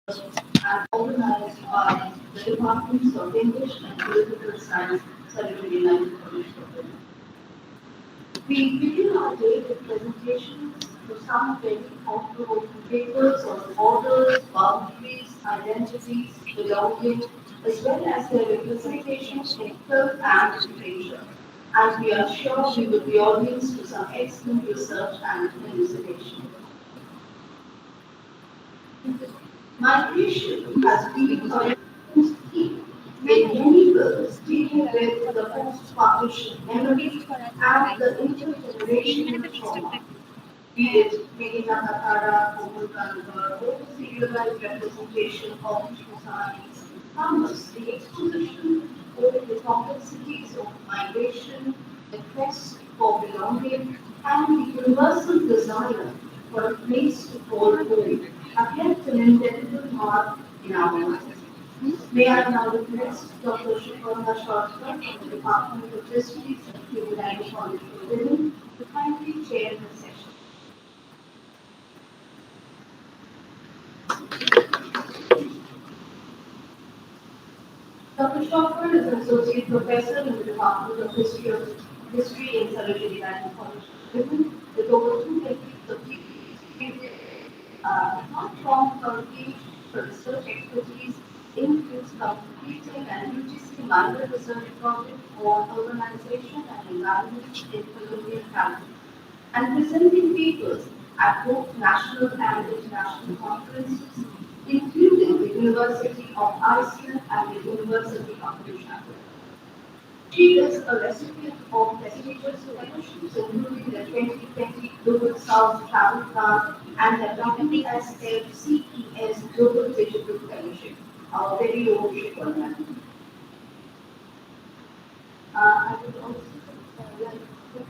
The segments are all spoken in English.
and organized by the Departments of English and Political Science, Surrey United College of Women. We begin our day with presentations to some very thought-provoking papers on borders, boundaries, identities, belonging, as well as their representation in film and literature. And we are sure we will be audience to some excellent research and elucidation. Migration has been a recurrent theme in many books dealing with the post-partition memory and the intergenerational trauma, be it Megina Katara, Komal Kanwar, or the serialized representation of societies, farmers, the exposition over the complexities of migration, the quest for belonging, and the universal desire for a place to call home have left an indelible mark in our lives. May I now request Dr. Shikhona Shostak from the Department of History at Human College for Women to kindly chair the session. Dr. Shoffer is an associate professor in the Department of History in Sarojini United College of Women with over 2 decades of experience, not from her her research expertise includes completing an UGC minor research project on urbanization and environment in colonial Canada and presenting papers at both national and international conferences, including the University of Iceland and the University of Neuchâtel. She is a recipient of prestigious fellowships, including the 2020 Global South Travel Grant and the WSFCES Global Digital Fellowship, our very own Shikona. I would also like to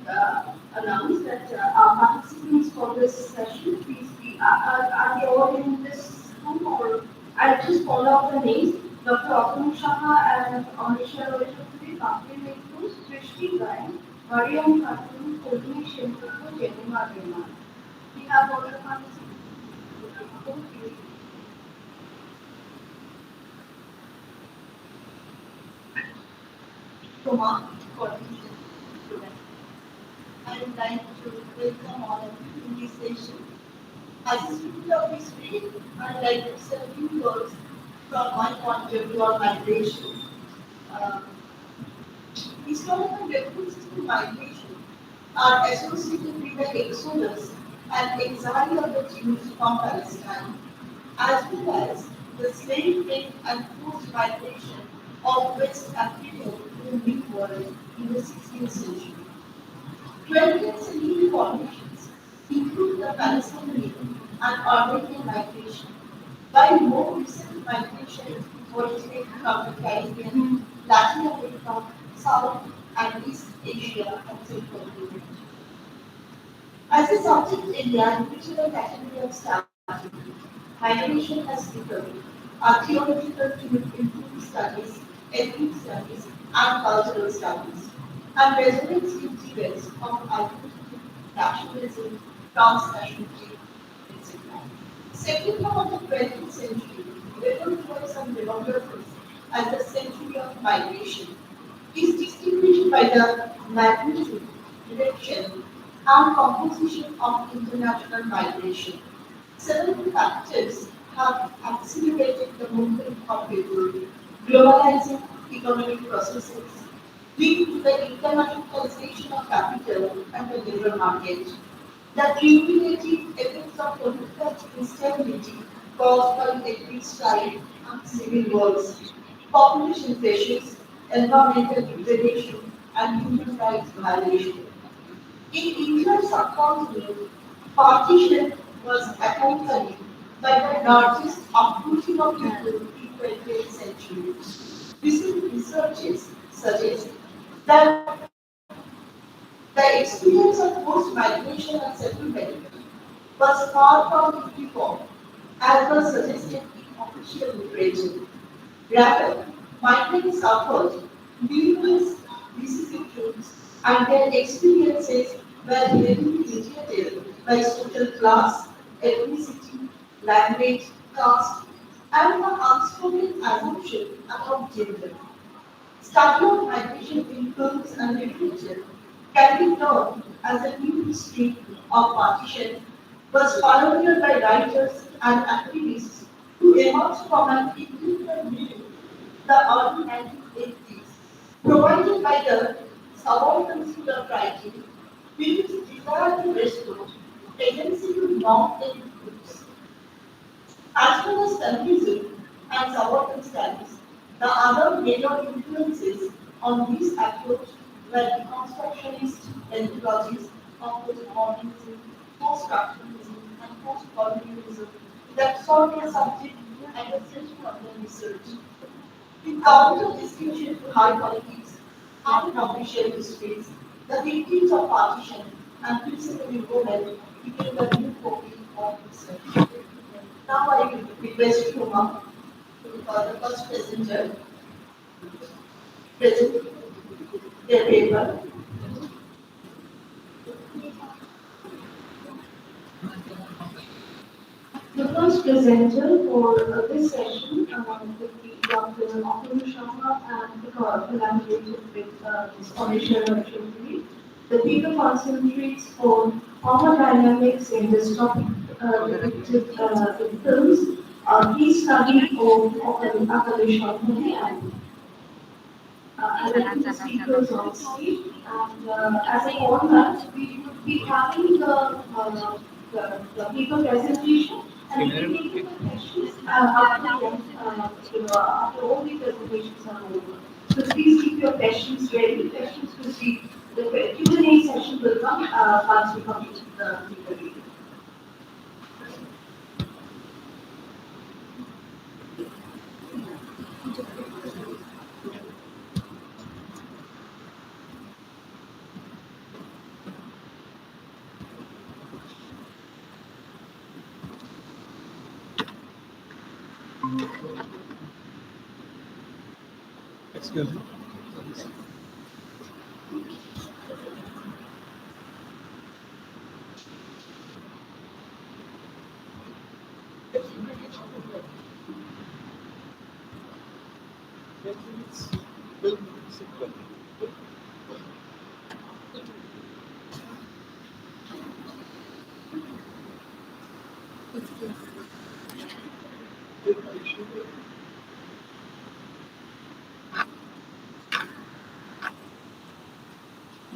announce that our participants for this session, please be, are they all in this room or I'll just call out the names. Dr. Atum Shah and Anisha Rohit, Bakri Mehfuz, Krishti Gai, Mariam Khatun, Kulmi Shimpuku, Jemima Rehman. We have all the participants. Kumar, coordination student. I would like to welcome all of you in this session. As a student of history, I'd like to say a few words from my point of view on migration. Uh, Historical references to migration are associated with the exodus and exile of the Jews from Palestine, as well as the slave trade and forced migration of West Africa to the New World in the 16th century. 20th century formations include the Palestinian and Armenian migration, while more recent migrations originate from the Caribbean, Latin America, South and East Asia, and Central Europe. As a subject area in which the category of study, migration has become a theoretical tool in food studies, ethnic studies, and cultural studies, and resonates with debates of identity, nationalism, transnationality, etc. Second half of the 20th century, referred to by some demographers as the century of migration, is distinguished by the magnitude, direction, and composition of international migration. Several factors have accelerated the movement of people, globalizing economic processes, leading to the internationalization of capital and the labor market. The cumulative effects of political instability caused by ethnic strife and civil wars, population pressures, environmental degradation, and human rights violation. In Indian subcontinent, partition was accompanied by the largest uprooting of people in 20th century. Recent researches suggest that the experience of forced migration and settlement was far from uniform, as was suggested in official literature. Rather, migrants suffered numerous vicissitudes and their experiences were heavily mediated by social class, ethnicity, language, caste, and the unspoken assumption about gender. Study of migration in films and literature can be taught as a new history of partition was pioneered by writers and activists who emerged from an individual milieu the early 1980s, provided by the subaltern consular writing, which desire to restore agency to non-ethnic groups. As well as feminism and subaltern studies, the other major influences on this approach were deconstructionist methodologies of postmodernism, post-structuralism, and post-colonialism that sought a subject and a center of the research. In counter distinction to high politics, unpublished histories, the victims of partition and principally women became the new focus of research. Now I request Huma for the first presenter present their paper. The first presenter for this session will be Dr. Atul Sharma and collaborated with scholarship activity. The paper concentrates on power dynamics in this topic depicted in films. He studied of Atul Sharma and and the speakers on stage. And as a format, we would be having the paper presentation and we will be taking the questions after all the presentations are over. So please keep your questions ready. Questions will be the Q&A session will come once we complete the paper reading. Excuse me.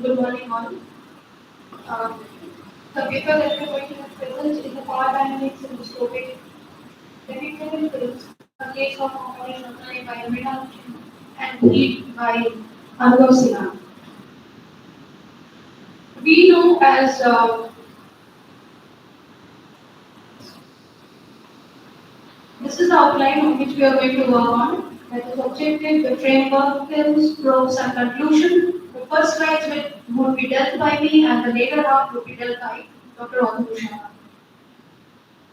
Good morning, all. Um, the paper that we're going to present is the power dynamics in dystopic depicted in films, a case of operation by Mridal and lead by Anubhav Sinha. We know as this is the outline on which we are going to work on. That is objective, the framework, films, pros, and conclusion. The first slides would be dealt by me, and the later half would be dealt by Dr. Adhusha.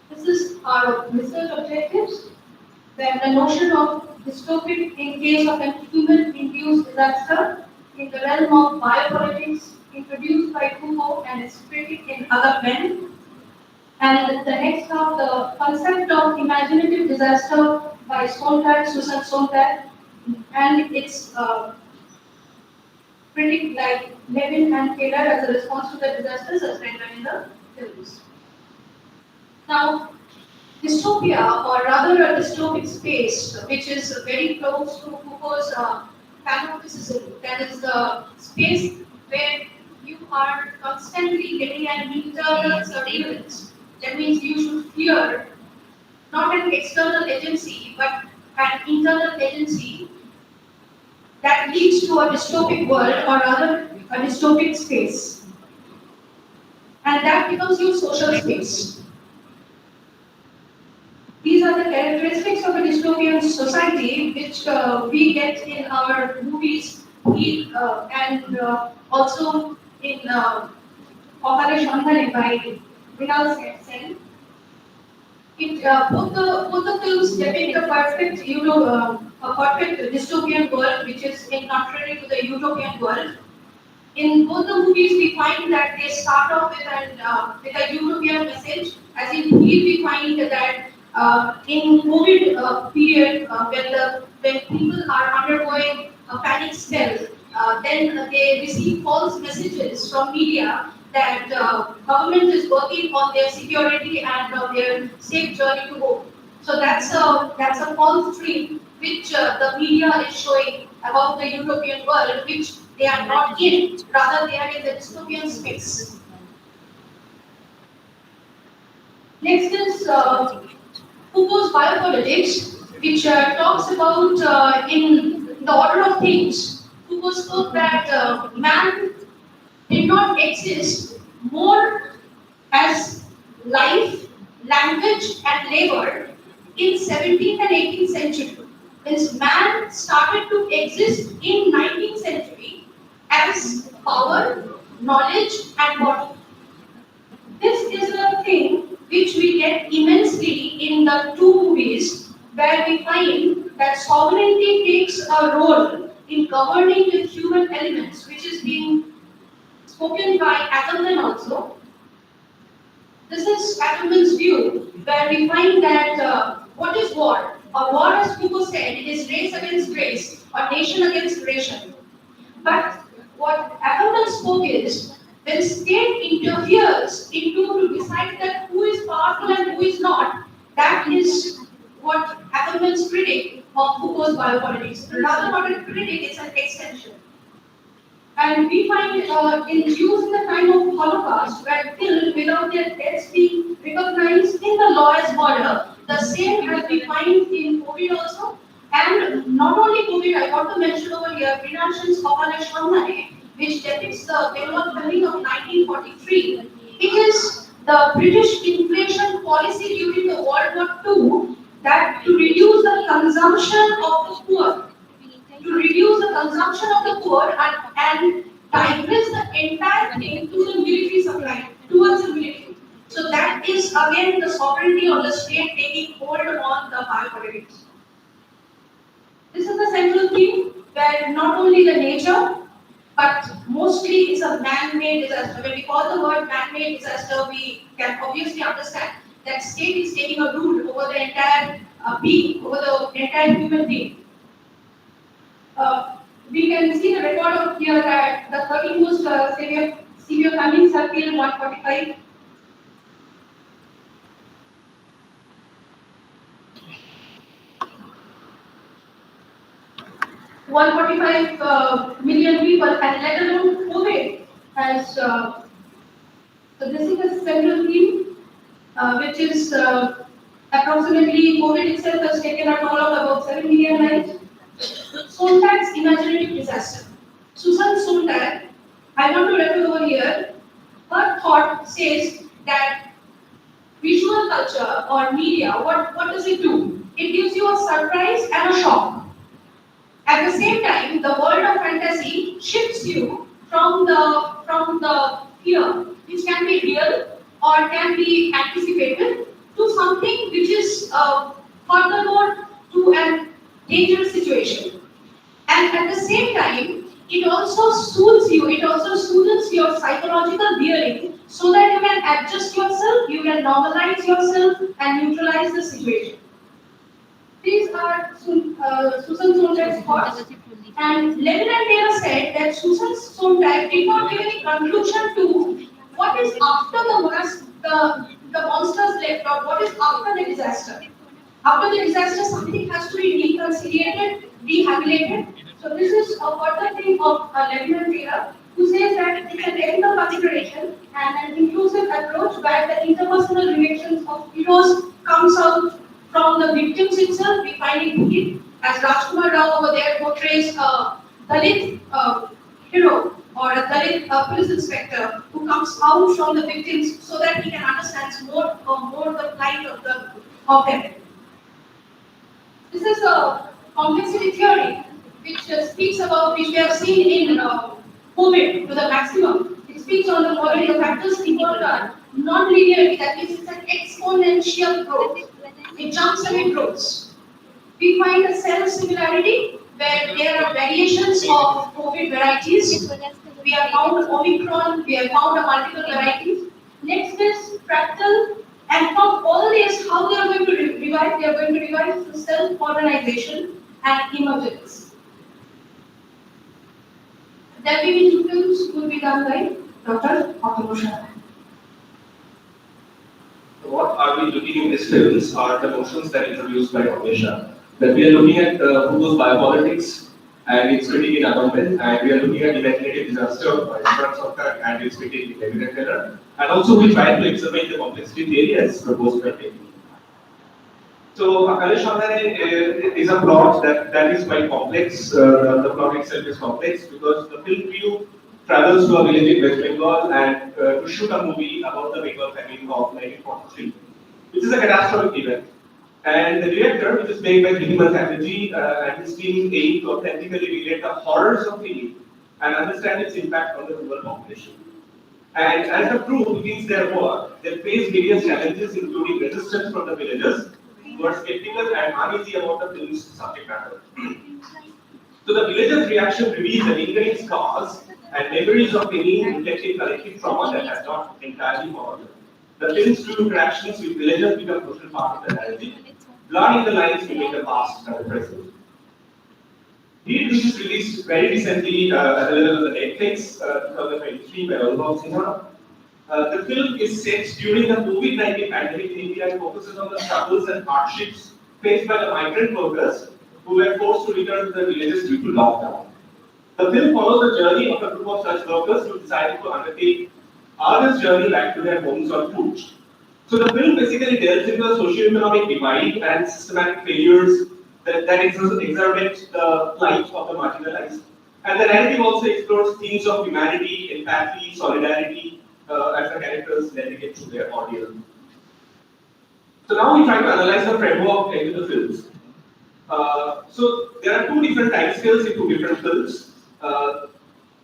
This is our research objectives. Then the notion of dystopic in case of an human-induced disaster in the realm of biopolitics introduced by Foucault and explicated in Other Men. And the next half, the concept of imaginative disaster by Sontag, Susan Sontag, and its critic like Levin and Taylor as a response to the disasters as rendered in the films. Now, dystopia, or rather a dystopic space, which is very close to Foucault's panopticism, that is the space where you are constantly getting an internal surveillance. That means you should fear not an external agency, but an internal agency that leads to a dystopic world, or rather a dystopic space. And that becomes your social space. These are the characteristics of a dystopian society which we get in our movies and also in Okale Shandhane by Vinal Sen. Both the films depict a perfect dystopian world which is in contrary to the utopian world. In both the movies, we find that they start off with a utopian message, as in here we find that in COVID period, when people are undergoing a panic spell, then they receive false messages from media that government is working on their security and their safe journey to home. So that's a false dream which the media is showing about the European world, which they are not in. Rather, they are in the dystopian space. Next is Foucault's biopolitics, which talks about in the order of things. Foucault spoke that man did not exist more as life, language, and labor in 17th and 18th century. Means man started to exist in 19th century as power, knowledge, and body. This is a thing which we get immensely in the two movies where we find that sovereignty takes a role in governing the human elements, which is being spoken by Ackerman also. This is Ackerman's view, where we find that what is war? A war, as Foucault said, it is race against race, or nation against nation. But what Ackerman spoke is when state interferes into to decide that who is powerful and who is not, that is what Ackerman's critic of Foucault's biopolitics. Rather not a critic, it's an extension. And we find in Jews in the time of Holocaust were killed without their deaths being recognized in the law as murder. The same has we find in COVID also. And not only COVID, I want to mention over here Greenaction's Shamane, which depicts the Bengal famine of 1943. It is the British inflation policy during the World War II that to reduce the consumption of the poor to reduce the consumption of the poor and divest the entire thing to the military supply, towards the military. So that is again the sovereignty of the state taking hold on the biopolitics. This is the central theme where not only the nature, but mostly it's a man-made disaster. When we call the word man-made disaster, we can obviously understand that state is taking a rule over the entire being, over the entire human being. We can see the record of here that the 30 most severe famines have killed 145. Million people, and let alone COVID has. So this is the central theme, which is approximately COVID itself has taken a toll of about 7 million lives. Sontag's imaginative disaster. Susan Sontag, I want to refer over here. Her thought says that visual culture or media, what does it do? It gives you a surprise and a shock. At the same time, the world of fantasy shifts you from the fear, which can be real or can be anticipated, to something which is furthermore to a dangerous situation. And at the same time, it also soothes you, it also soothes your psychological bearing so that you can adjust yourself, you can normalize yourself and neutralize the situation. These are Susan Sontag's thoughts. And Levin and Taylor said that Susan Sontag did not give any conclusion to what is after the monsters left or what is after the disaster. After the disaster, something has to be reconciliated, rehabilitated. So this is a further thing of Levin and Taylor, who says that it's an ethical consideration and an inclusive approach where the interpersonal relations of heroes comes out from the victims itself. We find it deep, as Rajkumar Rao over there portrays a Dalit hero or a Dalit police inspector who comes out from the victims so that he can understand more the plight of them. This is a complexity theory which speaks about, which we have seen in COVID to the maximum. It speaks on the following the factors involved are non-linearity, that means it's an exponential growth. It jumps and it grows. We find a cell similarity where there are variations of COVID varieties. We have found Omicron, we have found a multiple varieties. Next is fractal And from all this, how they are going to revive? They are going to revive through self-organization and emergence. The activity films will be done by Dr. Automotion. What are we looking in these films are the notions that are introduced by Ramesha. That we are looking at Foucault's biopolitics and its critique in government, and we are looking at imaginative disaster by Imran Sarkar and its critique in David Keller, and also we try to examine the complexity theories proposed by David. So Kaleshwara is a plot that is quite complex. The plot itself is complex because the film crew travels to a village in West Bengal and to shoot a movie about the Bengal famine of 1943, which is a catastrophic event. And the director, which is played by Dhiniman Chatterjee, and his team aim to authentically relate the horrors of famine and understand its impact on the rural population. And as the crew begins their work, they face various challenges, including resistance from the villagers who are skeptical and uneasy about the film's subject matter. So the villagers' reaction reveals the lingering scars and memories of many reflecting collective trauma that has not entirely forgotten. The film's true interactions with villagers become a crucial part of the narrative, blurring the lines between the past and the present. Heat, which is released very recently, available on the Netflix, 2023 by Olga Sinha. The film is set during the COVID-19 pandemic in India and focuses on the struggles and hardships faced by the migrant workers who were forced to return to their villages due to lockdown. The film follows the journey of a group of such workers who decided to undertake arduous journey back to their homes on foot. So the film basically delves into the socio-economic divide and systematic failures that exacerbate the plight of the marginalized. And the narrative also explores themes of humanity, empathy, solidarity, as the characters navigate through their ordeal. So now we try to analyze the framework into the films. So there are two different time scales in two different films.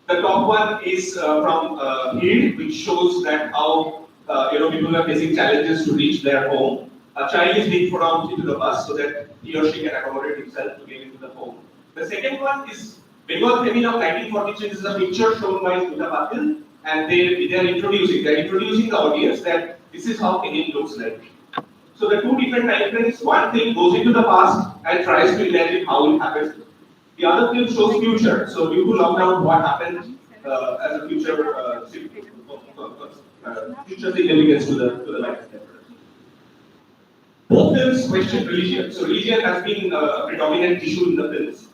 The top one is from Heed, which shows that how people are facing challenges to reach their home. A child is being put out into the bus so that he or she can accommodate himself to get into the home. The second one is Bengal Famine of 1943. This is a picture shown by Smita Patil, and they're introducing the audience that this is how famine looks like. So the two different time frames, one film goes into the past and tries to imagine how it happens. The other film shows future. So due to lockdown, what happened as a future significance to the life. Both films question religion. So religion has been a predominant issue in the films.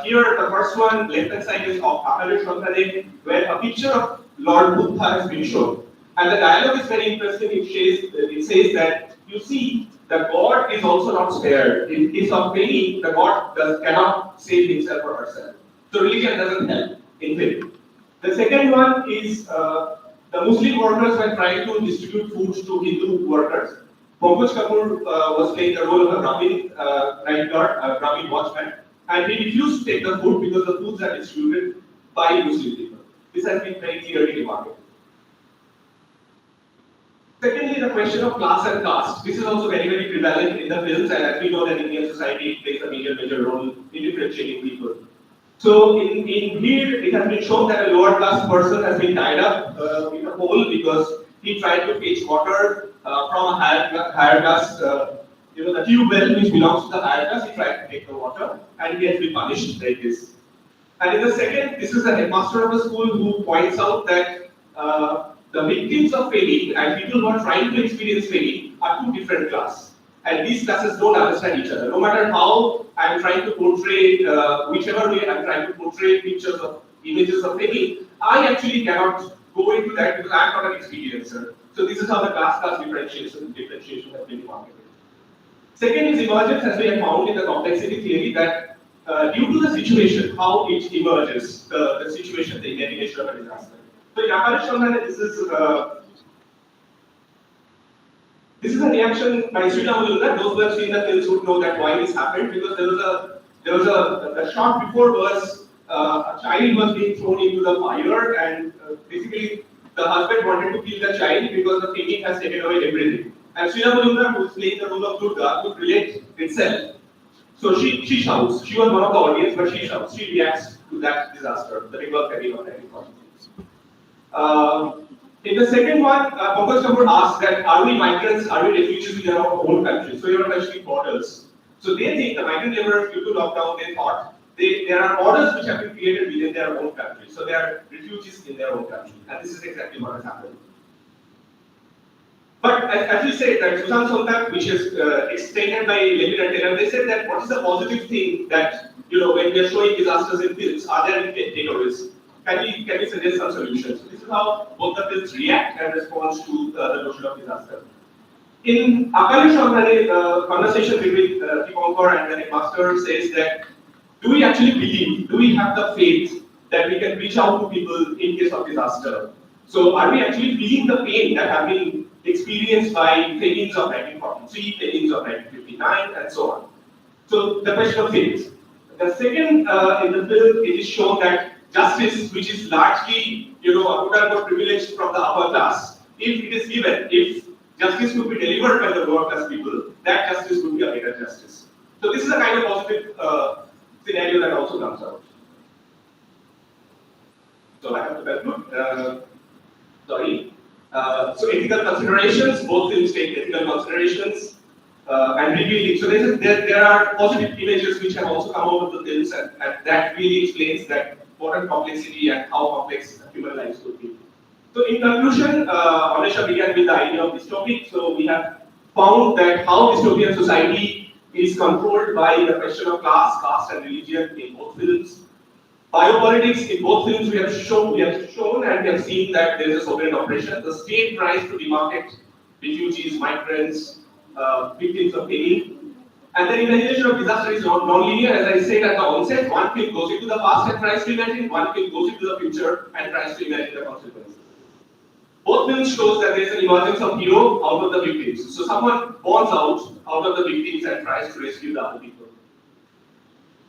Here, the first one, left hand side is of Akale Shantade, where a picture of Lord Buddha has been shown. And the dialogue is very interesting. It says that you see, the God is also not spared. In case of pain, the God cannot save himself or herself. So religion doesn't help in faith. The second one is the Muslim workers were trying to distribute food to Hindu workers. Pankaj Kapoor was playing the role of a Brahmin night guard, a Brahmin watchman, and he refused to take the food because the foods are distributed by Muslim people. This has been very clearly demarcated. Secondly, the question of class and caste. This is also very, very prevalent in the films, and as we know that Indian society plays a major role in differentiating people. So in here, it has been shown that a lower class person has been tied up in a hole because he tried to fetch water from a higher class, the tube well which belongs to the higher class, he tried to take the water and he has been punished like this. And in the second, this is the headmaster of the school who points out that the victims of famine and people who are trying to experience famine are two different classes. And these classes don't understand each other. No matter how I'm trying to portray, whichever way I'm trying to portray pictures of images of famine, I actually cannot go into that because I'm not an experiencer. So this is how the class differentiation has been marketed. Second is emergence, as we have found in the complexity theory, that due to the situation, how it emerges, the situation, the imagination of a disaster. So in Akarish Shamana, this is a reaction by Sri Ramalunda. Those who have seen the films would know that why this happened, because there was a shot before was a child was being thrown into the fire, and basically the husband wanted to kill the child because the famine has taken away everything. And Sri Ramalunda, who is playing the role of Durga, could relate itself. So she shouts. She was one of the audience, but she shouts. She reacts to that disaster, the Bengal famine of 1946. In the second one, Pankaj Kapoor asked that are we migrants, are we refugees in our own country? So you are mentioning borders. So they think the migrant laborers due to lockdown, they thought there are borders which have been created within their own country. So they are refugees in their own country. And this is exactly what has happened. But as you said, that Susan Sontag, which is explained by Levin and Taylor, they said that what is the positive thing that, when we are showing disasters in films, are there any takeaways? Can we suggest some solutions? So this is how both the films react and respond to the notion of disaster. In Akali Shandhani, conversation between Tiponkar and the headmaster says that do we actually believe, do we have the faith that we can reach out to people in case of disaster? So are we actually feeling the pain that have been experienced by Fagins of 1943, Fagins of 1959, and so on? So the question of faith. The second in the film, it is shown that justice, which is largely, a quote unquote privilege from the upper class, if it is given, if justice could be delivered by the lower class people, that justice would be a better justice. So this is a kind of positive scenario that also comes out. So I have to conclude. Sorry. So ethical considerations, both films take ethical considerations and revealing. So there are positive images which have also come out of the films, and that really explains that modern complexity and how complex human lives could be. So in conclusion, Anisha began with the idea of dystopia. So we have found that how dystopian society is controlled by the question of class, caste, and religion in both films. Biopolitics in both films we have shown and we have seen that there is a sovereign oppression. The state tries to demarket refugees, migrants, victims of pain. And the imagination of disaster is not non-linear. As I said at the onset, one film goes into the past and tries to imagine, one film goes into the future and tries to imagine the consequences. Both films shows that there is an emergence of hero out of the victims. So someone bonds out of the victims and tries to rescue the other people.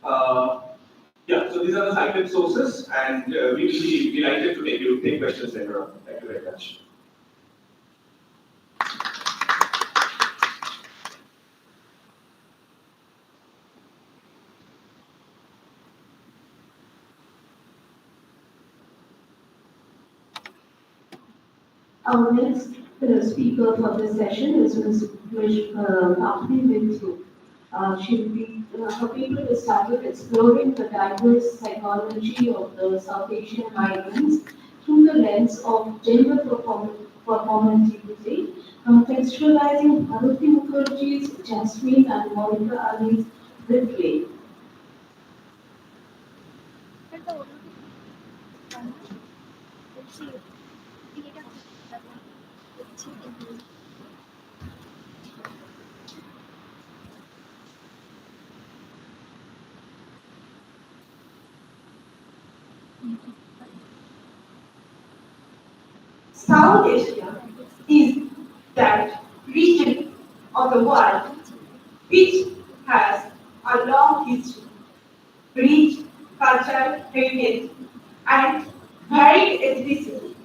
Uh, yeah, so these are the cited sources, and we will be delighted to take questions later on. Thank you very much. Our next speaker for this session is Ms. Bhakti Vintu. Her paper is titled Exploring the Diverse Psychology of the South Asian Migrants through the Lens of Gender Performativity, contextualizing Bharati Mukherjee's Jasmine and Monica Ali's Bricklane. South Asia is that region of the world which has a long history, rich cultural heritage, and varied ethnicity.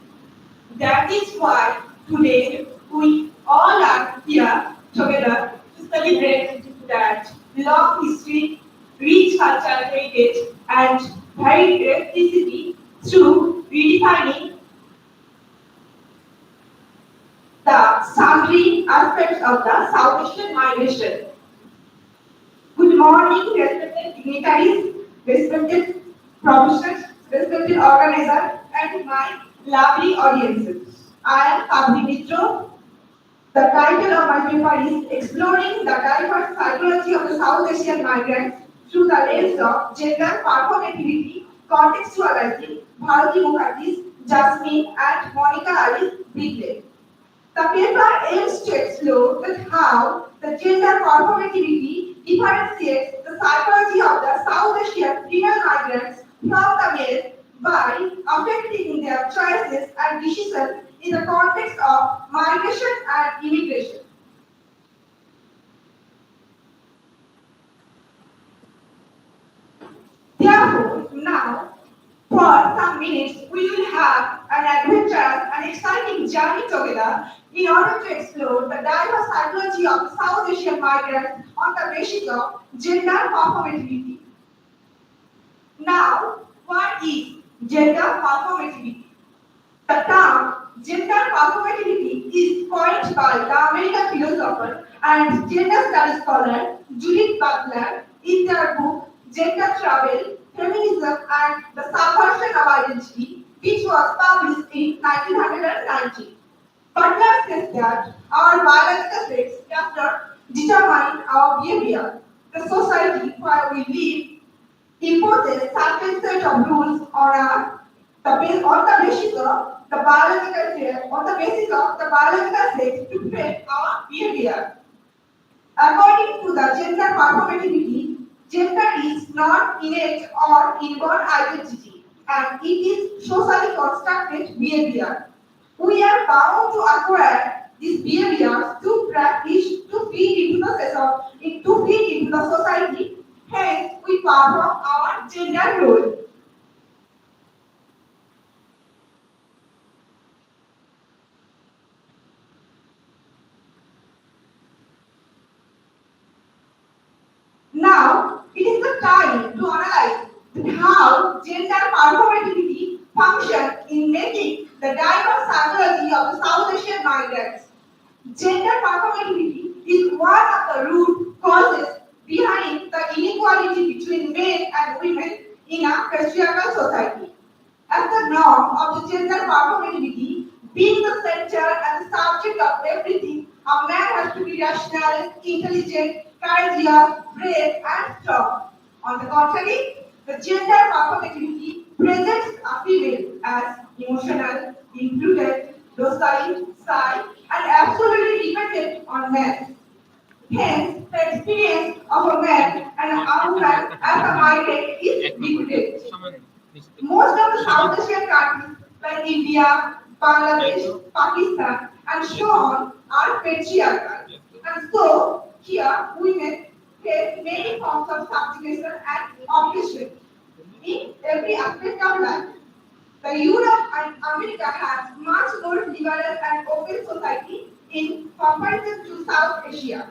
That is why today we all are here together to celebrate that long history, rich cultural heritage, and varied ethnicity through redefining the sundry aspects of the South Asian migration. Good morning, respected dignitaries, respected professionals, respected organizers, and my lovely audiences. I am Kabhi Mitra. The title of my paper is Exploring the Diverse Psychology of the South Asian Migrants through the lens of gender performativity, contextualizing Bharati Mukherjee's Jasmine and Monica Ali's Big. The paper aims to explore with how the gender conformity differentiates the psychology of the South Asian female migrants from the male by affecting their choices and decisions in the context of migration and immigration. Therefore, now, for some minutes, we will have an adventurous and exciting journey together in order to explore the diverse psychology of the South Asian migrants on the basis of gender performativity. Now, what is gender performativity? The term Gender performativity is coined by the American philosopher and gender studies scholar Judith Butler in their book Gender Travel, Feminism and the Subversion of Identity, which was published in 1990. Butler says that our biological sex does not determine our behavior. The society where we live imposes certain set of rules on the basis of the biological sex, on the basis of the biological sex to affect our behavior. According to the gender performativity, gender is not innate or inborn identity, and it is socially constructed behavior. We are bound to acquire these behaviors to practice to feed into the to feed into the society. Hence, we perform our gender role. Now, it is the time to analyze how gender performativity functions in making the diverse psychology of the South Asian migrants. Gender performativity is one of the root causes behind the inequality between men and women in a patriarchal society. As the norm of the gender performativity being the center and the subject of everything, a man has to be rational, intelligent, courageous, brave, and strong. On the contrary, the gender performativity presents a female as emotional, included, docile, shy, and absolutely dependent on men. Hence, the experience of a man and a woman as a migrant is limited. Most of the South Asian countries like India, Bangladesh, Pakistan, and so on are patriarchal. And so, here women face many forms of subjugation and oppression in every aspect of life. The Europe and America has much more liberal and open society in comparison to South Asia.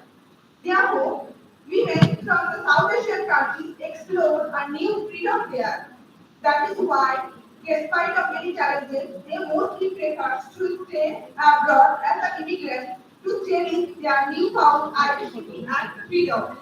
Therefore, women from the South Asian countries explore a new freedom there. That is why, despite of many challenges, they mostly prefer to stay abroad as an immigrant to cherish their newfound identity and freedom.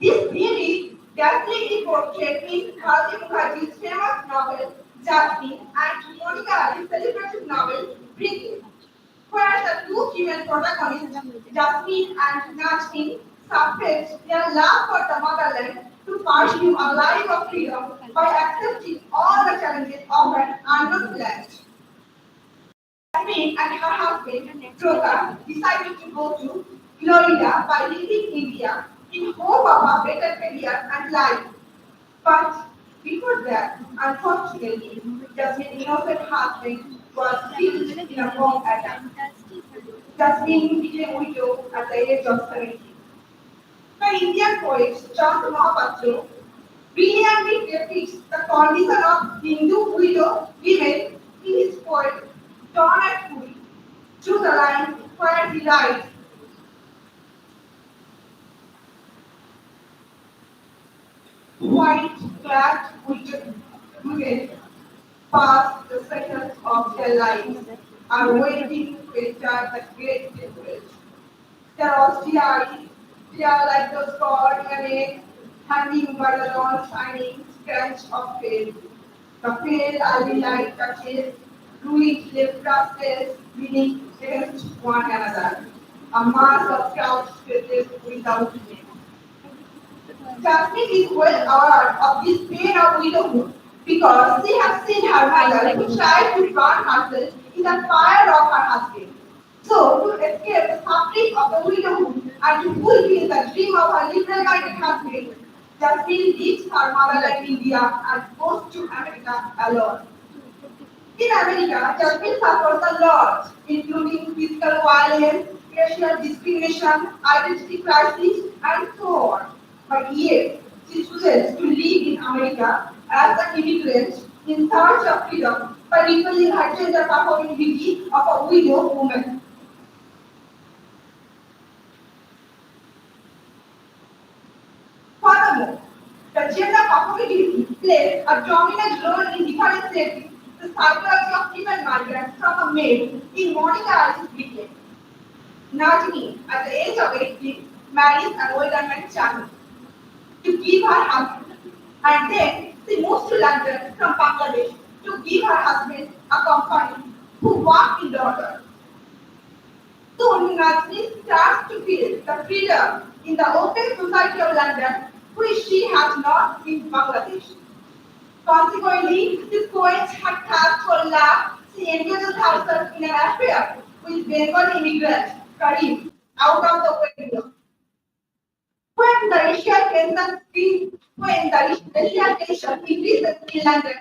This theme is dazzlingly portrayed in Bharati Mukherjee's famous novel Jasmine and Monica Ali's celebrated novel Brigitte, where the two female protagonists, Jasmine and Najmine, suppress their love for the motherland to pursue a life of freedom by accepting all the challenges of an unknown land. Jasmine and her husband, Droga, decided to go to Florida by leaving India in hope of a better career and life. But before that, unfortunately, Jasmine's innocent husband was killed in a bomb attack. Jasmine became widow at the age of 17. The Indian poet Chandra Mahapatra brilliantly depicts the condition of Hindu widow women in his poem Dawn at Puri, through the line where he writes, white clad women pass the seconds of their lives are waiting to enter the great difference. Their austere eyes, they are like those God in hanging by the long shining stretch of pale. The pale early light touches ruined lip crosses leaning against one another. A mass of crouched faces without name. Jasmine is well aware of this pain of widowhood because she has seen her mother who tried to burn herself in the fire of her husband. So, to escape the suffering of the widowhood and to fulfill the dream of her liberal-minded husband, Jasmine leaves her motherland India and goes to America alone. In America, Jasmine suffers a lot, including physical violence, racial discrimination, identity crisis, and so on. But yet, she chooses to live in America as an immigrant in search of freedom by repelling her gender performativity of a widow woman. conformity plays a dominant role in differentiating the psychology of female migrants from a male in modern Alice Britain. Najmi, at the age of 18, marries an older man child to give her husband, and then she moves to London from Bangladesh to give her husband a company who work in daughter. Soon Nazmi starts to feel the freedom in the open society of London, which she has not in Bangladesh. Consequently, this poet had cast for love, she engages herself in an affair with Bengal immigrant Karim out of the window. When the racial tension increases in London,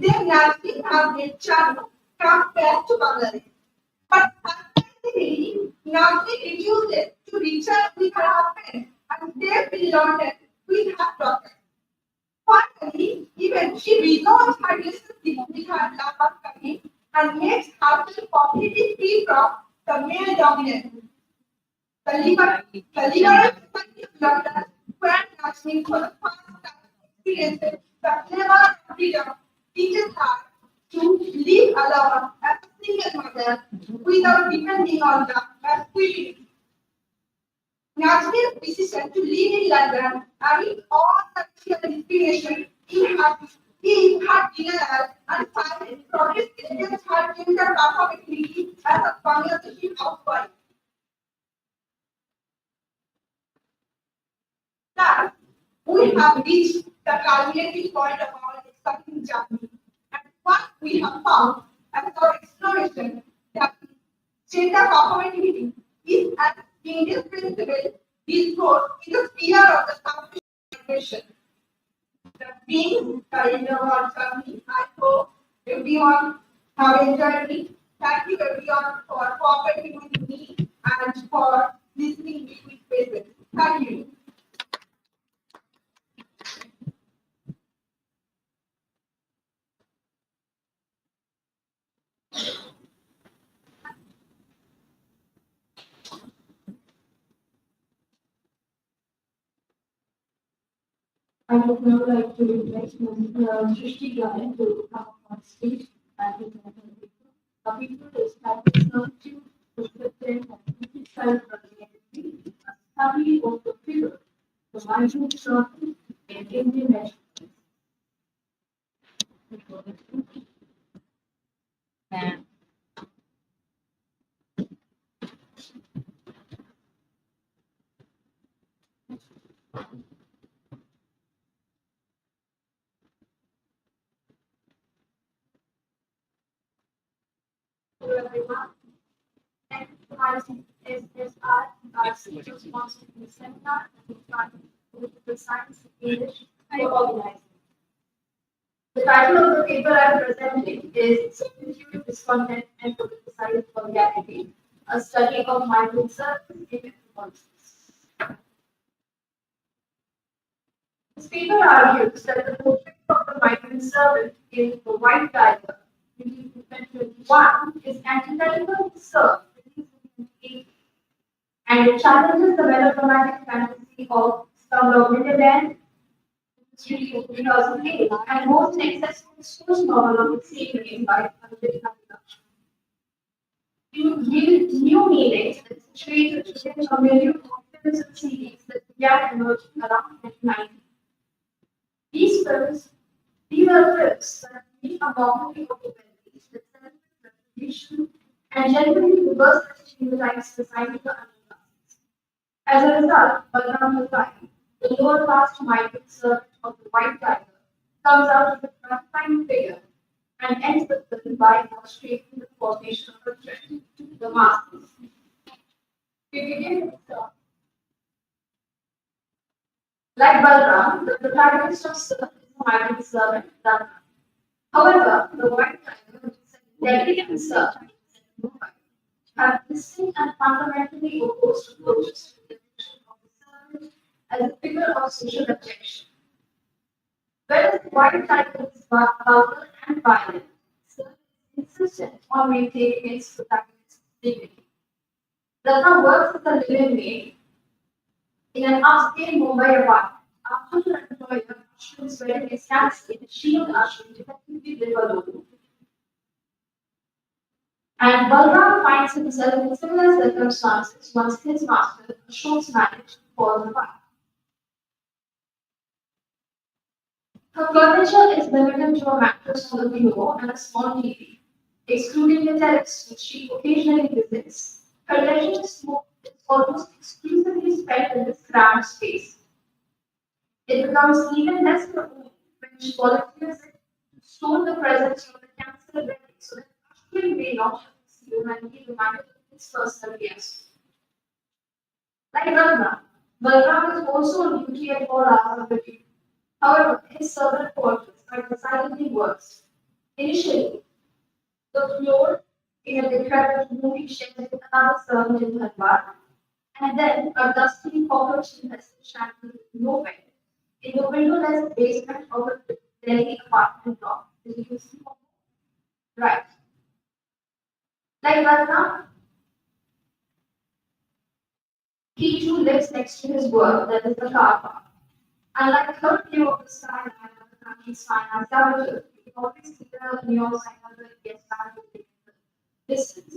then Nazmi has been charged come back to Bangladesh. But unfortunately, Nazmi refuses to return with her husband and stays in London with her daughter. Finally, even she resolves her relationship with her lover Karim and makes herself completely free from the male dominance. The liberal society of London, where Lakshmi for the first time experiences the flavor of freedom, teaches her to live alone as a single mother without depending on the masculinity. Nashville's decision to live in London amid all the social inspiration in her denial and silent protest against her gender performativity as a Bangladeshi housewife. Thus, we have reached the culminating point of our exciting journey. And what we have found as our exploration that gender performativity is an indispensable discourse in the sphere of the subject migration. That being the end of our journey, I hope everyone have enjoyed it. Thank you everyone for cooperating with me and for listening with patience. Thank you. I would now like to invite Ms. Srishti Gayan to come on stage and present her paper. Her paper is titled Substitute Prescriptive and Critical Productivity, a study of the figure, the migrant circle in Indian nationalism. Hello everyone. And ICSSR, our senior sponsor in the seminar, and Department of Political Science, English, and Organizing. The title of the paper I am presenting is Substitute Discontent and Politicized Vulgarity, a study of migrant service in anthropology. This paper argues that the portrait of the migrant servant in The White Tiger, 2021, is antithetical to serve, and it challenges the melodramatic fantasy of Slumdog Millionaire, 2008, and most accessible source novel of the same name by Arvind Khanna. New meanings that situate within a million of films and series that began emerging around 1990. These films, these are films that meet a mockery of the values that celebrate reputation and genuinely reverse the stereotypes society to underclasses. As a result, Balram Mutai, the lower caste migrant servant of the White Tiger, comes out of a frontline figure and ends the film by illustrating the formation of a threat to the masses. We begin with like Balram, the protagonist of Sir is a migrant servant, Rana. However, the White Tiger is a delicate servant have distinct and fundamentally opposed approaches to the definition of the servant as a figure of social objection. Whereas the White Tiger is vulgar and violent, Sir is insistent on maintaining its protagonist's dignity. Ratna works as a living maid in an upscale Mumbai apartment after her employer Ashwin's wedding is cancelled, she and Ashwin effectively live alone. And Balram finds himself in similar circumstances once his master, Ashok's marriage, falls apart. Her furniture is limited to a mattress on the floor and a small TV, excluding the terrace, which she occasionally visits. Her leisure is almost exclusively spent in this cramped space. It becomes even less her own when she volunteers it to store the presents from the cancelled wedding so that Ashwin may not have to see them and be reminded of his personal guest. Like Ratna, Balram is also on duty at all hours of the day. However, his servant quarters are decidedly worse. Initially, the floor in a decrepit room shared with another servant in her bar, and then a dusty cockroach infested shack with no bed in the windowless basement of a Delhi apartment block. Did you see? Right. Like Ratna, he too lives next to his work, that is the car park. Unlike her view of the skyline of the country's finance capital, you can always see the neon sign of the guest bank in the distance.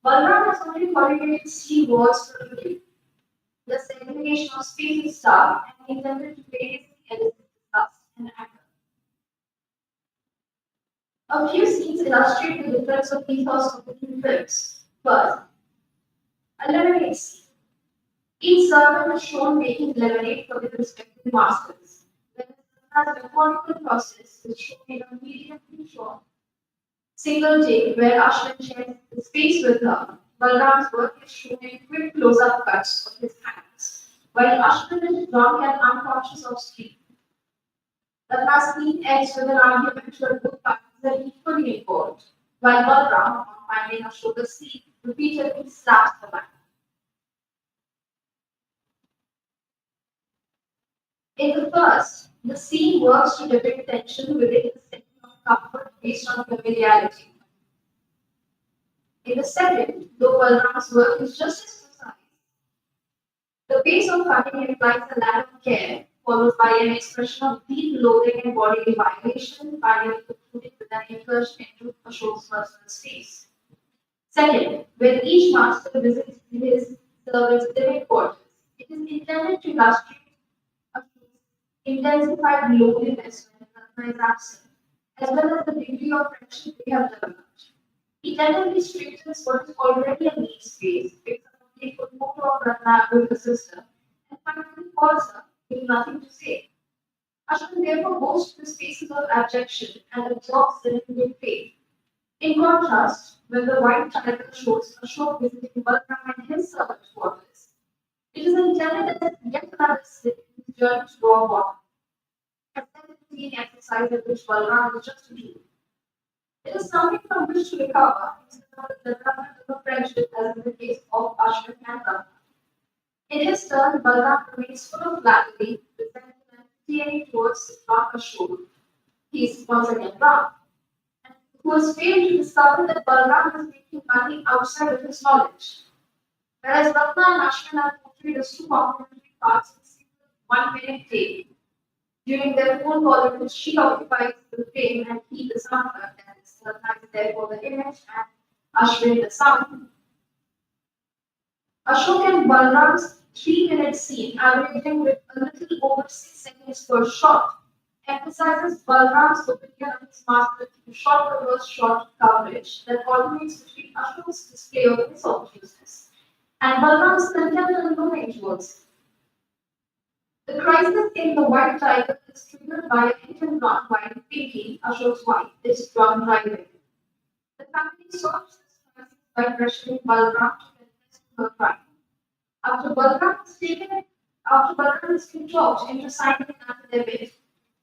Balram has only corrugated steel walls for a view. The segregation of space is stark and intended to variously elicit disgust and anger. A few scenes illustrate the difference of ethos of the two films. First, a lemonade scene. Each servant is shown making lemonade for their respective masters. When the methodical process is shown in a mediumly short single take where Ashwin shares the space with her, Balram's work is shown in quick close-up cuts of his hands. While Ashwin is drunk and unconscious of sleep, the last scene ends with an argument where both parties are equally involved, while Balram, on finding Ashok asleep, repeatedly slaps the man. In the first, the scene works to depict tension within the setting of comfort based on familiarity. In the second, though Balram's work is just as precise, the pace of cutting implies a lack of care, followed by an expression of deep loathing and bodily violation, finally concluding with an incursion into Ashok's personal space. Second, when each master visits his servant's living quarters, it is intended to illustrate intensified loneliness when Ratna is absent, as well as the degree of friendship they have developed. He tenderly straightens what is already a neat space, picks up a playful photo of Ratna with her sister, and finally calls her with nothing to say. Ashwin therefore goes to the spaces of abjection and absorbs them in good faith. In contrast, when the white tiger shows Ashok visiting Balram and his servant quarters, it is intended as yet another slip in his journey to raw bottom, a self-cleaning exercise at which Balram is just a tool. It is something from which to recover instead of the development of a friendship as in the case of Ashwin and Ratna. In his turn, Balram remains full of flattery, resentment and feeling towards his drunk Ashok. He is once again drunk, and who has failed to discover that Balram is making money outside of his knowledge. Whereas Ratna and Ashwin are portrayed as two complementary parts in a single 1 minute take. During their phone call, in which she occupies the frame and he the sound, that is, Ratna is there for the image and Ashwin the sound. Ashok and Balram's 3 minute scene, averaging with a little over 6 seconds per shot, emphasizes Balram's opinion of his master through short reverse shot coverage that alternates between Ashok's display of his obtuseness and Balram's contempt and domain towards him. The crisis in the White Tiger is triggered by a hit and run while Pinky, Ashok's wife, is drunk driving. The family solves this crisis by pressuring Balram to confess to her crime. After Balram is taken, after Balram is talked into signing an affidavit,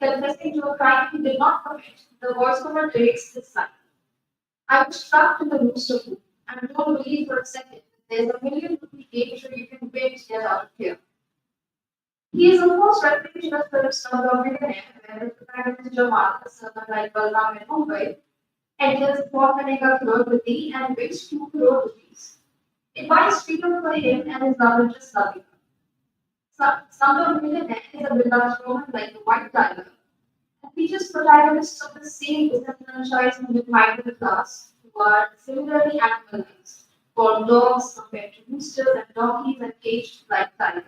confessing to a crime he did not commit, the voiceover lyrics this line: I was trapped in the rooster coop, and don't believe for a second that there's a 1 million rupee game show you can win to get out of here. He is of course referring to the film Slumdog Millionaire, where the protagonist Jamal, a servant like Balram in Mumbai, enters a Portmanega club with the and wins 2 crore rupees. It buys freedom for him and his lover just loving her. Slumdog Millionaire is a beloved woman like the White Tiger, Features protagonists of the same disenfranchised middle class who are similarly animalized, for dogs compared to roosters and donkeys and caged like tigers.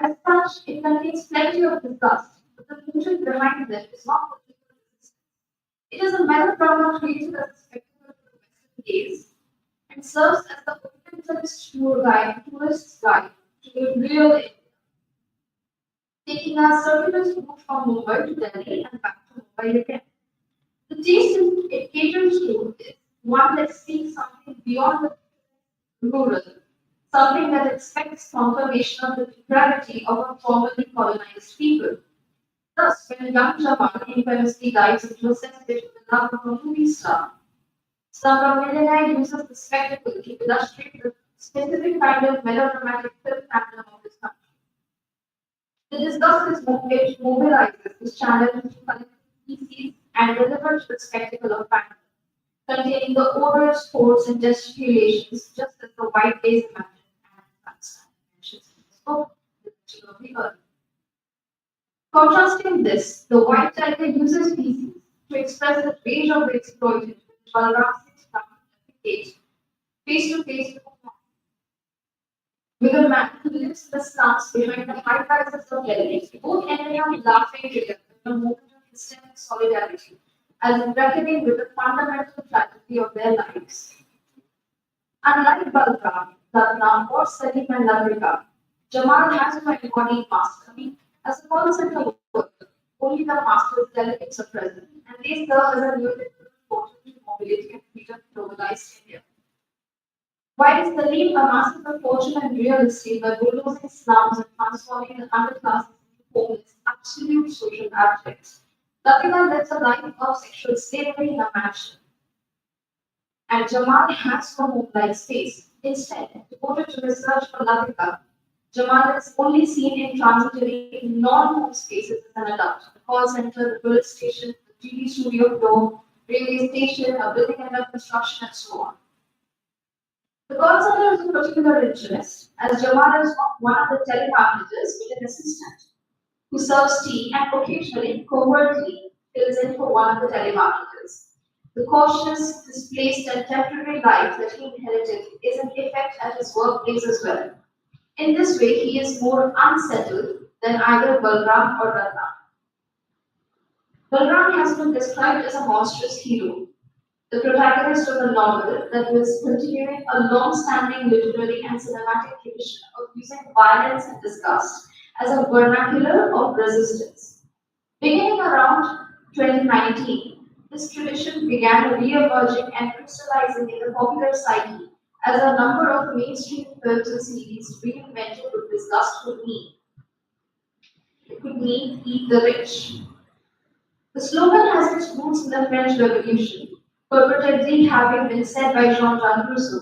As such, it contains plenty of disgust, but the motive behind them is not political resistance. It is a melodrama created as a spectacle for the Western gaze and serves as the Orientalist tourist's guide to the real India, taking a circuitous route from Mumbai to Delhi and back to Mumbai again. The taste it caters to is one that seeks something beyond the rural, something that expects confirmation of the depravity of a formerly colonized people. Thus, when a young Jamal infamously dives into a cesspit with the love of a movie star, Samramilina uses the spectacle to illustrate the specific kind of melodramatic film fandom of his country. The disgust is it mobilizes this challenge to collective species and delivers the spectacle of fandom, containing the odors, force, and gesticulations, just as the white gaze imagined and Einstein mentions in his book, The Legend of the Earth. Contrasting this, the white tiger uses species to express the rage of the exploited, which Balram sits down and face to face with a man who lives in the slums behind the high rises of Delhi. Both ended up laughing together in a moment of hysteric solidarity, as in reckoning with the fundamental tragedy of their lives. Unlike Balram, Ratnam, or Salim and Ladrika, Jamal has no embodied master. As a call center worker, only the master's delegates are present, and they serve as a neoliberal portal to mobility and freedom in globalized India. While Salim amasses a fortune and real estate by bulldozing slums and transforming the underclasses into homeless, absolute social abjects, Latika lives a life of sexual slavery in a mansion, and Jamal has no home-like space. Instead, devoted to research for Latika, Jamal is only seen in transitory, non-home spaces as an adult. The call center, the police station, the TV studio floor, railway station, a building under construction, and so on. The call center is of particular interest, as Jamal is not one of the telemarketers but an assistant who serves tea and occasionally, covertly, fills in for one of the telemarketers. The cautious, displaced, and temporary life that he inherited is in effect at his workplace as well. In this way, he is more unsettled than either Balram or Ratna. Balram has been described as a monstrous hero, the protagonist of a novel that was continuing a long-standing literary and cinematic tradition of using violence and disgust as a vernacular of resistance. Beginning around 2019, this tradition began re-emerging and crystallizing in the popular psyche as a number of mainstream films and series reinvented what disgust could mean. It could mean eat the rich. The slogan has its roots in the French Revolution, purportedly having been said by Jean-Jacques Rousseau.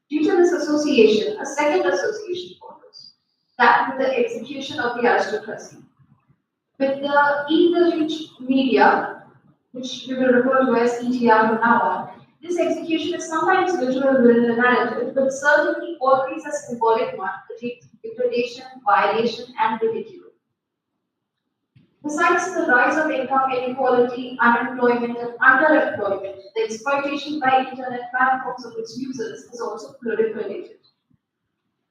Due to this association, a second association follows, that with the execution of the aristocracy. With the Eat the Rich media, which we will refer to as ETR from now on, this execution is sometimes literal within the narrative, but certainly always a symbolic one, degradation, violation, and ridicule. Besides the rise of income inequality, unemployment, and underemployment, the exploitation by internet platforms of its users is also proliferated.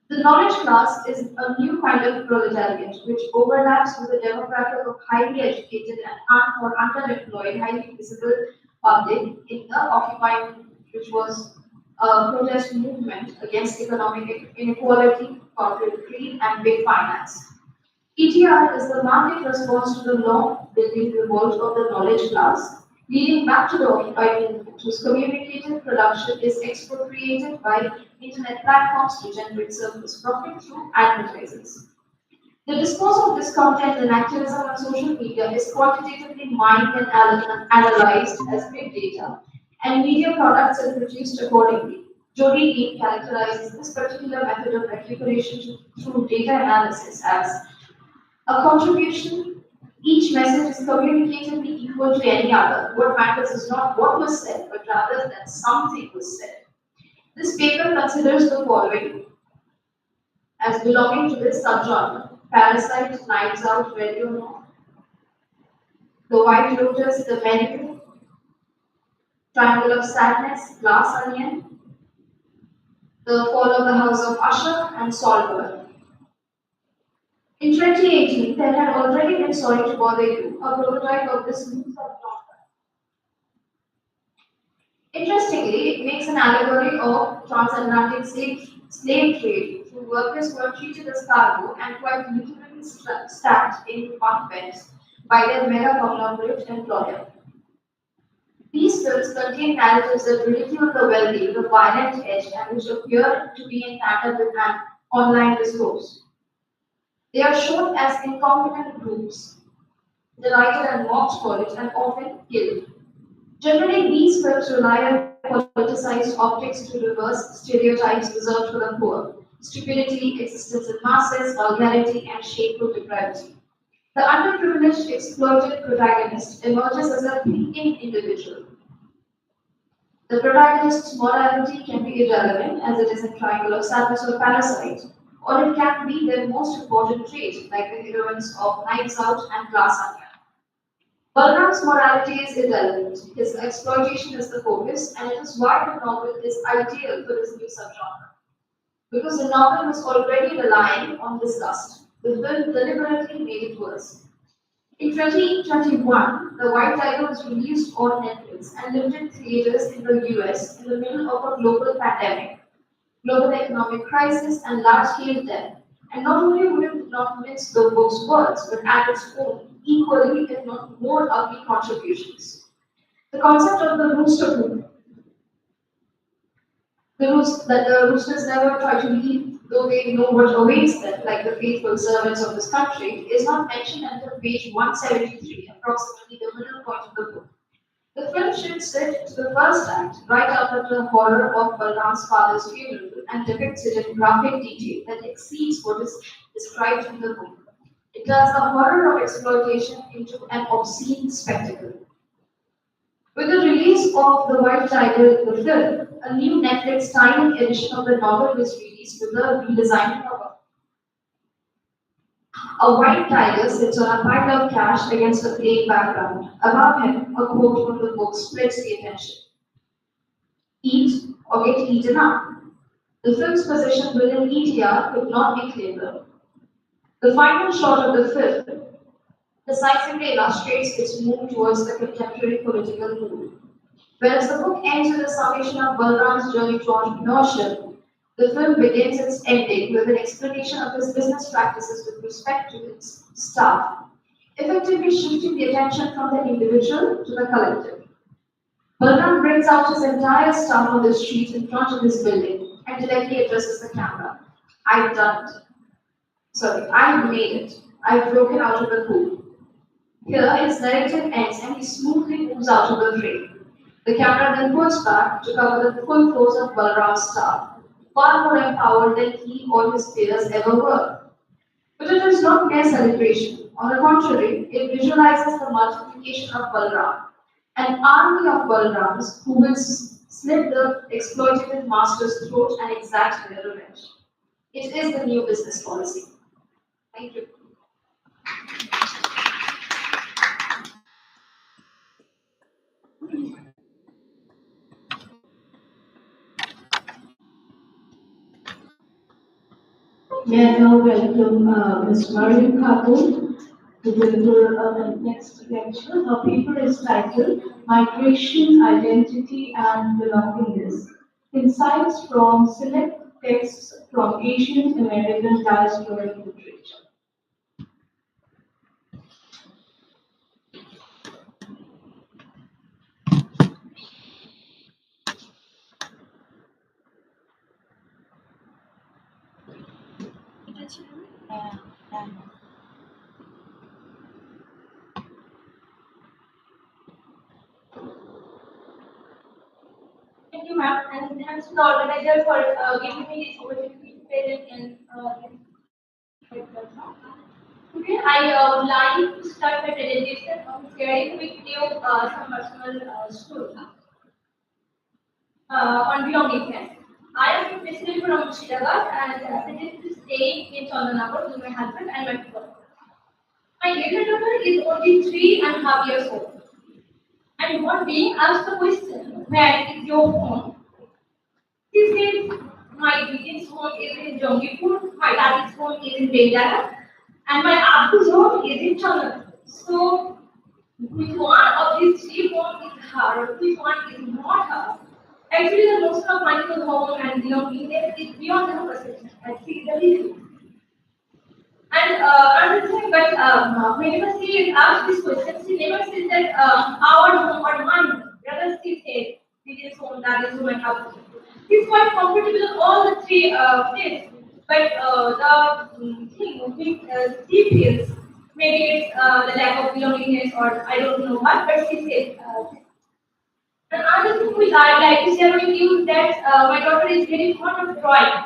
The knowledge class is a new kind of proletariat which overlaps with the demographic of highly educated and or underemployed, highly visible public in the Occupy, which was a protest movement against economic inequality, corporate greed, and big finance. ETR is the market response to the long building revolt of the knowledge class, leading back to the occupied movement, whose communicative production is expropriated by internet platforms to generate surplus profit through advertisers. The discourse of this content and activism on social media is quantitatively mined and analyzed as big data, and media products are produced accordingly. Jody Dean characterizes this particular method of recuperation through data analysis as a contribution. Each message is communicatively equal to any other. What matters is not what was said, but rather that something was said. This paper considers the following as belonging to this subgenre: Parasite, Knives Out, Radio No. The White Lotus, The Medical, Triangle of Sadness, Glass Onion, The Fall of the House of Usher, and Saltburn. In 2018, there had already been Sorry to Bother You, a prototype of this new subgenre. Interestingly, it makes an allegory of transatlantic slave trade through workers who are treated as cargo and quite literally stacked in bunk beds by their mega conglomerate employer. These films contain narratives that ridicule the wealthy, the violent edge, and which appear to be in tandem with an online discourse. They are shown as incompetent groups, derided and mocked for it, and often killed. Generally, these films rely on politicized optics to reverse stereotypes reserved for the poor: stupidity, existence in masses, vulgarity, and shameful depravity. The underprivileged, exploited protagonist emerges as a thinking individual. The protagonist's morality can be irrelevant, as it is in Triangle of Sadness or Parasite, or it can be their most important trait, like the heroines of Knives Out and Glass Onion. Balram's morality is irrelevant, his exploitation is the focus, and it is why the novel is ideal for this new subgenre. Because the novel was already relying on this lust, the film deliberately made it worse. In 2021, The White Tiger was released on Netflix and limited theaters in the US in the middle of a global pandemic, global economic crisis, and large-scale debt. And not only would it not miss the book's words, but add its own, equally, if not more, ugly contributions. The concept of the rooster poop, that the roosters never try to leave, though they know what awaits them, like the faithful servants of this country, is not mentioned until page 173, approximately the middle point of the book. The film shifts it to the first act, right after the horror of Balram's father's funeral, and depicts it in graphic detail that exceeds what is described in the book. It turns the horror of exploitation into an obscene spectacle. With the release of The White Tiger, the film, a new Netflix tiny edition of the novel was released with a redesigned cover. A white tiger sits on a pile of cash against a plain background. Above him, a quote from the book splits the attention: "Eat or get eaten up." The film's position within ETR could not be clearer. The final shot of the film decisively illustrates its move towards the contemporary political mood. Whereas the book ends with a summation of Balram's journey to entrepreneurship, the film begins its ending with an explanation of his business practices with respect to its staff, effectively shifting the attention from the individual to the collective. Balram brings out his entire staff on the street in front of his building and directly addresses the camera. "I've done it. Sorry, I've made it. I've broken out of the coop." Here, his narrative ends and he smoothly moves out of the frame. The camera then pulls back to cover the full force of Balram's staff, far more empowered than he or his peers ever were. But it is not mere celebration. On the contrary, it visualizes the multiplication of Balram, an army of Balrams who will slit the exploitative master's throat and exact their revenge. It is the new business policy. Thank you. May I now welcome Ms. Mariam Khatun to deliver the next lecture. Her paper is titled Migration, Identity and Belongingness: Insights from Select Texts from Asian American Diasporic Literature. Thank you, ma'am, and thanks to the organizer for giving me this opportunity to present in this lecture. Today, I would like to start my presentation of sharing with you some personal stories on belongingness. I am basically from Shiraghat and I to stay in Chandanagar with my husband and my daughter. My little daughter is only 3.5 years old. And one day asked the question, where is your home? She said, my biggest home is in Jongipur, my daddy's home is in Bengala, and my Abbu's home is in Chandan. So, which one of these three homes is her, which one is not her? Actually, the notion of multiple home and belongingness is beyond her perception, and she is the reason. And another thing, but whenever she asks this question, she never says that our home or mine. Rather, she says, this is home, that is home, and our home. She's quite comfortable in all the three places. But the thing which she feels, maybe it's the lack of belongingness or I don't know what, but she says. Another thing which I'd like to share with you is that my daughter is very fond of drawing.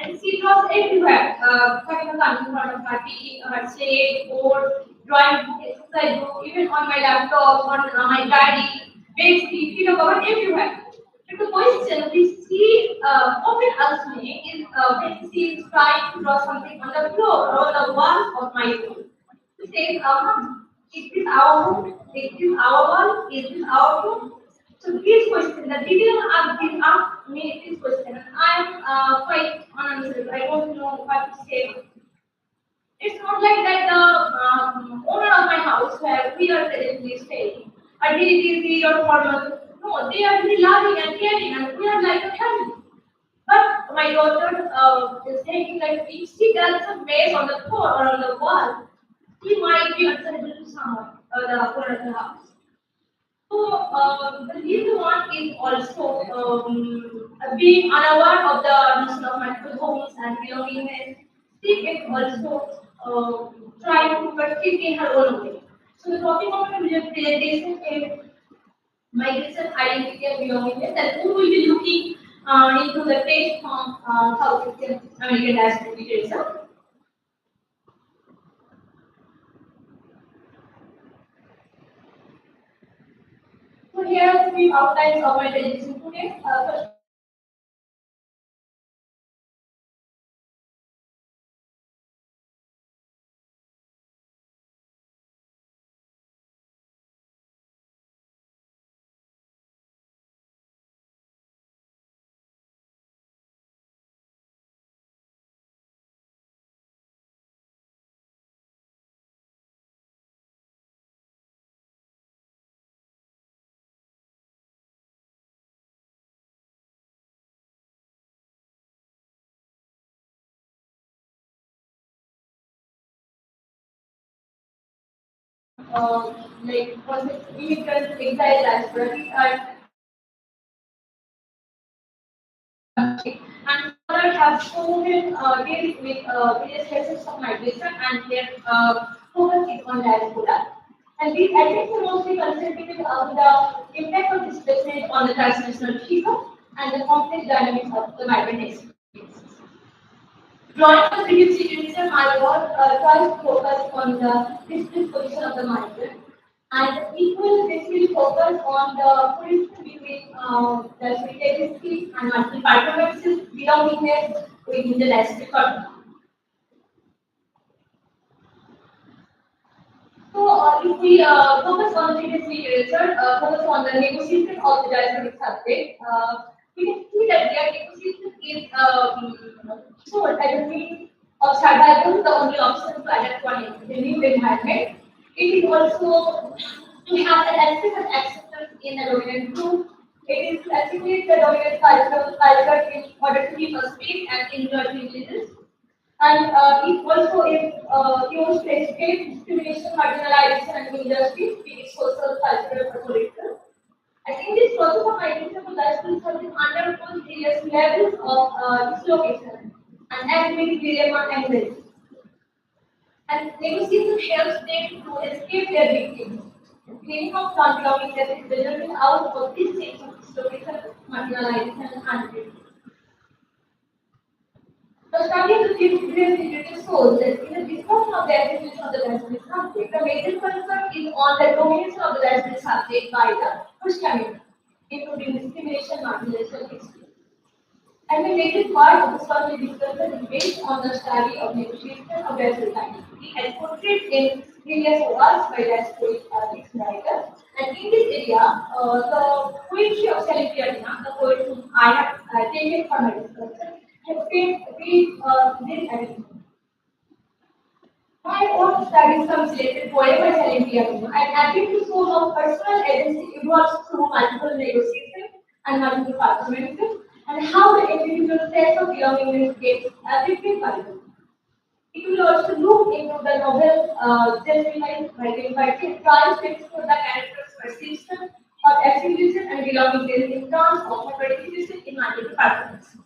And she draws everywhere. In front of her TV, her shade, board, drawing book, exercise book, even on my laptop, on my diary, bed sheet, cover everywhere. But the question which she often asks me is when she is trying to draw something on the floor or on the walls of my room. She says, is this our home? Is this our wall? Is this our room? So this question, the detail of this asked me this question, and I'm quite unanswered. I don't know what to say. It's not like that the owner of my house where we are presently staying are very busy or formal. No, they are very loving and caring, and we are like a family. But my daughter is saying like if she does a mess on the floor or on the wall, she might be answerable to someone, the owner of the house. So the reason one is also being unaware of the notion of multiple homes and belongingness. She is also trying to perceive in her own way. So the topic of my presentation is migration, identity, and belongingness, and we will be looking into the text from South Asian American diasporic literature. So here are three outlines of my presentation today. First, like concept immigrant exile diaspora. These are and scholars have chosen deal with various facets of migration and their focus is on diaspora. And these attempts are mostly concentrated on the impact of displacement on the transnational people and the complex dynamics of the migrant experience. Drawing the previous situation, I was trying to focus on the displaced position of the migrant and equal basically focus on the connection between the solidarity and multiple performances belongingness within the diasporic economy. So, if we focus on the previous literature, focus on the negotiation of the diasporic subject, we can see that their negotiation is sold as a means of survival, the only option to adapt to the new environment. It is also to have an access and acceptance in a dominant group. It is to assimilate the dominant culture in order to keep a space and enjoy privileges. And it also is used to escape discrimination, marginalization, and injustice, be it social, cultural, or political. And in this process of identity, diasporic service undergoes various levels of dislocation and economic dilemma and risk. And negotiation helps them to escape their victims. Cleaning of non-belonging that is resulting out of this sense of dislocation, marginalization, and risk. The study of the different literature shows that in the discussion of the attribution of the diasporic subject, the major concern is on the domination of the diasporic subject by the host community, including discrimination, marginalization, exclusion. And the major part of the study discussion is based on the study of negotiation of diasporic identity as portrayed in Various was by that poet text writer. And in this area, the poetry of Salipirina, the poet whom I have taken for my discussion, has been this and my own studies comes related forever Salipirina. And happy to show how personal agency evolves through multiple negotiations and multiple performances, and how the individual sense of belongingness gets everything valuable. It will also look into the novel Justified by the Invited, tries to explore the character's perception of attribution and belongingness in terms of participation in multiple performance.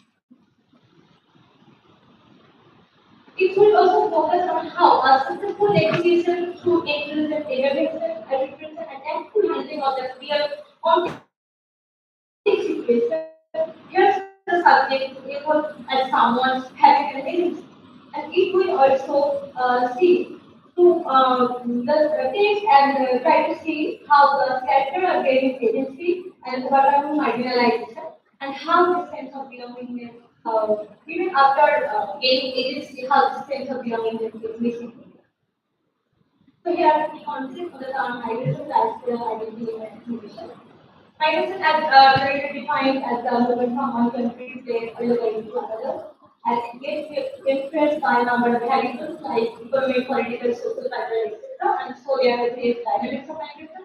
It will also focus on how a successful negotiation through intelligent evaluation, arbitration, and active handling of the real conflict situation helps the subject to evolve as someone having an agency. And it will also see to the text and try to see how the character are gaining agency and overcoming marginalization, and how the sense of belongingness, even after gaining agency, how the sense of belongingness is missing. So here are the concepts of the term migration, lifestyle, identity, and inclusion. Migration as currently defined as the movement from one country, place, or locality to another, as it gets influenced by a number of variables like economic, political, social, cultural, etc. And so we have the dynamics of migration.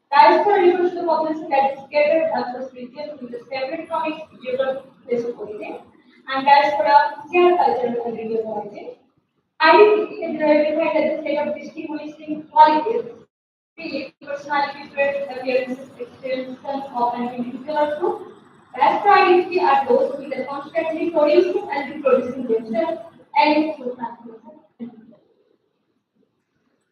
Diaspora refers to the population that is scattered across regions with a separate from its geographic place of origin, and diaspora share cultural and religious origin. Identity is defined as a set of distinguishing qualities, belief, personality traits, appearances, experiences of an individual or group. Diaspora identity are those who are constantly producing and reproducing themselves and through transformation.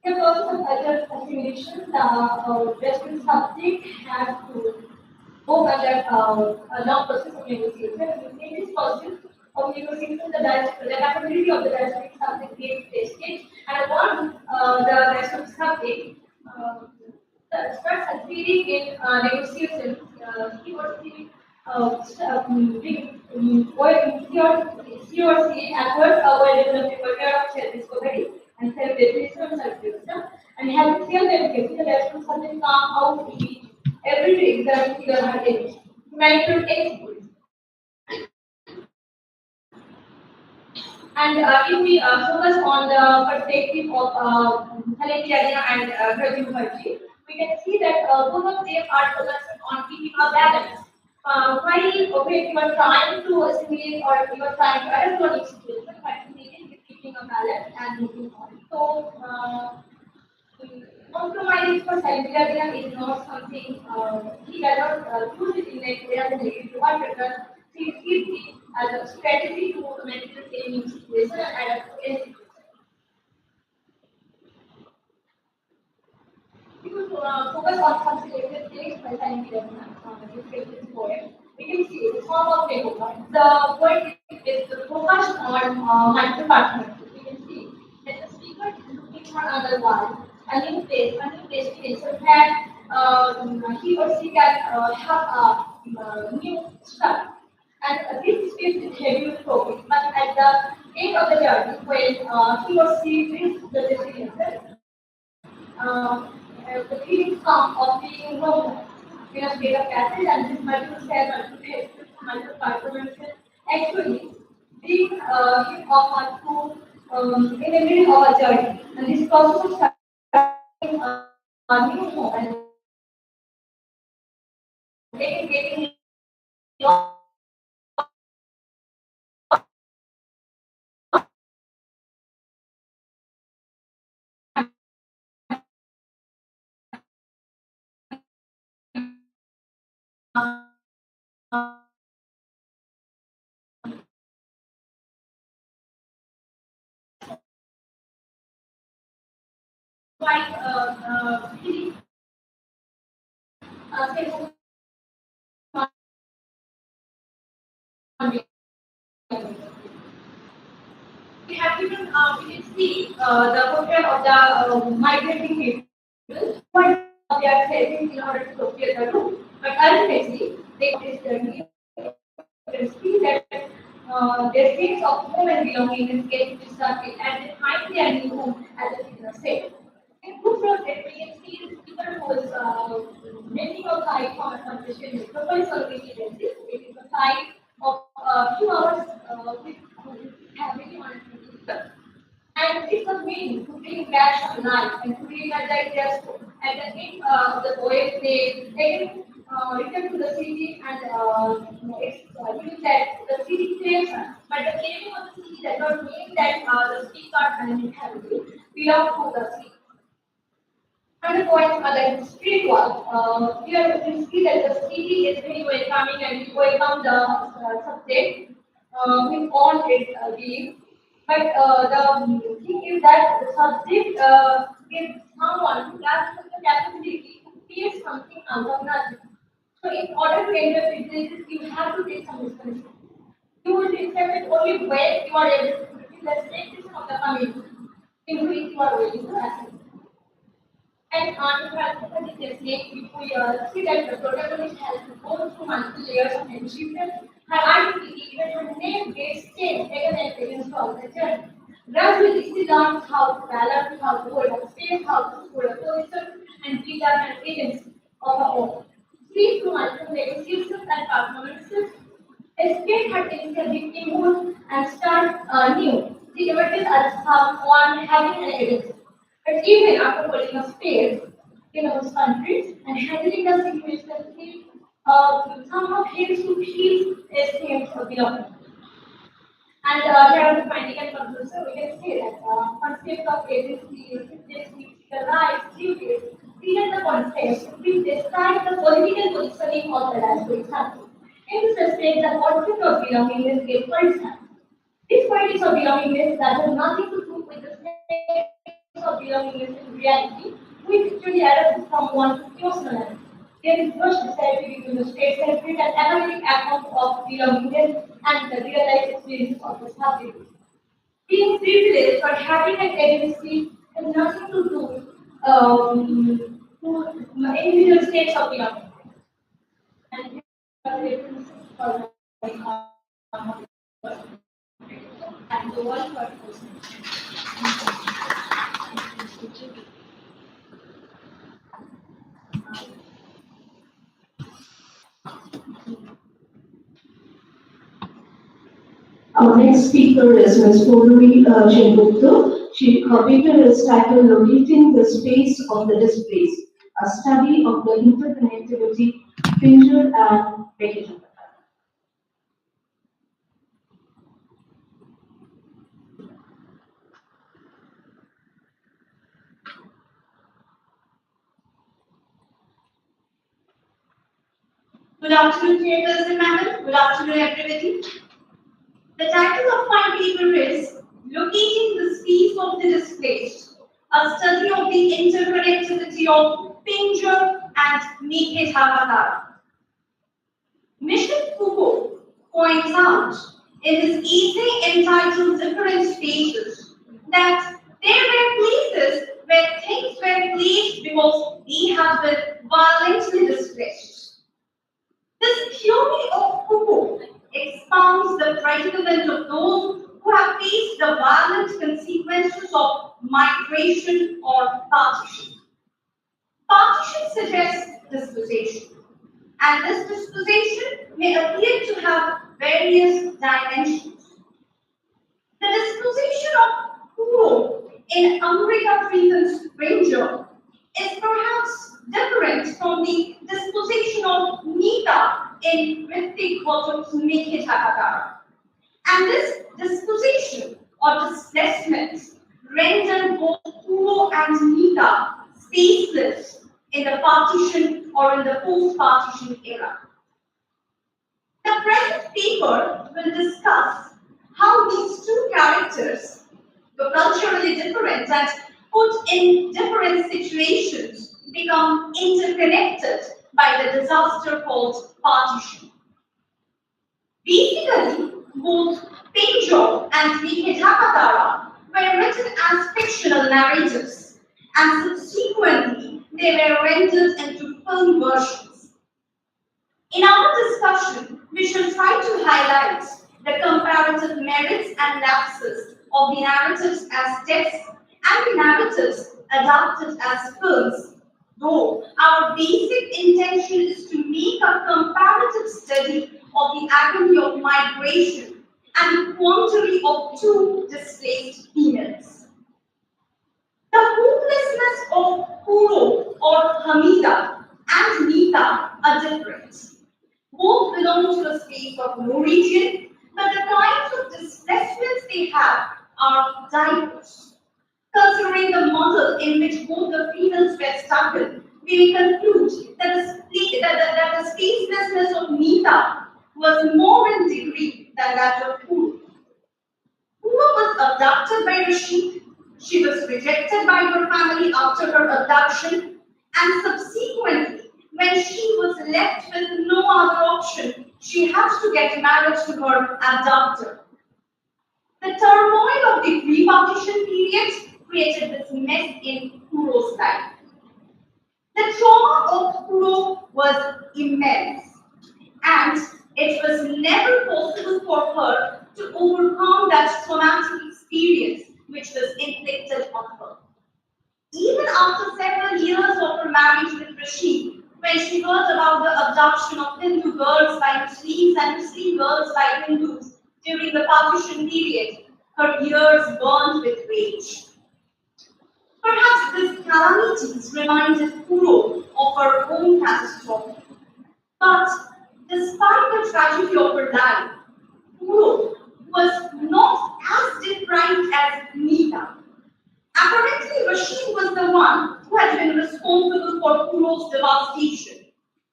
Here also some other assimilation. The Western subject has to go under a long process of negotiation. In this process of negotiation, the capability of the diasporic subject gets tested, and once the diasporic subject starts succeeding in negotiations, he or she he or she acquires a well-developed repertoire of self-discovery and self-definition of self-wisdom, and having self-efficacy, the diasporic subject come out to be every day that he or her age. Manipulate exports. And if we focus on the perspective of Halepiadina and Virgin Virgin, we can see that both of them are focusing on keeping a balance. While okay, you are trying to assimilate or you are trying to adapt to a new situation, but still keeping a balance and moving on. So, compromise for Halepiadina is not something he cannot use it in a negative one, but he sees it as a strategy to manipulate any new situation and adapt to any situation. If you focus on some selected things by time the description poem, we can see the form of takeover. The poem is focused on micropartners. We can see that the speaker is looking for another one, a new destination where he or she can have a new start. And this space is heavy with focus, but at the end of the journey, when he or she reaches the destination, the feelings come of being wrong in a state of passage, and this multiple share multiple performances actually being hit off to in the middle of a journey. And this process of starting a new home and getting quite feeling sense of we have given, we can see the portrait of the migrating people, what they are facing in order to procure the room. But ultimately, they this journey, you can see that their sense of home and belonging is getting disrupted, and they find their new home as a citizen state. from it, we can see the speaker who is making a site from a competition with profile serving agencies. It is a site of few hours with having on it. And it's a mean to bring back to life and to create a digest. At the end of the poem, they again return to the city and it's used that the city claims, but the claiming of the city does not mean that the speaker and inhabitant belong to the city. Another point like spiritual. Here we see that the city is very welcoming and we welcome the subject with all its being. But the thing is that the subject is someone who has the capability to create something out of nothing. So in order to enter this, you have to take some responsibility. You will be accepted only when you are able to fulfill the expectation of the community in which you are willing to accept. And continuously, if we see that the protagonist has to go through multiple layers of achievement, her identity, even her name gets changed again and again throughout the journey. Gradually, she learns how to balance, how to hold a space, how to hold a position, and build up an agency of her own. She, through multiple negotiations and performances, escape her initial victimhood and start new. She emerges as someone having an agency. But even after holding a space in those countries and handling the situation, he somehow fails to feel a sense of belonging. And here are the finding and conclusion. We can say that concept of agency, citizenship, the rights, duties, these are the concepts which describe the political positioning of the land, for example. In this respect, the concept of belongingness gets first. This qualities of belongingness that has nothing to do with the sense of belongingness in reality, which actually arises from one's emotional life. There is much disparity between the state-centric and academic account of belongingness and the real-life experience of the subject. Being privileged or having an agency has nothing to do to individual states of belonging. And and the one person. Our next speaker is Ms. Purvi Sengupta. Her paper is titled Locating the Space of the Displaced, a study of the interconnectivity, Pinter and Beckett. Good afternoon, creators and madam. Good afternoon, everybody. The title of my paper is Locating the Space of the Displaced, a study of the interconnectivity of Pinjar and Mikhe Hakatara. Mission Foucault points out in his essay entitled Different Spaces that there were places where things were placed because they have been violently displaced. This theory of Foucault expounds the predicament of those who have faced the violent consequences of migration or partition. Partition suggests dispossession, and this dispossession may appear to have various dimensions. The disposition of Kuro in America Freeman's Ranger is perhaps different from the disposition of Nita in Ritik Gotham's Mikhe Takatara. And this disposition or displacement rendered both Kuro and Nita spaceless in the partition or in the post-partition era. The present paper will discuss how these two characters, though culturally different and put in different situations, become interconnected by the disaster called partition. Basically, both Pinjo and Vikitapatara were written as fictional narratives, and subsequently they were rendered into film versions. In our discussion, we shall try to highlight the comparative merits and lapses of the narratives as texts and the narratives adapted as films, though our basic intention is to make a comparative study of the agony of migration and the quandary of two displaced females. The hopelessness of Kuro or Hamida and Nita are different. Both belong to a space of no region, but the kinds of displacements they have are diverse. Considering the model in which both the females were struggled, we may conclude that the spacelessness of Nita was more in degree than that of Kuro. Uma was abducted by Rashid. She was rejected by her family after her abduction, and subsequently, when she was left with no other option, she had to get married to her abductor. The turmoil of the pre-partition period created this mess in Kuro's life. The trauma of Kuro was immense, and it was never possible for her to overcome that traumatic experience which was inflicted on her. Even after several years of her marriage with Rashid, when she heard about the abduction of Hindu girls by Muslims and Muslim girls by Hindus during the partition period, her ears burned with rage. Perhaps these calamities reminded Kuro of her own catastrophe. But despite the tragedy of her life, Kuro was not as deprived as Nita. Apparently, Rashid was the one who had been responsible for Kuro's devastation.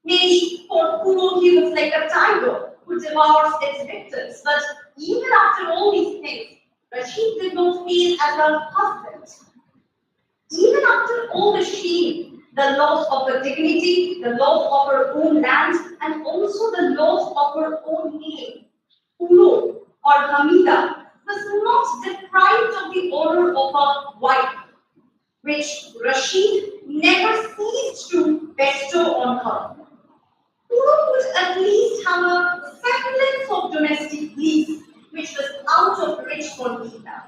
Maybe for Kuro, he was like a tiger who devours its victims. But even after all these things, Rashid did not feel as a husband. Even after all the shame, the loss of her dignity, the loss of her own land, and also the loss of her own name, Kuro or Hamida was not deprived of the honor of a wife, which Rashid never ceased to bestow on her. Kuro would at least have a semblance of domestic bliss, which was out of reach for Nita.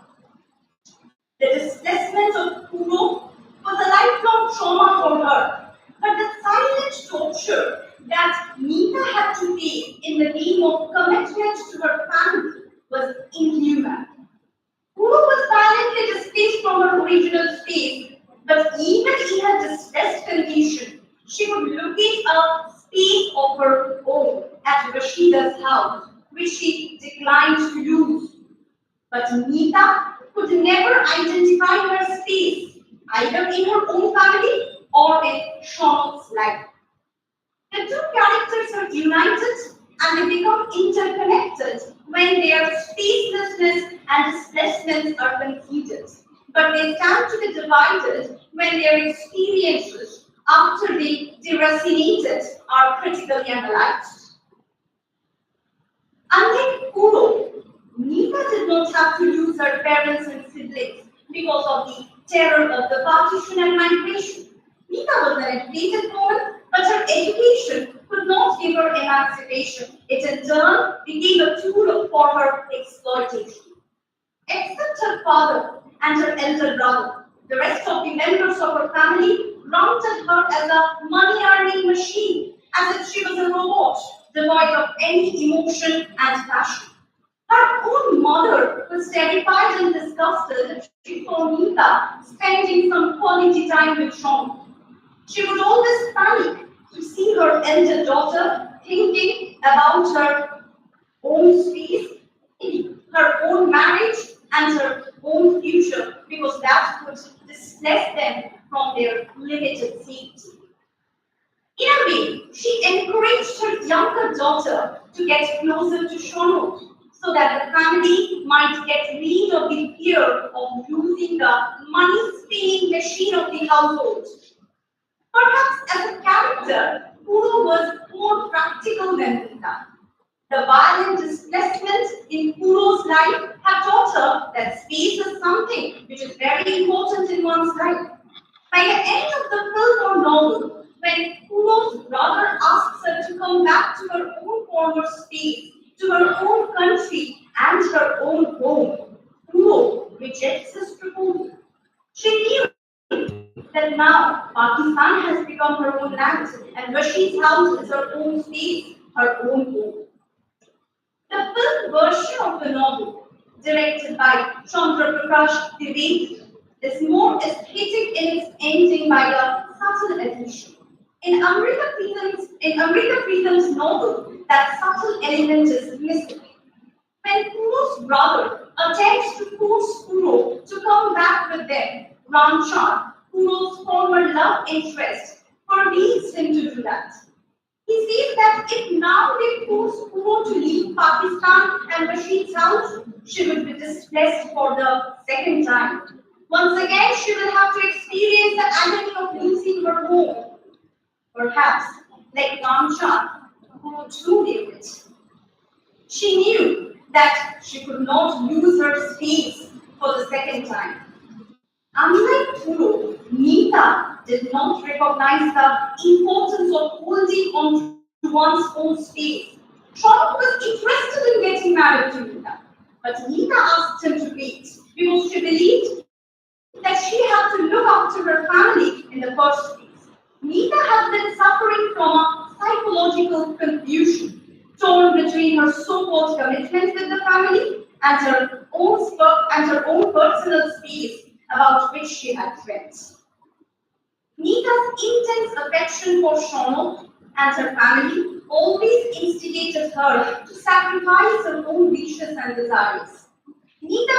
The displacement of Kuro was a lifelong trauma for her, but the silent torture that Nita had to face in the name of commitment to her family was inhuman. Kuro was violently displaced from her original space, but even in her distressed condition, she would locate a space of her own at Rashida's house, which she declined to use. But Nita could never identify her space, either in her own family or in Shaumak's life. The two characters are united and they become interconnected when their spacelessness and displacements are conceded. But they stand to be divided when their experiences after they deracinated are critically analyzed. Unlike Kuro, Nita did not have to lose her parents and siblings because of the terror of the partition and migration. Nita was an educated woman, but her education could not give her emancipation. It in turn became a tool for her exploitation. Except her father and her elder brother, the rest of the members of her family counted her as a money-earning machine, as if she was a robot, devoid of any emotion and passion. Her own mother was terrified and disgusted if she saw Nita spending some quality time with Sean. She would always panic to see her elder daughter thinking about her own space, her own marriage, and her own future, because that would displace them from their limited safety. In a way, she encouraged her younger daughter to get closer to Shonot so that the family might get rid of the fear of losing the money-spinning machine of the household. Perhaps as a character, Kuro was more practical than Nita. The violent displacement in Kuro's life had taught her that space is something which is very important in one's life. By the end of the film or novel, when Kuro's brother asks her to come back to her own former space, to her own country and her own home, Kuro rejects his proposal. She that now Pakistan has become her own land and Rashid's house is her own space, her own home. The film version of the novel, directed by Chandra Prakash Trivedi, is more aesthetic in its ending by a subtle addition. In Amrita Pritam's novel, that subtle element is missing. When Kuro's brother attempts to force Kuro to come back with them, Ramchand, Kuro's former love interest, forbids him to do that. He says that if now they force Kuro to leave Pakistan and Rashid's house, she will be displaced for the second time. Once again, she will have to experience the agony of losing her home. Perhaps, like Ramchand, Kuro too knew it. She knew that she could not lose her space for the second time. Unlike Kuro, Nita did not recognize the importance of holding on to one's own space. Shonok was interested in getting married to Nita, but Nita asked him to wait because she believed that she had to look after her family in the first place. Nita had been suffering from a psychological confusion, torn between her so-called commitment with the family and her own personal space about which she had dreamt. Nita's intense affection for Shonok and her family always instigated her to sacrifice her own wishes and desires. Nita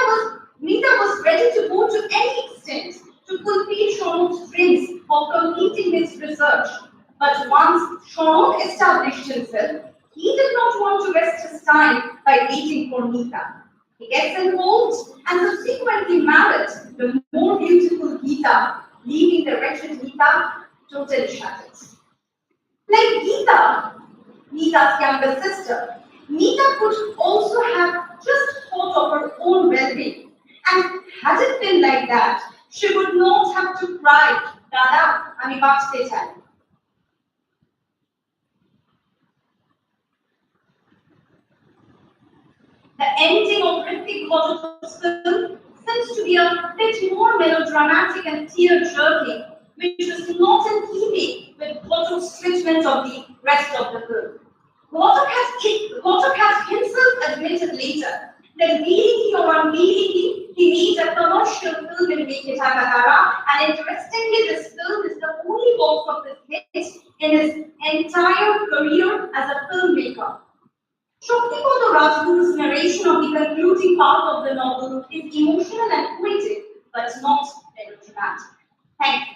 was ready to go to any extent to fulfill Shonok's dreams of completing his research. But once Shonok established himself, he did not want to waste his time by waiting for Nita. He gets involved and subsequently married the more beautiful Geeta, leaving the wretched Nita totally shattered. Like Geeta, Nita's younger sister, Nita could also have just thought of her own well-being. And had it been like that, she would not have to cry, Dada, ami baachte chai. The ending of Hrithik Roshan's film seems to be a bit more melodramatic and tear-jerking, which is not in keeping with Ghotak's treatment of the rest of the film. Ghotak has himself admitted later that willingly or unwillingly, he made a commercial film in Make Takatara, and interestingly, this film is the only box office hit in his entire career as a filmmaker. Shaktipada Rajguru's narration of the concluding part of the novel is emotional and poetic, but not melodramatic. Thank you.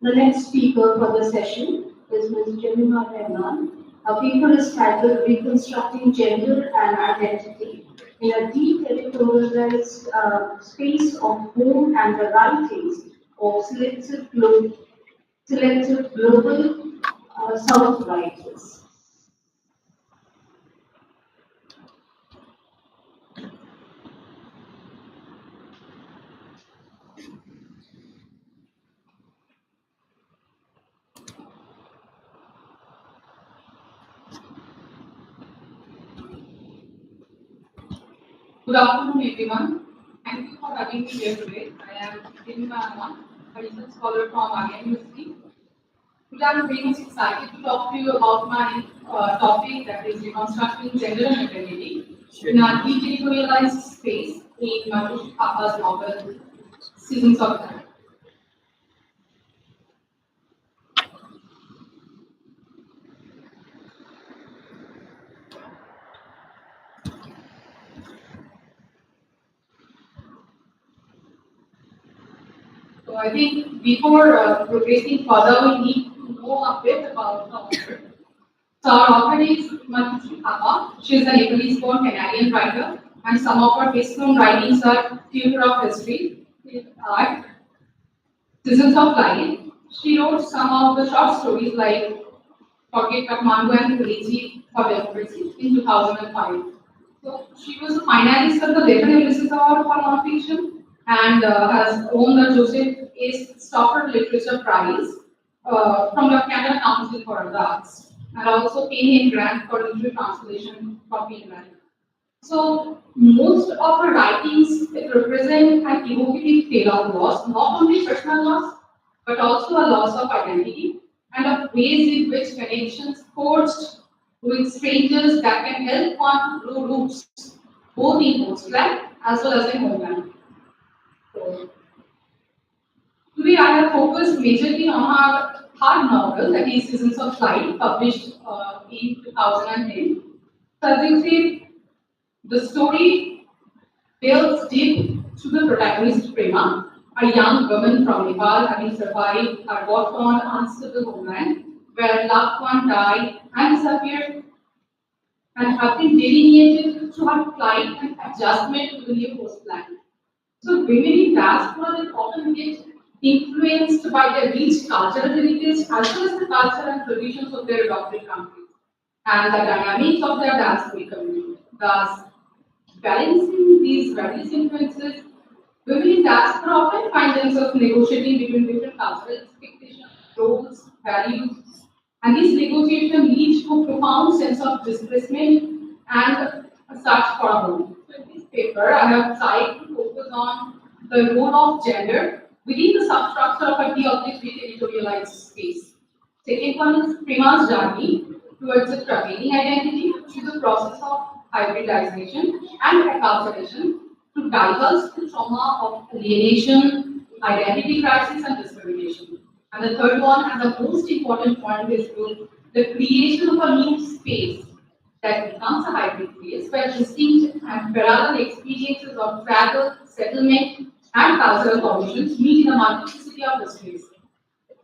The next speaker for the session is Ms. Jamima Rehman. Her paper is titled Reconstructing Gender and Identity in a Deterritorialized Space of Home and the Writings of selective global South writers. Good afternoon, everyone. Thank you for having me here today. I am Jamima Rehman, a research scholar from Agya University. Today, I'm very much excited to talk to you about my topic, that is reconstructing gender and identity in a deterritorialized space in Matoshi Papa's novel Seasons of Time. So I think before progressing further, we need to know a bit about the author. So our author is Matoshi Papa. She is a Nepalese-born Canadian writer, and some of her best-known writings are Theatre of History, Art, Seasons of Life. She wrote some of the short stories like Forget Kathmandu and Khaleesi for Democracy in 2005. So she was a finalist at the Lebanon Ulysses Award for Nonfiction and has won the Joseph A. Stopper Literature Prize from the Canada Council for the Arts, and also Payne Grant for literary translation from Finland. So most of her writings represent an evocative tale of loss, not only personal loss, but also a loss of identity and of ways in which connections forged with strangers that can help one grow roots, both in postland as well as in homeland. So, today I have focused majorly on her hard novel, that is Seasons of Flight, published in 2010. So as you see, the story delves deep to the protagonist Prema, a young woman from Nepal having survived a war-torn, unstable homeland where a loved one died and disappeared, and have been delineated through her flight and adjustment to the new hostland. So women in diaspora they often get influenced by their rich cultural heritage as well as the culture and traditions of their adopted countries and the dynamics of their diasporic community. Thus, balancing these various influences, women in diaspora often find themselves negotiating between different cultural expectations, roles, values, and this negotiation leads to a profound sense of displacement and a search for a home. So in this paper, I have tried to focus on the role of gender within the substructure of a de-objective editorialized space. Second one is Prema's journey towards a travailing identity through the process of hybridization and acculturation to divulge the trauma of alienation, identity crisis, and discrimination. And the third one, and the most important point, is the creation of a new space that becomes a hybrid space where distinct and parallel experiences of travel, settlement, and cultural conditions meet in a multiplicity of histories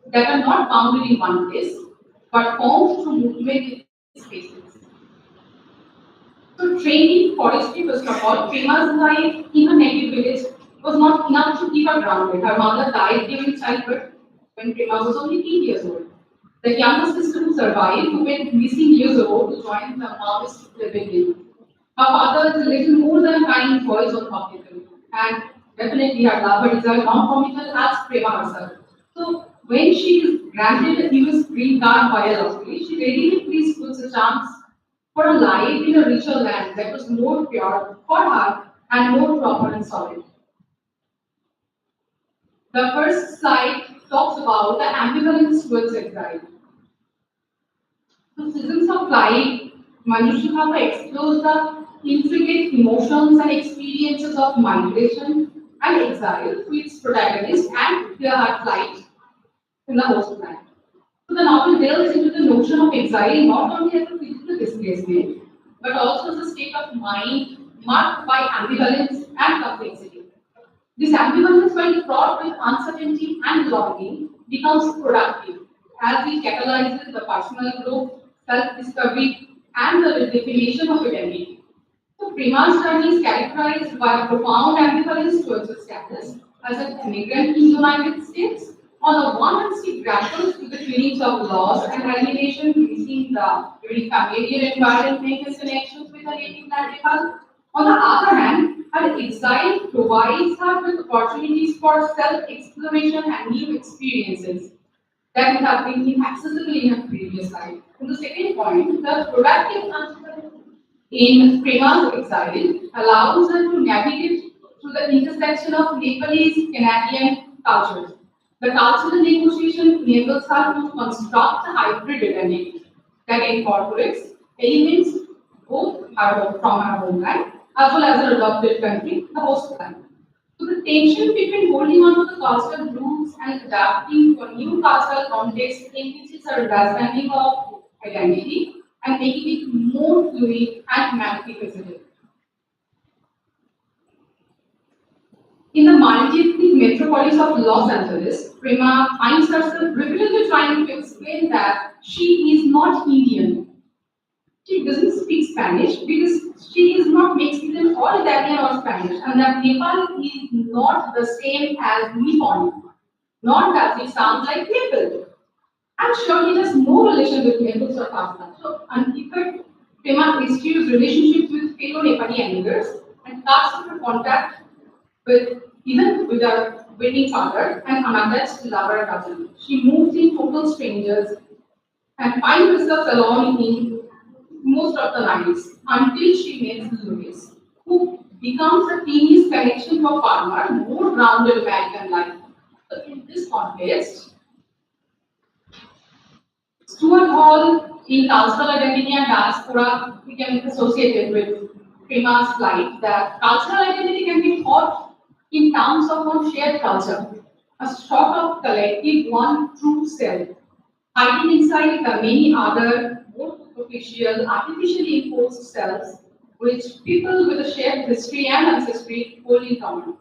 that are not bounded in one place, but formed through movement in spaces. So training forestry, first of all, Prema's life in her native village was not enough to keep her grounded. Her mother died during childbirth when Prema was only 8 years old. The younger sister who survived, who went missing years ago to join the Maoist rebellion. Her father is a little more than kind voice on publicly, and definitely her love her desire non-committal as Prema herself. So when she is granted a US green card biologically, she readily puts a chance for a life in a richer land that was more pure for her and more proper and solid. The first slide talks about the ambivalence towards exile. So, Seasons of Flight, Manjushri Thapa explores the intricate emotions and experiences of migration and exile to its protagonist and her flight in the host land. So the novel delves into the notion of exile not only as a physical displacement, but also as a state of mind marked by ambivalence and complexity. This ambivalence, while fraught with uncertainty and longing, becomes productive as it catalyzes the personal growth, self-discovery, and the redefinition of identity. So Prema's journey is characterized by a profound ambivalence towards her status as an immigrant in the United States. On the one hand, she grapples with the feelings of loss and alienation within the very familiar environment and connections with her native land Nepal. On the other hand, her exile provides her with opportunities for self-exploration and new experiences that would have been inaccessible in her previous life. And the second point, the productive answer in Prema's exile allows her to navigate through the intersection of Nepalese Canadian cultures. The cultural negotiation enables her to construct a hybrid identity that incorporates elements both from her homeland as well as her adopted country, the host land. So the tension between holding on to the cultural roots and adapting to a new cultural context enriches her understanding of identity and making it more fluid and multifaceted. In the multi-ethnic metropolis of Los Angeles, Prema finds herself repeatedly trying to explain that she is not Indian. She doesn't speak Spanish because she is not Mexican or Italian or Spanish, and that Nepal is not the same as Nippon, nor does it sound like Nepal. And surely it has no relation with Nepal or Pakistan. So, untethered, Prema eschews relationships with fellow Nepali immigrants and cuts her contact with even with her waiting father and unattached lover cousin. She moves in total strangers and finds herself alone in most of the nights until she meets Louis, who becomes a team's connection to a farmer, more grounded American life. So in this context, Stuart Hall in cultural identity and diaspora we can associate it with Prema's life that cultural identity can be thought in terms of one shared culture, a sort of collective one true self, hiding inside the many other more superficial, artificially imposed selves which people with a shared history and ancestry hold in common.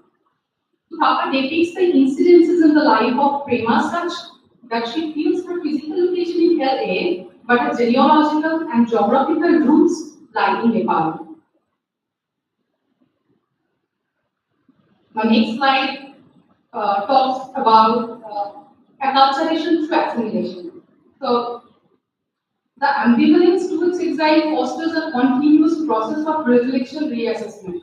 Thapa depicts the incidences in the life of Prema such that she feels her physical location in LA, but her genealogical and geographical roots lie in Nepal. My next slide talks about acculturation through assimilation. So, the ambivalence towards exile fosters a continuous process of resurrection reassessment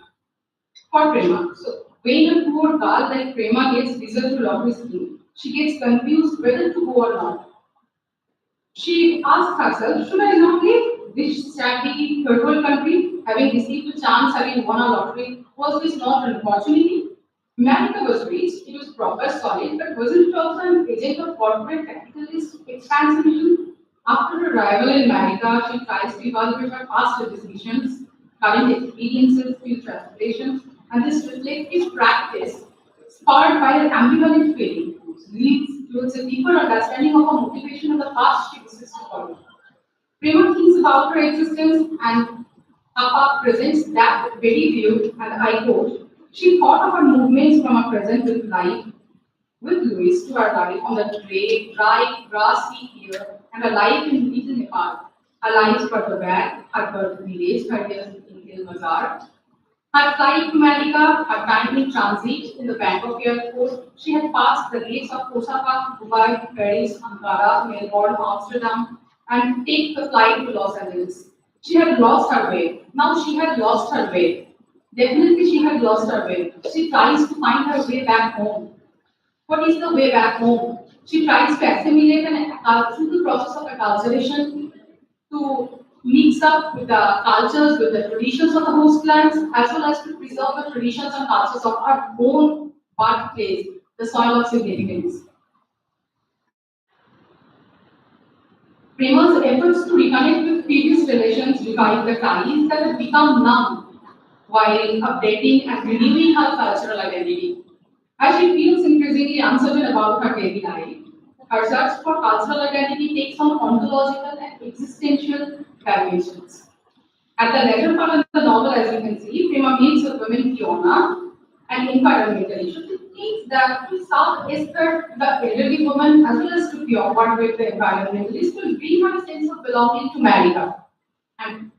for Prema. So, when a poor girl like Prema gets visa to lottery scheme, she gets confused whether to go or not. She asks herself, should I not leave this shabby third world country, having received a chance having won a lottery? Was this not an opportunity? America was rich, it was proper, solid, but wasn't it also an agent of corporate capitalist expansionism? After her arrival in America, she tries to evaluate her past decisions, current experiences, future aspirations, and this reflective practice, spurred by her ambivalent feeling, leads towards a deeper understanding of her motivation of the past she wishes to follow. Prema thinks about her existence and Papa presents that very view, and I quote, she thought of her movements from a present with life, with Louis to her life on the grey, dry, grassy here, and a life in Little Nepal. Her life for the back, her birth village, her years in Hill Mazar, her flight to America, her time in transit in the Bangkok airport, she had passed the gates of Osaka, Dubai, Paris, Ankara, Melbourne, Amsterdam, and take the flight to Los Angeles. She had lost her way. Now she had lost her way. Definitely she had lost her way. She tries to find her way back home. What is the way back home? She tries to assimilate and through the process of acculturation to mix up with the cultures, with the traditions of the host lands, as well as to preserve the traditions and cultures of our own birthplace, the soil of significance. Prema's efforts to reconnect with previous relations revive the ties that have become numb while updating and renewing her cultural identity. As she feels increasingly uncertain about her daily life, her search for cultural identity takes on ontological and existential dimensions. At the later part of the novel, as you can see, Prema meets a woman Fiona, an environmentalist. She thinks that to South Esther, the elderly woman, as well as to Fiona, with the environmentalist, will bring her a sense of belonging to America. And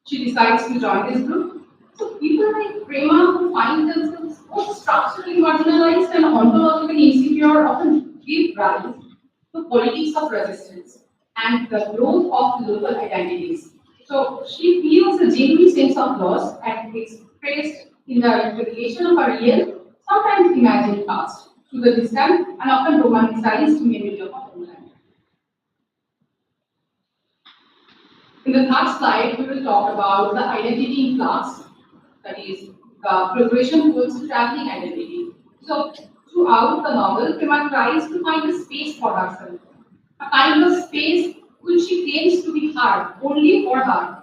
she decides to join this group. So people like Prema who find themselves both structurally marginalized and ontologically insecure often give rise to politics of resistance and the growth of local identities. So she feels a genuine sense of loss and expressed in the interrogation of a real, sometimes imagined past, to the distant and often romanticized memory of our homeland. In the third slide, we will talk about the identity in class, that is, the progression towards traveling identity. So, throughout the novel, Prema tries to find a space for herself, a kind of space which she claims to be her, only for her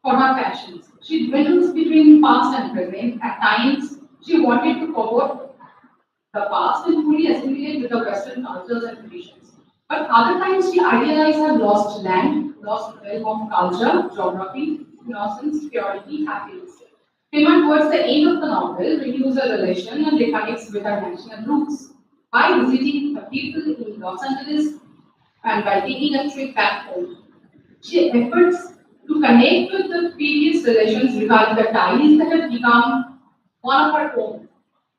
passions. She dwells between past and present. At times, she wanted to forget the past and fully assimilate with the Western cultures and traditions. But other times she idealized her lost land, lost realm of culture, geography, innocence, purity, happiness. Prema, towards the end of the novel, renews her relation and reconnects with her national roots by visiting her people in Los Angeles and by taking a trip back home. She efforts to connect with the previous relations regarding the ties that have become one of her own.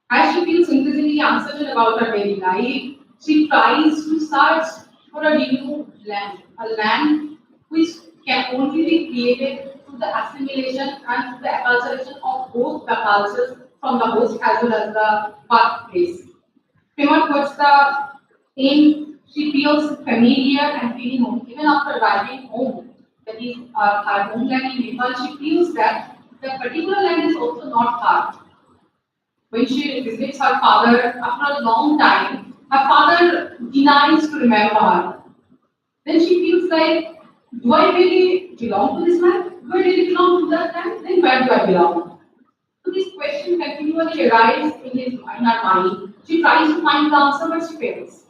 As she feels increasingly uncertain about her daily life, she tries to search for a renewed land, a land which can only be created through the assimilation and through the acculturation of both the cultures from from the host as well as the birthplace. Prima towards the aim, she feels familiar and feeling home. Even after arriving home, that is her homeland in Nepal, she feels that the particular land is also not hard. When she visits her father after a long time, her father denies to remember her. Then she feels like, do I really belong to this man? Do I really belong to that land? Then where do I belong? So this question continually arises in her mind. She tries to find the answer, but she fails.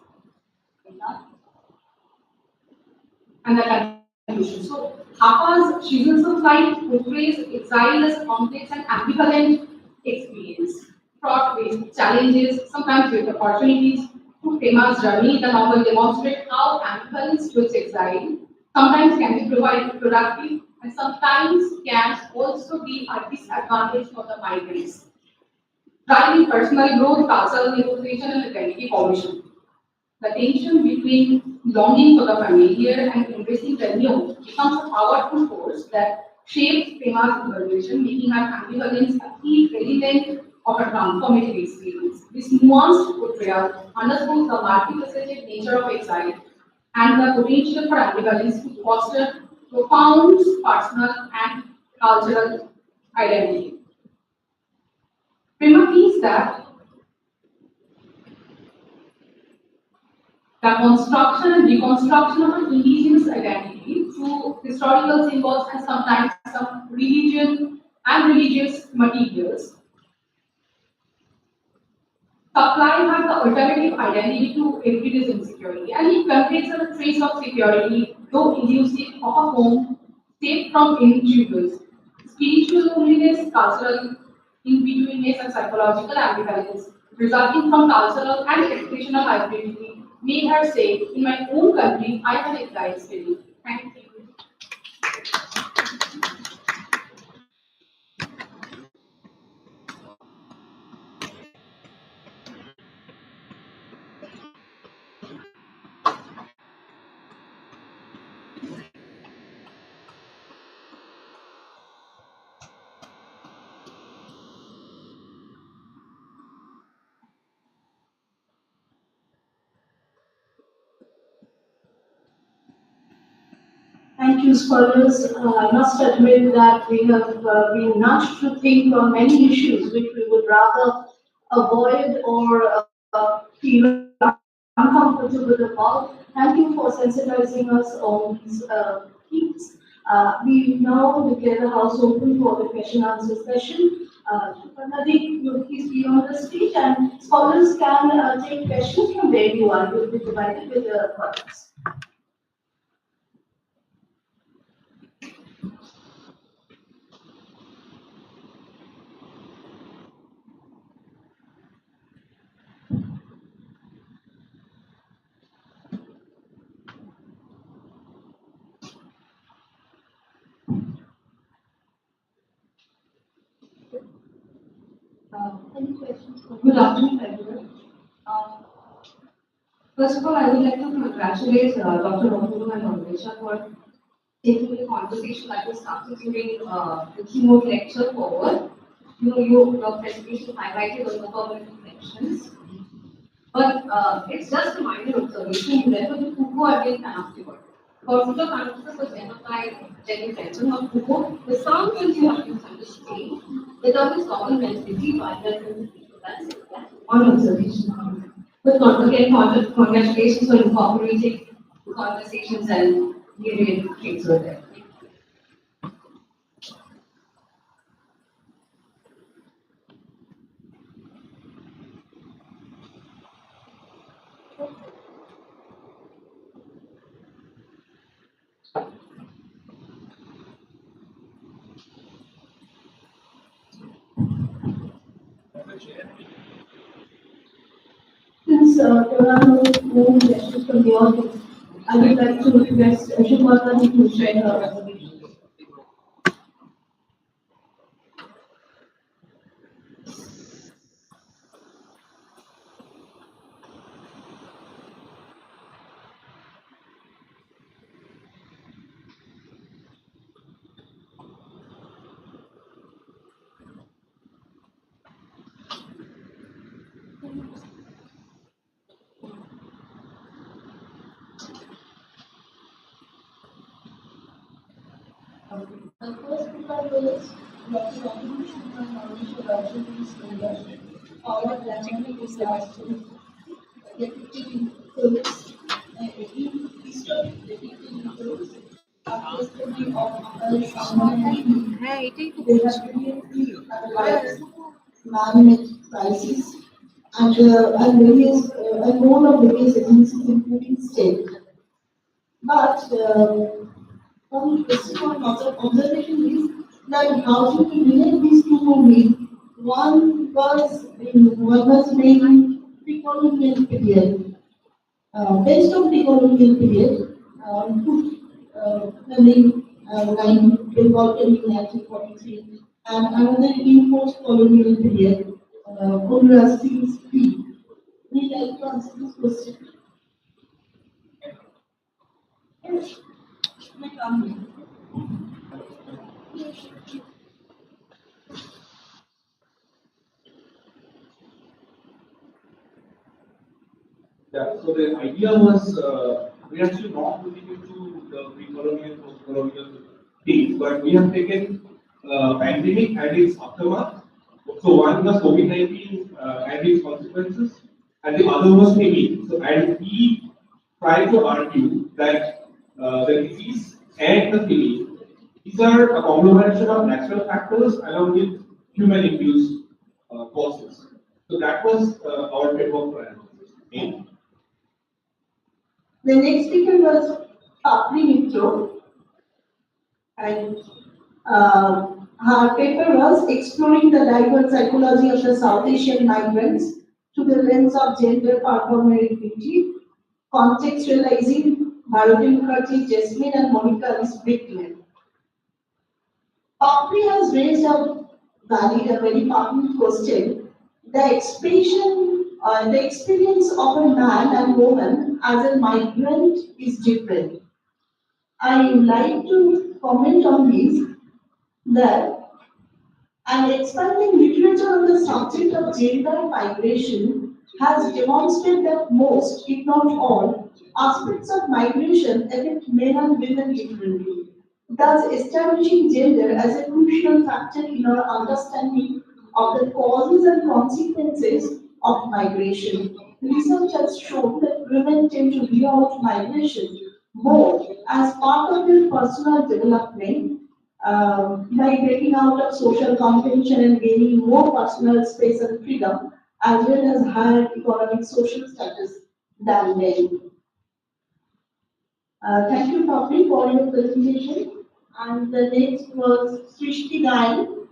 And the conclusion. So Hapa's choosing some flight portrays exile as a complex and ambivalent experience, fraught with challenges, sometimes with opportunities. Through Prema's journey, the novel demonstrates how ambivalence towards exile sometimes can be productive and sometimes can also be a disadvantage for the migrants, driving personal growth, cultural negotiation, and identity formation. The tension between longing for the familiar and embracing the new becomes a powerful force that shapes Prema's evaluation, making her ambivalence a key element of a transformative experience. This nuanced portrayal underscores the multifaceted nature of exile and the potential for ambivalence to foster profound personal and cultural identity. Prema feels that the construction and reconstruction of an indigenous identity through historical symbols and sometimes some religion and religious materials supply her the alternative identity to everyday's insecurity, and it conveys a trace of security, though elusive, of a home safe from individuals. Spiritual loneliness, cultural in-betweenness, and psychological ambivalence resulting from cultural and educational identity made her say, "In my own country, I have exiled spirit." Thank you. Thank you, scholars. I must admit that we have been nudged to think on many issues which we would rather avoid or feel uncomfortable about. Thank you for sensitizing us on these themes. We now declare the House open for the question answer session. Nadik, you please be on the stage, and scholars can take questions from where you are. You will be provided with the questions. Any questions? Good afternoon, everyone. Uh, First of all, I would like to congratulate Dr. Rohuru and Anvesha for taking the conversation that was started during the keynote lecture forward. Your presentation highlighted all the permanent connections. But it's just a minor observation. You refer to Foucault again and afterward. Consider consciousness was identified Jenny Benton of Foucault. The sound when you have to understand without its government busy by the that's one observation. But not again, congratulations for incorporating conversations and giving things with it. Since there are no questions from the audience, I would like to request Shubhata to share her observations. The first paper was Dr. Ramakrishna and Manisha Rajani's India, our dynamic disaster, depicted in films, in history depicted in films, after study of others, they have brilliantly analyzed man-made crises and various and role of various agencies including state. But one interesting observation is that how do we relate these two movies? One was made in pre-colonial period, based on pre-colonial period, filming Bengal in 1943, and another in post-colonial period, Conrad Speed. We like to answer this question. Yes, my family. Yeah, so the idea was we are actually not looking into the pre-colonial, post-colonial things, but we have taken pandemic and its aftermath. So one was COVID-19 and its consequences, and the other was TB. So and we try to argue that the disease and the TB, these are a conglomeration of natural factors along with human-induced causes. So that was our framework for analysis. The next speaker was Papri Mitro, and her paper was exploring the diverse psychology of the South Asian migrants through the lens of gender performativity, contextualizing Bharati Mukherjee, Jasmine, and Monika's victim. Papri has raised a very powerful question. The experience of a man and woman as a migrant is different. I would like to comment on this that an expanding literature on the subject of gender migration has demonstrated that most, if not all, aspects of migration affect men and women differently, thus establishing gender as a crucial factor in our understanding of the causes and consequences of migration. Research has shown that women tend to view out migration more as part of their personal development by breaking out of social convention and gaining more personal space and freedom, as well as higher economic social status than men. Thank you, Papi, for your presentation. And the next was Srishti Gayan.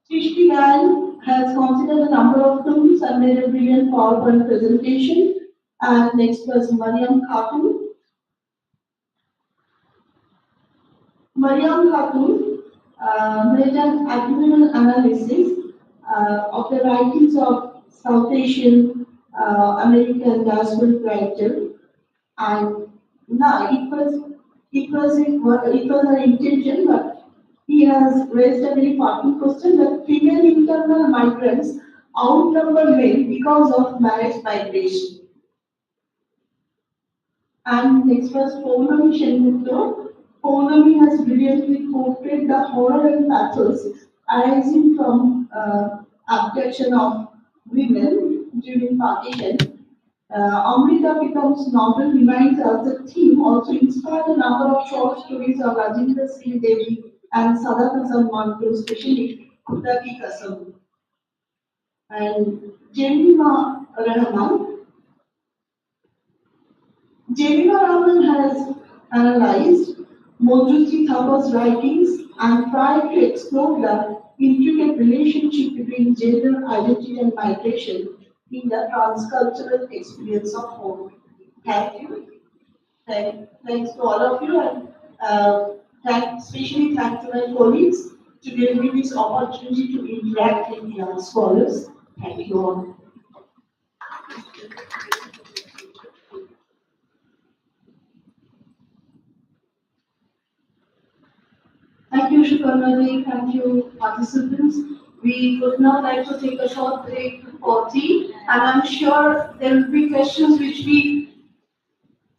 Srishti Gayan has considered a number of films and made a brilliant PowerPoint presentation. And next was Mariam Khatun. Mariam Khatun made an abdominal analysis of the writings of South Asian American diasporic writer, and now it was an intention, but he has raised a very important question that female internal migrants outnumber men because of marriage migration. And next was Pournami Shenmutro. Pournami has brilliantly portrayed the horror and pathos arising from abduction of women during partition. Amrita Pitam's novel reminds us the theme also inspired a number of short stories of Rajendra Singh Devi and Sadat Hasan Manto, especially Khuda Ki Kasam. And Jemima Rahman. Jemima Rahman has analyzed Mojuji Thapa's writings and tried to explore the intricate relationship between gender identity and migration in the transcultural experience of home. Thank you. Thanks to all of you, and especially thank to my colleagues to give me this opportunity to interact with young scholars. Thank you all. Thank you, Shukarnaji. Thank you, participants. We would now like to take a short break for tea, and I'm sure there will be questions which we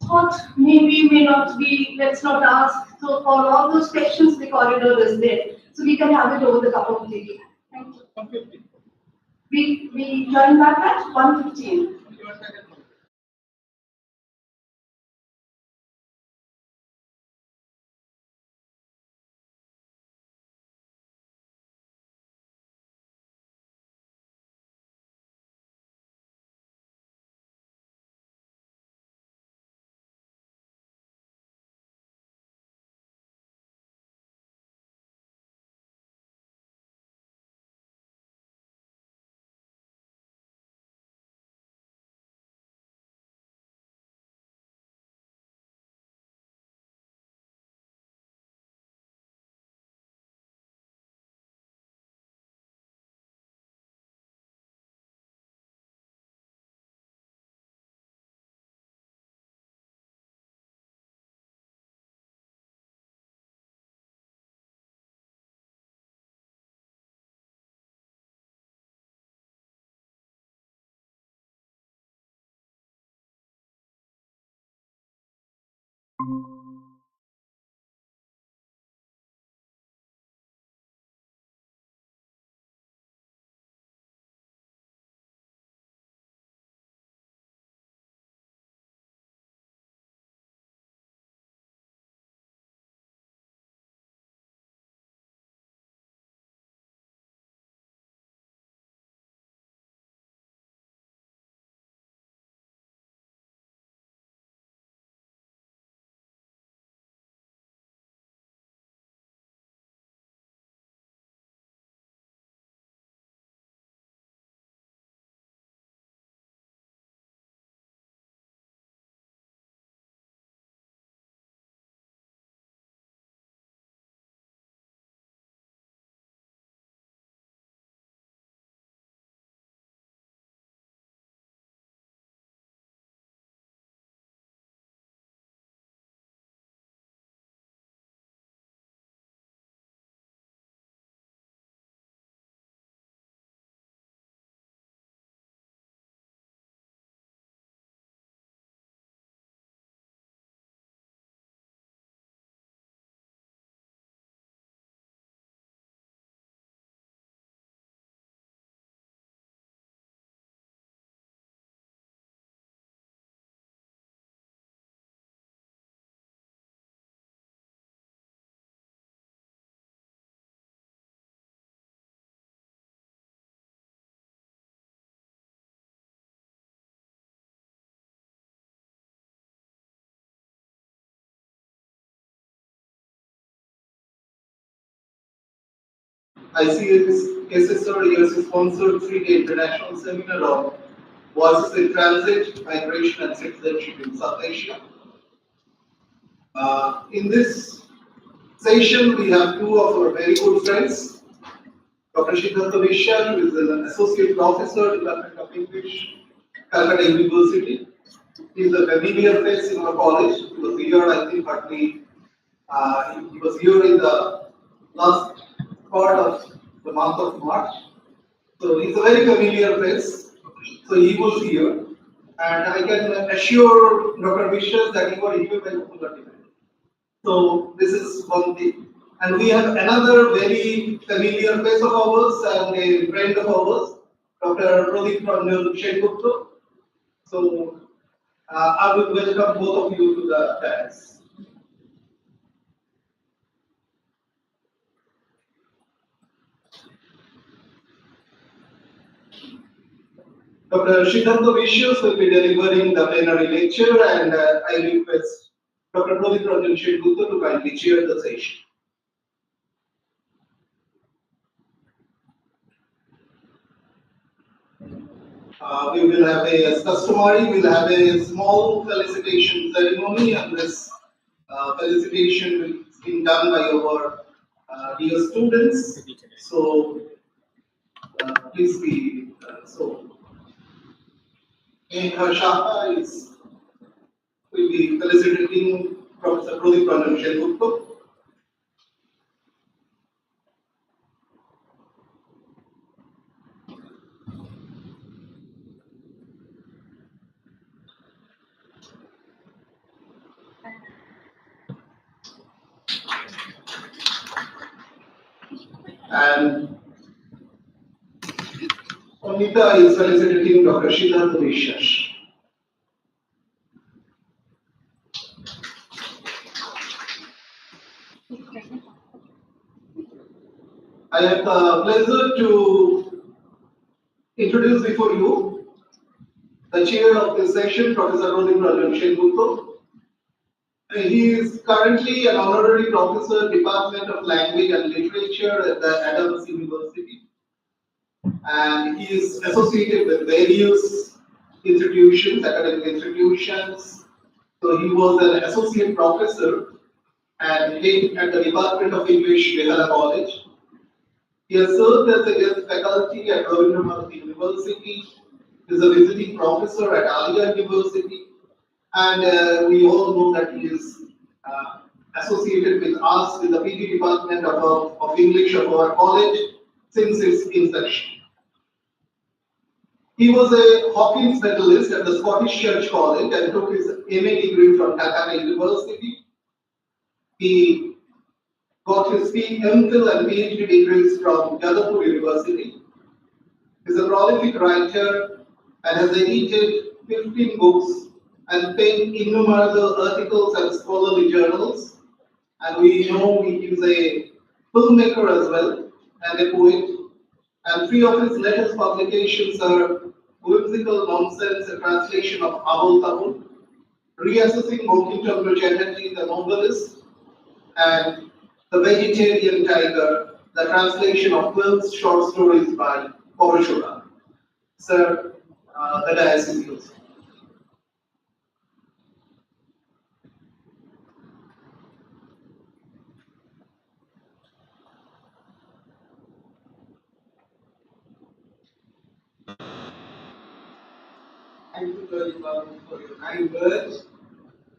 thought maybe may not be, let's not ask. So for all those questions, the corridor is there. So we can have it over the cup of tea. Thank you. We join back at 1:15. ICSSR years sponsored 3-day international seminar on voices in transit, migration, and citizenship in South Asia. In this session, we have two of our very good friends, Dr. Siddhartha Vishal, who is an associate professor, Department of English, Calcutta University. He is a familiar face in our college. He was here, I think, partly. He was here in the last part of the month of March. So he's a very familiar face. So he was here. And I can assure Dr. Vishal that he was here by the full debate. So this is one thing. And we have another very familiar face of ours and a friend of ours, Dr. Pradeep Ranjan Sengupta. So I will welcome both of you to the dance. Dr. Siddhartha Vishwas will be delivering the plenary lecture, and I request Dr. Pradeep Ranjan Sengupta to kindly chair the session. We will have as customary, we'll have a small felicitation ceremony, and this felicitation will be done by our dear students. So please be so. And Shaka will be felicitating Professor Pradeep Ranjan Sengupta. And Amita is felicitating Dr. Siddhartha Vishwash. I have the pleasure to introduce before you the chair of this session, Professor Rodindra Jamshedgupta. He is currently an honorary professor, Department of Language and Literature at the Adams University, and he is associated with various institutions, academic institutions. So he was an associate professor and head at the Department of English, Behala College. He has served as a guest faculty at Ravindranath University. He is a visiting professor at Alia University, and we all know that he is associated with us with the PG department of English of our college since its inception. He was a Hawkins medalist at the Scottish Church College and took his MA degree from Calcutta University. He got his MPhil and PhD degrees from Jadavpur University. He is a prolific writer and has edited 15 books and penned innumerable articles and scholarly journals. And we know he is a filmmaker as well and a poet. And three of his latest publications are Whimsical Nonsense, a translation of Abul Tabul, Reassessing Bankim Chatterjee, the novelist, and The Vegetarian Tiger, the translation of 12 short stories by Paurishoda. Sir, the dais is yours. Thank you very much for your kind words,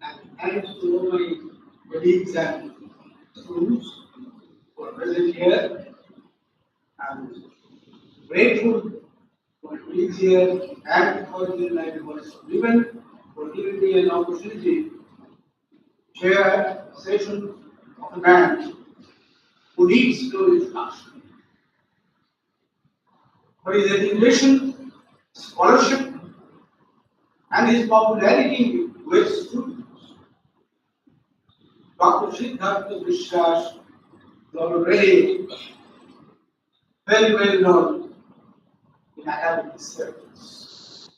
and thanks to all my colleagues and students who are present here. I'm grateful for my colleagues here and for the United Voice of Women for giving me an opportunity to chair a session of a man who needs to his passion. For his education, scholarship, and his popularity with students. Dr. Siddhartha Vishwash is already very well known in academic circles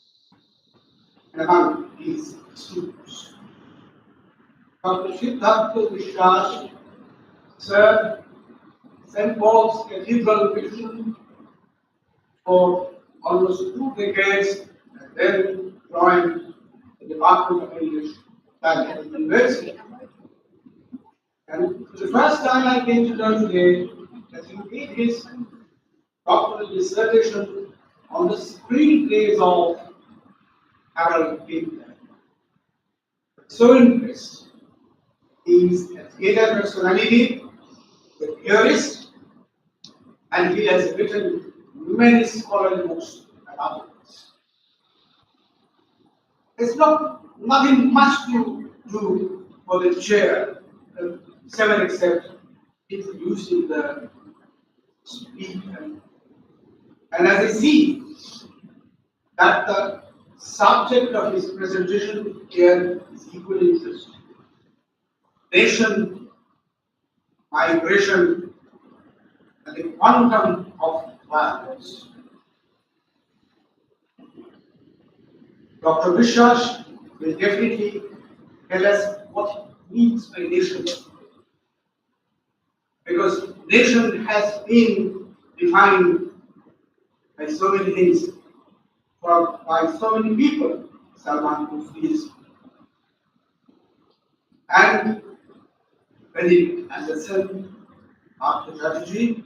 and among his students. Dr. Siddhartha Vishwash served St. Paul's Cathedral Mission for almost 2 decades and then joined the Department of English at the University. And the first time I came to learn today that he did his doctoral dissertation on the screenplays of Harold Pinter. So impressed. He is a theatre personality, a theorist, and he has written many scholarly books about this. It's nothing much to do for the chair, 7 except introducing the speaker. And as I see that the subject of his presentation here is equally interesting. Nation, migration, and the quantum of violence. Dr. Vishwash will definitely tell us what it means by nation. Because nation has been defined by so many things, by so many people, Salman Rushdie, and Benedict Anderson, after Chatterjee,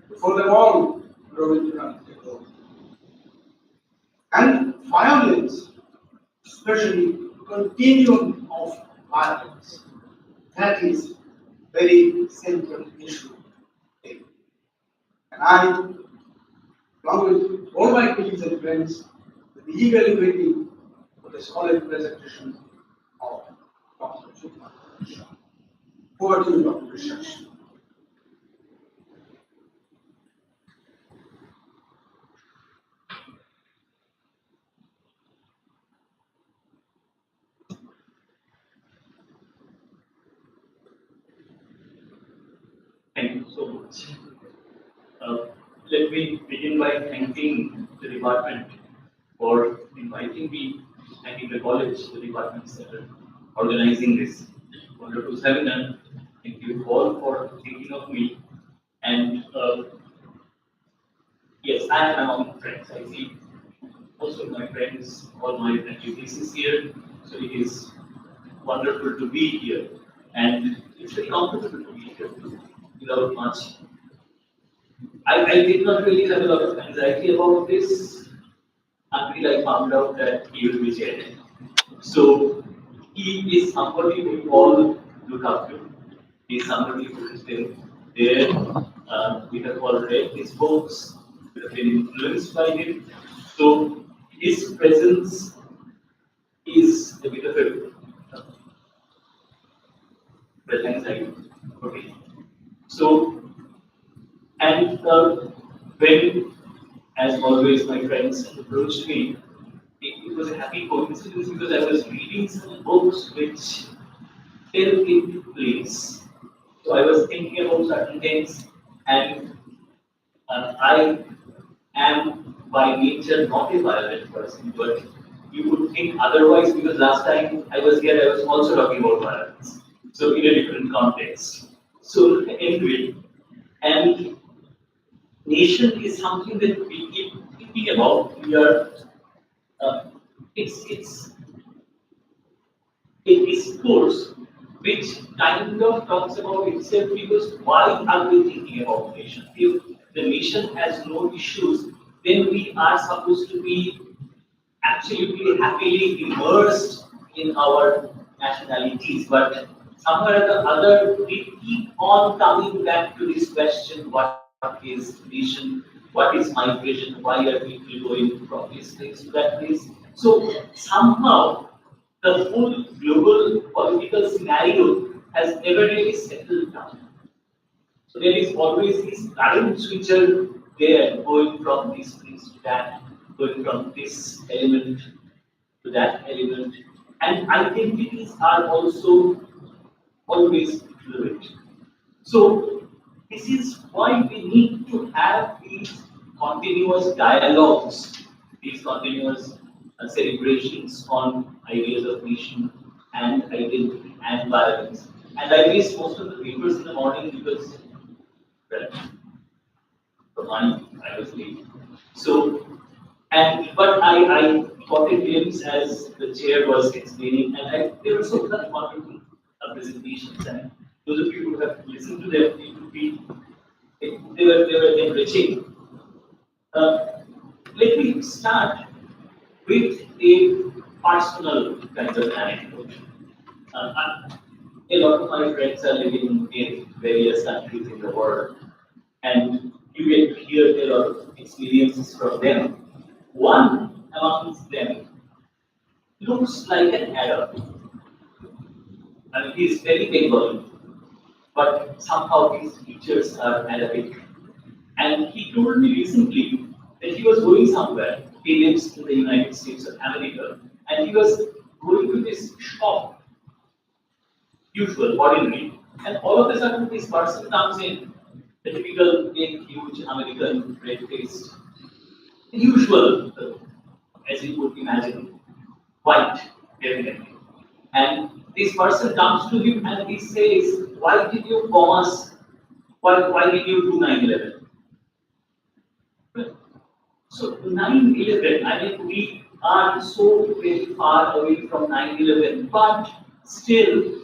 before them all, Ravindranath Tagore. And violence, especially continuum of violence, that is very central issue. And I, along with all my colleagues and friends, will be eagerly waiting for the solid presentation of Dr. Siddhartha. Over to you, Dr. Vishwash. so much. Uh, Let me begin by thanking the department for inviting me, thanking the college, the departments that are organizing this wonderful seminar. Thank you all for thinking of me. And yes, I am among friends. I see most of my friends, all my friends is here. So it is wonderful to be here. And it's very comfortable to be here too, without much. I did not really have a lot of anxiety about this until I found out that he will be chairing. So he is somebody we all look up to. He is somebody who has been there. We have all read his books. We have been influenced by him. So his presence is a bit of a anxiety for me. So, and when, as always, my friends approached me, it was a happy coincidence because I was reading some books which fell into place. So I was thinking about certain things, and I am by nature not a violent person, but you would think otherwise because last time I was here, I was also talking about violence. So in a different context. So anyway, and nation is something that we keep thinking about. We are, uh, it's a discourse which kind of talks about itself because why are we thinking about nation? If the nation has no issues, then we are supposed to be absolutely happily immersed in our nationalities. But somewhere or the other, we keep on coming back to this question: what is nation? What is migration? Why are people going from this place to that place? So somehow the whole global political scenario has never really settled down. So there is always these currents which are there, going from this place to that, going from this element to that element, and identities are also always fluid. So this is why we need to have these continuous dialogues, these continuous celebrations on ideas of nation and identity and violence. And I missed most of the papers in the morning because, well, for mine, I was late. So, and but I got a glimpse as the chair was explaining, and there were so many wonderful presentations, and those of you who have listened to them, it would be they were enriching. Uh, Let me start with a personal kind of anecdote. A lot of my friends are living in various countries in the world, and you get to hear a lot of experiences from them. One amongst them looks like an Arab. I mean, he's very Bengali, but somehow his features are Arabic. And he told me recently that he was going somewhere. He lives in the United States of America, and he was going to this shop, usual, ordinary, and all of a sudden this person comes in, the typical big, huge American red-faced, usual, as you would imagine, white, definitely. And this person comes to him and he says, why did you cause, why did you do 9/11? So 9/11, I mean, we are so very far away from 9/11, but still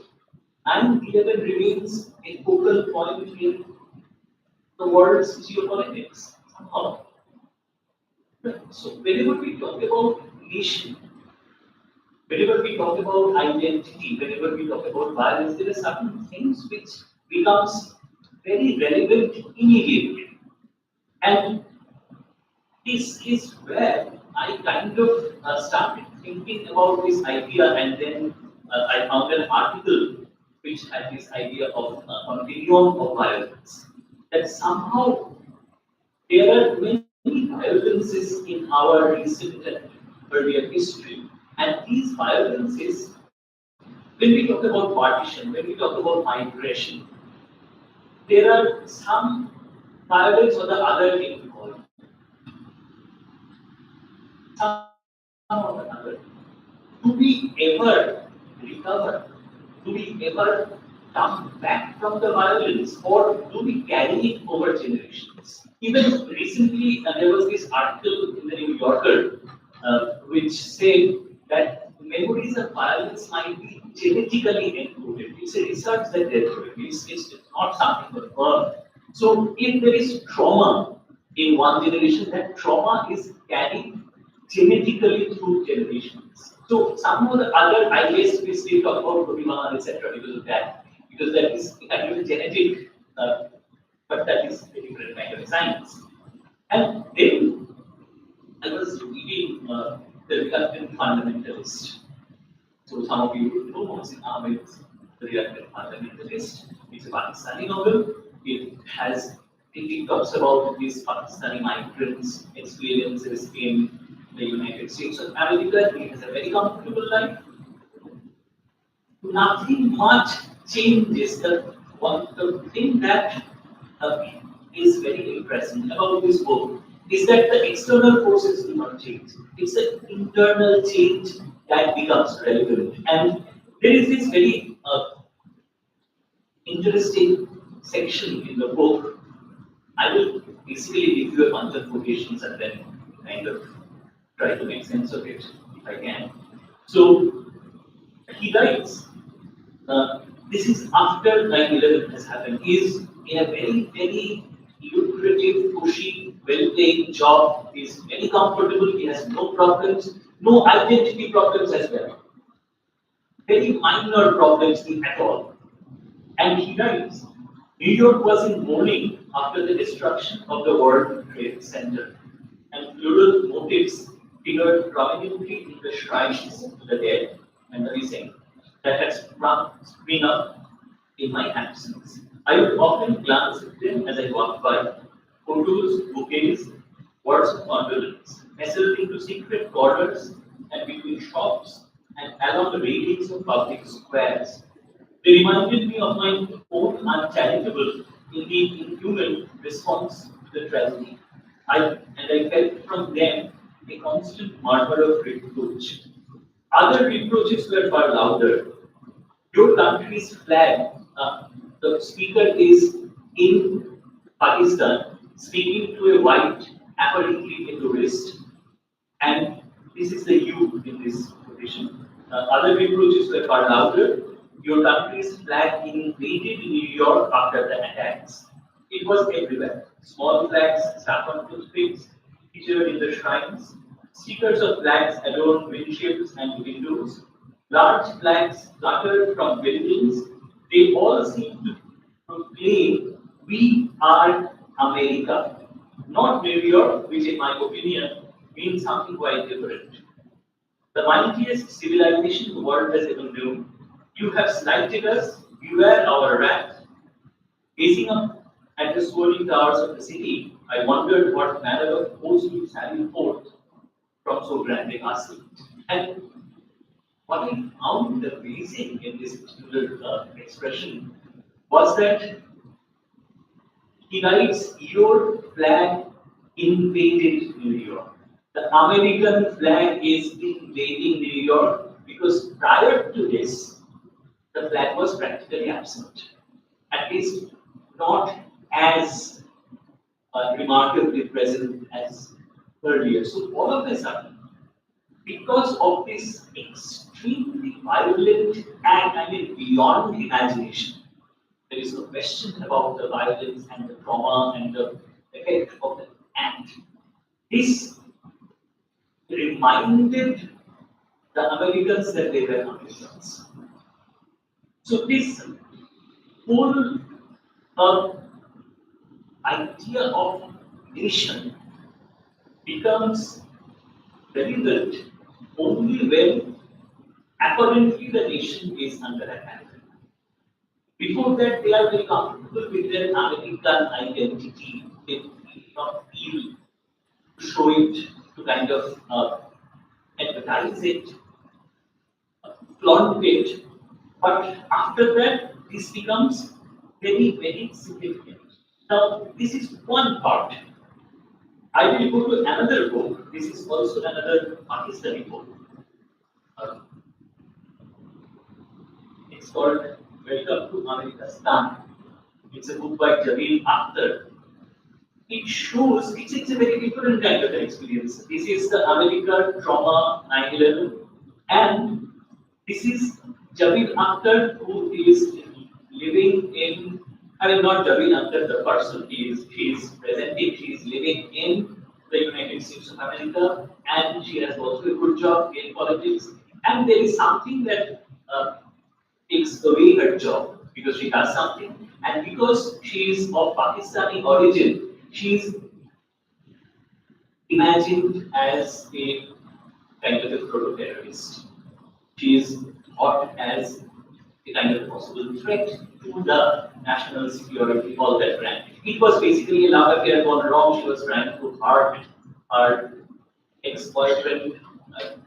9/11 remains a focal point in the world's geopolitics somehow. So whenever we talk about nation, whenever we talk about identity, whenever we talk about violence, there are certain things which becomes very relevant immediately. And this is where I kind of started thinking about this idea, and then I found an article which had this idea of a continuum of violence. That somehow there are many violences in our recent and earlier history, and these violences, when we talk about partition, when we talk about migration, there are some violence or the other thing involved. Some or the other. Do we ever recover? Do we ever come back from the violence, or do we carry it over generations? Even recently, there was this article in the New Yorker which said that memories of violence might be genetically encoded. It's a research that they're doing. It's not something that's birth. So if there is trauma in one generation, that trauma is carried genetically through generations. So some of the other, I guess we still talk about Puriman, etc. because that is kind of a genetic, but that is a different kind of science. And then I was reading the reluctant fundamentalist. So some of you will know Mohsin Ahmed's The Reluctant Fundamentalist. It's a Pakistani novel. It talks about these Pakistani migrants' experiences in the United States of America. He has a very comfortable life. Nothing much changes. The thing that is very impressive about this book is that the external forces do not change. It's the internal change that becomes relevant. And there is this very interesting section in the book. I will basically give you a bunch of quotations and then kind of try to make sense of it if I can. So he writes, this is after 9/11 has happened. He is in a very, very lucrative, cushy, well-paying job. He is very comfortable. He has no problems, no identity problems as well. Very minor problems at all. And he writes, New York was in mourning after the destruction of the World Trade Center, and plural motives figured prominently in the shrines to the dead and the missing that had sprung up in my absence. I would often glance at them as I walked by, photos, bouquets, words of condolence, nestled into secret corners and between shops and along the railings of public squares. They reminded me of my own uncharitable, indeed inhuman response to the tragedy. I felt from them a constant murmur of reproach. Other reproaches were far louder. Your country's flag, the speaker is in Pakistan, speaking to a white, apparently a tourist, and this is the you in this position. Other reproaches were far louder. Your country's flag invaded New York after the attacks. It was everywhere. Small flags stuck on toothpicks, featured in the shrines, stickers of flags adorned windshields and windows, large flags fluttered from buildings. They all seem to proclaim, we are America. Not New York, which in my opinion means something quite different. The mightiest civilization the world has ever known. You have slighted us, beware our wrath. Gazing up at the swirling towers of the city, I wondered what manner of host would sally forth from so grand a castle. And what I found amazing in this particular expression was that he writes, your flag invaded New York. The American flag is invading New York because prior to this, the flag was practically absent. At least not as remarkably present as earlier. So all of a sudden, because of this extremely violent act, I mean beyond imagination, there is no question about the violence and the trauma and the effect of the act. This reminded the Americans that they were Americans. So this whole idea of nation becomes relevant only when apparently the nation is under attack. Before that, they are very comfortable with their American identity. They do not feel to show it, to kind of advertise it, flaunt it. But after that, this becomes very, very significant. Now, this is one part. I will go to another book. This is also another Pakistani book. Uh, it's called Welcome to American. It's a book by Javed Akhtar. It shows it's a very different kind of an experience. This is the American trauma 9/11, and this is Javed Akhtar who is living in. I mean, not Javed Akhtar, the person. She is presenting. She is living in the United States of America, and she has also a good job in politics. And there is something that takes away her job because she does something, and because she is of Pakistani origin, she is imagined as a kind of a proto-terrorist. She is thought as a kind of possible threat to the national security, all that brand. It was basically a love affair gone wrong. She was trying to hurt her ex-boyfriend,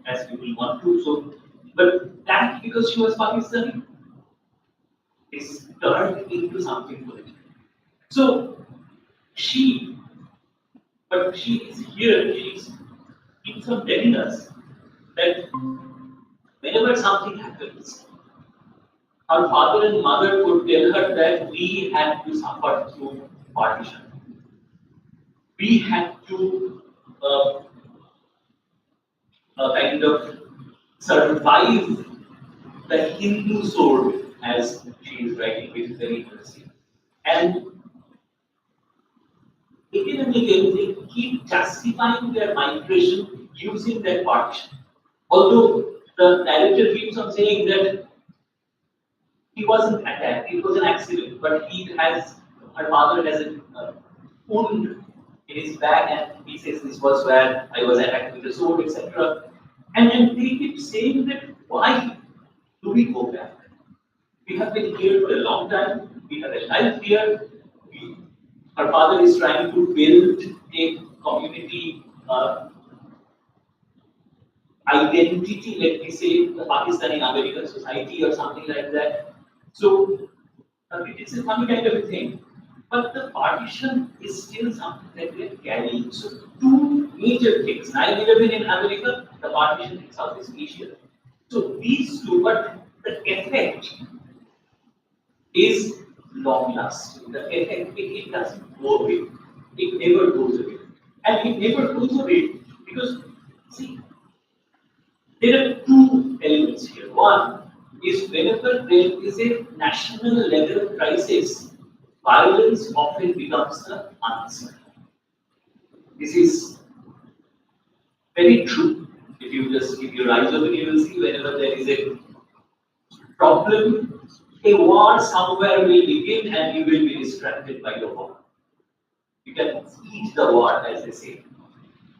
as people want to. So, but that because she was Pakistani, is turned into something political. So she, but she is here, she keeps on telling us that whenever something happens, her father and mother would tell her that we had to suffer through partition. We had to kind of survive the Hindu sword, as she is writing, which is very interesting. And again and again, they keep justifying their migration using that partition. Although the narrator keeps on saying that he wasn't attacked, it was an accident, but her father has a wound in his back, and he says this was where I was attacked with a sword, etc. And they keep saying that why do we go back? We have been here for a long time, we have a life here, her father is trying to build a community identity, let me say, the Pakistani American society or something like that. So it's a funny kind of a thing. But the partition is still something that we are carrying. So two major things, 9/11 in America, the partition in Southeast Asia. So these two, but the effect is long lasting. The effect, it doesn't go away. It never goes away. And it never goes away because, see, there are two elements here. One is whenever there is a national level crisis, violence often becomes the answer. This is very true. If you just keep your eyes open, you will see whenever there is a problem, a war somewhere will begin and you will be distracted by the war. You can eat the war, as they say.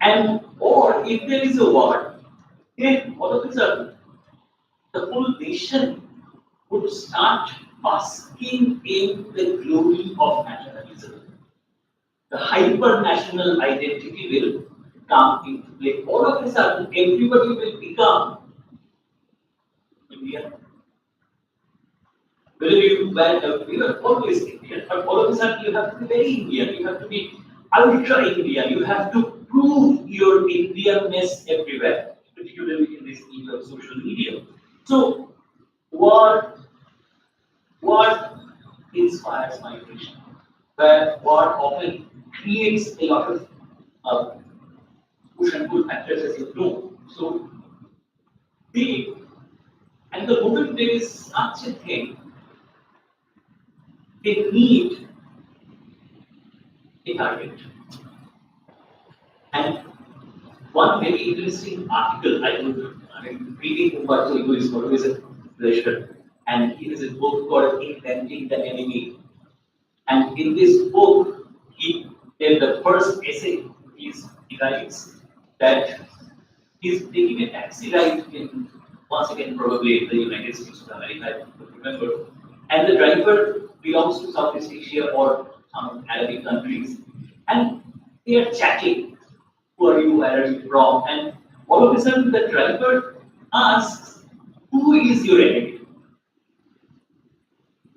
And or if there is a war, then all of a sudden the whole nation would start basking in the glory of nationalism. The hyper-national identity will come into play. All of a sudden, everybody will become Indian. Whether you were always Indian, but all of a sudden you have to be very Indian. You have to be ultra Indian. You have to prove your Indianness everywhere, particularly in this age of social media. So, what inspires migration? Where what often creates a lot of push and pull factors, as you know. So, they, and the moment there is such a thing, they need a target. And one very interesting article reading Umberto Eco is always a pleasure. And he has a book called Inventing the Enemy. And in this book, in the first essay, he writes that he's taking a taxi ride in, once again, probably the United States of America, I don't remember. And the driver belongs to Southeast Asia or some Arabic countries. And they are chatting. Who are you? Where are you from? And all of a sudden, the driver asks, who is your enemy?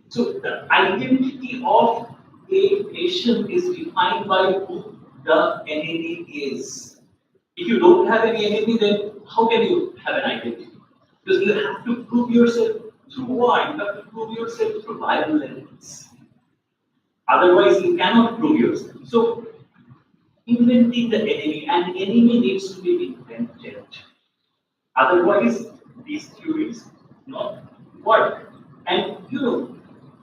So the identity of a nation is defined by who the enemy is. If you don't have any enemy, then how can you have an identity? Because you have to prove yourself through what? You have to prove yourself through violence. Otherwise, you cannot prove yourself. So, inventing the enemy, an enemy needs to be invented. Otherwise, these theories not work. And you know,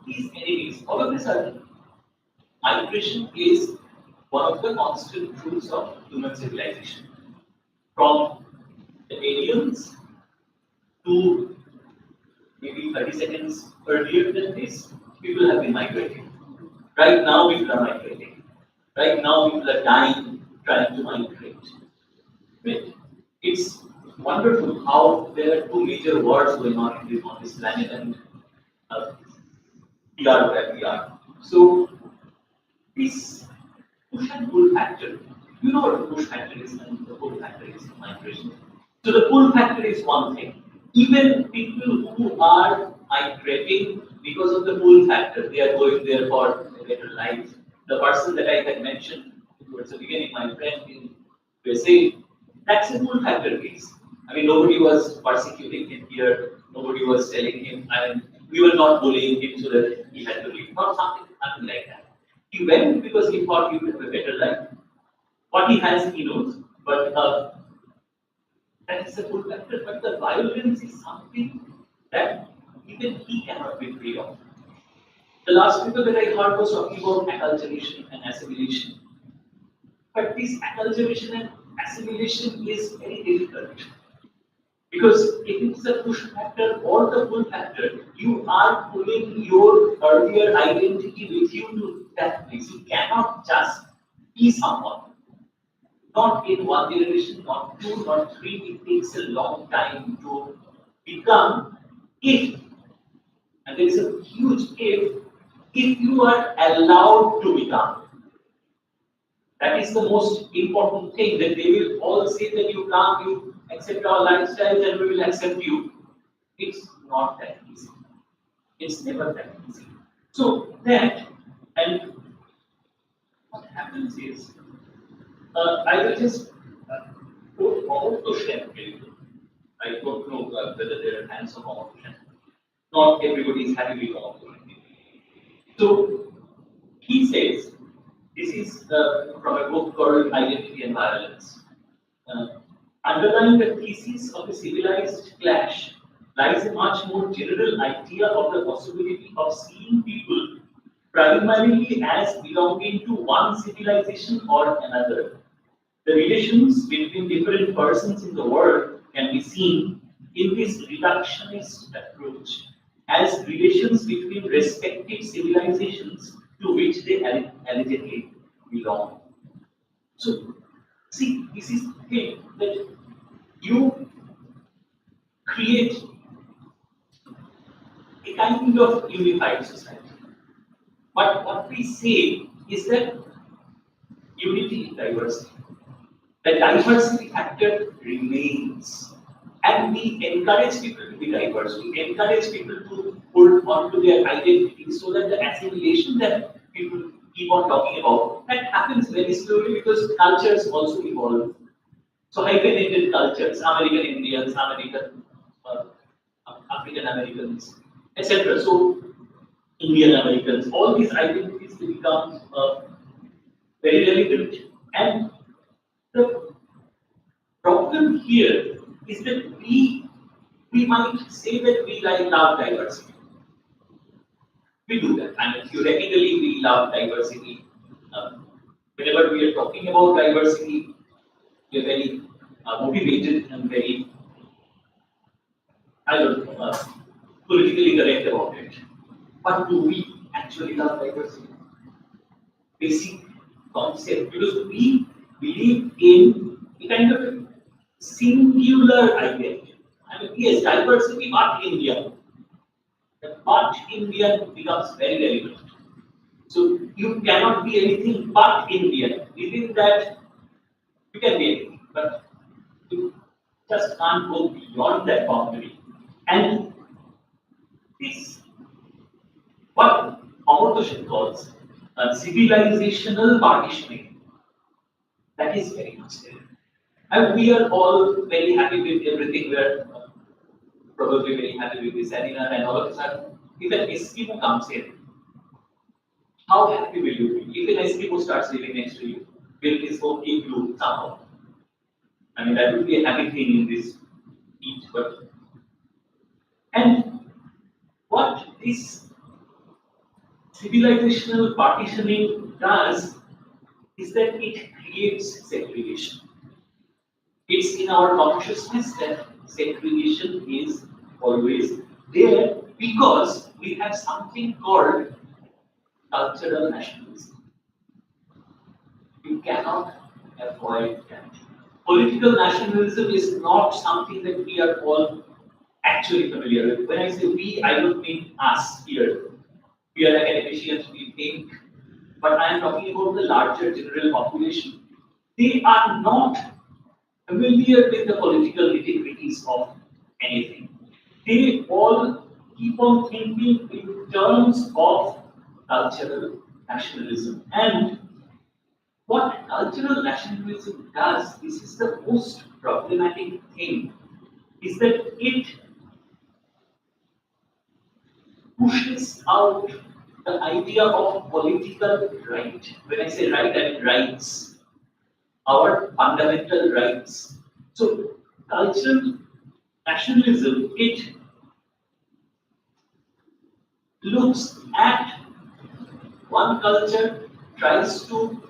these enemies, all of this are migration is one of the constant truths of human civilization. From the aliens to maybe 30 seconds earlier than this, people have been migrating. Right now, people are migrating. Right now, people are dying trying to migrate. Right? It's wonderful how there are two major wars going on this planet, and uh, we are where we are. So, this push and pull factor, you know what the push factor is and the pull factor is in migration. So, the pull factor is one thing. Even people who are migrating because of the pull factor, they are going there for a better life. The person that I had mentioned towards the beginning, my friend in USA, that's a pull factor case. I mean, nobody was persecuting him here, nobody was telling him, and we were not bullying him so that he had to leave, not something, nothing like that. He went because he thought he would have a better life. What he has, he knows, but that is a full factor, but the violence is something that even he cannot be free of. The last paper that I heard was talking about acculturation and assimilation. But this acculturation and assimilation is very difficult. Because if it is a push factor or the pull factor, you are pulling your earlier identity with you to that place. You cannot just be someone. Not in one generation, not two, not three. It takes a long time to become if, and there is a huge if you are allowed to become. That is the most important thing, that they will all say that you come, you accept our lifestyles and we will accept you. It's not that easy. It's never that easy. So that, and what happens is, I will just quote Omotoshen. I don't know whether there are hands on Omotoshen. Not everybody is happy with Omotoshen. So he says, this is from a book called Identity and Violence. Underlying the thesis of a civilized clash lies a much more general idea of the possibility of seeing people primarily as belonging to one civilization or another. The relations between different persons in the world can be seen in this reductionist approach as relations between respective civilizations to which they allegedly belong. So, see, this is the thing that you create a kind of unified society. But what we say is that unity in diversity. The diversity factor remains. And we encourage people to be diverse. We encourage people to hold on to their identity so that the assimilation that people keep on talking about, that happens very slowly because cultures also evolve. So hyphenated cultures, American Indians, American African Americans, etc. So Indian Americans, all these identities they become very relevant. And the problem here is that we might say that we love diversity. We do that. I mean, theoretically, we love diversity. Whenever we are talking about diversity, we are very motivated and very, I don't know, politically correct about it. But do we actually love diversity? Basic concept, because we believe in a kind of a singular identity. I mean, yes, diversity, but India. The but Indian becomes very relevant. So you cannot be anything but Indian. Within that, you can be anything, but you just can't go beyond that boundary. And this what Amartya calls civilizational partitioning. That is very much there. And we are all very happy with everything. We are probably very happy with this seminar, and all of a sudden, if an Eskimo comes in, how happy will you be? If an Eskimo starts living next to you, will his home keep you somehow? I mean, that would be a happy thing in this each, but and what this civilizational partitioning does is that it creates segregation. It's in our consciousness that segregation is always there because we have something called cultural nationalism. You cannot avoid that. Political nationalism is not something that we are all actually familiar with. When I say we, I don't mean us here. We are academicians, we think, but I am talking about the larger general population. They are not familiar with the political nitty-gritties of anything. They all keep on thinking in terms of cultural nationalism. And what cultural nationalism does, this is the most problematic thing, is that it pushes out the idea of political right. When I say right, I mean rights, our fundamental rights. So, cultural nationalism, it looks at one culture, tries to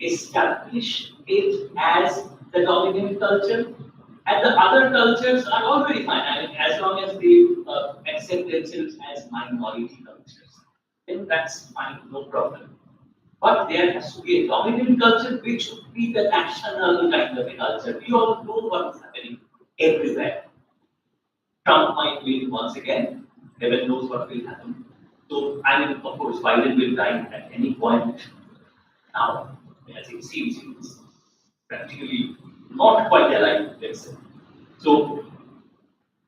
establish it as the dominant culture, and the other cultures are all very fine. I mean, as long as they accept themselves as minority cultures, then that's fine, no problem. But there has to be a dominant culture which would be the national kind of a culture. We all know what is happening everywhere. Trump might win once again, heaven knows what will happen. So, I mean, of course, Biden will die at any point now, as it seems, he's practically not quite alive, let's say. So,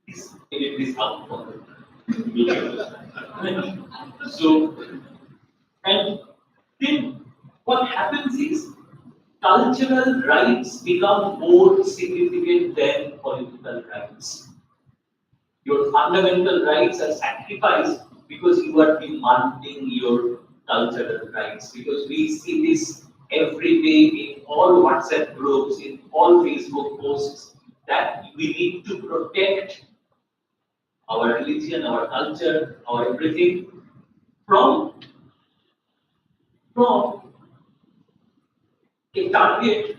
this out for so, and then what happens is cultural rights become more significant than political rights. Your fundamental rights are sacrificed because you are demanding your cultural rights. Because we see this every day in all WhatsApp groups, in all Facebook posts, that we need to protect our religion, our culture, our everything from a target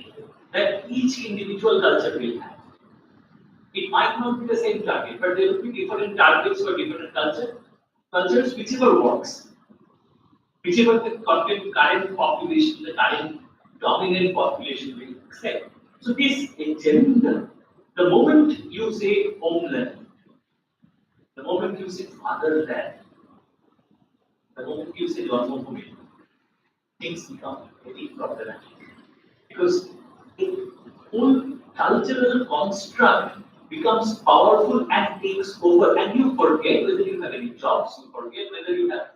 that each individual culture will have. It might not be the same target, but there will be different targets for different cultures, whichever works, whichever the current population, the current dominant population will accept. So this agenda, the moment you say homeland, the moment you say fatherland, the moment you say Janmabhoomi, things become very problematic. Because the whole cultural construct becomes powerful and takes over, and you forget whether you have any jobs, you forget whether you have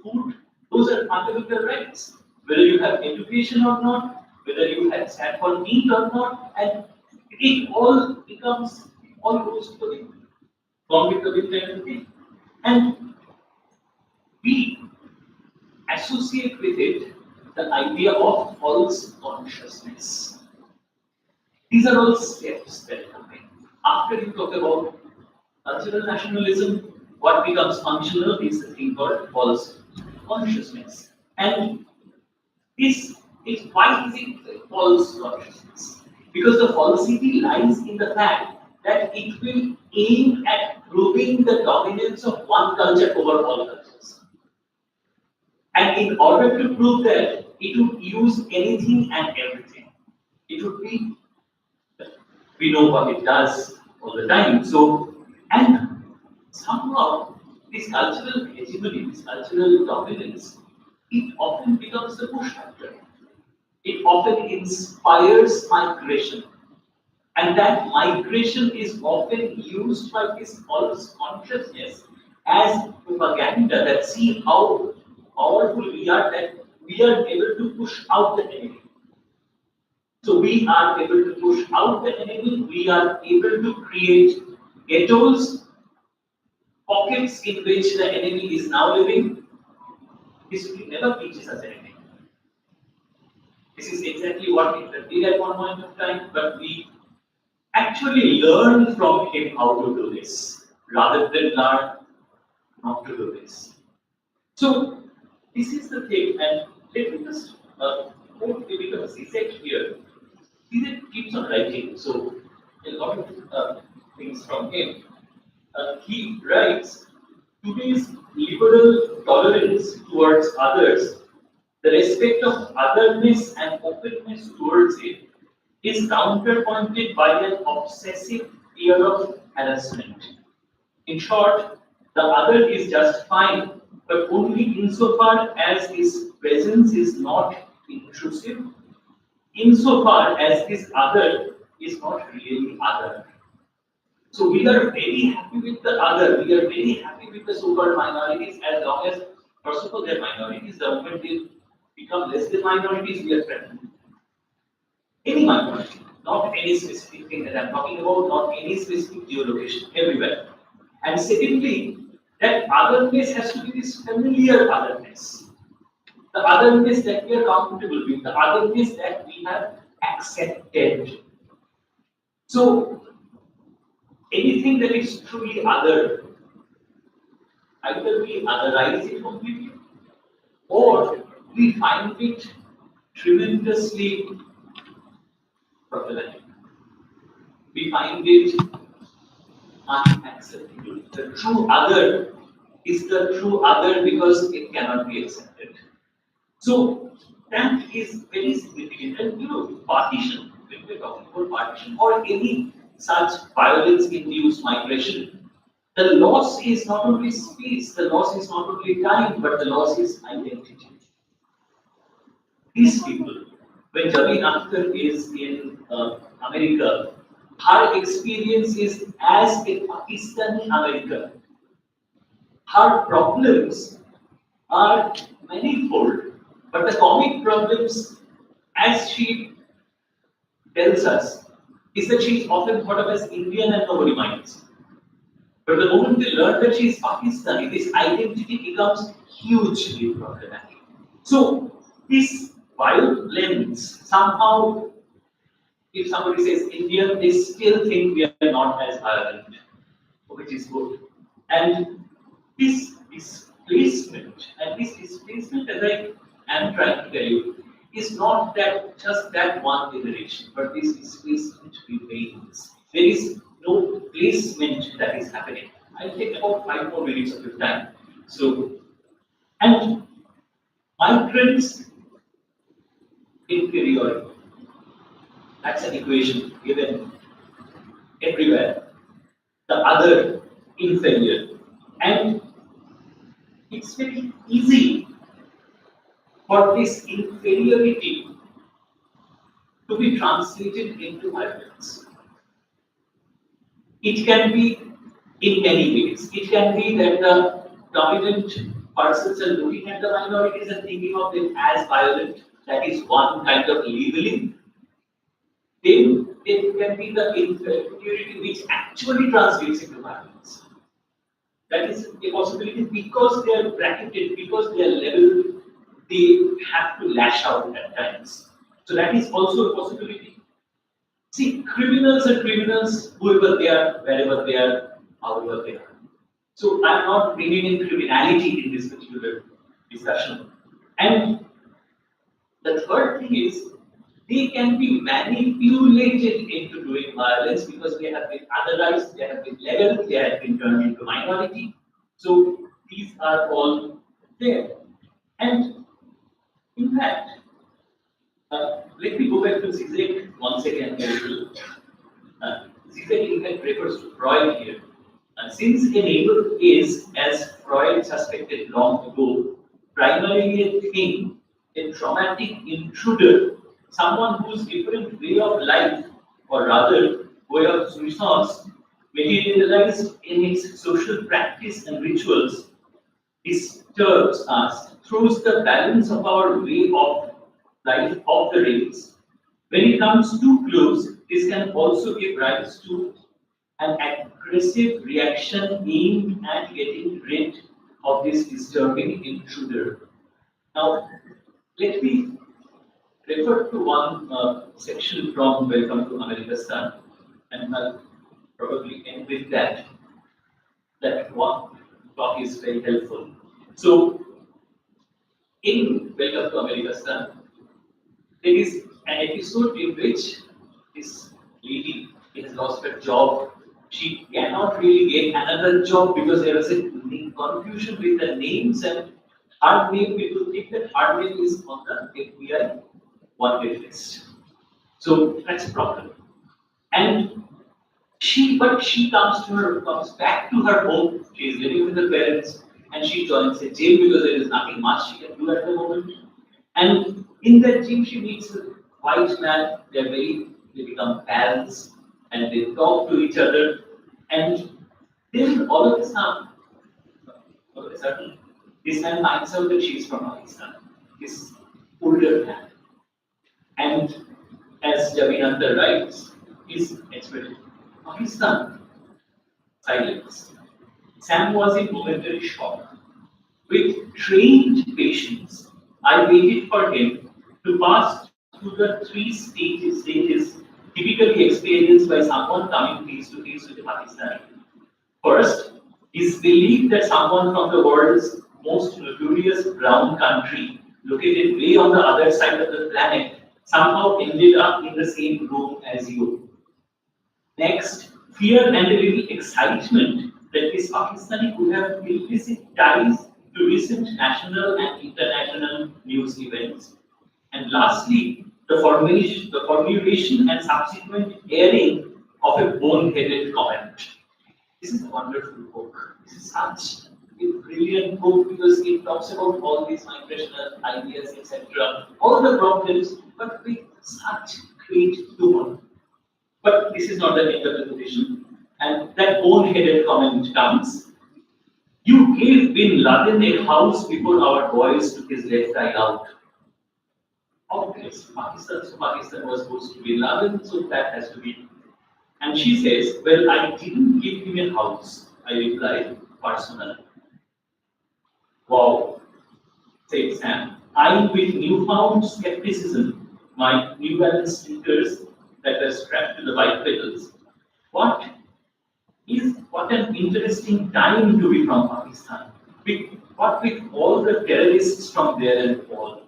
food. Those are fundamental rights. Whether you have education or not, whether you have stand for need or not, and it all becomes all goes to the gone with the wind kind of thing. And we associate with it the idea of false consciousness. These are all steps that come in. After you talk about cultural nationalism, what becomes functional is the thing called false consciousness. And this is why is it false consciousness? Because the falsity lies in the fact that it will aim at proving the dominance of one culture over all cultures. And in order to prove that, it would use anything and everything. It would be, we know what it does all the time. So, and somehow this cultural hegemony, this cultural dominance, it often becomes the push factor. It often inspires migration. And that migration is often used by this false consciousness as propaganda that see how powerful we are, that we are able to push out the enemy. So we are able to push out the enemy, we are able to create ghettos, pockets in which the enemy is now living. History never teaches us anything. This is exactly what Hitler did at one point of time, but we actually learn from him how to do this, rather than learn not to do this. So this is the thing, and let me just quote typical Zizek here. Zizek keeps on writing, so a lot of things from him. He writes, today's liberal tolerance towards others, the respect of otherness and openness towards it, is counterpointed by an obsessive fear of harassment. In short, the other is just fine, but only insofar as his presence is not intrusive, insofar as this other is not really other. So we are very happy with the other, we are very happy with the so-called minorities as long as, first of all, they're minorities, the moment they become less than minorities, we are threatened. Any minority, not any specific thing that I'm talking about, not any specific geolocation, everywhere. And secondly, that otherness has to be this familiar otherness. The otherness that we are comfortable with, the otherness that we have accepted. So, anything that is truly other, either we otherize it completely, or we find it tremendously problematic. We find it unacceptable. The true other is the true other because it cannot be accepted. So that is very significant. And partition, when we're talking about partition or any such violence-induced migration, the loss is not only space, the loss is not only time, but the loss is identity. These people, when Javeen Akhtar is in America, her experience is as a Pakistani American. Her problems are manifold, but the comic problems, as she tells us, is that she is often thought of as Indian and nobody minds. But the moment they learn that she is Pakistani, this identity becomes hugely problematic. So, this violence somehow, if somebody says Indian, they still think we are not as violent, which is good. And this displacement, as I am trying to tell you, is not that just that one generation, but this displacement remains. There is no placement that is happening. I'll take about 5 more minutes of your time. So, and migrants inferiority. That's an equation given everywhere. The other inferior. And it's very easy for this inferiority to be translated into violence. It can be in many ways. It can be that the dominant persons are looking at the minorities and thinking of them as violent. That is one kind of labeling. Then there can be the inferiority which actually translates into violence. That is a possibility because they are bracketed, because they are leveled, they have to lash out at times. So that is also a possibility. See, criminals are criminals, whoever they are, wherever they are, however they are. So I am not bringing in criminality in this particular discussion. And the third thing is, they can be manipulated into doing violence because they have been otherized, they have been leveled, they have been turned into minority. So these are all there. And in fact, let me go back to Zizek once again. Zizek in fact refers to Freud here. Since a neighbor is, as Freud suspected long ago, primarily a thing, a traumatic intruder, someone whose different way of life, or rather way of jouissance, materialized in its social practice and rituals, disturbs us, throws the balance of our way of life off the rails. When it comes too close, this can also give rise to an aggressive reaction aimed at getting rid of this disturbing intruder. Now, let me refer to one section from Welcome to America's Sun, and I'll probably end with that. That one talk is very helpful. So, in Welcome to America's Sun, there is an episode in which this lady has lost her job. She cannot really get another job because there was a confusion with the names, and her name, people think that her name is on the FBI wanted list. So that's a problem. And comes back to her home. She is living with her parents, and she joins a gym because there is nothing much she can do at the moment. And in that gym, she meets a white man. They become pals, and they talk to each other. And then all of a sudden, this man finds out that she is from Pakistan. This older man. And as Javinanda writes, his expression, Pakistan, silence. Sam was in momentary shock. With trained patience, I waited for him to pass through the three stages typically experienced by someone coming face to face with a Pakistani. First, his belief that someone from the world's most notorious brown country, located way on the other side of the planet, somehow ended up in the same room as you. Next, fear and a little excitement that this Pakistani could have illicit ties to recent national and international news events. And lastly, the formulation and subsequent airing of a bone-headed comment. This is a wonderful book. This is such a brilliant book because it talks about all these migrational ideas, etc., all the problems, but with such great humor. But this is not the end of the position. And that bone-headed comment comes. You gave Bin Laden a house before our boys took his left eye out. Obvious, Pakistan was supposed to be Bin Laden, so that has to be. And she says, well, I didn't give him a house. I replied, personal. Wow, said Sam. I'm with newfound skepticism, my New Balance sneakers that were strapped to the bike pedals. What an interesting time to be from Pakistan. With all the terrorists from there and all.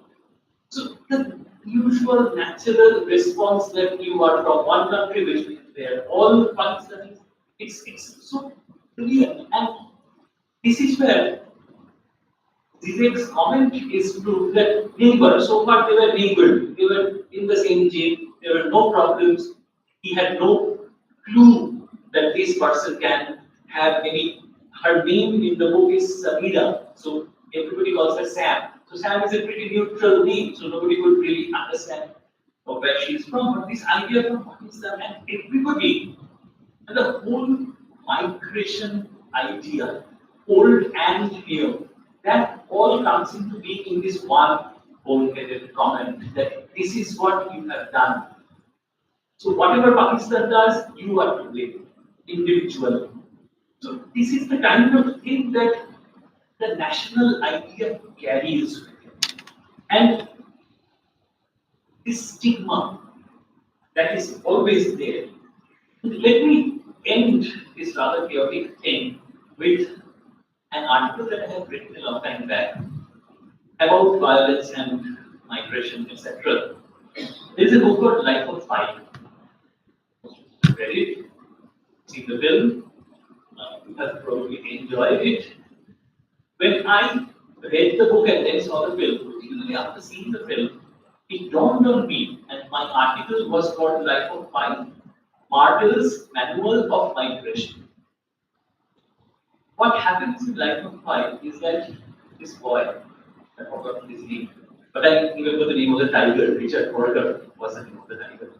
So the usual natural response that you are from one country, which means they are all Pakistanis, it's so brilliant. And this is where Zizek's comment is proof that neighbor, so far they were neighbored, they were in the same gym, there were no problems, he had no clue that this person can have any, her name in the book is Samira, so everybody calls her Sam. So Sam is a pretty neutral name, so nobody would really understand where she is from, but this idea from Pakistan and everybody, and the whole migration idea, old and new, that all comes into being in this one bone-headed comment that this is what you have done. So whatever Pakistan does, you are to blame, individually. So this is the kind of thing that the national idea carries with it. And this stigma that is always there. Let me end this rather chaotic thing with an article that I have written a long time back about violence and migration, etc. There is a book called Life of Pi. Read it, seen the film, you have probably enjoyed it. When I read the book and then saw the film, particularly after seeing the film, it dawned on me, and my article was called Life of Pi, Martel's Manual of Migration. What happens in Life of Pi is that this boy, I forgot his name, but I remember the name of the tiger, Richard Porter was the name of the tiger.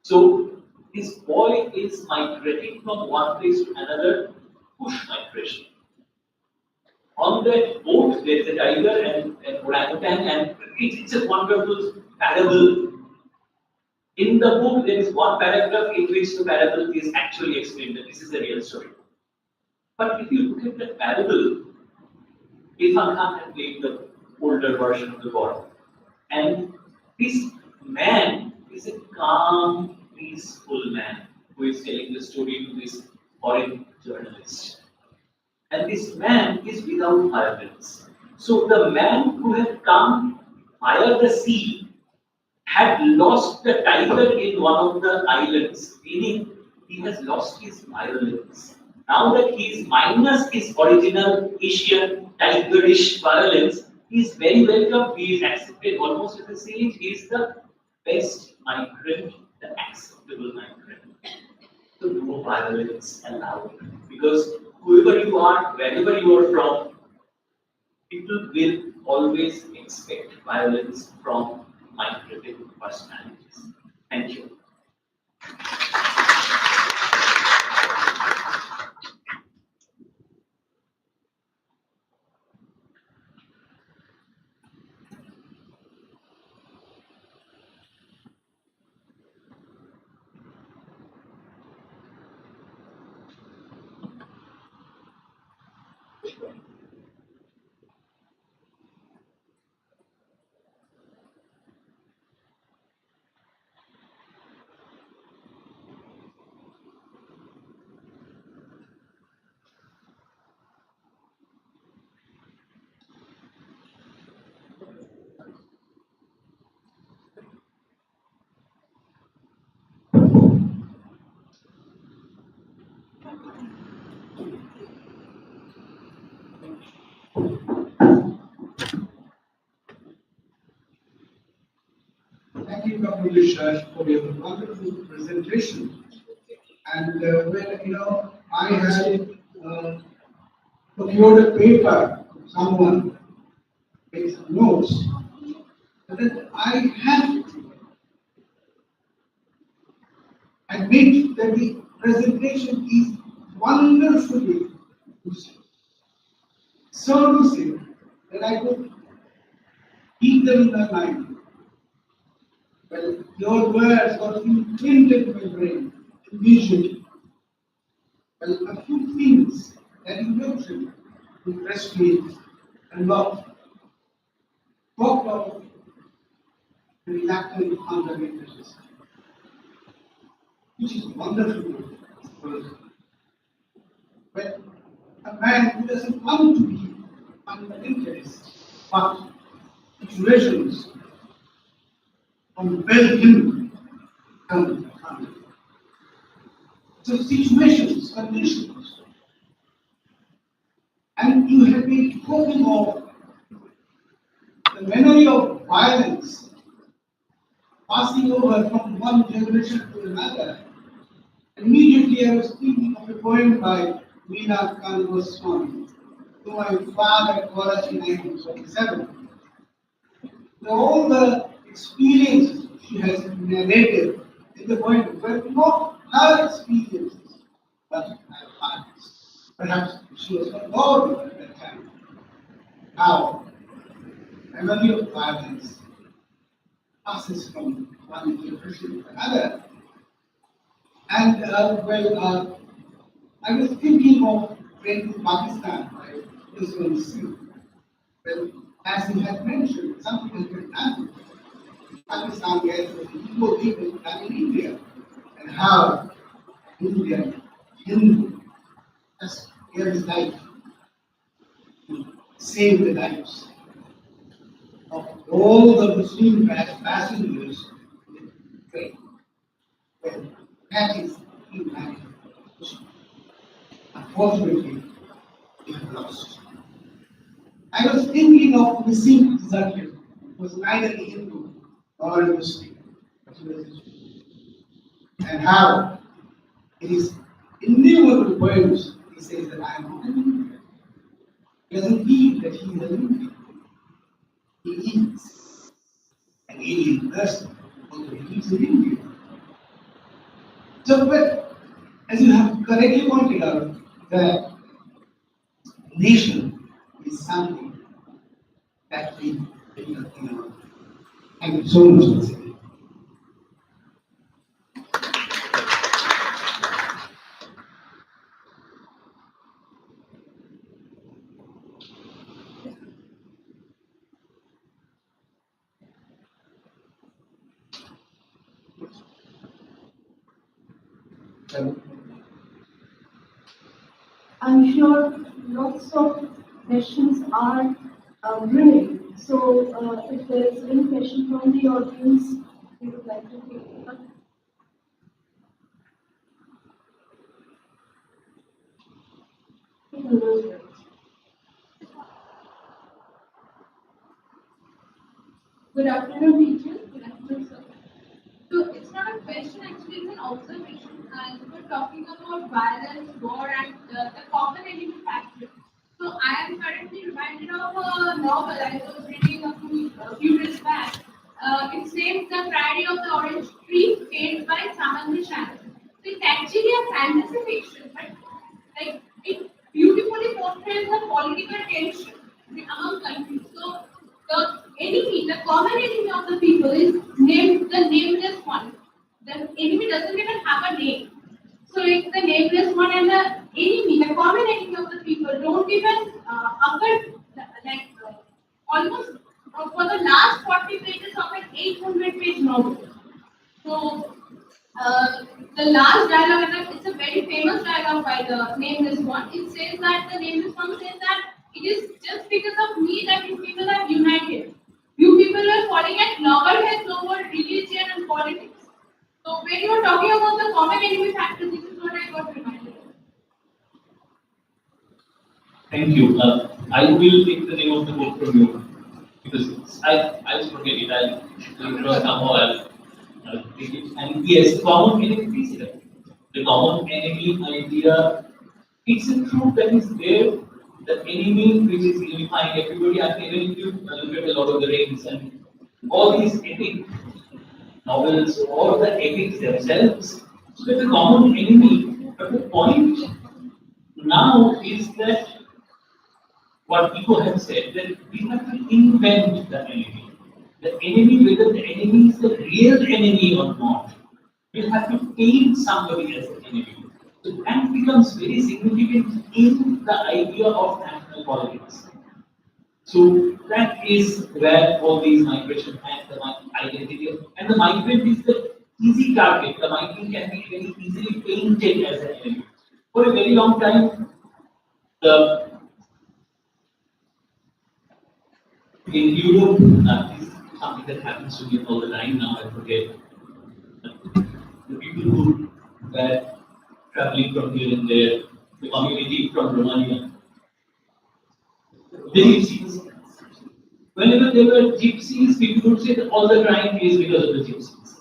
So this boy is migrating from one place to another, push migration. On that boat, there's a tiger and orangutan, and it's a wonderful parable. In the book, there is one paragraph in which the parable is actually explained that this is a real story. But if you look at the parable, Irfan Khan had played the older version of the God. And this man is a calm, peaceful man who is telling the story to this foreign journalist. And this man is without violence. So the man who had come via the sea had lost the tiger in one of the islands, meaning he has lost his violence. Now that he is minus his original Asian tigerish violence, he is very welcome. He is accepted almost at the same age. He is the best migrant, the acceptable migrant. So no violence allowed. Because whoever you are, wherever you are from, people will always expect violence from migrated personalities. Thank you. Thank you, Dr. Lisha, for your wonderful presentation. And I had procured a paper from someone, make some notes, but then I have to admit that the presentation is wonderfully lucid. So lucid that I could keep them in my mind. Well, your words got imprinted in my brain immediately. Well, a few things that you mentioned impressed me a lot. Talked of the reluctant fundamentalism, which is wonderful. But a man who doesn't want to be fundamentalist, but situations compel him to become fundamentalist. So situations, conditions, and you have been talking of the memory of violence passing over from one generation to another. Immediately I was thinking of a poem by Meena Khan Goswami, to my father College in 1947. All the experiences she has narrated in the poem were not her experiences, but her father's. Perhaps she was not born at that time. Now, memory of violence passes from one generation to another. And I was thinking of going to Pakistan by President Singh. Well, as he had mentioned, something has been done. Pakistan gets the equal people done in India, and how India, Hindu, has given his life to save the lives of all the Muslim passengers in the train. Well, that is humanity. Unfortunately, we have lost. I was thinking of missing Zakir, who was neither a Hindu nor a Muslim, but he was a Jew. And how in his innumerable poems he says that I am not an Indian. He doesn't believe that he is an Indian. He is an alien person, although he is an Indian. So, but as you have correctly pointed out, the nation is something that we take nothing about. Thank you so much, once again. I'm sure lots of questions are brewing. So if there is any question from the audience, we would like to take it. Hello. Good afternoon, teacher. Good afternoon, sir. So it's not a question, actually, it's an observation. And we're talking about violence, war, and the common enemy factor. So I am currently reminded of a novel I was reading a few days back. It says The Priory of the Orange Tree, penned by Samantha Shannon. So it's actually a fantasy fiction, but like it beautifully portrays the political tension among countries. So the enemy, the common enemy of the people is named the nameless one. The enemy doesn't even have a name. So like the nameless one and the enemy, the common enemy of the people don't even occur like almost for the last 40 pages of an 800-page novel. So the last dialogue, and it's a very famous dialogue by the nameless one. It says that the nameless one says that it is just because of me that you people are united. You people are falling at loggerheads over religion and politics. So when you are talking about the common enemy factor, this is what I got reminded of. Thank you. I will take the name of the book from you because I just forget it. Somehow I'll take it. And yes, common enemy precedent. The common enemy idea, it's a truth that is there. The enemy which is unifying everybody, and even if you look at the Lord of the Rings and all these epic novels or the epics themselves, so there's a common enemy. But the point now is that what people have said that we have to invent the enemy. The enemy, whether the enemy is the real enemy or not, we have to paint somebody as the enemy. So that becomes very significant in the idea of national politics. So that is where all these migration and the identity and the migrant is the easy target. The migrant can be very easily painted as an enemy. For a very long time, the in Europe, this is something that happens to me all the time now, I forget. The people who were traveling from here and there, the community from Romania, the gypsies. Whenever there were gypsies, people would say that all the crime is because of the gypsies.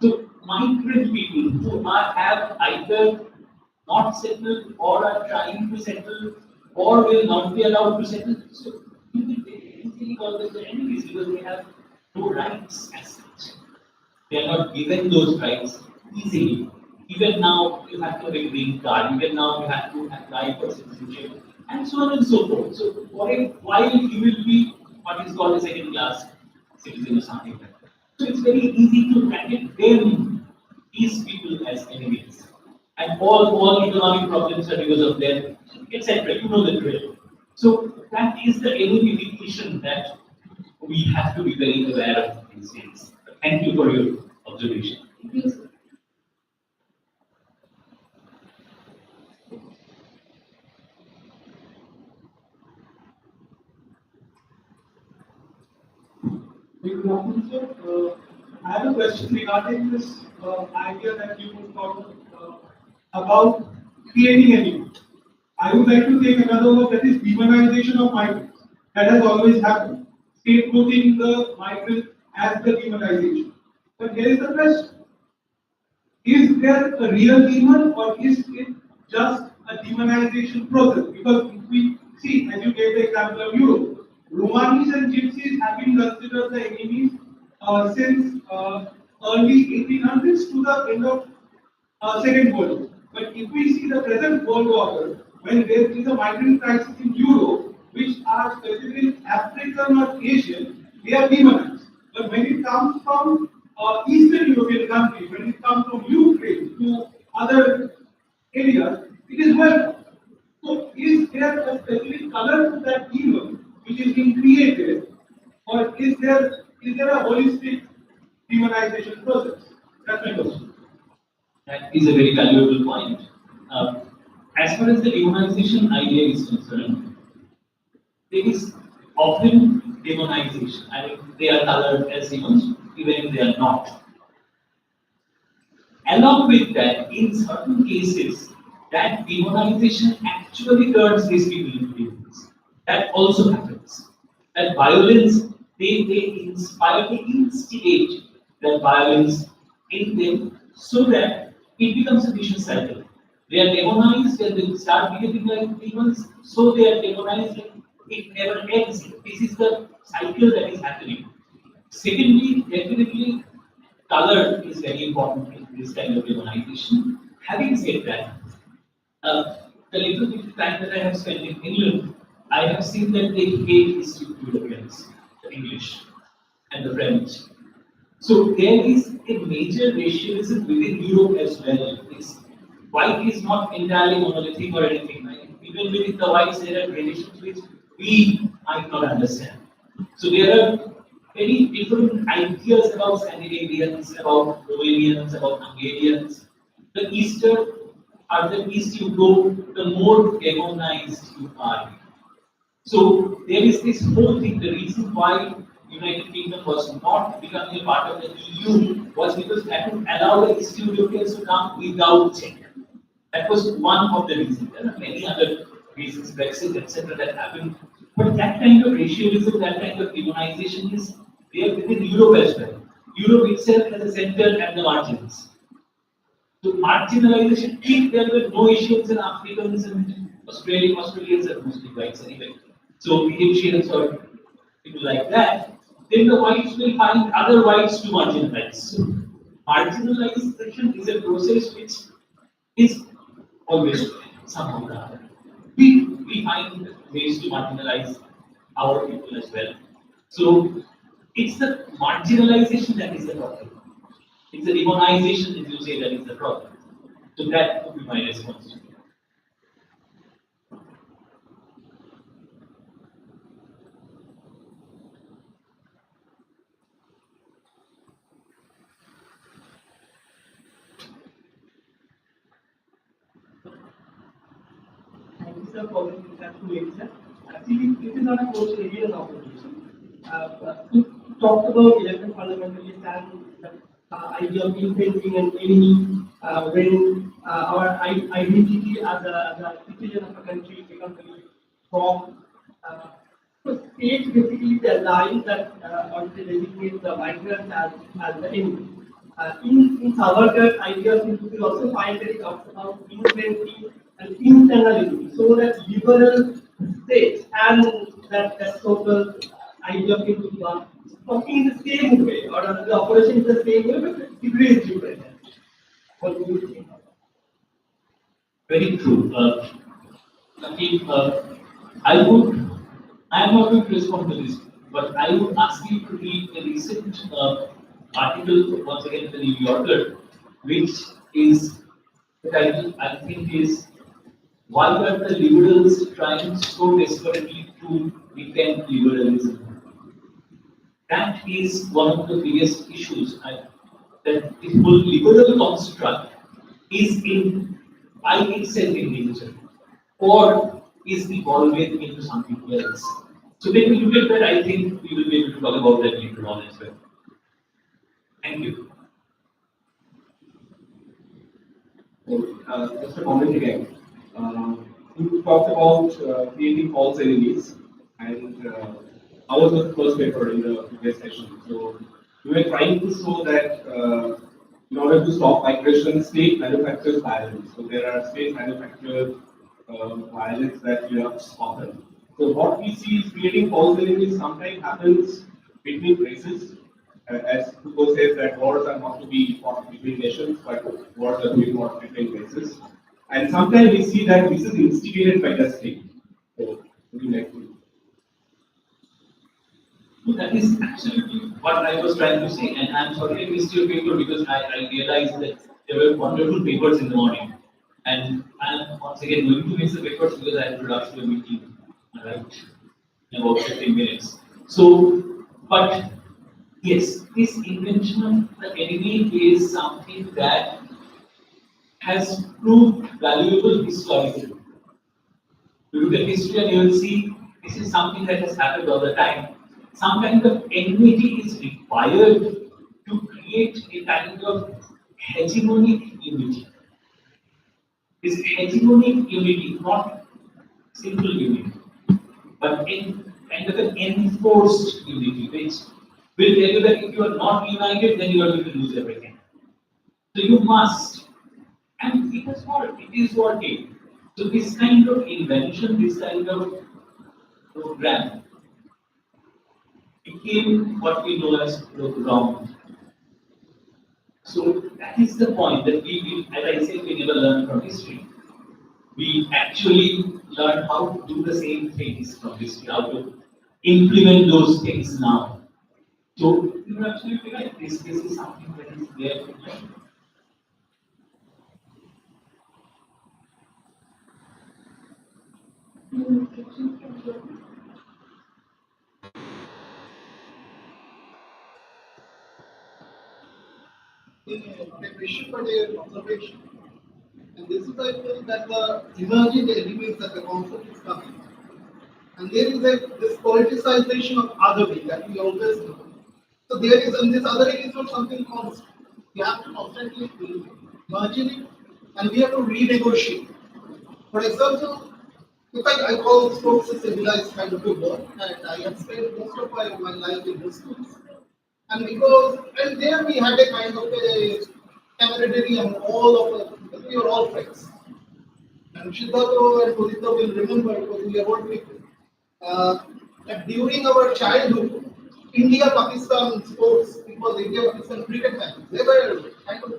So migrant people who have either not settled or are trying to settle or will not be allowed to settle. So you can easily call them the enemies because they have no rights as such. They are not given those rights easily. Even now, you have to have a green card. Even now, you have to apply for citizenship, and so on and so forth. So, for a while, you will be what is called a second-class citizen or something like that. So, it's very easy to bracket them, these people, as enemies. And all economic problems are because of them, etc. You know the drill. So, that is the enemification that we have to be very aware of these days. Thank you for your observation. Thank you, sir. Good afternoon, sir. I have a question regarding this idea that you put forward about creating a new. I would like to take another word that is demonization of migrants. That has always happened. Scapegoating the migrant as the demonization. But here is the question. Is there a real demon or is it just a demonization process? Because if we see, as you gave the example of Europe, Romanis and Gypsies have been considered the enemies since early 1800s to the end of Second World War. But if we see the present world order, when there is a migrant crisis in Europe, which are specifically African or Asian, they are demonized. But when it comes from Eastern European countries, when it comes from Ukraine to other areas, it is welcome. So is there a specific color to that evil which is being created, or is there a holistic demonization process? That's my question. That is a very valuable point. Uh, as far as the demonization idea is concerned, there is often demonization. I mean, they are colored as demons, even if they are not. Along with that, in certain cases, that demonization actually turns these people into demons. That also happens. That violence, they inspire, they instigate that violence in them so that it becomes a vicious cycle. They are demonized and they start behaving like demons, so they are demonized and it never ends. This is the cycle that is happening. Secondly, definitely color is very important in this kind of demonization. Having said that, uh, the little bit of time that I have spent in England, I have seen that they hate history of Europeans, the English and the French. So there is a major racialism within Europe as well. It's, white is not entirely monolithic or anything. Right? Even within the whites, there are traditions which we might not understand. So there are very different ideas about Scandinavians, about Romanians, about Hungarians. The eastern, further east you go, the more demonized you are. So there is this whole thing. The reason why United Kingdom was not becoming a part of the EU was because that would allow the East Europeans to come without check. That was one of the reasons. There are many other reasons, Brexit, etc., that happened. But that kind of racialism, that kind of demonization is there within Europe as well. Europe itself has a center and the margins. So marginalization, if there were no Asians and Africans and Australians are mostly whites anyway. So Egyptians or people like that, then the whites will find other whites to marginalize. So marginalization is a process which is always somehow or other. We find ways to marginalize our people as well. So it's the marginalization that is the problem. It's the demonization, as you say, that is the problem. So that would be my response. Thank you, sir, for this introduction. Actually, this is not a course area in opposition. You talked about elected fundamentalists and the idea of impending an enemy when our identity as a citizen of a country becomes very strong. So states basically the line that or they designate the migrants as the enemy. In Savarkar's ideas, you will also find that it talks about inventing an internal enemy, so that liberal states and that social idea of people talking in the same way, or the operation is the same way, but degree is different. What do you think? Very true. Akeem, I am not going to respond to this, but I would ask you to read a recent article, once again, in the New Yorker, which is, the title, I think, is Why Are the Liberals Trying So Desperately to Defend Liberalism? That is one of the biggest issues. That this whole liberal construct is in by itself in nature, or is evolving into something else. So when we look at that, I think we will be able to talk about that later on as well. Thank you. Just a comment again. You talked about creating false enemies, and I was the first paper in the previous session. So we were trying to show that in order to stop migration, state manufactures violence. So there are state manufactured violence that we have often. So what we see is creating false enemies sometimes happens between races, As Foucault says that wars are not to be fought between nations, but wars are to be fought between races. And sometimes we see that this is instigated by the state. So, would you like to? So that is absolutely what I was trying to say, and I'm sorry I missed your paper because I realized that there were wonderful papers in the morning. And I'm once again going to miss the papers because I have to rush to a meeting, right, in about 15 minutes. So, but yes, this invention of the enemy is something that has proved valuable historically. You look at history and you will see this is something that has happened all the time. Some kind of enmity is required to create a kind of hegemonic unity. This hegemonic unity, not simple unity, but in kind of an enforced unity, which will tell you that if you are not united, then you are going to lose everything. So you must, and it has worked, it is working. So this kind of invention, this kind of program became what we know as programmed. So that is the point that as I said, we never learn from history. We actually learn how to do the same things from history, how to implement those things now. So you're absolutely right. This is something that is there to learn. A question but an observation. And this is I feel that the emerging enemies that the conflict is coming. And there is this politicization of other that we always do. So there is, and this other is not something constant. We have to constantly imagine it and we have to renegotiate. For example, if I call sports a civilized kind of a word, and I have spent most of my life in those schools. And because, and there we had a kind of a camaraderie and all of us, we were all friends. And Siddhartha and Pudita will remember because we are old people. That during our childhood, India-Pakistan sports, it was India-Pakistan cricket match. They were kind of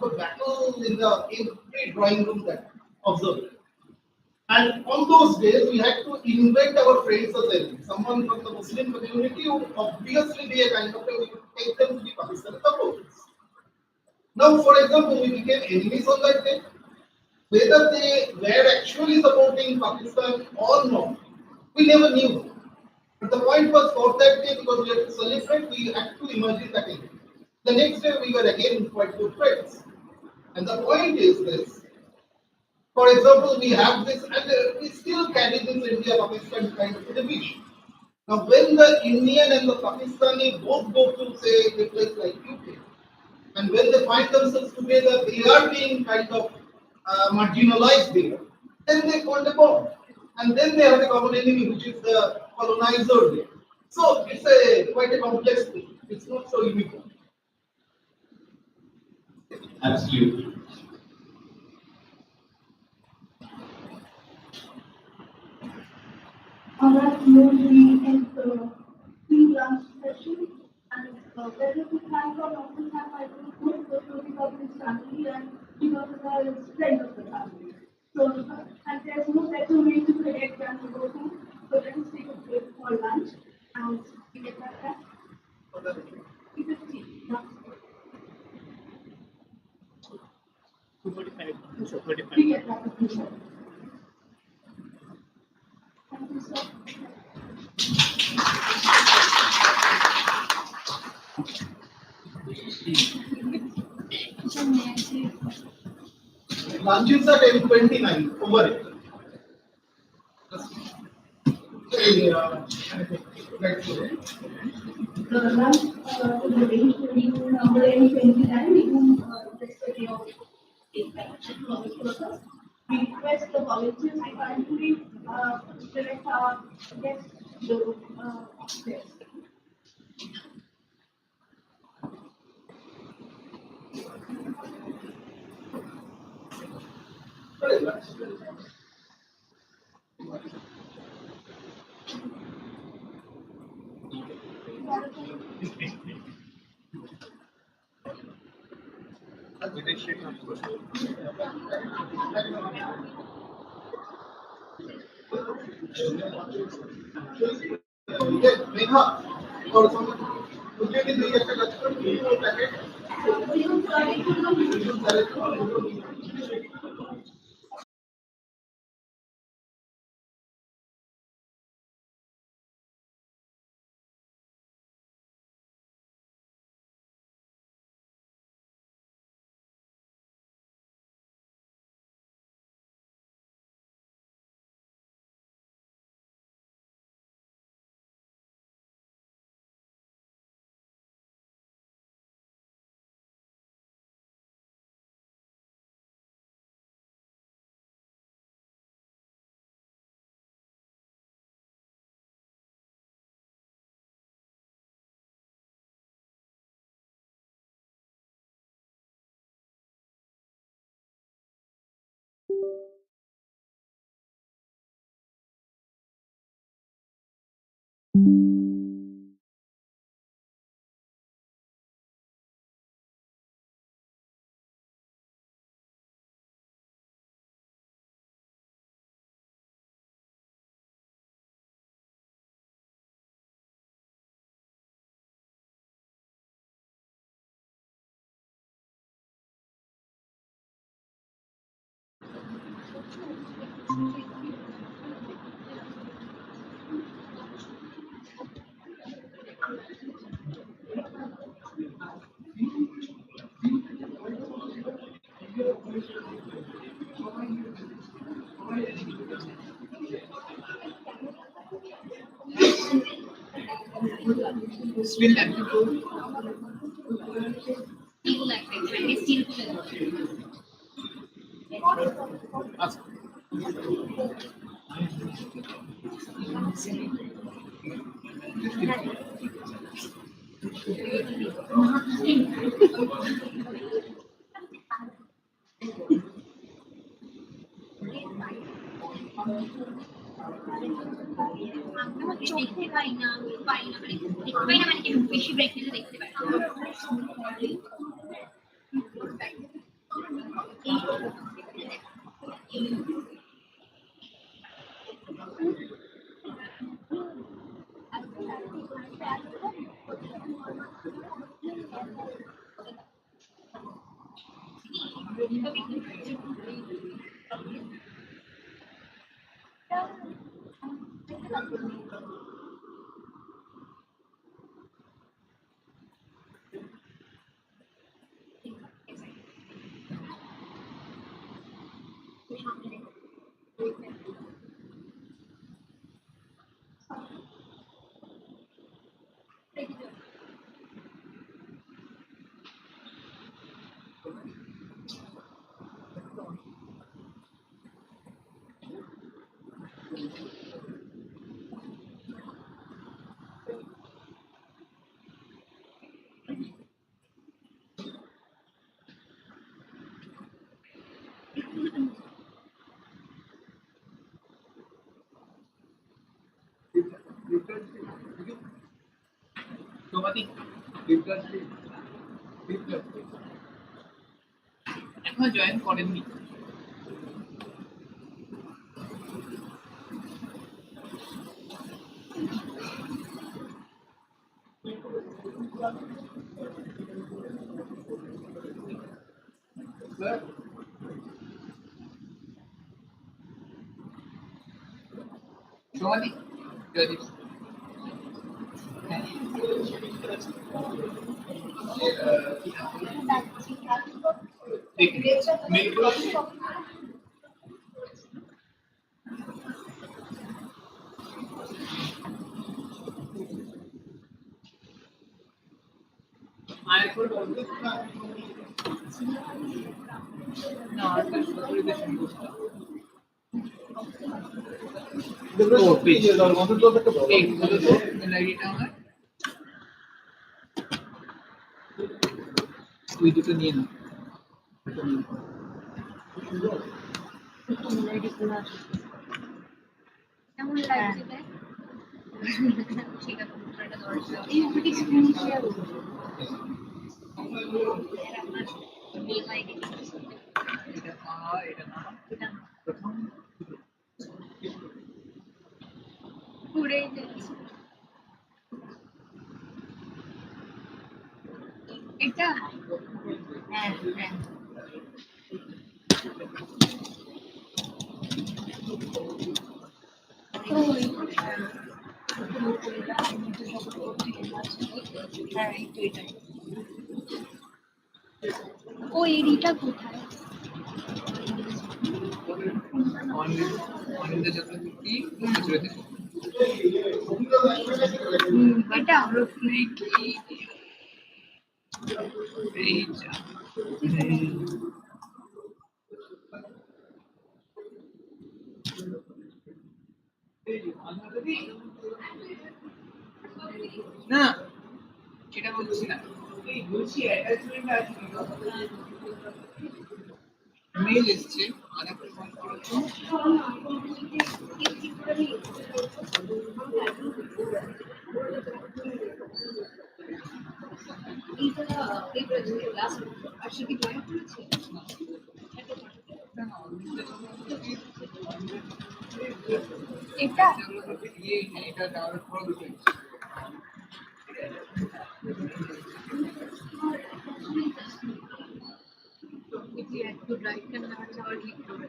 a battle in the every drawing room that observed. And on those days, we had to invite our friends as well. Someone from the Muslim community would obviously be a kind of a, we would take them to the Pakistan supporters. Now, for example, we became enemies on that day. Whether they were actually supporting Pakistan or not, we never knew. But the point was for that day, because we had to celebrate, we had to imagine that day. The next day, we were again quite good friends. And the point is this. For example, we have this, and we still carry this India-Pakistan kind of a division. Now, when the Indian and the Pakistani both go to, say, a place like UK, and when they find themselves together, they are being kind of marginalized there, then they form a bond. And then they have a common enemy, which is the colonizer there. So it's quite a complex thing. It's not so uniform. Absolutely. On that note, we end the pre-lunch session. And whether to thank or not to thank, I don't know, because we got his family and we got his friend of the family. So, and there's no better way to connect than to go to. So let us take a break for lunch and we get back at 3:50. 2:45. We get back at 2:30. Thank you, sir. Lunch is at 10:29 over it. That's it. The lunch is arranged for you number 29. We do just a day of economic purpose. We request the volunteers to kindly direct our guests to upstairs. Megha, और मुझे भी नहीं अच्छा लगता है packet Still active. দেখতে পাই না পাই না মানে দেখতে পাই না মানে কি বেশি ব্রেক নিলে দেখতে পাই না তোমাদের এখনো জয়েন করেননি তোমাদের ওই দুটো নিয়ে নাও কেমন লাগছে দেখ ঠিক আছে এটা দরজা এই দুটি স্ক্রিন শেয়ার করব এটা না প্রথম ঘুরে যাচ্ছে এটা হ্যাঁ হ্যাঁ ওই হ্যাঁ এটাই ও এরিটা কোথায় অনিন্দ চক্রবর্তী গুজরাটে এটা এই যা না এটা বলছি না বলছি অ্যাটাচমেন্ট আছে মেল এসছে আমাকে ফোন করেছো এটা এটা ডাউনলোড করে দিতে একটু ড্রাইভ ক্যামেরা চাওয়ার ক্লিক করে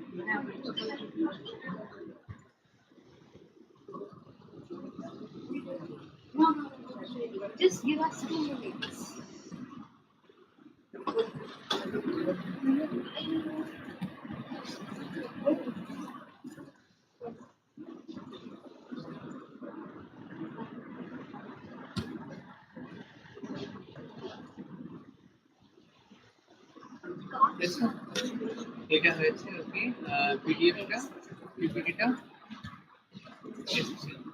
No, no, no. Just give us 2 minutes. এটা হয়েছে ওকে পিডিএফটা পিপিটিটা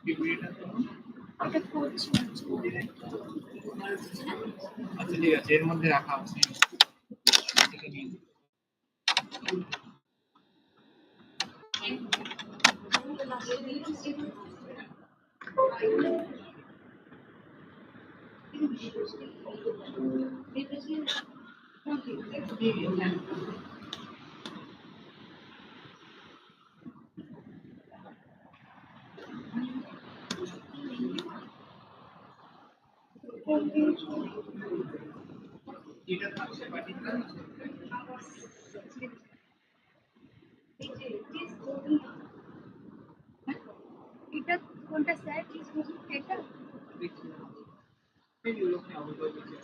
পিপিটিটা এটা করছি আচ্ছা ঠিক আছে এর মধ্যে রাখা আছে এটা থাকছে পার্টিকুলার এটা কোনটা স্যার এটা দেখছি এই লোক না অবশ্যই দেখছি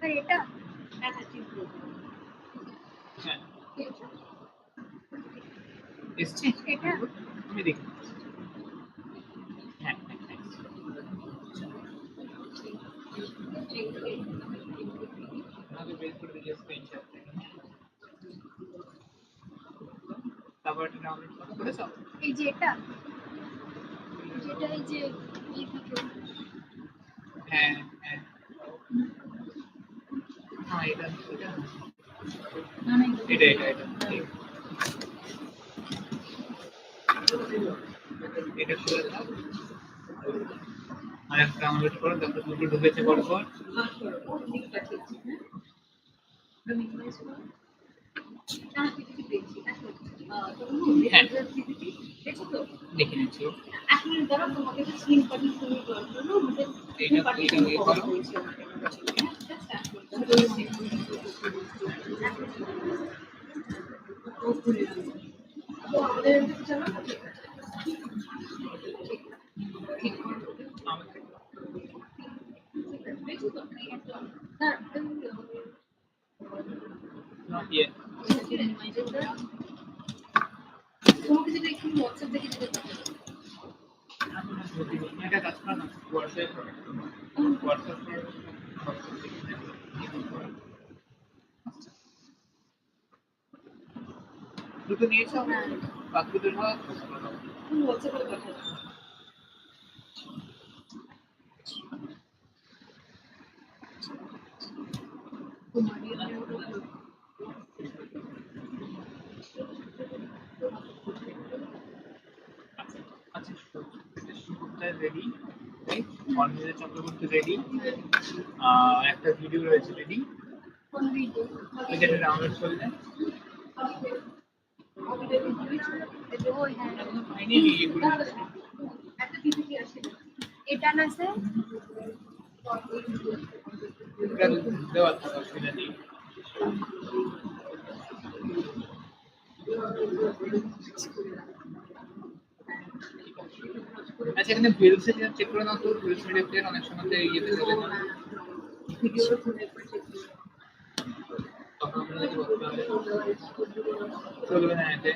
আর এটা হ্যাঁ এসছে এটা আমি দেখি হ্যাঁ আমাকে বের করে দিলে স্ক্রিনশট তারপর এটা ডাউনলোড করেছো এই যে এটা যেটা এই যে এই থাকে হ্যাঁ হ্যাঁ হ্যাঁ এটা না না এটা ঠিক। এটা খুলে দাও আর একটা ডাউনলোড করো তারপর দুটো ঢুকেছে পরপর হ্যাঁ দেখে নিচ্ছি এইটা ইয়ে করো not yet তোমাকে যদি একটু হোয়াটসঅ্যাপ দেখে দিতে এটা কাজ করো না হোয়াটসঅ্যাপ দুটো নিয়েছো বাকি দুটো হোয়াটসঅ্যাপে কথা আচ্ছা শুভটা রেডি রাইট অনিন্দ চক্রবর্তী রেডি একটা ভিডিও রয়েছে ready We get a download for that. I need to এটা না স্যার দেওয়া থাকা অসুবিধা নেই। আচ্ছা এখানে ফিল্ডসে চেক করে নাও তো, ফিল্ডস মিডিয়া অনেক সময় ইয়েতে চলে না, তখন আপনাদের কি করতে হবে? চলবে না এতে।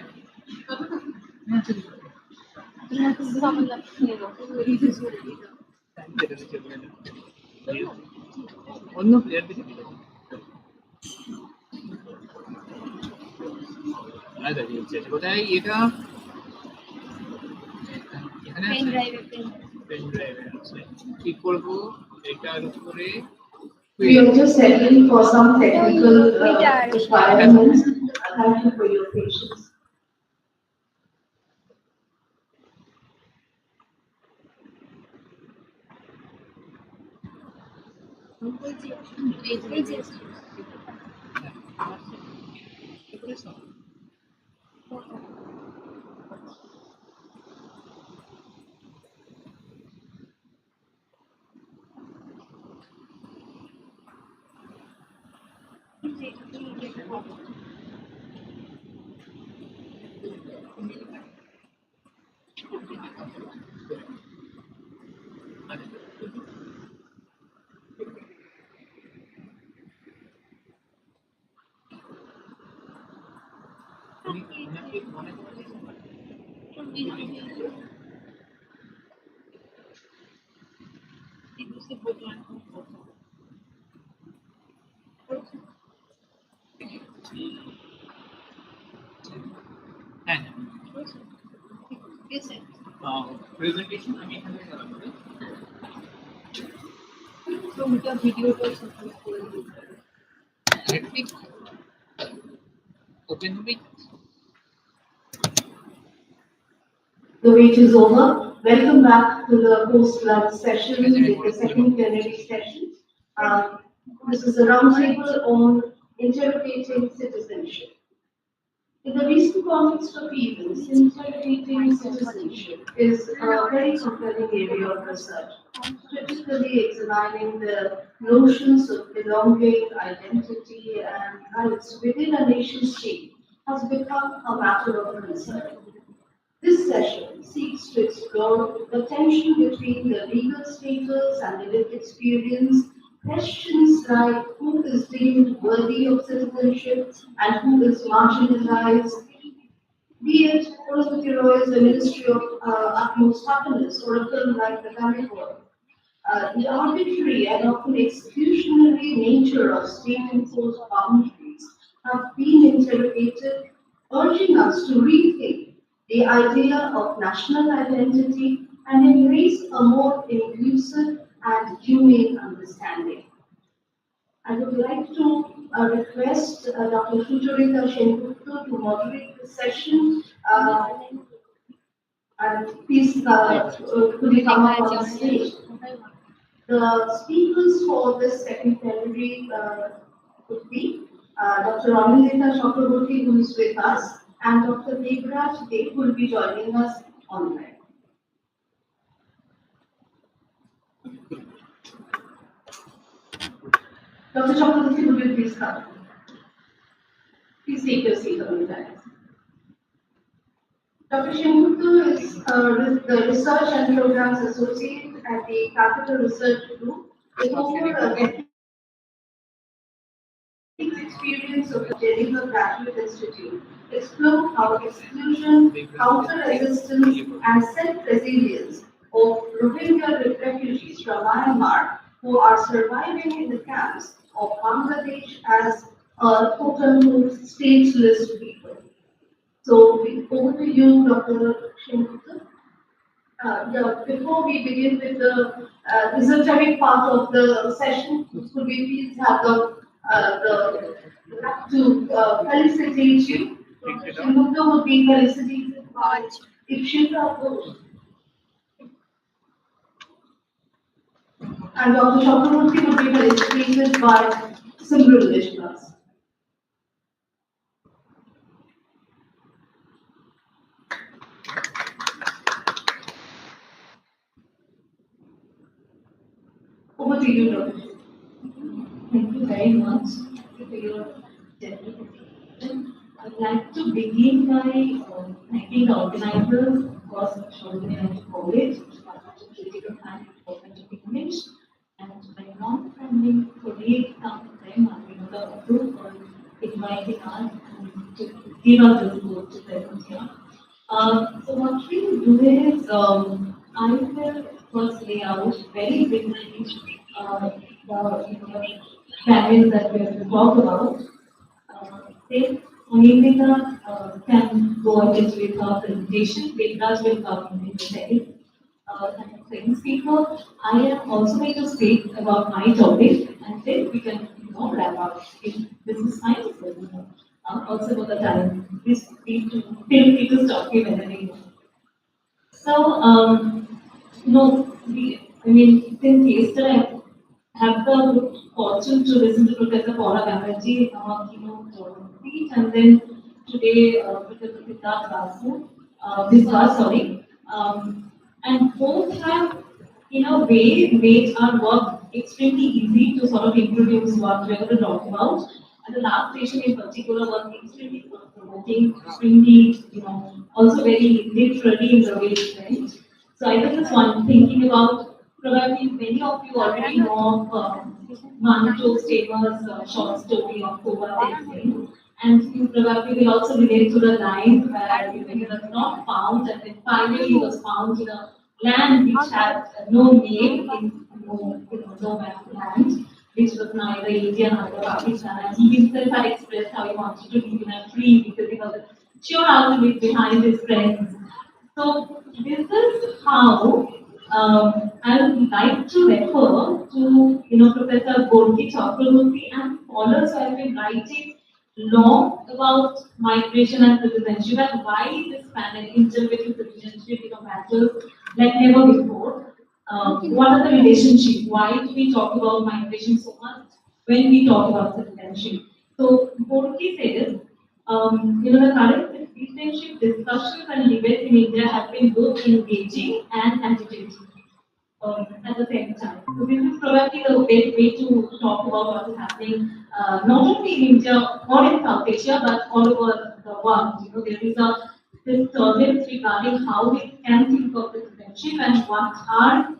অন্য প্লেয়ার দিকে দিল কোথায় এটা এখানে পেন আছে, ড্রাইভে পেন ড্রাইভে আছে। কি করবো এটার উপরে We are just settling for some technical requirements. Thank you for your patience. এই যে হ্যাঁ প্রেজেন্টেশন আমি এখান থেকে চালাবো। ওপেন হবে। The wait is over. Welcome back to the post-lunch session, the second plenary session. This is a roundtable on interrogating citizenship. In the recent context of events, interrogating citizenship is a very compelling area of research, critically examining the notions of belonging, identity, and rights within a nation state has become a matter of concern. This session seeks to explore the tension between the legal status and the lived experience, questions like who is deemed worthy of citizenship and who is marginalized, be it Prasvati Roy's The Ministry of Utmost Happiness or a film like The Carnivore. The arbitrary and often exclusionary nature of state-imposed boundaries have been interrogated, urging us to rethink the idea of national identity and embrace a more inclusive and humane understanding. I would like to request Dr. Sucharita Sengupta to moderate the session. And please, could you come up on the stage? The speakers for this second plenary would be Dr. Amrita Chakraborty, who is with us, and Dr. Devraj Dev will be joining us online. Dr. Chakraborty, would you please come? Please take your seat on the dais. Dr. Sengupta is the Research and Programs Associate at the Capital Research Group, with over a decade experience of the Geneva Graduate Institute, explore how exclusion, counter-resistance, and self-resilience of Rohingya refugees from Myanmar who are surviving in the camps of Bangladesh as a quote-unquote stateless people. So, over to you, Dr. Sengupta. Before we begin with the esoteric part of the session, could we please have the to felicitate you? Dr. Sengupta would be felicitated by Ikshita Ghosh. And Dr. Chakraborty would be felicitated by Simple English class. Over to you, Dr. Thank you very much for your general presentation. I'd like to begin by thanking the organizers, of course, Extraordinary College, which was a critical and important image, and my non-funding colleague, some of them are in the group for inviting us and to give us this book to present here. So what we will do is, I will first lay out very briefly the panel that we have to talk about. Then Onimita can go ahead with her presentation. Devraj will come in a second. And the second speaker, I am also going to speak about my topic, and then we can, wrap up. If this is fine, so, also for the time, please feel free to stop me whenever you want. So, since yesterday I have the good fortune to listen to Professor Paula Banerjee in our keynote speech, and then today Professor Siddharth Basu, Viswas, sorry, and both have, in a way, made our work extremely easy to sort of introduce what we are going to talk about. And the last session in particular was extremely provoking, extremely, also very literally in the way it went. So I was just thinking about, probably many of you already know of Manito's famous short story of Kova Singh. And you probably will also relate to the line where he was not found, and then finally he was found in a land which had no name, in no land, which was neither India nor Pakistan. And he himself had expressed how he wanted to live in a tree because he wasn't sure how to live behind his friends. So this is how I would like to refer to Professor Gorky Chakraborty and scholars who have been writing long about migration and citizenship and why this panel interpreting citizenship matters like never before. What are the relationships? Why do we talk about migration so much when we talk about citizenship? So Gorky says, the current citizenship discussions and debates in India have been both engaging and agitating at the same time. So this is probably the best way to talk about what is happening, not only in India or in South Asia, but all over the world. There is this turbulence regarding how we can think of citizenship and what are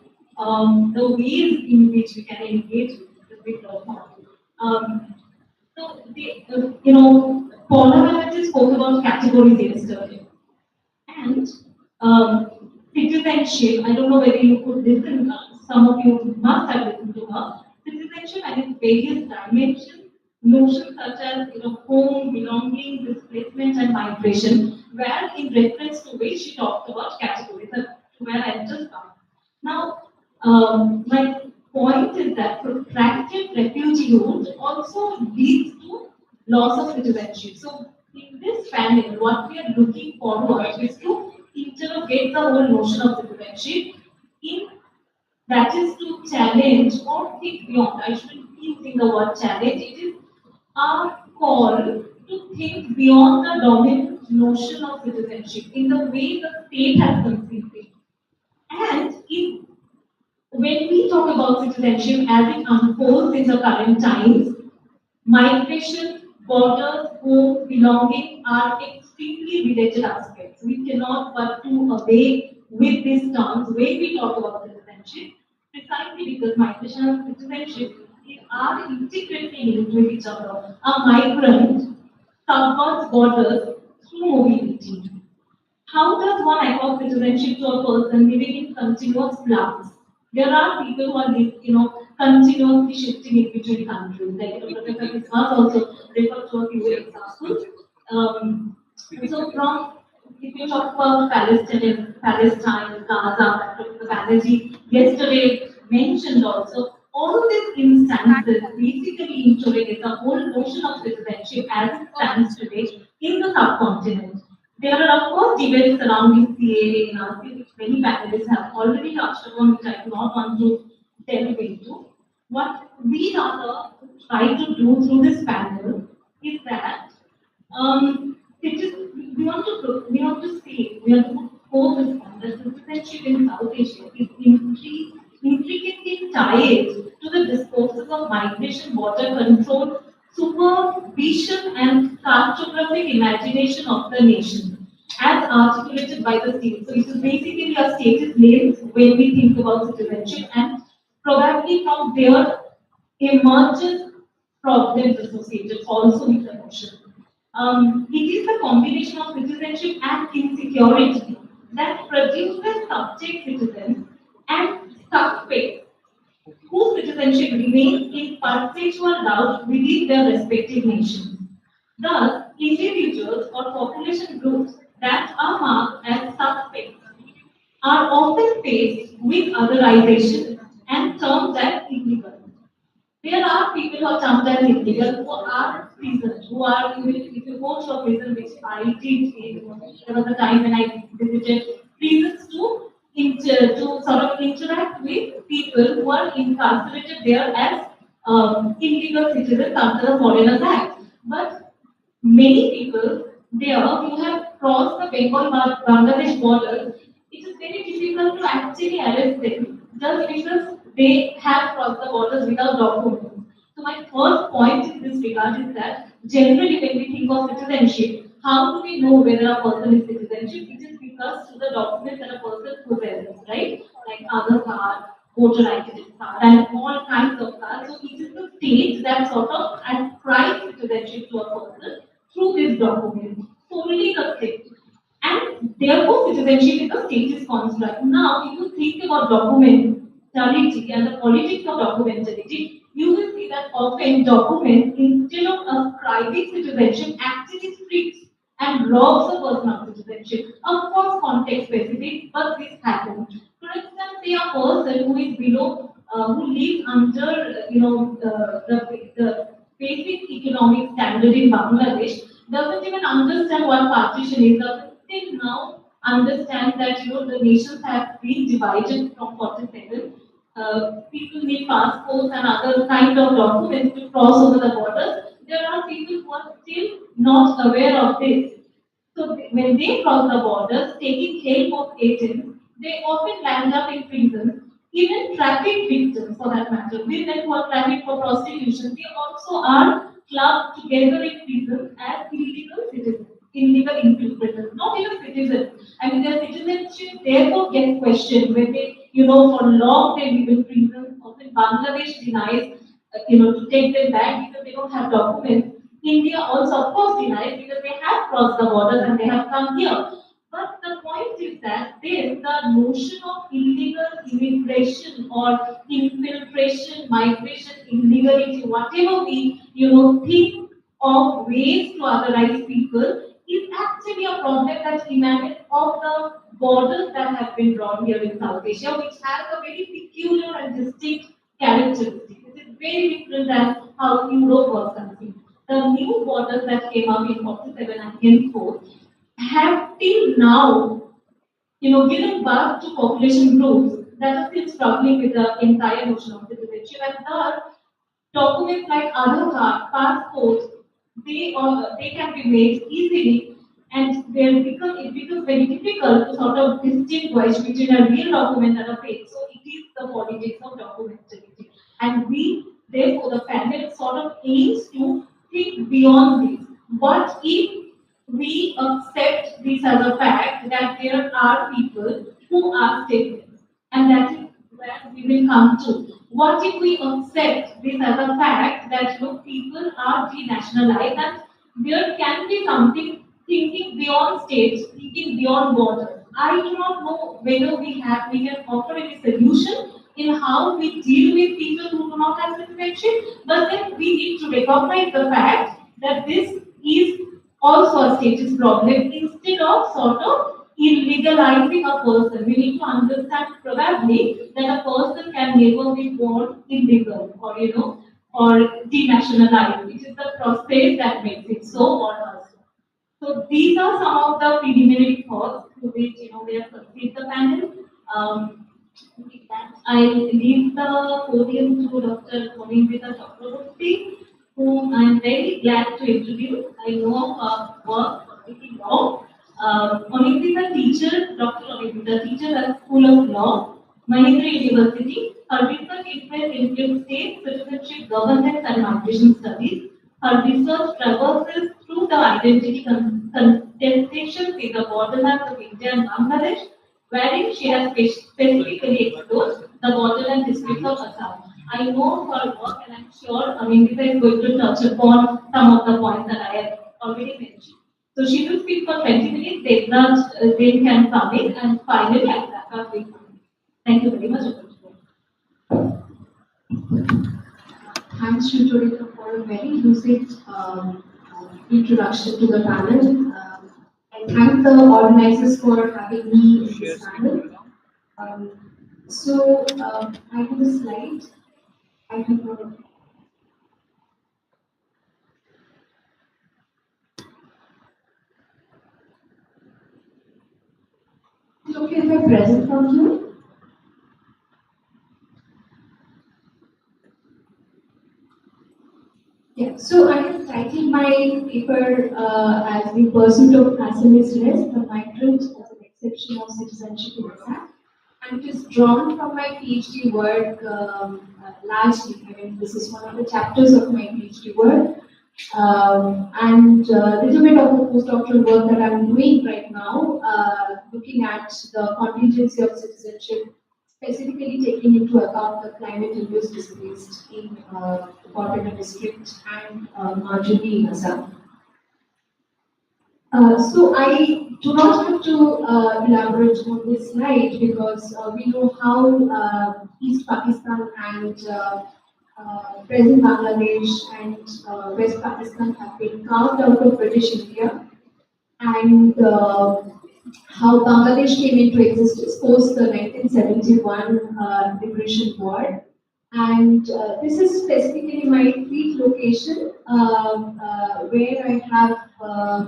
the ways in which we can engage with the so, Paula Banerjee spoke about categories yesterday. And citizenship, I don't know whether you could listen, some of you must have listened to her. Citizenship and its various dimensions, notions such as home, belonging, displacement, and migration, where in reference to which she talked about categories, where I just come. Now, my point is that protracted refugeehood also leads to loss of citizenship. So, in this panel, what we are looking forward is to interrogate the whole notion of citizenship that is to challenge or think beyond. I shouldn't be using the word challenge. It is our call to think beyond the dominant notion of citizenship in the way the state has conceived it. And when we talk about citizenship as it unfolds in the current times, migration, borders, home, belonging are extremely related aspects. We cannot but do away with these terms when we talk about citizenship, precisely because migration and citizenship are integrally linked with each other. A migrant subverts borders through mobility. How does one accord citizenship to a person living in continuous flux? There are people who are, continuously shifting in between countries. Like Professor Viswas also referred to a few examples. So from, if you talk about Palestine, Gaza, Professor Banerjee yesterday mentioned also, all of these instances basically interrogate the whole notion of citizenship as it stands today in the subcontinent. There are, of course, debates surrounding CAA in RC, which many panelists have already touched upon, which I do not want to delve into. What we rather try to do through this panel is that it is, we want to quote this one, that citizenship in South Asia is intricately tied to the discourses of migration, border control, supervision, and cartographic imagination of the nation, as articulated by the state. So it is basically a status lens when we think about citizenship, and probably from there emerges problems associated also with the notion. It is the combination of citizenship and insecurity that produces subject citizens and suspects whose citizenship remains in perpetual doubt within their respective nations. Thus, individuals or population groups that are marked as suspects are often faced with otherization and termed as illegal. There are people who are termed as illegal who are prisoners, who are, if you go to a prison, which I did, there was a time when I visited prisons to sort of interact with people who are incarcerated there as illegal citizens under the Foreigners Act. But many people there who have crossed the Bengal-Bangladesh border, it is very difficult to actually arrest them just because they have crossed the borders without documents. So my first point in this regard is that generally when we think of citizenship, how do we know whether a person is citizenship? It is because to the documents that a person possesses, right? Like Aadhaar card, voter identity card, and all kinds of cards. So it is the state that sort of ascribes citizenship to a person through this document, solely the state. And therefore, citizenship is a status construct. Now, if you think about documentality and the politics of documentality, you will see that often documents, instead of ascribing citizenship, actually strips and robs a person of citizenship. Of course, context specific, but this happens. For instance, say a person who is below, who lives under, the basic economic standard in Bangladesh, doesn't even understand what partition is, doesn't still now understand that the nations have been divided from 47. People need passports and other kind of documents to cross over the borders. There are people who are still not aware of this. So when they cross the borders, taking help of agents, they often land up in prison. Even traffic victims, for that matter, women who are trafficked for prostitution, they also are clubbed together in prison as illegal citizens, illegal interpreters, not even citizens. I mean, their citizenship therefore gets questioned when they, for long they live in prison. Often Bangladesh denies, to take them back because they don't have documents. India also, of course, denies because they have crossed the borders and they have come here. But the point is that then the notion of illegal immigration or infiltration, migration, illegality, whatever we think of ways to otherize people, is actually a problem that emanates of the borders that have been drawn here in South Asia, which has a very peculiar and distinct characteristic. It is very different than how Europe was conceived. The new borders that came up in 47 and henceforth have till now, given birth to population groups that are still struggling with the entire notion of citizenship, and thus documents like Aadhaar card, passports, they can be made easily, and it becomes very difficult to sort of distinguish between a real document and a fake. So it is the politics of documentality, and we therefore the panel sort of aims to think beyond this. What if we accept this as a fact that there are people who are stateless, and that is where we will come to. What if we accept this as a fact that people are denationalized and there can be something thinking beyond states, thinking beyond borders? I do not know whether we can offer any solution in how we deal with people who do not have citizenship, but then we need to recognize the fact that this is also a status problem instead of sort of illegalizing a person. We need to understand probably that a person can never be born illegal or denationalized. It is the process that makes it so or not. So these are some of the preliminary thoughts to which we have conceived the panel. With that, I leave the podium to Dr. Konindita Chakraborty, whom I am very glad to introduce. I know her work pretty long. Konindita teacher, Dr. Konindita teacher at School of Law, Mahindra University. Her research interests include state, citizenship, governance, and migration studies. Her research traverses through the identity contestations in the borderlands of India and Bangladesh, wherein she has specifically explored the borderland districts of Assam. I know her work and I'm sure Amrita is going to touch upon some of the points that I have already mentioned. So she will speak for 20 minutes, then can come in, and finally I'll wrap up with thank you very much. Thanks, Shrutorita, for a very lucid introduction to the panel. I thank the organizers for having me in this panel. I have a slide. I have a It's okay if I present from here? Yeah, so I have titled my paper as The Pursuit of Assamese The Migrant as an Exception of Citizenship in Assam. And it is drawn from my PhD work largely. I mean, this is one of the chapters of my PhD work. And a little bit of the postdoctoral work that I'm doing right now, looking at the contingency of citizenship, specifically taking into account the climate-induced displaced in the Kolkata district and marginally in Assam. So I do not have to elaborate on this slide because we know how East Pakistan and present Bangladesh and West Pakistan have been carved out of British India, and how Bangladesh came into existence post the 1971 Liberation War. And this is specifically my field location where I have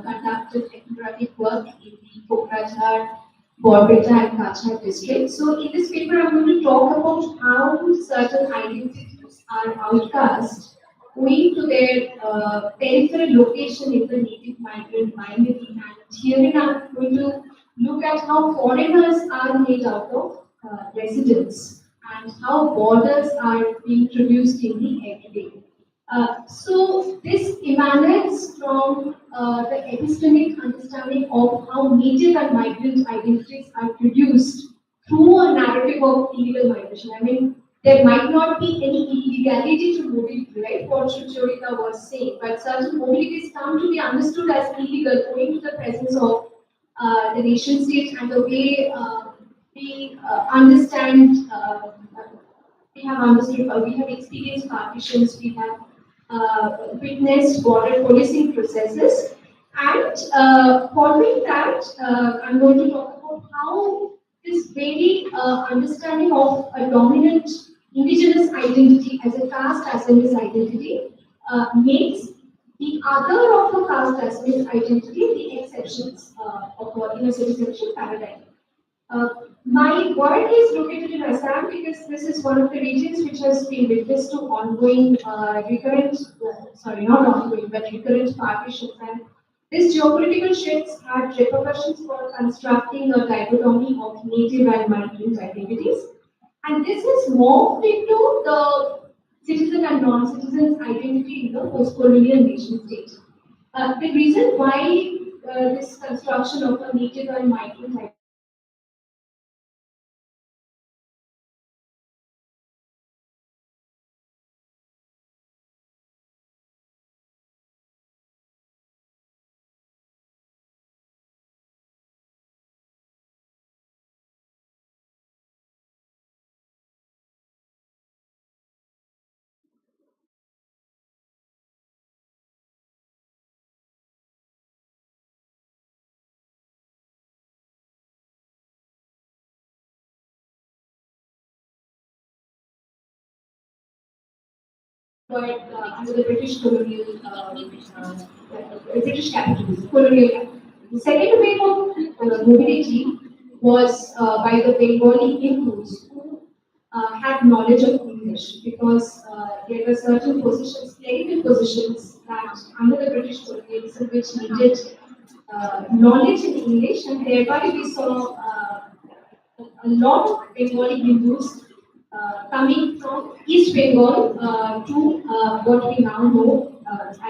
conducted ethnographic work in the Kokrajhar, Borpeta and Kachhar districts. So in this paper, I'm going to talk about how certain identities are outcast owing to their peripheral location in the native migrant minority. And herein I'm going to look at how foreigners are made out of residents and how borders are being introduced in the everyday. So this emanates from the epistemic understanding of how native and migrant identities are produced through a narrative of illegal migration. I mean, there might not be any illegality to mobility, right? What Shrutorita was saying, but certain mobilities come to be understood as illegal owing to the presence of the nation state and the way we understand. We have understood, we have experienced partitions, we have witnessed border policing processes, and following that, I'm going to talk about how this very understanding of a dominant indigenous identity as a caste Assamese identity makes the other of the caste Assamese identity the exceptions of a citizenship paradigm. My work is located in Assam because this is one of the regions which has been witness to ongoing, not ongoing, but recurrent partitions. And these geopolitical shifts had repercussions for constructing a dichotomy of native and migrant identities. And this has morphed into the citizen and non-citizen identity in the post-colonial nation state. The reason why this construction of a native and migrant identity under the British colonial, British capitalism, colonial capitalism. The second wave of mobility was by the Bengali Hindus who had knowledge of English because there were certain positions, clerical positions that under the British colonialism which needed knowledge in English, and thereby we saw a lot of Bengali Hindus coming from East Bengal to what we now know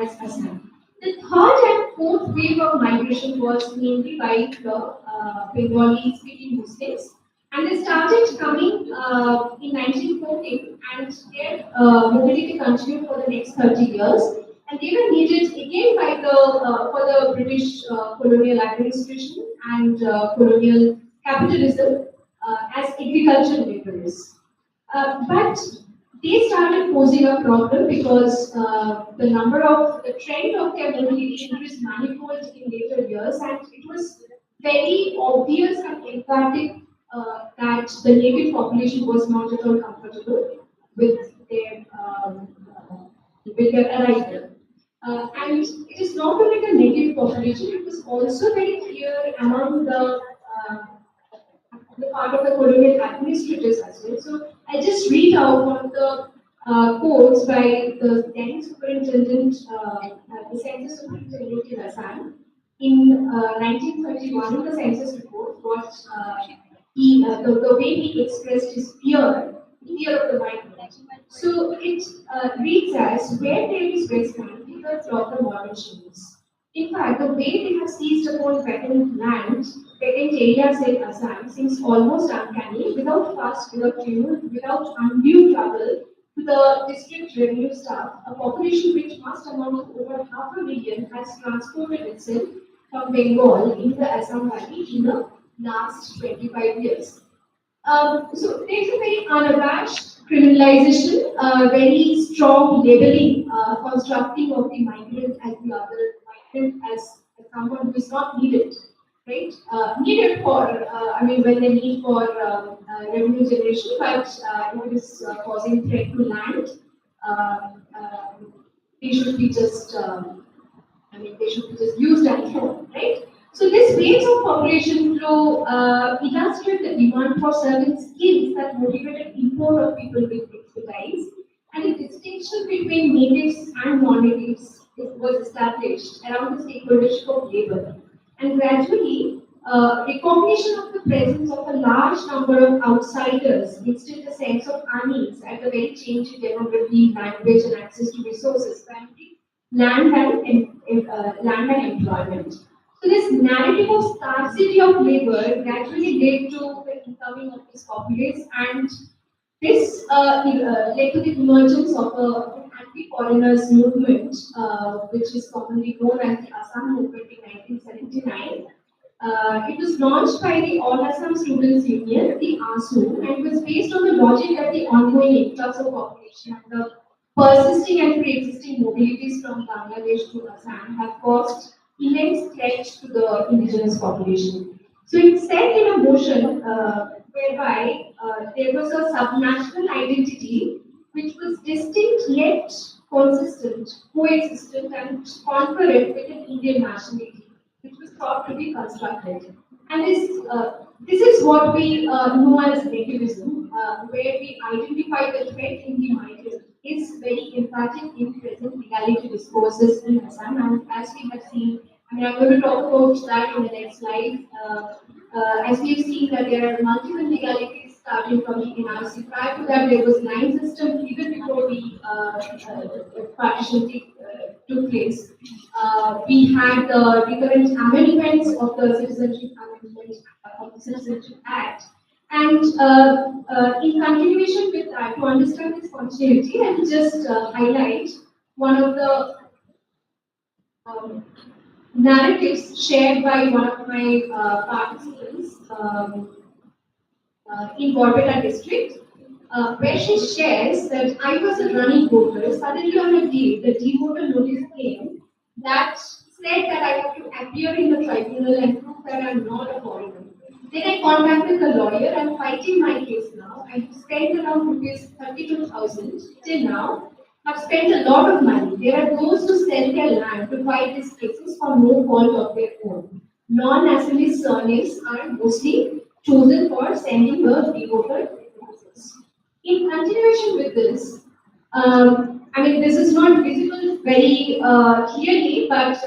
as Assam. The third and fourth wave of migration was mainly by the Bengali speaking Muslims, and they started coming in 1914, and their mobility continued for the next 30 years. And they were needed again by the for the British colonial administration and colonial capitalism as agricultural laborers. But they started posing a problem because the trend of their mobility increased manifold in later years, and it was very obvious and emphatic that the native population was not at all comfortable with their arrival. And it is not only the native population; it was also very clear among the part of the colonial administrators as well. So I just read out one of the quotes by the then superintendent, the census superintendent in Assam. In 1931, in the census report, what the way he expressed his fear of the migrant. So it reads as, where there is wasteland, people flock the modern shoes. In fact, the way they have seized upon vacant land, vacant areas in Assam seems almost uncanny, without fuss, without tumult, without undue trouble to the district revenue staff. A population which must amount to over 500,000 has transported itself from Bengal into the Assam Valley in the last 25 years. So there's a very unabashed criminalization, very strong labeling, constructing of the migrant as the other migrant as someone who is not needed, right? Needed for, when they need for revenue generation, but if it is causing threat to land, they should be just, they should be just used and thrown, right? So this waves of population flow illustrate the demand for certain skills that motivated import of people with expertise, and the distinction between natives and non-natives was established around the stakeholdership of labor. And gradually, recognition of the presence of a large number of outsiders instilled a sense of unease at the very changing demography, language, and access to resources, primarily land and employment. So this narrative of scarcity of labor gradually led to the incoming of this populace, and this led to the emergence of an anti-foreigners movement, which is commonly known as the Assam Movement in 1979. It was launched by the All Assam Students Union, the ASU, and was based on the logic that the ongoing influx of population and the persisting and pre-existing mobilities from Bangladesh to Assam have caused immense threat to the indigenous population. So it set in a motion whereby there was a subnational identity which was distinct yet consistent, coexistent, and concurrent with an Indian nationality, which was thought to be constructed. And this is what we know as nativism, where we identify the threat in the migrant is very emphatic in present legality discourses in Assam, and as we have seen, I'm going to talk about that in the next slide. As we have seen that there are multiple legalities starting from the NRC. Prior to that, there was line system even before the partition took place. We had the recurrent amendments of the Citizenship Act. And in continuation with that, to understand this continuity, I will just highlight one of the narratives shared by one of my participants in Borbetta district, where she shares that I was a running voter. Suddenly on a day, the devoter notice came that said that I have to appear in the tribunal and prove that I am not a foreigner. Then I contacted the lawyer. I'm fighting my case now. I spent around rupees 32,000 till now. I've spent a lot of money. There are those who sell their land to fight these cases for no fault of their own. Non-nationalist surnames are mostly chosen for sending the devoted process. In continuation with this, I mean, this is not visible very clearly, but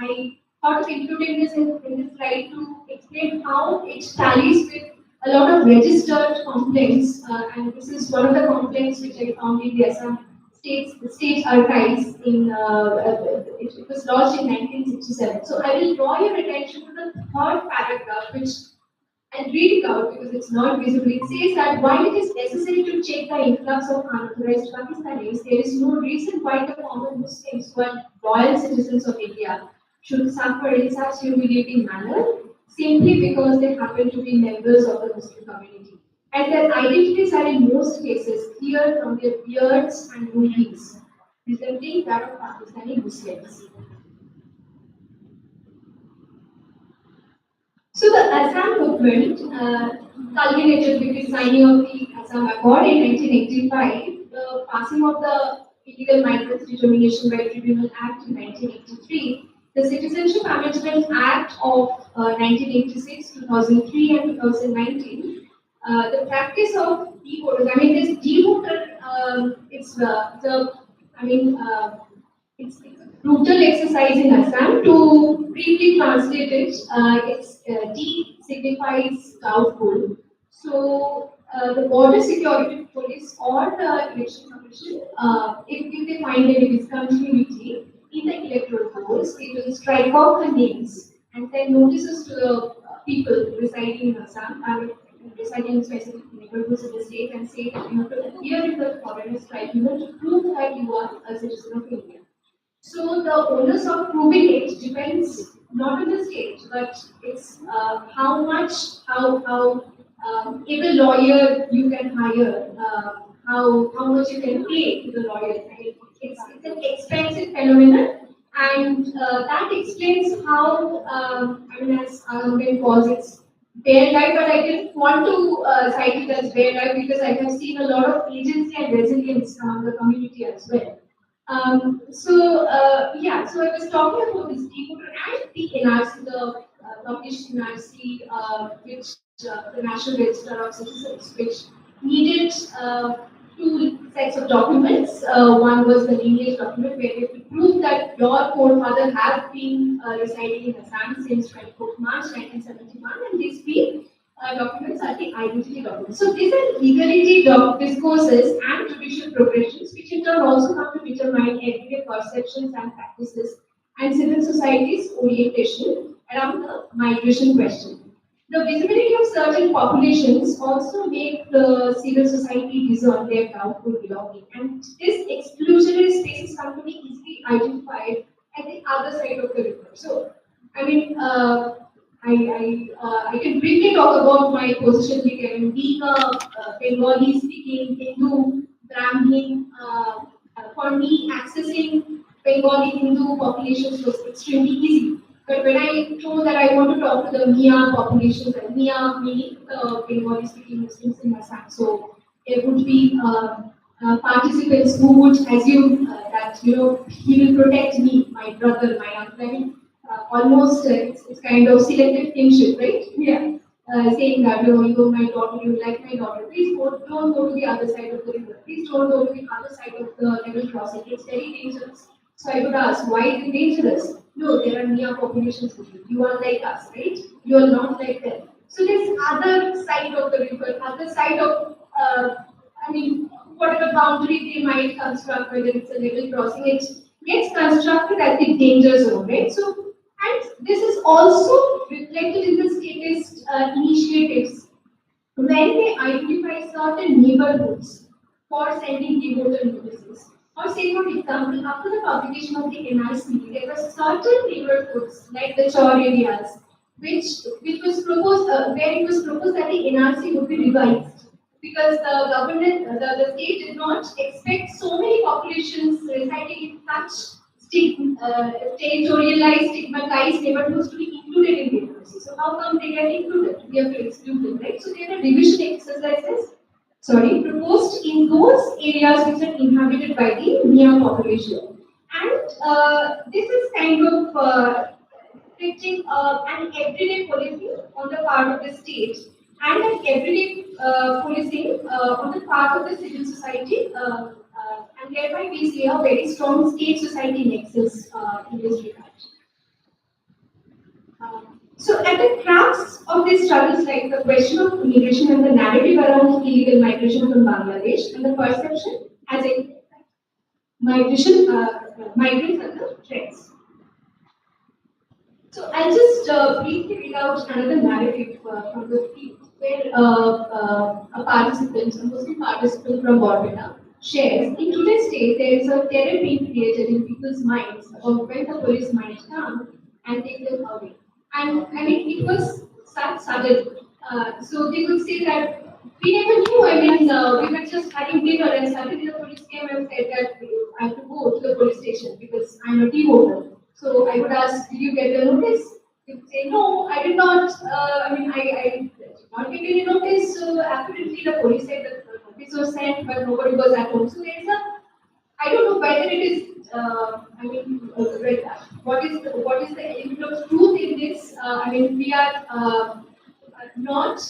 I thought of including this in this slide to explain how it tallies with a lot of registered complaints, and this is one of the complaints which I found in the Assam State Archives. It was launched in 1967. So I will draw your attention to the third paragraph, which and read it out because it's not visible. It says that while it is necessary to check the influx of unauthorized Pakistanis, there is no reason why the common Muslims who are loyal citizens of India should suffer in such humiliating manner simply because they happen to be members of the Muslim community. And their identities are in most cases clear from their beards and lungies, resembling that of Pakistani Muslims. So the Assam movement culminated with the signing of the Assam Accord in 1985, the passing of the Illegal Migrants Determination by Tribunal Act in 1983, the Citizenship Amendment Act of 1986, 2003 and 2019, the practice of deporters, I mean this deporter, it's a brutal exercise in Assam. To briefly translate it, D signifies doubtful. So the border security police or the election commission, if they find any discontinuity in the electoral polls, they will strike off the names and send notices to the people residing in Assam and residing in specific neighborhoods in the state and say that you have to appear in the foreigners tribunal to prove that you are a citizen of India. So the onus of proving it depends not on the state, but it's how if a lawyer you can hire, how much you can pay to the lawyer. I mean, it's an expensive phenomenon, and that explains how I mean, as Alamben calls it, bare life. But I didn't want to cite it as bare life because I have seen a lot of agency and resilience among the community as well. So I was talking about this decoder and the NRC, the published NRC, which the National Register of Citizens, which needed two sets of documents. One was the lineage document where you have to prove that your forefather have been residing in Assam since 24th March 1971, and these three documents are the identity documents. So these are legality discourses and judicial progressions, which in turn also come to determine everyday perceptions and practices and civil society's orientation around the migration question. The visibility of certain populations also make the civil society discern their doubtful belonging, and this exclusionary spaces come to be easily identified at the other side of the river. So, I mean, I can briefly talk about my position here. Being a Bengali speaking Hindu Brahmin, for me accessing Bengali Hindu populations was extremely easy. But when I told that I want to talk to the Mia populations, and Mia meaning Bengali speaking Muslims in Assam, so it would be participants who would assume that he will protect me, my brother, my uncle. I mean, almost it's kind of selective kinship, right? Yeah. Saying that you're my daughter, you like my daughter. Please don't go to the other side of the river. Please don't go to the other side of the level crossing. It's very dangerous. So I would ask, why is it dangerous? No, there are near populations with you. You are like us, right? You are not like them. So this other side of the river, other side of whatever boundary they might construct, whether it's a level crossing, it gets constructed as the danger zone, right? So, and this is also reflected in the statist initiatives when they identify certain neighborhoods for sending devoter notices. Or say, for example, after the publication of the NRC, there were certain neighborhoods like the Chor areas, which was proposed, where it was proposed that the NRC would be revised because the government, the state did not expect so many populations residing in such territorialized, stigmatized neighborhoods to be included in the university. So how come they get included? We have to exclude them, right? So there are revision exercises, proposed in those areas which are inhabited by the Mia population. And this is kind of reflecting an everyday policy on the part of the state and an everyday policing on the part of the civil society, and thereby we see a very strong state society nexus in this regard. So at the crux of these struggles, like the question of immigration and the narrative around illegal migration from Bangladesh and the perception as a migration, migrants and the threats. So I'll just briefly read out another narrative from the field where a participant, a Muslim participant from Borbina, shares, in today's state there is a terror being created in people's minds about when the police might come and take them away. And I mean, it was such sudden. So they would say that we never knew. I mean, we were just having dinner and suddenly the police came and said that I have to go to the police station because I'm a tea holder. So I would ask, did you get the notice? They would say, no, I did not. I mean, I did not get any notice. So apparently the police said that the notice was sent, but nobody was at home. So there is a, I don't know whether it is, I mean, what is the element of truth in this? I mean, we are not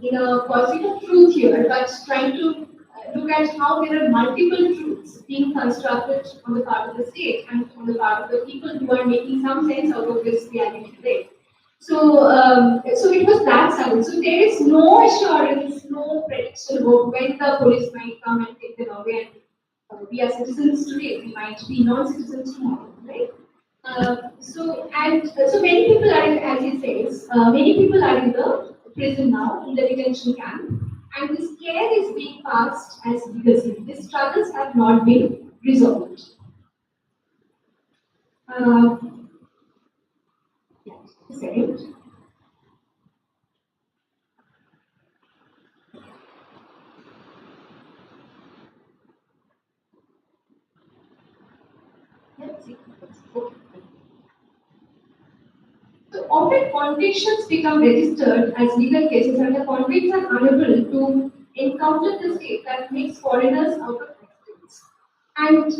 in a pursuit of truth here, but trying to look at how there are multiple truths being constructed on the part of the state and on the part of the people who are making some sense out of this reality today. So, so it was that sudden. So there is no assurance, no prediction about when the police might come and take them away. And we are citizens today, we might be non-citizens tomorrow, right? So many people are, as he says, many people are in the prison now, in the detention camp, and this care is being passed as legacy. These struggles have not been resolved. Yeah, a second. Let's see. Okay. So often convictions become registered as legal cases and the convicts are unable to encounter the state that makes foreigners out of residents. And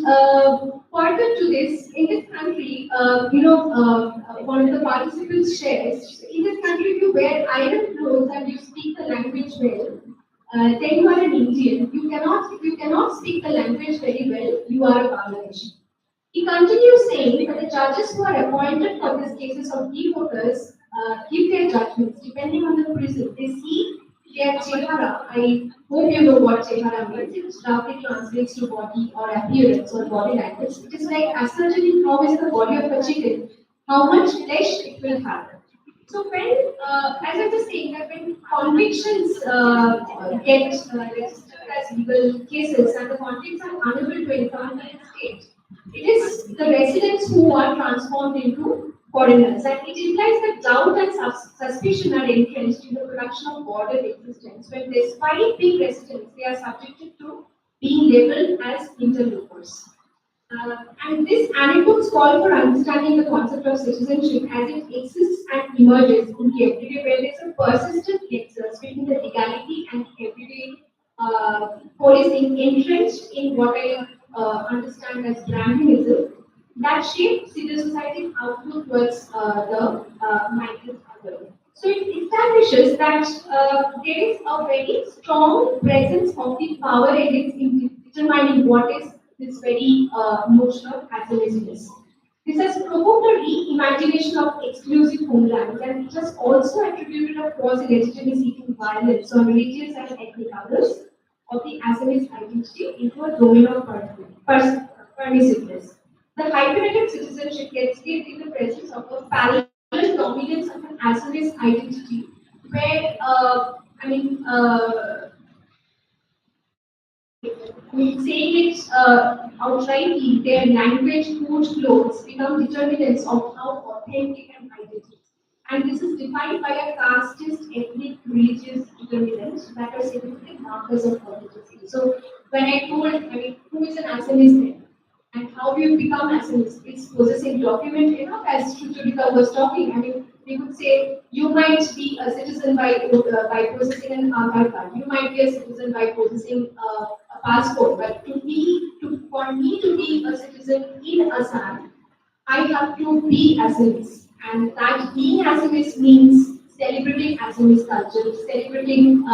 further to this, in this country, one of the participants shares, in this country if you wear iron clothes and you speak the language well, then you are an Indian. If you cannot speak the language very well, you are a Bangladeshi. He continues saying that the judges who are appointed for these cases of deporters give their judgments depending on the prison. They see their chehara. I hope you know what chehara means. It roughly translates to body or appearance or body language. It is like ascertaining how is the body of a chicken, how much flesh it will have. So when, as I was saying, that when convictions get registered as legal cases and the convicts are unable to encounter the state, it is the residents who are transformed into foreigners, and it implies that doubt and suspicion are entrenched in the production of border existence, when despite being residents, they are subjected to being labeled as interlopers. And this anecdotes call for understanding the concept of citizenship as it exists and emerges in the everyday, where there is a persistent nexus between the legality and everyday policing entrenched in what I understand as brahminism that shaped civil society's outlook towards the migrant other. So it establishes that there is a very strong presence of the power elites in determining what is this very notion of assimilation. This has provoked a reimagination of exclusive homelands, and it has also attributed a quasi-legitimacy to violence on religious and ethnic others of the Assamese identity into a domain of permissiveness. The hyphenated citizenship gets lived in the presence of a parallel dominance of an Assamese identity, where saying it outrightly, their language, food, clothes become determinants of how authentic an identity. And this is defined by a casteist, ethnic, religious determinants that are significant markers of authenticity. So when I told, who is an Assamese then? And how do you become Assamese? It's possessing document enough, as Chuturika was talking. We could say you might be a citizen by possessing an Aadhaar card. You might be a citizen by possessing a passport. But for me to be a citizen in Assam, I have to be Assamese. And that being Assamese means celebrating Assamese culture, celebrating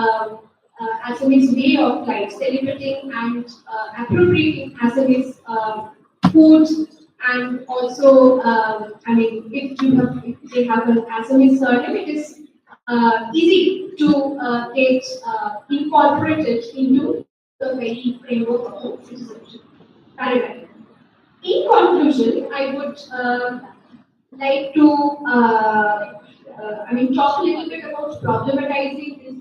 Assamese way of life, celebrating and appropriating Assamese food, and also, I mean, if they have an Assamese surname, it is easy to get incorporated into the very framework of the citizenship paradigm. In conclusion, I would like to, talk a little bit about problematizing this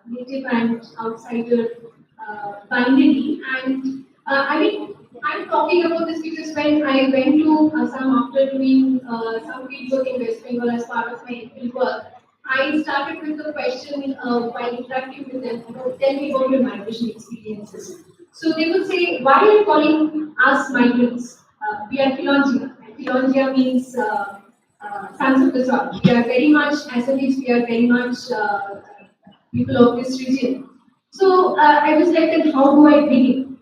native and outsider binary. And I'm talking about this because when I went to Assam after doing some fieldwork in West Bengal as part of my fieldwork, I started with the question while interacting with them about tell me about your migration experiences. So they would say, why are you calling us migrants? We are Kilonjia. And Kilonjia means sons of the soil. We are very much Assamese, we are very much people of this region. So I was like, then how do I begin?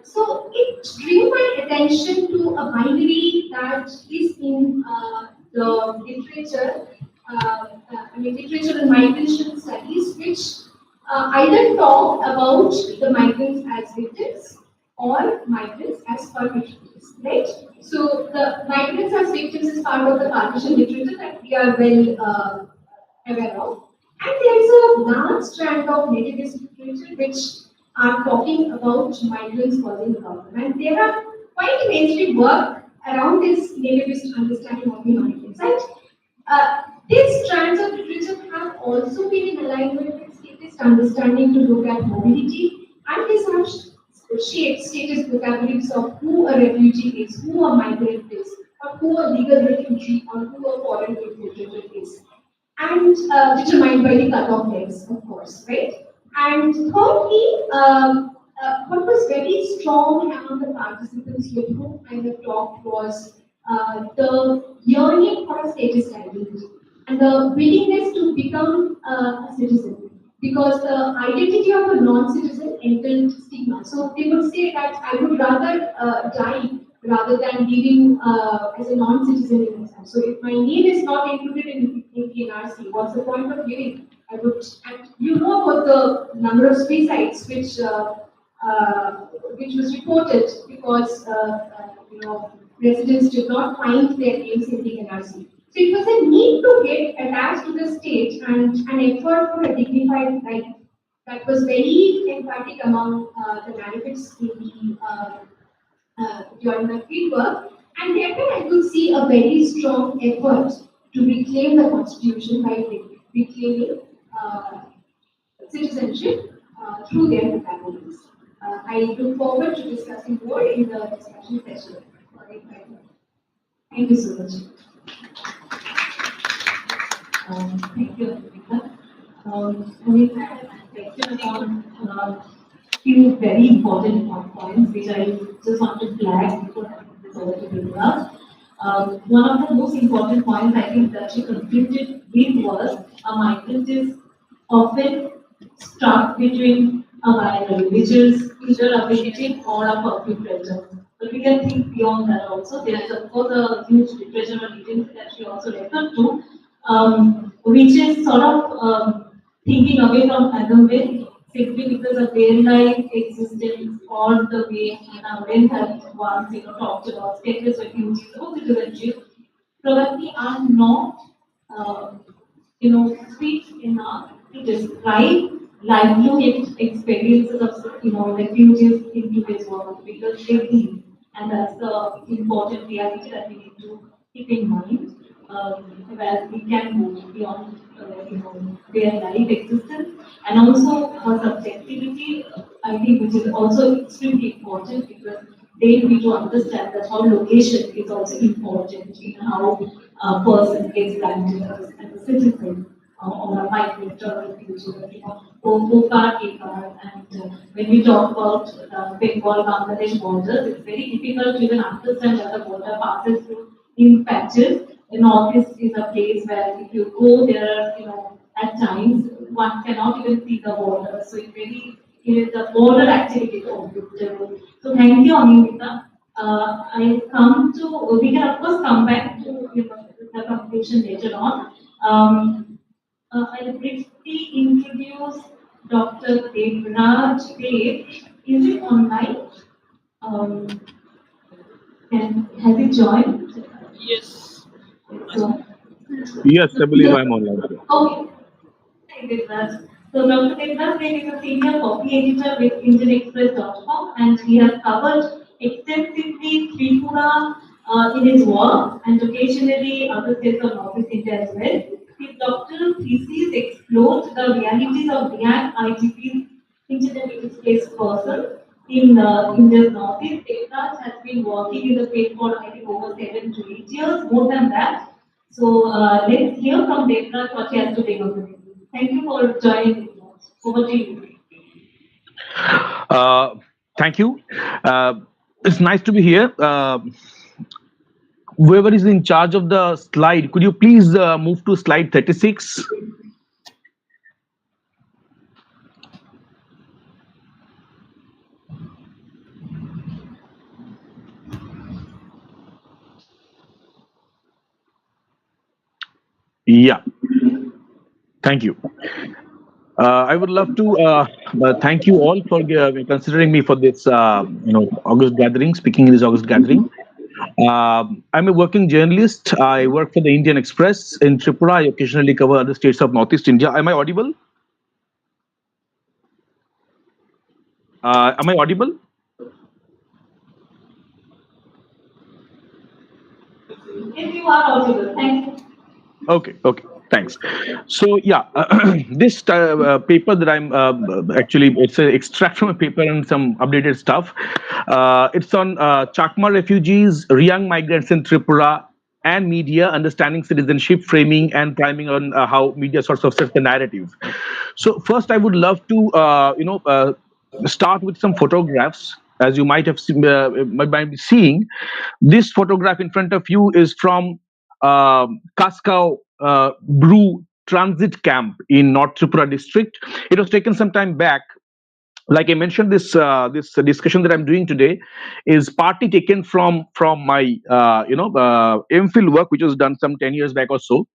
So it drew my attention to a binary that is in the literature, literature and migration studies, which either talk about the migrants as victims or migrants as perpetrators, right? So the migrants as victims is part of the partition literature that we are well aware of. And there is a large strand of nativist literature which are talking about migrants causing the problem. And there are quite mainstream work around this nativist understanding of the migrants. And these strands of literature have also been in alignment with statist understanding to look at mobility, and these have shaped statist vocabularies of who a refugee is, who a migrant is, or who a legal refugee, or who a foreign infiltrator is, and determined by the cutoff legs, of course, right? And thirdly, what was very strong among the participants with whom I have talked was the yearning for a status identity and the willingness to become a citizen. Because the identity of a non-citizen entailed stigma. So they would say that I would rather die rather than living as a non-citizen in Assam. So if my name is not included in the NRC, what's the point of living? I would, and you know about the number of suicides which was reported because residents did not find their names in the NRC. So it was a need to get attached to the state and an effort for a dignified life that was very emphatic among the manifests in the during the fieldwork. And therefore, I could see a very strong effort to reclaim the constitution by reclaiming citizenship through their vocabularies. I look forward to discussing more in the discussion session. Thank you so much. Thank you, Amrita. I reflected on few very important points which I just want to flag before handing this over to Deborah. One of the most important points I think that she concluded with was a migrant is often stuck between a binary, which is either a victim or a perpetrator. But we can think beyond that also. There is of course a huge literature on agency that she also referred to, which is sort of thinking away from Agamben simply because of their life existence or the way Ren had once talked about stateless refugees or citizenship probably are not sweet enough to describe livelihood experiences of refugees into this world because they live, and that's the important reality that we need to keep in mind. Where we can move beyond their life existence, and also subjectivity, I think, which is also extremely important because they need to understand that how location is also important in how a person gets landed as a citizen or a migrant or a refugee, and when we talk about Bengal Bangladesh borders, it's very difficult to even understand that the border passes through in patches. The northeast is a place where if you go there, at times one cannot even see the border. So the border actually gets overlooked. So thank you, Amrita. We can of course come back to the conclusion later on. Um, I'll briefly introduce Dr. Devraj Dev. Is it online? Um, has he joined? Yes. So, Yes, I believe I'm online. okay. Devras. So Dr. Devras is a senior copy editor with IndianExpress.com, and he has covered extensively Tripura in his work and occasionally other states of Northeast India as well. His doctoral thesis explored the realities of young IGP's internally displaced person in India's Northeast. Devras has been working in the field for I think over 7 to 8 years, more than that. So let's hear from Devras what he has to take on the table. Thank you for joining. Over to you. Uh, Thank you. It's nice to be here. Whoever is in charge of the slide, could you please move to slide 36? Yeah, thank you. I would love to thank you all for considering me for this, August gathering, speaking in this August gathering. I'm a working journalist. I work for the Indian Express in Tripura. I occasionally cover other states of Northeast India. Am I audible? Am I audible? If you are audible, thank you. Okay, okay, thanks. So yeah, this paper that I'm actually, it's an extract from a paper and some updated stuff. It's on Chakma refugees, young migrants in Tripura, and media understanding citizenship, framing and priming on how media sorts of sets the narrative. So first, I would love to start with some photographs. As you might have seen, might be seeing, this photograph in front of you is from Kaskau Brew Transit Camp in North Tripura district. It was taken some time back. Like I mentioned, this discussion that I'm doing today is partly taken from my MPhil work, which was done some 10 years back or so,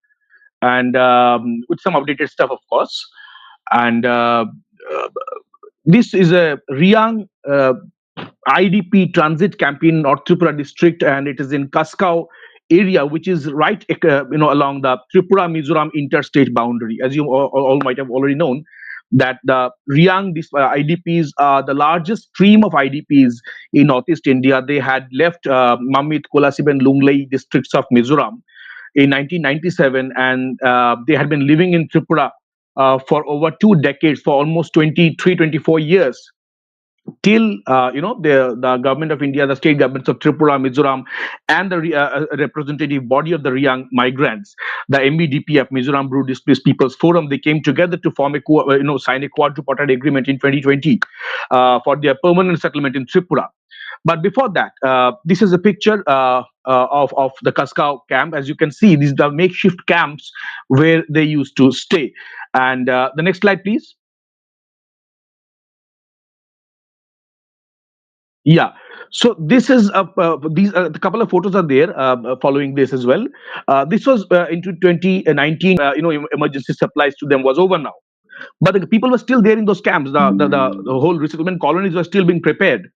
and with some updated stuff, of course. And uh, this is a Riang IDP transit camp in North Tripura district, and it is in Kaskau area, which is right, along the Tripura Mizoram interstate boundary. As you all might have already known, that the Riang IDPs are the largest stream of IDPs in Northeast India. They had left Mamit, Kolasib, and Lunglei districts of Mizoram in 1997, and they had been living in Tripura for over 2 decades, for almost 23, 24 years, till the government of India, the state governments of Tripura, Mizoram, and the representative body of the young migrants, the MBDPF, Mizoram Brew Displaced Peoples Forum, they came together to form sign a quadripartite agreement in 2020 for their permanent settlement in Tripura. But before that, this is a picture of the Kaskau camp. As you can see, these are the makeshift camps where they used to stay. And the next slide, please. Yeah. So this is these a couple of photos are there following this as well. This was into 2019. Emergency supplies to them was over now, but the people were still there in those camps. The whole resettlement colonies were still being prepared.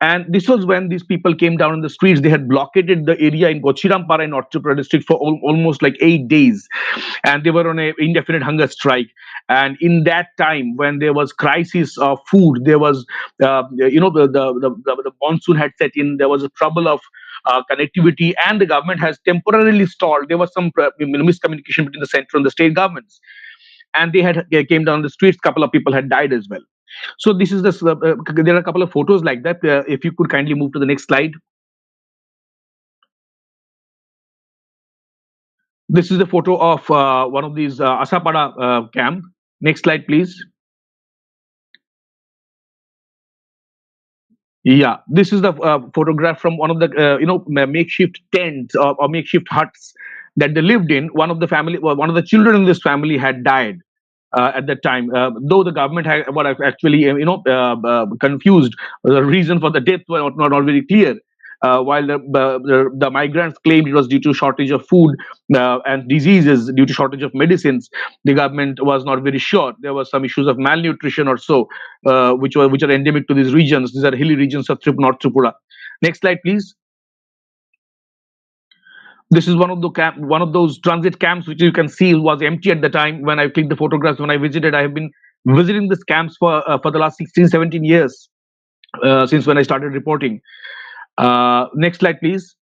And this was when these people came down in the streets. They had blockaded the area in Gochirampara in North Tripura district for almost like 8 days, and they were on a indefinite hunger strike. And in that time, when there was crisis of food, there was the monsoon had set in. There was a trouble of connectivity, and the government has temporarily stalled. There was some miscommunication between the central and the state governments, and they came down the streets. Couple of people had died as well. So this is this. There are a couple of photos like that. If you could kindly move to the next slide. This is a photo of one of these Asapada camp. Next slide, please. Yeah, this is the photograph from one of the makeshift tents or makeshift huts that they lived in. One of the family, one of the children in this family had died at that time. Though the government had what actually confused, the reason for the death were not very clear. while the migrants claimed it was due to shortage of food and diseases, due to shortage of medicines. The government was not very sure. There were some issues of malnutrition or so, which are endemic to these regions. These are hilly regions of North Tripura. Next slide, please. This is one of those transit camps which you can see was empty at the time when I clicked the photographs. When I visited, I have been visiting these camps for the last 16, 17 years since when I started reporting. Next slide, please.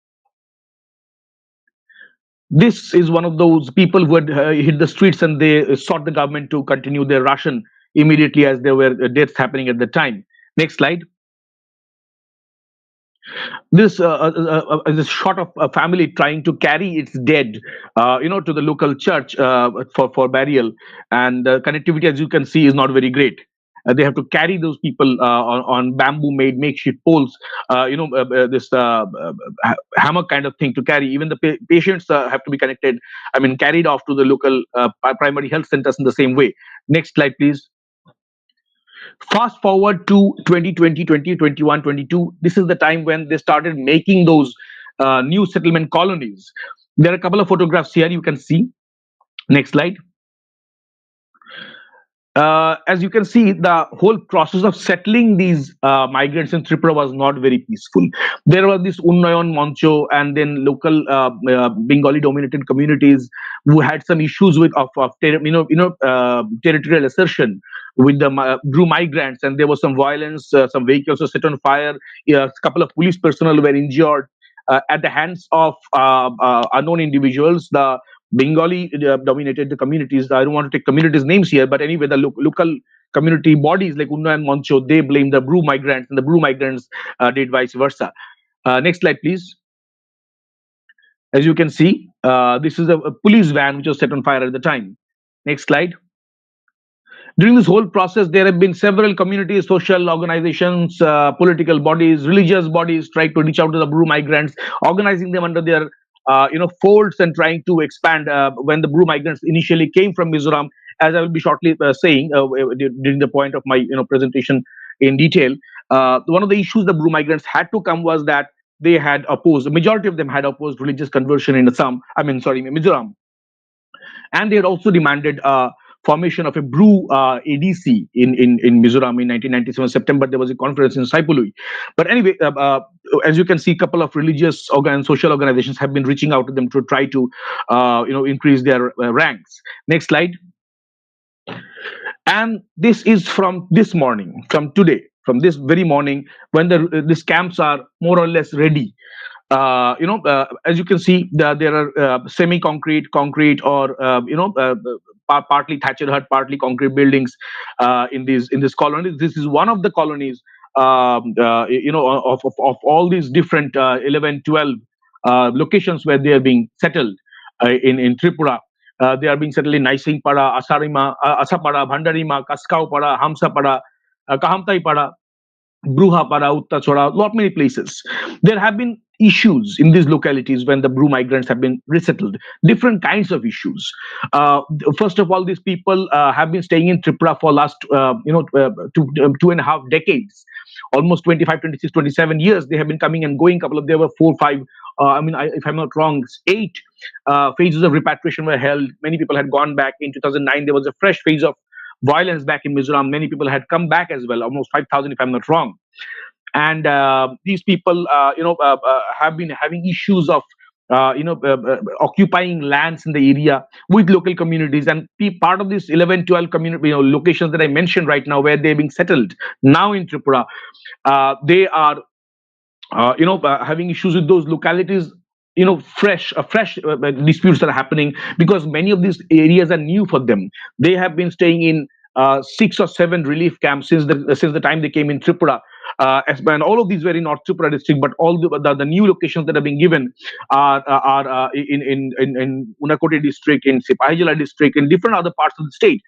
This is one of those people who had hit the streets and they sought the government to continue their ration immediately as there were deaths happening at the time. Next slide. This shot of a family trying to carry its dead, to the local church for burial, and connectivity, as you can see, is not very great. They have to carry those people on bamboo-made makeshift poles, this hammock kind of thing to carry. Even the patients have to be connected. I mean, carried off to the local primary health centers in the same way. Next slide, please. Fast forward to 2020, 2021, 22. This is the time when they started making those new settlement colonies. There are a couple of photographs here you can see. Next slide. As you can see, the whole process of settling these migrants in Tripura was not very peaceful. There was this Unnayan Moncho and then local Bengali-dominated communities who had some issues with territorial assertion with the Bru migrants, and there was some violence. Some vehicles were set on fire. A couple of police personnel were injured at the hands of unknown individuals. The Bengali dominated the communities. I don't want to take communities' names here, but anyway, the local community bodies like Unna and Moncho, they blame the Bru migrants, and the Bru migrants did vice versa. Next slide, please. As you can see, this is a police van which was set on fire at the time. Next slide. During this whole process, there have been several communities, social organizations, political bodies, religious bodies trying to reach out to the Bru migrants, organizing them under their folds and trying to expand. When the Bru migrants initially came from Mizoram, as I will be shortly saying during the point of my presentation in detail, one of the issues the Bru migrants had to come was that they had opposed, the majority of them had opposed religious conversion in Mizoram, and they had also demanded formation of a Bru ADC in Mizoram in 1997 September. There was a conference in Saipului. But anyway, as you can see, a couple of religious and social organizations have been reaching out to them to try to increase their ranks. Next slide. And this is from this morning, from today, from this very morning, when these camps are more or less ready. As you can see, there are semi-concrete, concrete, or partly thatched hut, partly concrete buildings in this colony. This is one of the colonies, of all these different 11, 12 locations where they are being settled in Tripura. They are being settled in Naisingpada, Asapada, Bhandarima, Kaskaupada, Hamsapada, Kahamtaipada, Bruhapada, Uttachora, lot many places. There have been issues in these localities when the Bru migrants have been resettled. Different kinds of issues. First of all, these people have been staying in Tripura for last 2.5 decades, almost 25, 26, 27 years. They have been coming and going. There were 4, 5. If I'm not wrong, 8 phases of repatriation were held. Many people had gone back. In 2009, there was a fresh phase of violence back in Mizoram. Many people had come back as well, almost 5,000 if I'm not wrong. And these people, have been having issues of, occupying lands in the area with local communities. And part of these 11, 12 community, locations that I mentioned right now, where they're being settled now in Tripura, they are, having issues with those localities. Fresh disputes that are happening because many of these areas are new for them. They have been staying in 6 or 7 relief camps since the time they came in Tripura. And all of these were in North Tripura district, but all the new locations that are being given are in Unakoti district, in Sipahijala district, in different other parts of the state,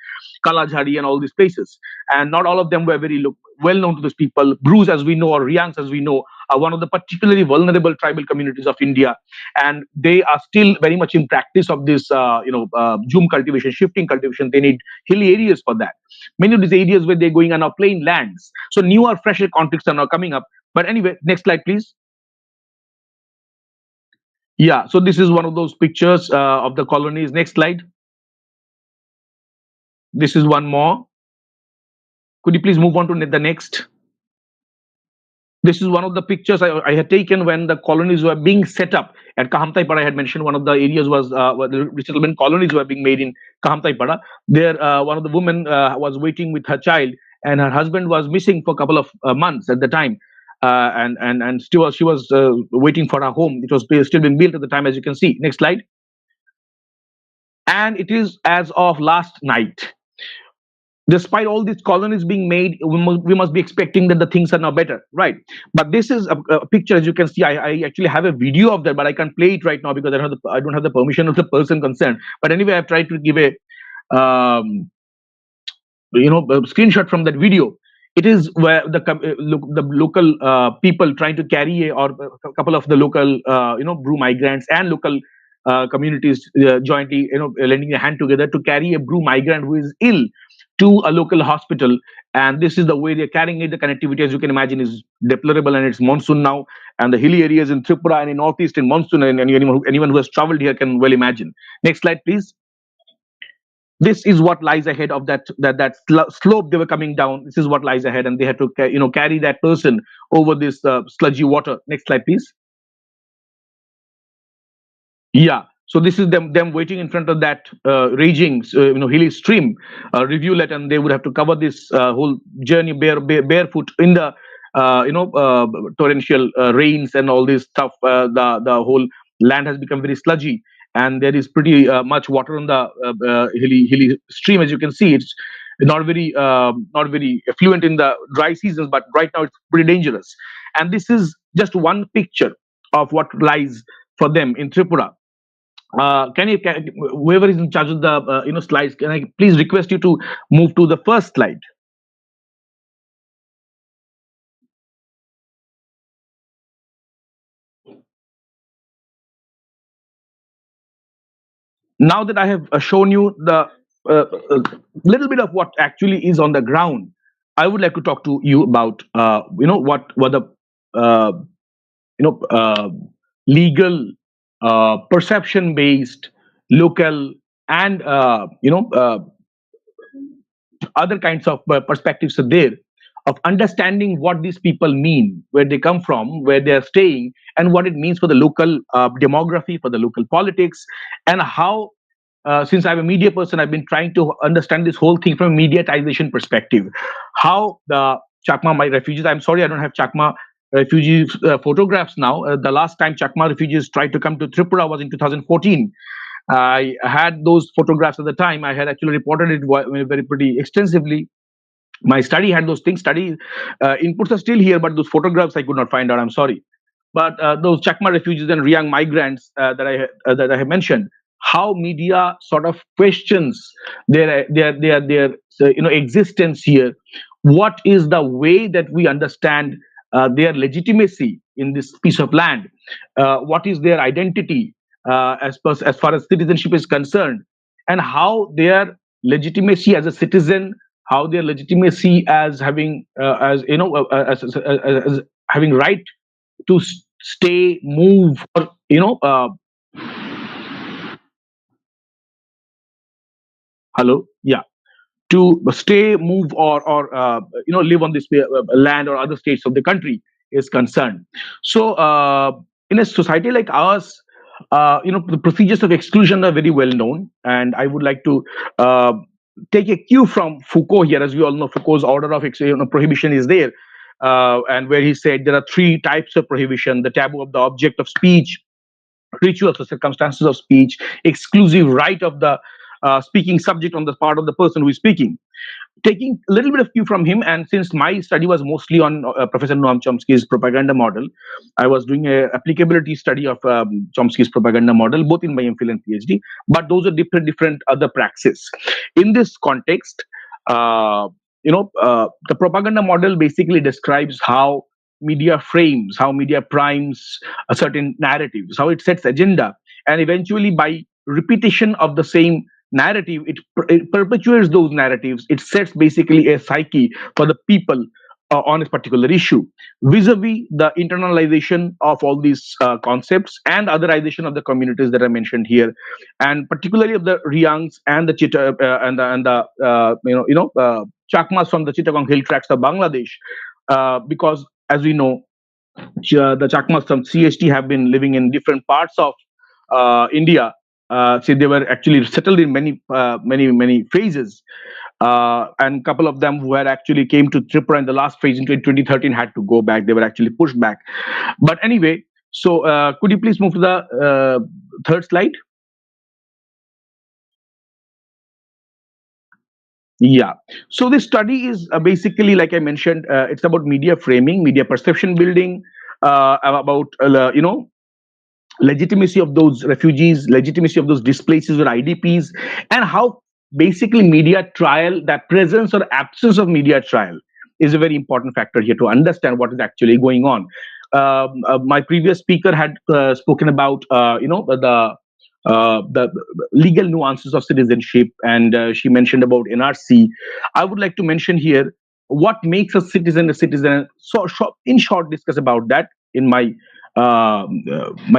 Kalajhari and all these places. And not all of them were very well known to those people. Brus, as we know, or Rians, as we know, are one of the particularly vulnerable tribal communities of India, and they are still very much in practice of this, zoom cultivation, shifting cultivation. They need hilly areas for that. Many of these areas where they're going are now plain lands. So newer, fresher conflicts are now coming up. But anyway, next slide, please. Yeah, so this is one of those pictures of the colonies. Next slide. This is one more. Could you please move on to the next? This is one of the pictures I had taken when the colonies were being set up at Kahamtaipada. I had mentioned one of the areas was where the resettlement colonies were being made in Kahamtaipada. There, one of the women was waiting with her child, and her husband was missing for a couple of months at the time. And still she was waiting for her home. It was still being built at the time, as you can see. Next slide. And it is as of last night. Despite all these colonies being made, we must be expecting that the things are now better, right? But this is a picture, as you can see. I actually have a video of that, but I can't play it right now because I don't have the permission of the person concerned. But anyway, I've tried to give a a screenshot from that video. It is where the local people trying to carry or a couple of the local brew migrants and local communities jointly lending a hand together to carry a brew migrant who is ill to a local hospital. And this is the way they're carrying it. The connectivity, as you can imagine, is deplorable, and it's monsoon now, and the hilly areas in Tripura and in northeast in monsoon, and anyone who has traveled here can well imagine. Next slide, please. This is what lies ahead of that slope they were coming down. This is what lies ahead, and they had to carry that person over this sludgy water. Next slide, please. Yeah. So this is them waiting in front of that raging hilly stream rivulet, and they would have to cover this whole journey barefoot in the torrential rains and all this stuff. The whole land has become very sludgy, and there is pretty much water on the hilly stream. As you can see, it's not very affluent in the dry seasons, but right now it's pretty dangerous. And this is just one picture of what lies for them in Tripura. Whoever is in charge of the slides, can I please request you to move to the first slide? Now that I have shown you the little bit of what actually is on the ground, I would like to talk to you about what the uh, legal, perception based, local, and other kinds of perspectives are there of understanding what these people mean, where they come from, where they are staying, and what it means for the local demography, for the local politics, and how. Since I'm a media person, I've been trying to understand this whole thing from a mediatization perspective. How the Chakma my refugees. I'm sorry, I don't have Chakma refugees photographs now. The last time Chakma refugees tried to come to Tripura was in 2014. I had those photographs at the time. I had actually reported it very pretty extensively. My study had those things. Study inputs are still here, but those photographs I could not find out. I'm sorry. But those Chakma refugees and Riyang migrants that I have mentioned, how media sort of questions their existence here. What is the way that we understand their legitimacy in this piece of land? What is their identity as far as citizenship is concerned, and how their legitimacy as a citizen, how their legitimacy as having as having right to stay, move, or hello, yeah, to stay, move, or live on this land or other states of the country is concerned. So, in a society like ours, the procedures of exclusion are very well known, and I would like to take a cue from Foucault here. As we all know, Foucault's order of prohibition is there, and where he said there are three types of prohibition: the taboo of the object of speech, rituals or circumstances of speech, exclusive right of the speaking subject on the part of the person who is speaking. Taking a little bit of cue from him, and since my study was mostly on Professor Noam Chomsky's propaganda model, I was doing a applicability study of Chomsky's propaganda model, both in my MPhil and PhD. But those are different other praxis. In this context, the propaganda model basically describes how media frames, how media primes a certain narratives, how it sets agenda, and eventually by repetition of the same narrative, it perpetuates those narratives. It sets basically a psyche for the people on this particular issue, vis-a-vis the internalization of all these concepts and otherization of the communities that I mentioned here, and particularly of the Riangs and the Chakmas from the Chittagong hill tracts of Bangladesh, because as we know, the Chakmas from CHT have been living in different parts of India. So they were actually settled in many phases, and couple of them who had actually came to Tripura in the last phase in 2013 had to go back. They were actually pushed back. But anyway, so could you please move to the third slide? Yeah. So this study is basically, like I mentioned, it's about media framing, media perception building, about legitimacy of those refugees, legitimacy of those displaced or IDPs, and how basically media trial, that presence or absence of media trial, is a very important factor here to understand what is actually going on. My previous speaker had spoken about the legal nuances of citizenship, and she mentioned about NRC. I would like to mention here what makes a citizen a citizen. So, in short, discuss about that in my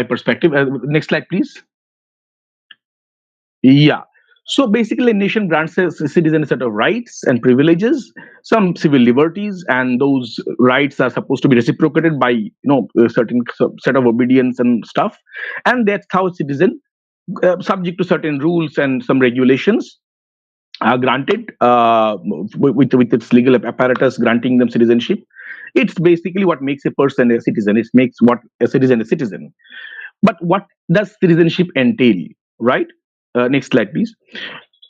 perspective. Next slide, please. Yeah. So basically, a nation grants a citizen a set of rights and privileges, some civil liberties, and those rights are supposed to be reciprocated by a certain set of obedience and stuff. And that's how a citizen, subject to certain rules and some regulations, are granted with its legal apparatus granting them citizenship. It's basically what makes a person a citizen. It makes what a citizen a citizen. But what does citizenship entail, right? Next slide, please.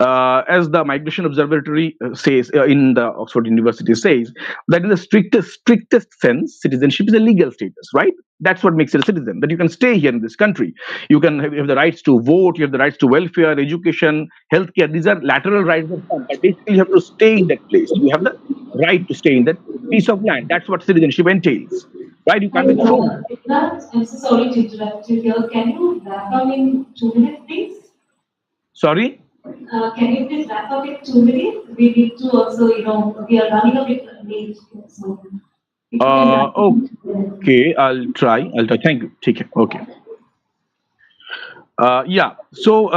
As the Migration Observatory says, in the Oxford University says, that in the strictest sense, citizenship is a legal status, right? That's what makes it a citizen. That you can stay here in this country, you have the rights to vote, you have the rights to welfare, education, healthcare. These are lateral rights of some, but basically you have to stay in that place. You have the right to stay in that piece of land. That's what citizenship entails, right? You can't be thrown. I'm so sorry to interrupt you here. Can you wrap up in 2 minutes, please? Sorry. Can you please wrap up in 2 minutes? We need to also, we are running a bit late. So if you can wrap up in 2 minutes. Okay, I'll try. Thank you. Take care. Okay. Yeah. So,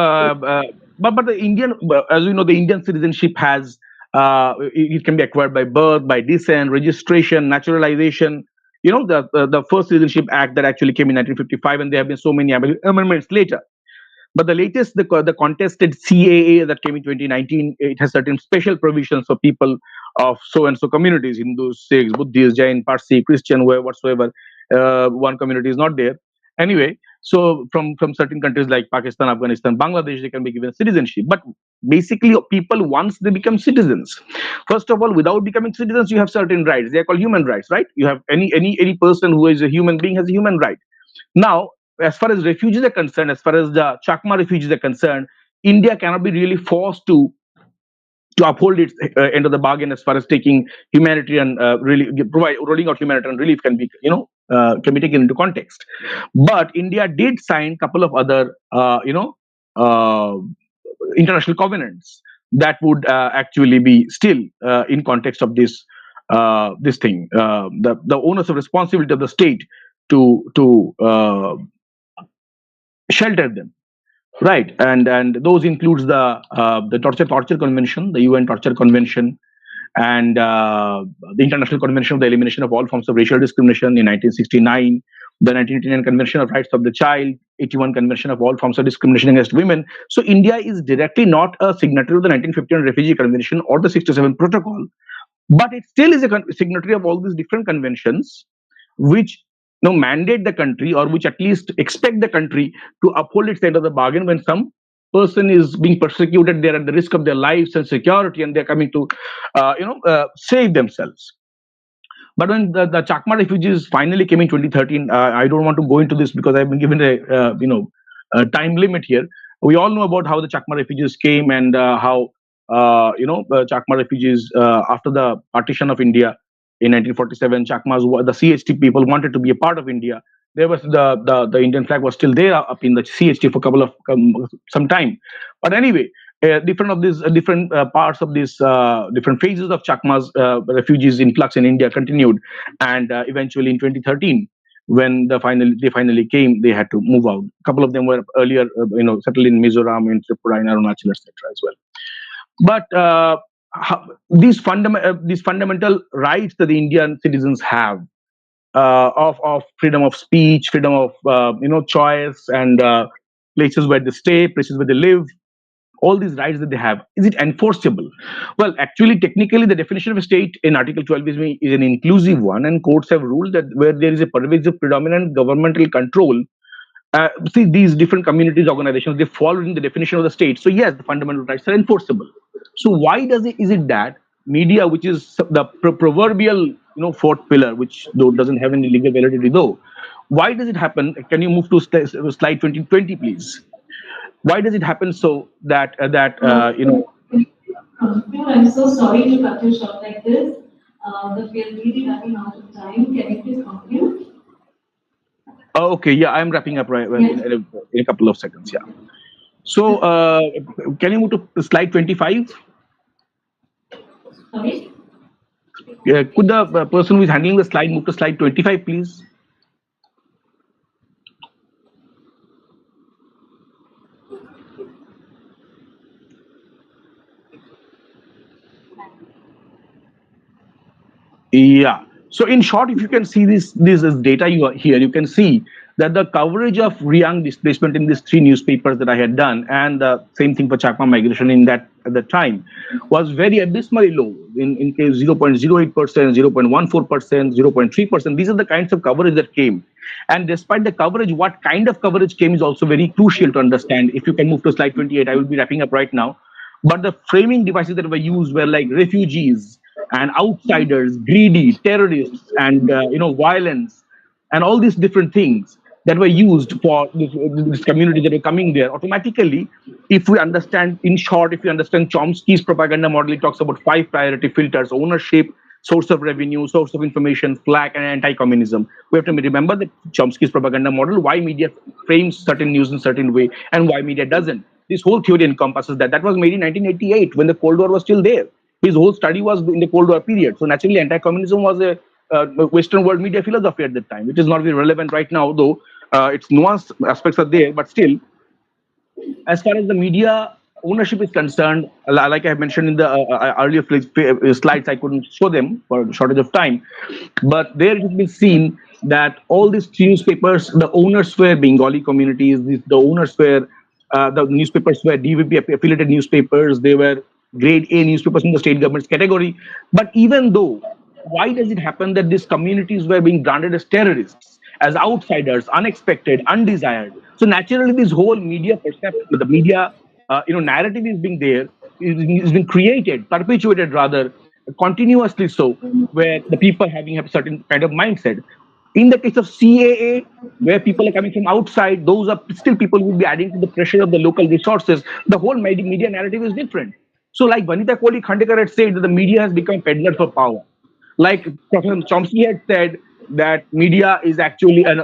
but the Indian, as you know, the Indian citizenship has, it can be acquired by birth, by descent, registration, naturalization. The first Citizenship Act that actually came in 1955, and there have been so many amendments later. But the latest, the contested CAA that came in 2019, it has certain special provisions for people of so and so communities: Hindus, Sikhs, Buddhists, Jain, Parsi, Christian, whatsoever. One community is not there. Anyway, so from certain countries like Pakistan, Afghanistan, Bangladesh, they can be given citizenship. But basically, people, once they become citizens, first of all, without becoming citizens, you have certain rights. They are called human rights, right? You have any person who is a human being has a human right. Now, as far as refugees are concerned, as far as the Chakma refugees are concerned, India cannot be really forced to uphold its end of the bargain as far as taking humanitarian really provide rolling out humanitarian relief can be can be taken into context. But India did sign a couple of other uh, international covenants that would actually be still in context of this thing, the onus of responsibility of the state to shelter them, right? And those includes the torture convention, the UN torture convention, and the International Convention of the Elimination of All Forms of Racial Discrimination in 1969, the 1989 Convention of Rights of the Child, 81 Convention of All Forms of Discrimination Against Women. So India is directly not a signatory of the 1951 Refugee Convention or the 67 Protocol, but it still is a signatory of all these different conventions, which mandate the country, or which at least expect the country to uphold its end of the bargain when some person is being persecuted, they're at the risk of their lives and security, and they're coming to save themselves. But when the Chakma refugees finally came in 2013, I don't want to go into this because I've been given a time limit here. We all know about how the Chakma refugees came, and how the Chakma refugees, after the partition of India in 1947, Chakmas, the CHT people wanted to be a part of India. There was the Indian flag was still there up in the CHT for a couple of some time. But anyway, different parts of these different phases of Chakmas refugees influx in India continued, and eventually in 2013, when they finally came, they had to move out. A couple of them were earlier, settled in Mizoram, in Tripura, in Arunachal, etc. as well. But these fundamental rights that the Indian citizens have, of freedom of speech, freedom of choice, and places where they stay, places where they live, all these rights that they have, is it enforceable? Well, actually, technically, the definition of a state in Article 12 is an inclusive one, and courts have ruled that where there is a pervasive, predominant governmental control, see, these different communities, organizations, they fall within the definition of the state. So yes, the fundamental rights are enforceable. So why is it that media, which is the proverbial fourth pillar, which though doesn't have any legal validity though, why does it happen? Can you move to slide 2020, please? Why does it happen so that I'm so sorry to cut you short like this, but we are really running out of time. Can you please conclude? Oh, okay, yeah, I'm wrapping up right Yes. in a couple of seconds. Yeah. So, can you move to slide 25? Sorry? Could the person who is handling the slide move to slide 25, please? Yeah. So in short, if you can see this is data you are here, you can see that the coverage of Riyang displacement in these three newspapers that I had done, and the same thing for Chakma migration in that at the time, was very abysmally low. In case 0.08%, 0.14%, 0.3%. These are the kinds of coverage that came. And despite the coverage, what kind of coverage came is also very crucial to understand. If you can move to slide 28, I will be wrapping up right now. But the framing devices that were used were like refugees and outsiders, greedy, terrorists, and violence, and all these different things that were used for this community that were coming there. Automatically, if we understand, in short, if we understand Chomsky's propaganda model, it talks about 5 priority filters: ownership, source of revenue, source of information, flag, and anti-communism. We have to remember that Chomsky's propaganda model, why media frames certain news in certain way, and why media doesn't. This whole theory encompasses that. That was made in 1988 when the Cold War was still there. His whole study was in the Cold War period. So naturally, anti-communism was a Western world media philosophy at that time, which is not very relevant right now, though its nuanced aspects are there. But still, as far as the media ownership is concerned, like I mentioned in the earlier slides, I couldn't show them for shortage of time, but there it has been seen that all these newspapers, the owners were Bengali communities, the owners were the newspapers were DVP affiliated newspapers, they were grade A newspapers in the state government's category. But even though, why does it happen that these communities were being branded as terrorists, as outsiders, unexpected, undesired? So naturally, this whole media perception, the media, narrative is being there, is being created, perpetuated rather, continuously so, where the people having a certain kind of mindset. In the case of CAA, where people are coming from outside, those are still people who will be adding to the pressure of the local resources. The whole media narrative is different. So, like Vanita Kohli Khandekar had said, that the media has become peddlers for power. Like Professor Chomsky had said, that media is actually an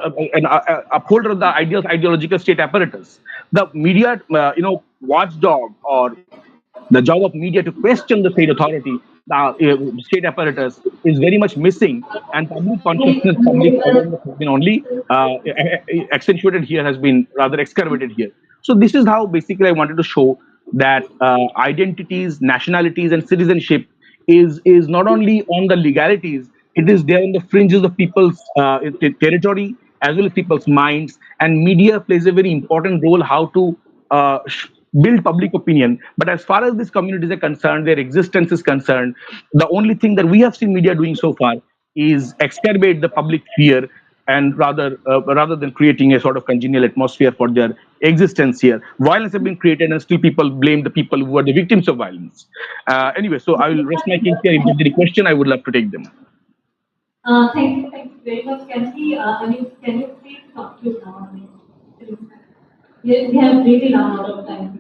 upholder of the ideological state apparatus. The media, watchdog, or the job of media to question the state authority, the state apparatus, is very much missing, and public consciousness, public awareness has been only accentuated here, has been rather excavated here. So this is how basically I wanted to show that identities, nationalities, and citizenship is not only on the legalities, it is there on the fringes of people's territory as well as people's minds, and media plays a very important role how to uh, sh- build public opinion. But as far as these communities are concerned, their existence is concerned, the only thing that we have seen media doing so far is exacerbate the public fear, and rather than creating a sort of congenial atmosphere for their existence here, violence has been created, and still people blame the people who are the victims of violence. Anyway, so I will rest my case here. If there's any question, I would love to take them. Thank you very much. Can you please conclude now? We have really run out of time.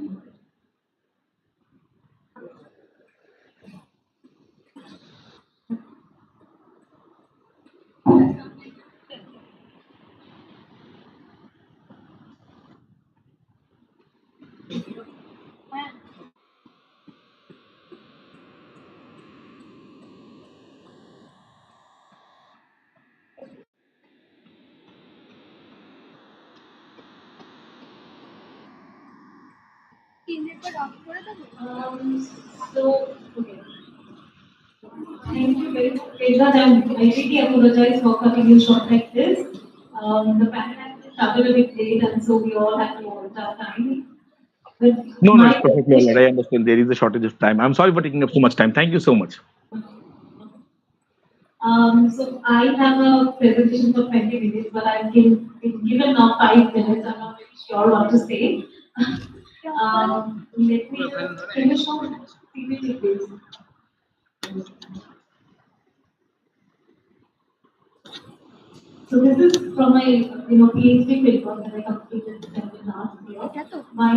So, okay. Thank you very much, Vedant, and I really apologize for cutting you short like this. The panel has started a bit late, and so we all had to hold our time. But No, no, it's my perfectly all right. I understand there is a shortage of time. I'm sorry for taking up so much time. Thank you so much. So I have a presentation for 20 minutes, but I've been given now 5 minutes. I'm not really sure what to say. Let me just finish on PPT, please. So this is from my PhD paper that I completed last year. My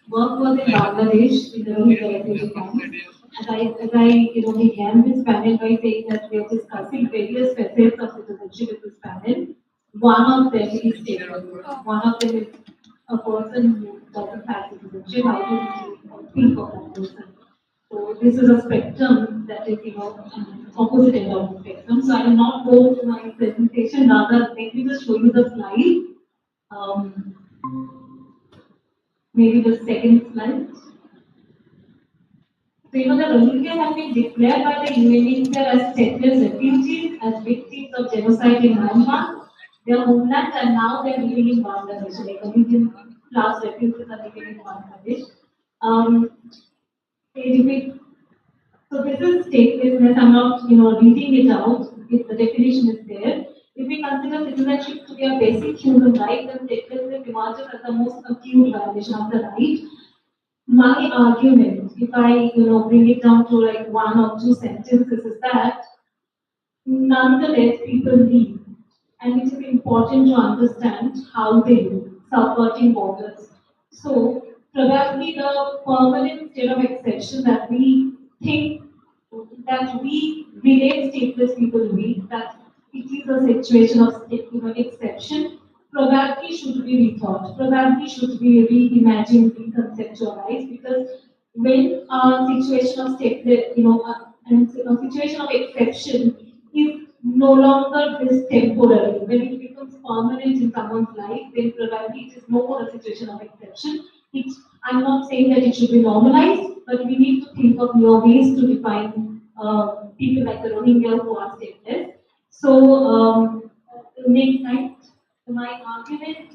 work was in Bangladesh in the Rohingya refugee camps. As I began this panel by saying that we are discussing various facets of citizenship in this panel. One of them is statehood. One of them is a person who doesn't have citizenship. How do we think of that person? So this is a spectrum that is, opposite end of the spectrum. So I will not go to my presentation. Rather, let me just show you the slide. Um, Maybe the second slide. So the Rohingya have been declared by the UNHCR as stateless refugees, as victims of genocide in Myanmar. Their homeland, and now they are living in Bangladesh. Like a million plus refugees are living in Bangladesh. So this is statelessness. I'm not, reading it out. If the definition is there. If we consider citizenship to be a basic human right, then statelessness emerges as the most acute violation of the right. My argument, if I, bring it down to like one or two sentences, is that nonetheless people leave, and it is important to understand how they live, subverting borders. So probably the permanent state of exception that we think that we relate stateless people with, that it is a situation of exception, probably should be rethought, probably should be reimagined, reconceptualized, because when a situation of a situation of exception is no longer this temporary, when it becomes permanent in someone's life, then probably it is no more a situation of exception. I'm not saying that it should be normalized, but we need to think of new ways to define people like the Rohingya who are stateless. So, next slide. My argument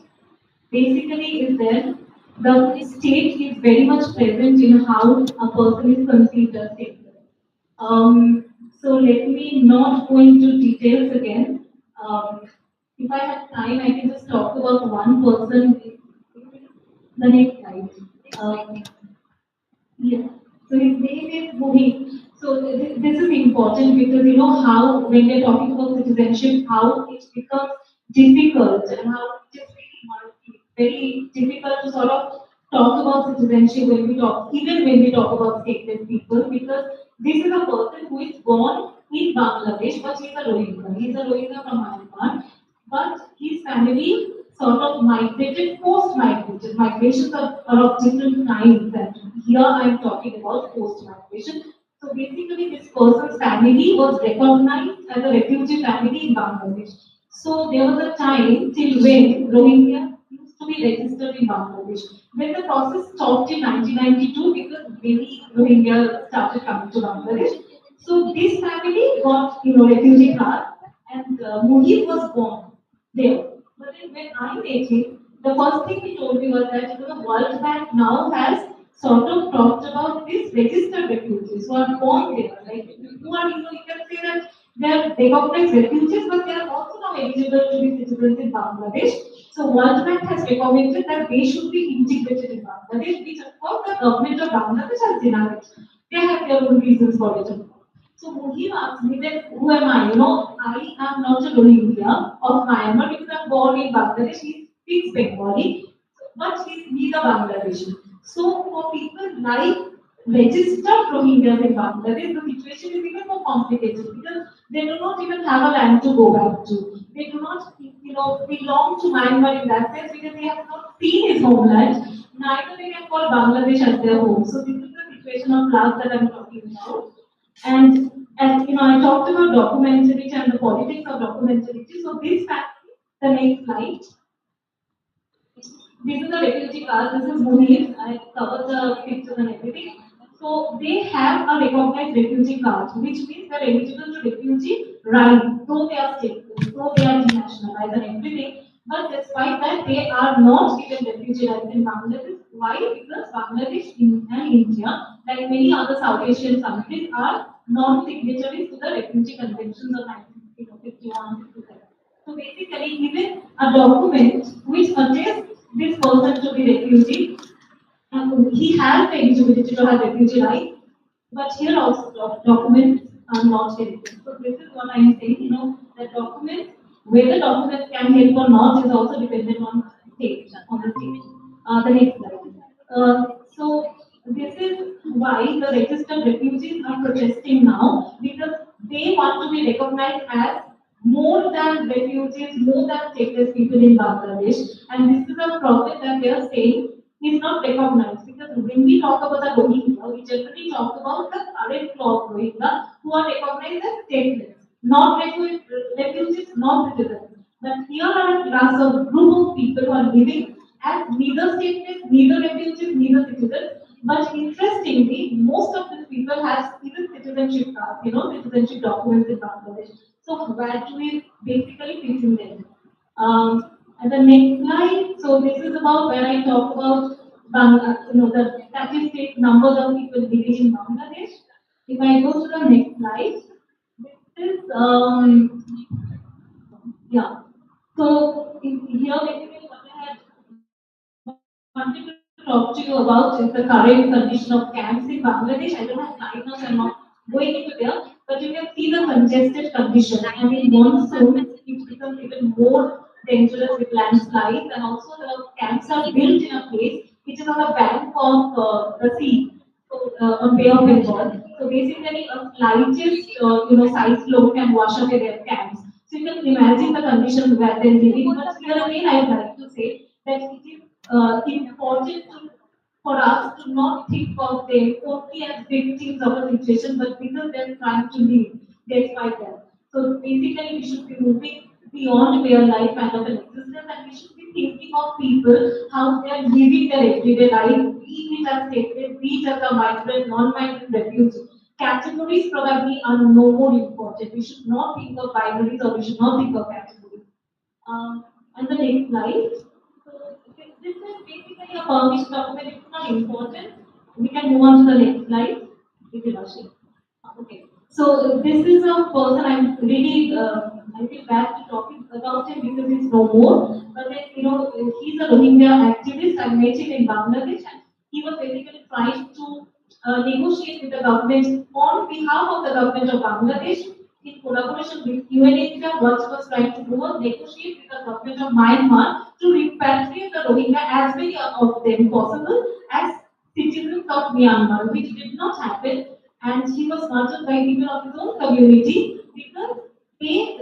basically is that the state is very much present in how a person is conceived as stateless. So let me not go into details again. If I have time, I can just talk about one person. The next slide. Yeah. So his name is Mohit. So this is important because you know how when we're talking about citizenship, how it becomes difficult and how it is very difficult to sort of talk about citizenship when we talk, even when we talk about stateless people, because this is a person who is born in Bangladesh, but he's a Rohingya. He's a Rohingya from Myanmar, but his family sort of migrated, post-migrated. Migrations are of different kinds, and here I'm talking about post-migration. So basically, this person's family was recognized as a refugee family in Bangladesh. So there was a time till when Rohingya used to be registered in Bangladesh. Then the process stopped in 1992 because many Rohingya started coming to Bangladesh. So this family got refugee card, and Mohit was born there. But then when I met him, the first thing he told me was that the World Bank now has sort of talked about these registered refugees who are born there. Like who are, you can say that they are recognized refugees, but they are also now eligible to be citizens in Bangladesh. So World Bank has recommended that they should be integrated in Bangladesh, which of course the government of Bangladesh has denied. They have their own reasons for it. So Mohib asked me that who am I? I am not a Rohingya of Myanmar because I'm born in Bangladesh. He speaks Bengali, but he's a Bangladeshi. So for people like registered Rohingyas in Bangladesh, the situation is even more complicated because they do not even have a land to go back to. They do not, belong to Myanmar in that sense because they have not seen his homeland. Neither they can call Bangladesh as their home. So this is the situation of class that I'm talking about. And I talked about documentarity and the politics of documentarity. So this family, the next slide. This is a refugee card. This is Munir. I covered the pictures and everything. So they have a recognized refugee card, which means they're eligible to refugee rights, though they are stateless, though they are denationalized and everything. But despite that, they are not given refugee rights in Bangladesh. Why? Because Bangladesh and India, like many other South Asian countries, are non-signatories to the Refugee Conventions of 1951, 57. So basically, even a document which attests this person to be refugee, he has the eligibility to have refugee right, but here also documents are not helpful. So this is what I am saying, the documents, whether documents can help or not is also dependent on state, on the state. The next slide. So this is why the registered refugees are protesting now, because they want to be recognized as more than refugees, more than stateless people in Bangladesh. And this is a problem that they are saying is not recognized, because when we talk about the Rohingya, we generally talk about the current law of Rohingya who are recognized as stateless, not refugees, not citizens. But here are a class of group of people who are living as neither stateless, neither refugees, neither citizens. But interestingly, most of these people have even citizenship cards, citizenship documents in Bangladesh. So where do we basically fit in them? And the next slide. So this is about where I talk about the statistic numbers of people living in Bangladesh. If I go to the next slide, this is yeah. So here basically what I had wanted to talk to you about is the current condition of camps in Bangladesh. I don't have time now, so I'm not going into there, but you can see the congested condition. And in monsoon, it becomes even more dangerous with landslides, and also the camps are built in a place which is on the bank of the sea, so on Bay of Bengal. So basically, a slightest cyclone can wash away their camps. So you can imagine the condition where they're living. But here again, I would like to say that it is important for us to not think of them only as victims of a situation, but because they're trying to live despite that. So basically, we should be moving beyond their life kind of an existence, and we should be thinking of people how they are living their everyday life, be it as stateless, be it as a migrant, non-migrant, refugee. Categories probably are no more important. We should not think of binaries, or we should not think of categories. And the next slide. So this is basically a permission document. It's not important. We can move on to the next slide. If you're rushing. Okay. So this is a person I'm really I feel bad to talking about him because he's no more. But then he's a Rohingya activist. I met him in Bangladesh, and he was basically trying to negotiate with the government on behalf of the government of Bangladesh in collaboration with UNHCR. What he was trying to do was negotiate with the government of Myanmar to repatriate the Rohingya as many of them possible as citizens of Myanmar, which did not happen, and he was murdered by people of his own community because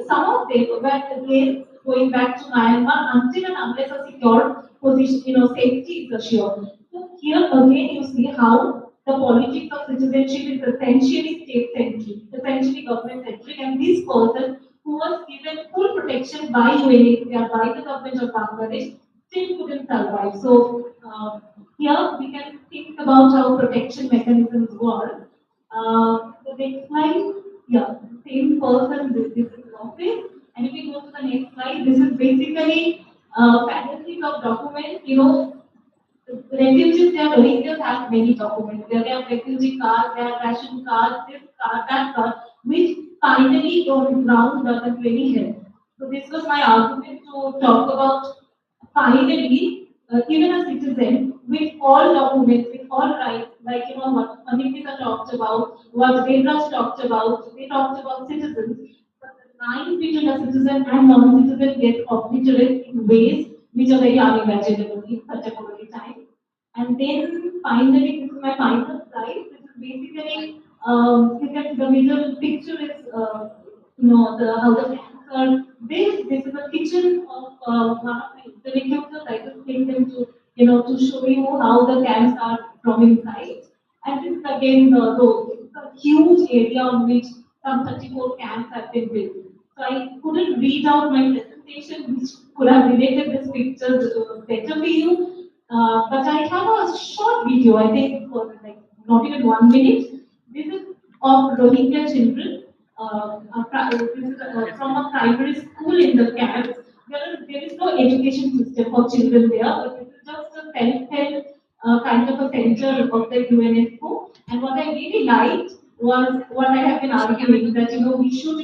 some of them were again going back to Myanmar until and unless a secure position, safety is assured. So here again you see how the politics of citizenship is essentially state-centric, essentially government-centric, and this person who was given full protection by UNHCR, by the government of Bangladesh, still couldn't survive. So here we can think about how protection mechanisms work. The next slide, yeah, same person, this is office. And if we go to the next slide, this is basically fantasy of documents. Refugees, their Rohingyas have many documents. They have refugee cards, they have ration cards, this card, that card, which finally on ground doesn't really help. So this was my argument to talk about finally, even a citizen with all documents, with all rights, like what Anikita talked about, what Devraj talked about, they talked about citizens. But the line between a citizen and non-citizen gets obliterated in ways which are very unimaginable in such a COVID time. And then finally, this is my final slide. This is basically, you can, the middle picture is, how the camps are built. This is a kitchen of one of my interlocutors. I just take them to, to show you how the camps are from inside. And this is again the road. It's a huge area on which some 34 camps have been built. So I couldn't read out my presentation, which could have related this picture better for you. But I have a short video, I think, for like not even 1 minute. This is of Rohingya children. This is from a primary school in the camps. There is no education system for children there, but this is just a self-help kind of a center of the UNESCO. And what I really liked was what I have been arguing, that we should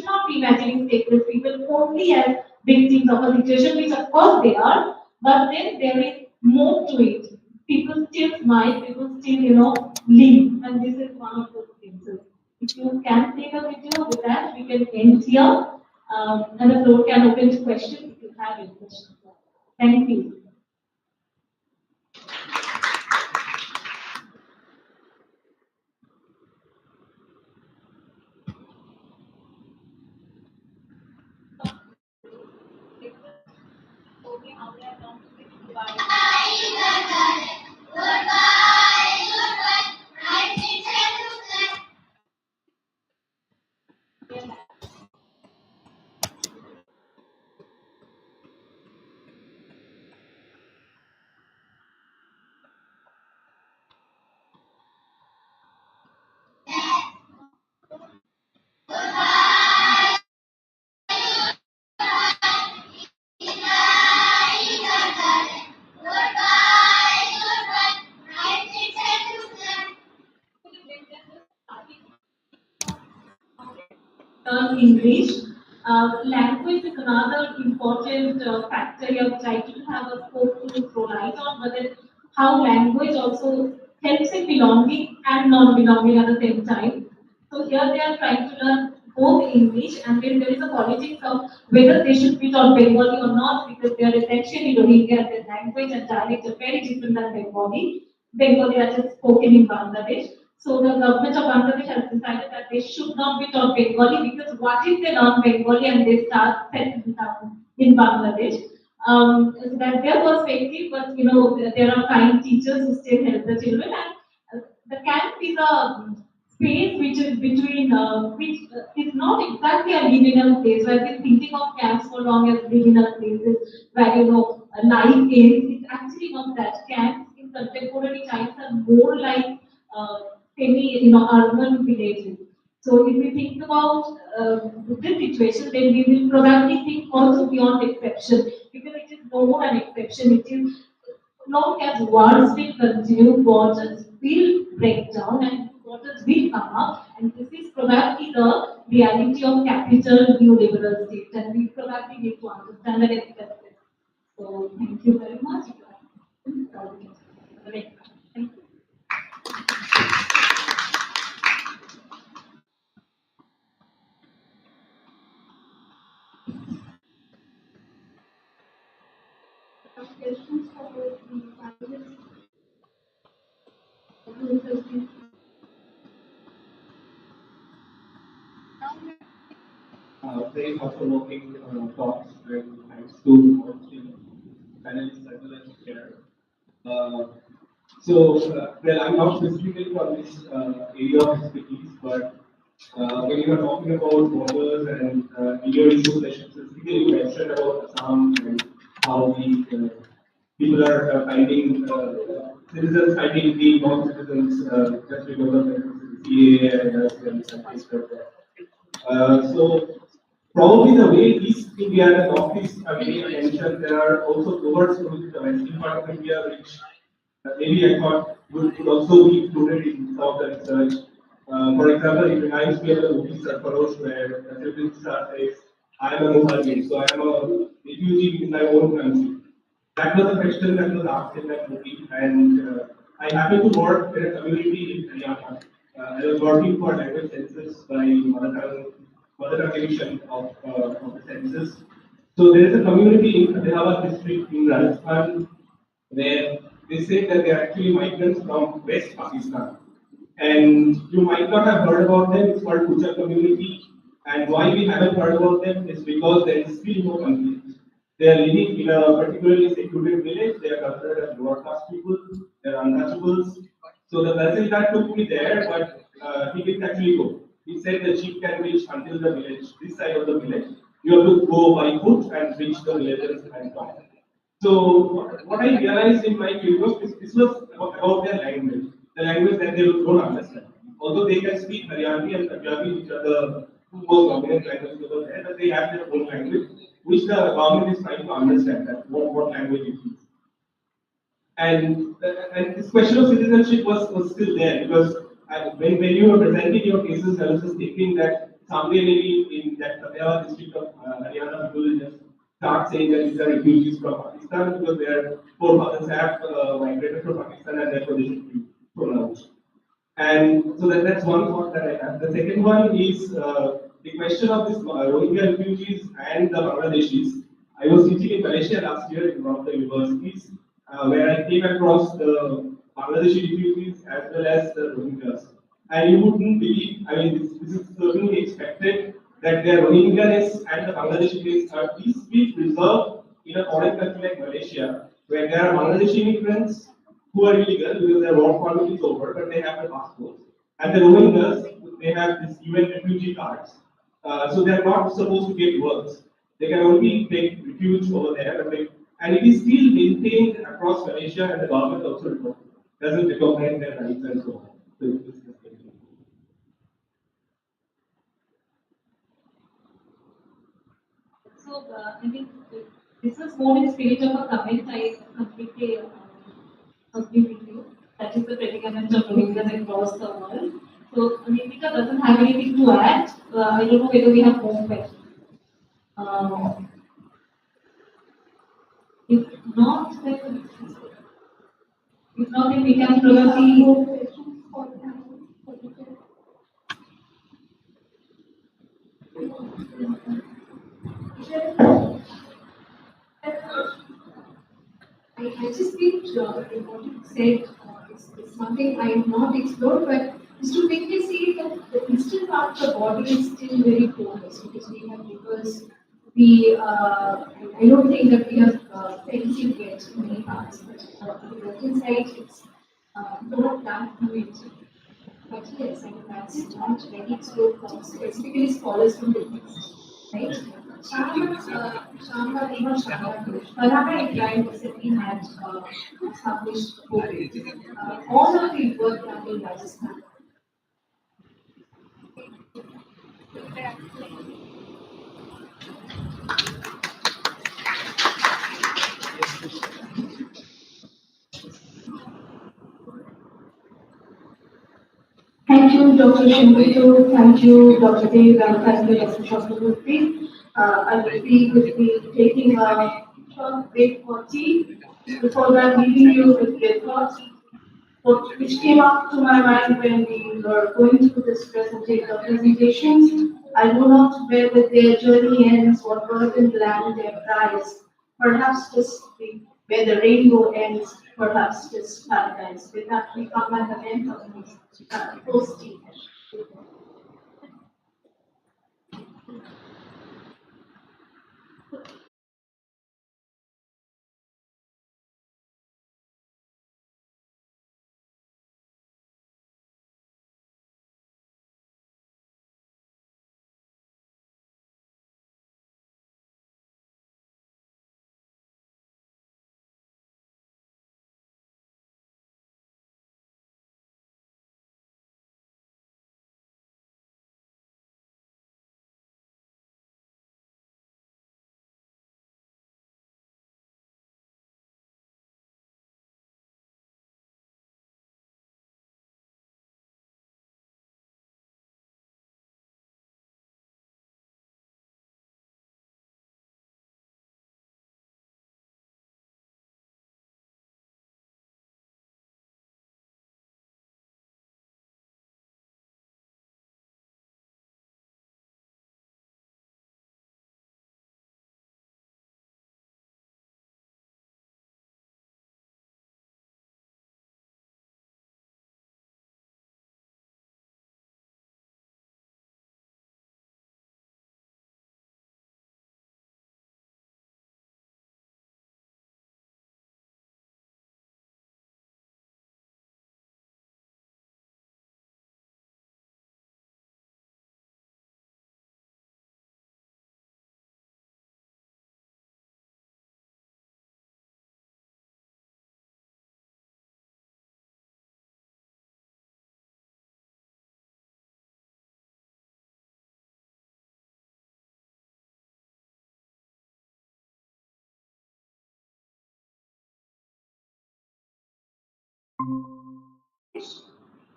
not be imagining stateless people only as victims of a situation, which of course they are, but then there is more to it. People still smile, people still, live, and this is one of those things. So if you can take a video with that, we can end here, and the floor can open to questions if you have any questions. Thank you. Learn English. Language is another important factor you have tried to have a scope to throw light on, but then how language also helps in belonging and non-belonging at the same time. So here they are trying to learn both English, and then there is a politics of whether they should be taught Bengali or not, because they are essentially Rohingya, their language and dialect are very different than Bengali. Bengali are just spoken in Bangladesh. So the government of Bangladesh has decided that they should not be taught Bengali, because what if they learn Bengali and they start settling down in Bangladesh? So that's their perspective, but there are kind teachers who still help the children, and the camp is a space which is between, which is not exactly a liminal place. So I've been thinking of camps for long as liminal places where life is. It's actually not that. Camps in contemporary times are more like semi, urban villages. So if we think about this situation, then we will probably think also beyond exception, because it is no more an exception. It is long as wars will continue, borders will break down and borders will come up, and this is probably the reality of capital neoliberal state, and we probably need to understand and accept it. So thank you very much. Thank you. Questions for the panelists? Very thought-provoking talks, and thanks to all three panelists as well as chair. Well, I'm not specifically from this area of expertise, but when you are talking about borders and Indian issues, specifically you mentioned about Assam and how the people are finding citizens finding the non-citizens just because of the CAA and things like that. So probably the way East India and Northeast are paying attention, there are also towards the western part of India, which maybe I thought would also be included in some of the research. For example, it reminds me of the movie Sarfarosh, where the Citizen Star says, I am a Muhammad, so I am a refugee in my own country. That was a question that was asked in that movie, and I happened to work in a community in Haryana. I was working for language census by mother tongue division of the census. So there is a community in Fatehabad district in Rajasthan where they say that they are actually migrants from West Pakistan. And you might not have heard about them. It's called Kucha community. And why we haven't heard about them is because there is still no conflict. They are living in a particularly secluded village. They are considered as lower caste people. They are untouchables. So the Tahsildar took me there, but he didn't actually go. He said the jeep can reach until the village, this side of the village. You have to go by foot and reach the villages and come. So what I realized in my field was this was about their language, the language that they don't understand. Although they can speak Haryanvi and Punjabi, which are the two most dominant languages over there, but they have their own language, which the government is trying to understand that what language it is. And this question of citizenship was still there because when you were presenting your cases, I was just thinking that someday maybe in that Patiala district of Haryana, people will just start saying that these are refugees from Pakistan because their forefathers have migrated from Pakistan and therefore they should be pronounced. And so that's one thought that I have. The second one is the question of this Rohingya refugees and the Bangladeshis. I was teaching in Malaysia last year in one of the universities where I came across the Bangladeshi refugees as well as the Rohingyas. And you wouldn't believe, I mean, this is certainly expected that their Rohingyaness and the Bangladeshi are these be preserved in a foreign country like Malaysia, where there are Bangladeshi immigrants who are illegal because their work permit is over, but they have the passports. And the Rohingyas, they have these UN refugee cards. So they are not supposed to get works. They can only take refuge over there. And it is still maintained across Malaysia, and the government also doesn't recognize their rights and so on. So So I think this was more in spirit of a comment. I completely with you. That is the predicament of Rohingyas across the world. So Deepika doesn't have anything to add. I don't know whether we have more questions. If not, then we can probably. I just think what you said is something I have not explored, but is to quickly see that the eastern part of the body is still very porous because we, I don't think that we have fencing yet in many parts, but on the western side it's not that fluid. But yes, I mean that's not very explored, specifically scholars from the east, right? Farhana Ibrahim recently had established all of the work done in Rajasthan. Thank you, Dr. Shimbutu. Thank you, Dr. Dev, and thank you, Dr. Chakraborty. I will be taking a short break for tea. Before that, leaving you with your thoughts, which came up to my mind when we were going through this presentations. I do not where with their journey ends, what burden land their prize. Perhaps just where the rainbow ends, perhaps just paradise. With that, we come at the end of this post-tea.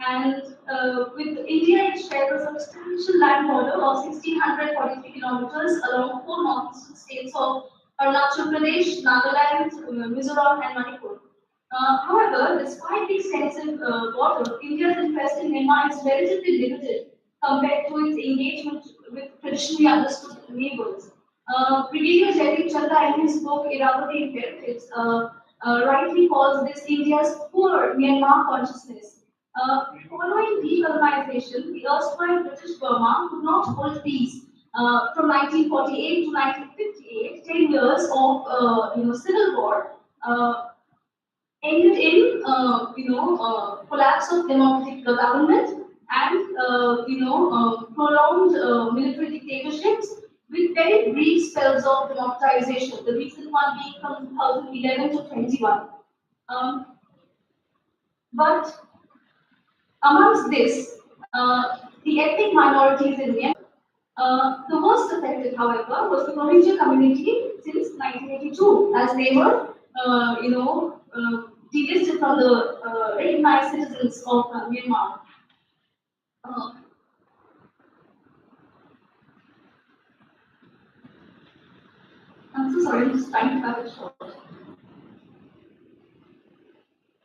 And with India, it shares a substantial land border of 1,643 kilometers along four northeastern states of Arunachal Pradesh, Nagaland, Mizoram, and Manipur. However, despite the extensive border, India's interest in Myanmar is relatively limited compared to its engagement with traditionally understood neighbors. Brigadier Jaideep Chadha, in his book Iraqi Imperatives, rightly calls this India's poor Myanmar consciousness. Following decolonization, the erstwhile British Burma could not hold peace from 1948 to 1958, 10 years of civil war. Ended in collapse of democratic government and prolonged military dictatorships with very brief spells of democratization. The recent one being from 2011 to 21. But amongst this, the ethnic minorities in Myanmar. The most affected, however, was the Rohingya community since 1982, as they were, delisted from the recognized citizens of Myanmar. Uh, I'm so sorry, I'm just trying to cut it short.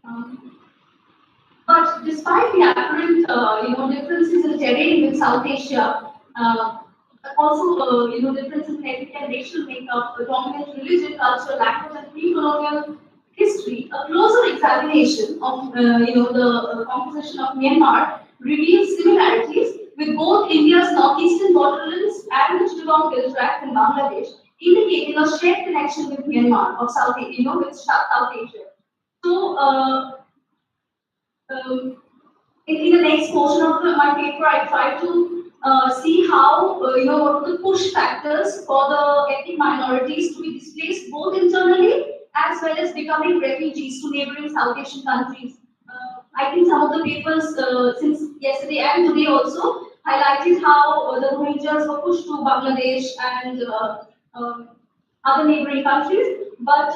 Um, but despite the apparent, differences in terrain with South Asia, also, differences in ethnic and racial makeup, dominant religion, culture, language, and pre-colonial history, a closer examination of, the composition of Myanmar reveals similarities with both India's northeastern borderlands and the Chittagong Hill Tract in Bangladesh, indicating a shared connection with Myanmar of South, with South Asia. So, in the next portion of my paper, I try to see how, what are the push factors for the ethnic minorities to be displaced both internally as well as becoming refugees to neighboring South Asian countries. I think some of the papers since yesterday and today also highlighted how the Rohingyas were pushed to Bangladesh and other neighboring countries. But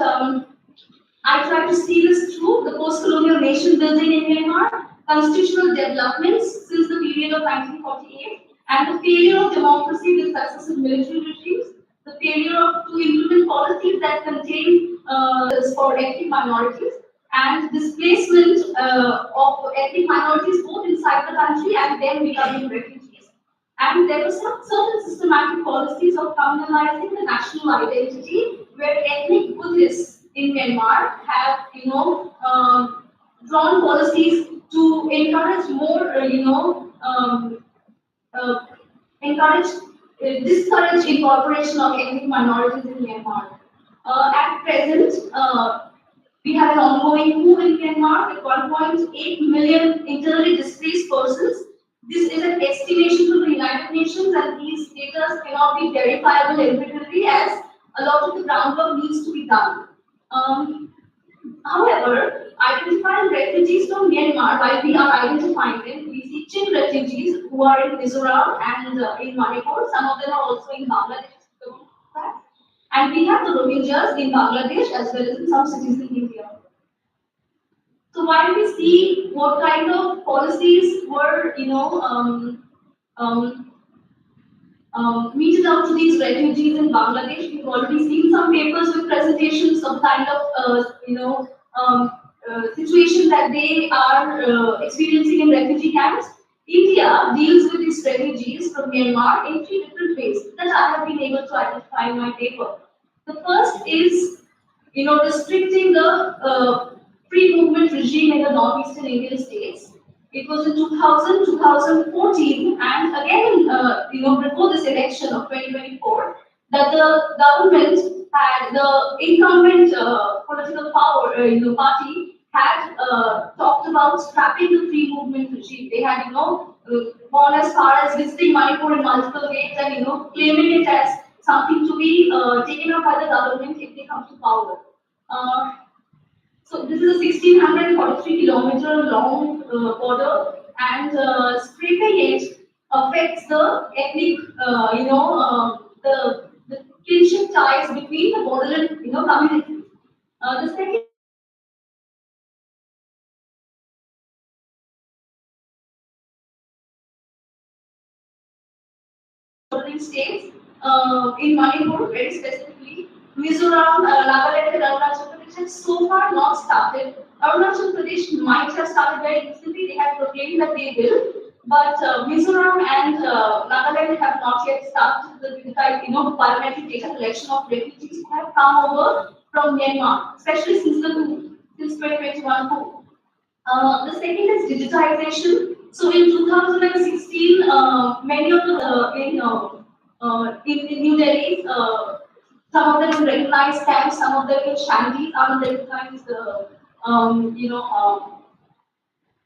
I try to see this through the post-colonial nation building in Myanmar, constitutional developments since the period of 1948, and the failure of democracy with successive military regimes, the failure to implement policies that contain for ethnic minorities, and displacement of ethnic minorities both inside the country and then becoming refugees. And there were some certain systematic policies of communalizing the national identity, where ethnic Buddhists in Myanmar have, drawn policies to encourage more, encourage, discourage incorporation of ethnic minorities in Myanmar. At present, we have an ongoing coup in Myanmar with 1.8 million internally displaced persons. This is an estimation from the United Nations, and these data cannot be verifiable empirically as a lot of the groundwork needs to be done. However, identifying refugees from Myanmar, while we are identifying them, we see Chin refugees who are in Mizoram and in Manipur. Some of them are also in Bangladesh. And we have the Rohingyas in Bangladesh as well as in some cities in India. So while we see what kind of policies were, meted out to these refugees in Bangladesh, we've already seen some papers with presentations of kind of, situation that they are experiencing in refugee camps. India deals with these refugees from Myanmar in three different ways that I have been able to identify in my paper. The first is, restricting the free movement regime in the northeastern Indian states. It was in 2000, 2014, and again, before this election of 2024, that the government had the incumbent political power, party had talked about scrapping the free movement regime. They had, gone as far as visiting Manipur in multiple ways and, claiming it as something to be taken up by the government if they come to power. So this is a 1,643-kilometer long border, and scraping it affects the ethnic, the kinship ties between the borderland, communities. The second neighboring states. In Manipur, very specifically, Mizoram, Nagaland, and Arunachal Pradesh have so far not started. Arunachal Pradesh might have started very recently. They have proclaimed that they will, but Mizoram and Nagaland have not yet started the type, biometric data collection of refugees who have come over from Myanmar, especially since 2021 coup. The second is digitization. So in 2016, many of the in New Delhi, some of them in recognized camps, some of them in shanties, unrecognized,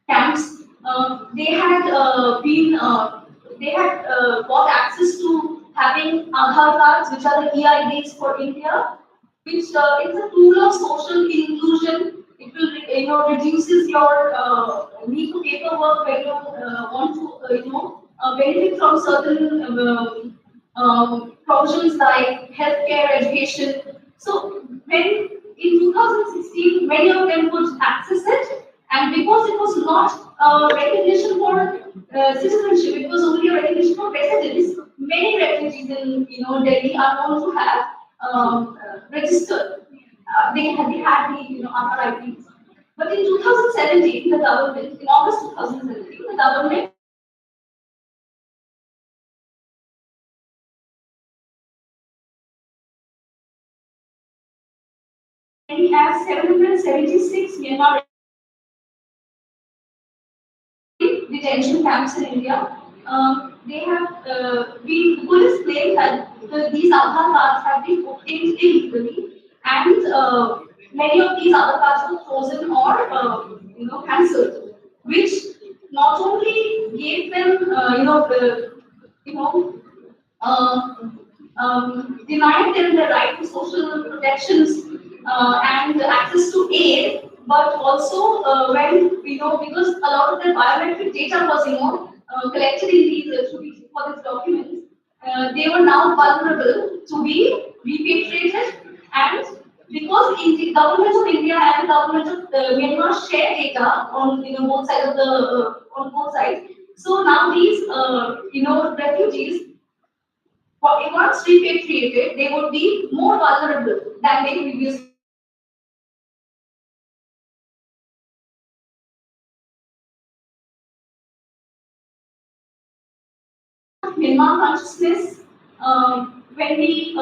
camps. They had got access to having Aadhaar cards, which are the EIDs for India, which is a tool of social inclusion. It will, reduces your need for paperwork when you want to, benefit from certain provisions like healthcare, education. So when in 2016, many of them could access it, and because it was not a recognition for citizenship, it was only a recognition for residence. Many refugees in Delhi are known to have registered. They had the Aadhaar IDs. But in 2017, the government, in August 2017, the government has 776 Myanmar detention camps in India. They have been police claim that these Aadhaar cards have been obtained illegally, and many of these other cards were frozen or cancelled, which not only gave them you know uh, denied them the right to social protections and access to aid, but also when because a lot of their biometric data was collected in these for these documents, they were now vulnerable to be repatriated, and because the government of India and the government of Myanmar share data on both sides of the on both sides, so now these refugees once repatriated, they would be more vulnerable than they previously. Myanmar consciousness, when we,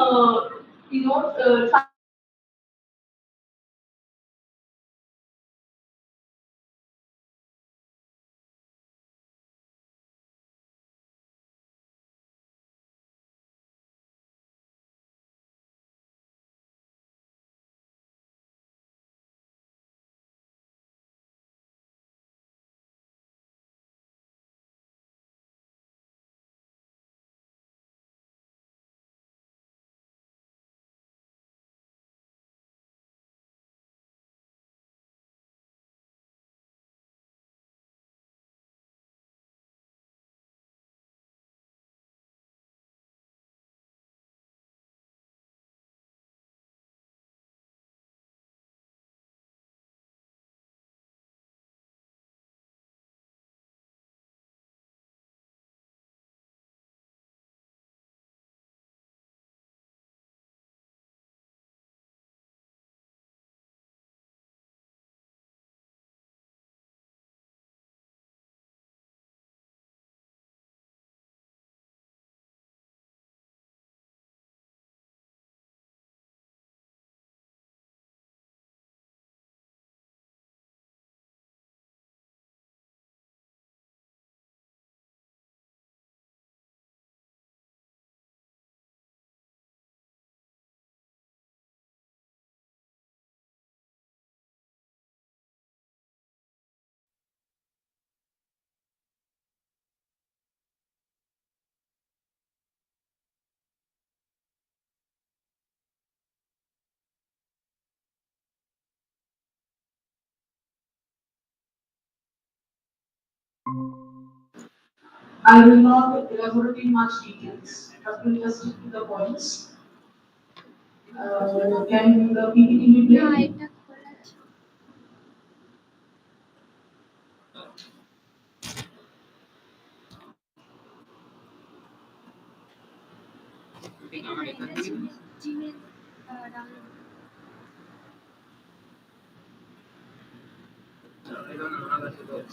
try I will not elaborate in much details, but will just stick to the points. Can the PPT be played? I don't know how to do it.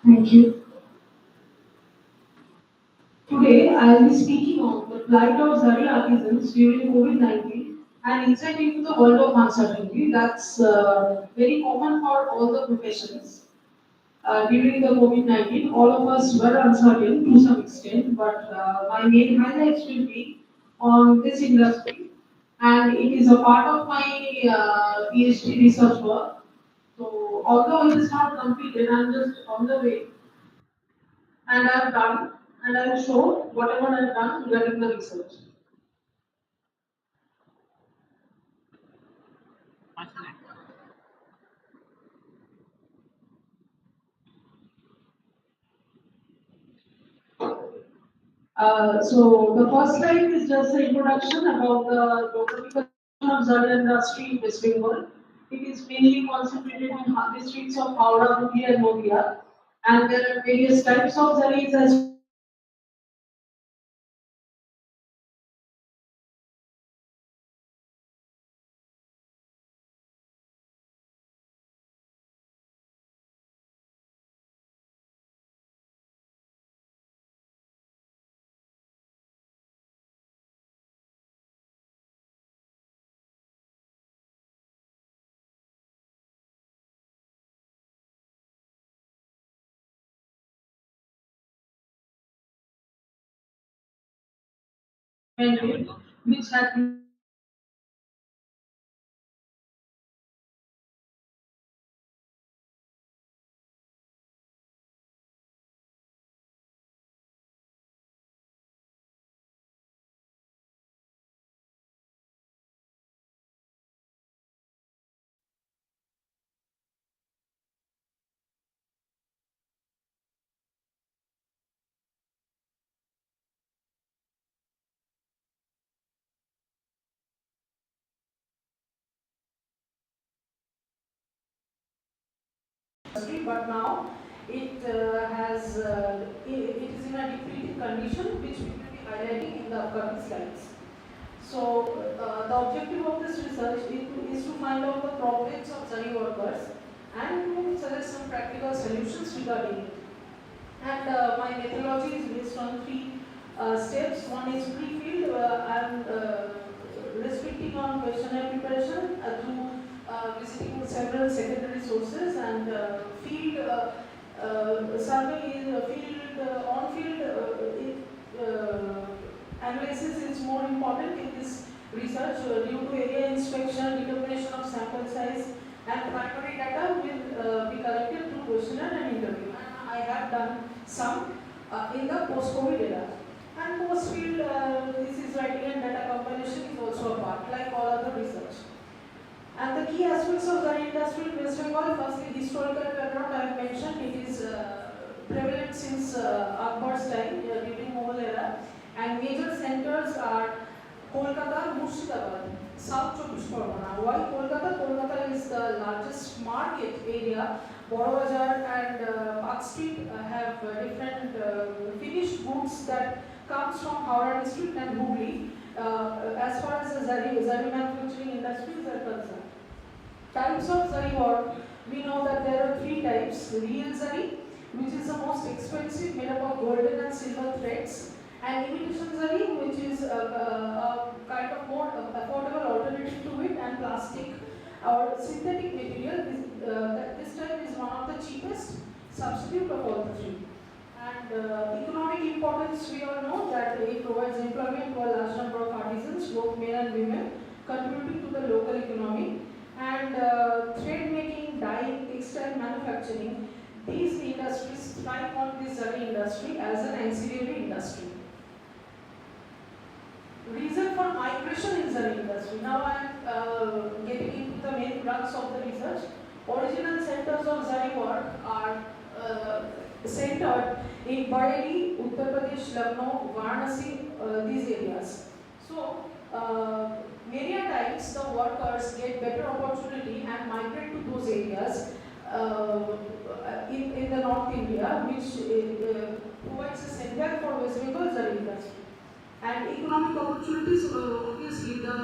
Thank you. Today, I will be speaking on the plight of Zari artisans during COVID-19 and insight into the world of uncertainty. That's very common for all the professions. During the COVID-19, all of us were uncertain to some extent, but my main highlights will be on this industry, and it is a part of my PhD research work. So, although it is not completed, I'm just on the way, and I've done, and I'll show whatever I've done regarding the research. So the first slide is just the introduction about the geographical of Zara industry in West Bengal. It is mainly concentrated in districts of Howrah, Hooghly and Noida, and there are various types of zaris as well, which have been but now it is in a depleted condition, which we will be highlighting in the upcoming slides. So, the objective of this research is to find out the problems of zari workers and to suggest some practical solutions regarding it. And my methodology is based on three steps. One is pre-field. I'm restricting on questionnaire preparation through visiting several secondary sources, and field survey is field on-field analysis is more important in this research due to area inspection, determination of sample size, and primary data will be collected through questionnaire and interview. And I have done some in the post-COVID era. And post-field, this is writing and data compilation is also a part, like all other research. And the key aspects of the industry in West Bengal, firstly, historical background I have mentioned, it is prevalent since Akbar's time during Mughal era, and major centers are Kolkata, Murshidabad, South Chobbish Pargana. Why Kolkata? Kolkata is the largest market area. Boro Bazar and Park Street have different finished goods that comes from Howrah district and Hooghly as far as the zari manufacturing industries are concerned. Types of zari work, we know that there are three types. Real zari, which is the most expensive, made up of golden and silver threads, and imitation zari, which is a kind of more affordable alternative to it, and plastic or synthetic material. This time is one of the cheapest substitute of all the three. And economic importance, we all know that it provides employment to a large number of artisans, both men and women, contributing to the local economy. And thread making, dyeing, textile manufacturing, these industries thrive on this zari industry as an ancillary industry. Reason for migration in zari industry. Now I am getting into the main crux of the research. Original centers of zari work are centered in Bareilly, Uttar Pradesh, Lucknow, Varanasi, these areas. So many a times the workers get better opportunity and migrate to those areas in the North India, which provides a center for West Bengal zari industry. And economic opportunities, obviously, the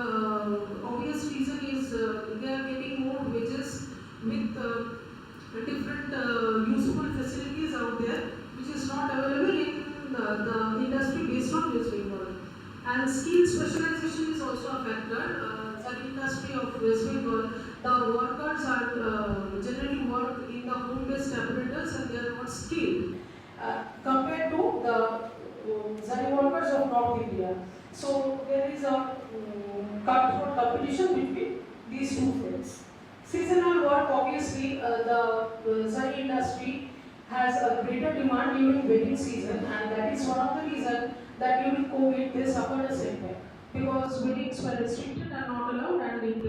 obvious reason is they are getting more wages with different useful facilities out there, which is not available in the industry based on West Bengal. And skill specialization is also a factor. The industry of West Bengal, the workers are generally work in the home-based operators and they are not skilled compared to the zari workers of North India. So there is a cutthroat competition between these two fields. Seasonal work, obviously, the zari industry has a greater demand during wedding season, and that is one of the reasons that during COVID they suffered a setback because weddings were restricted and not allowed, and it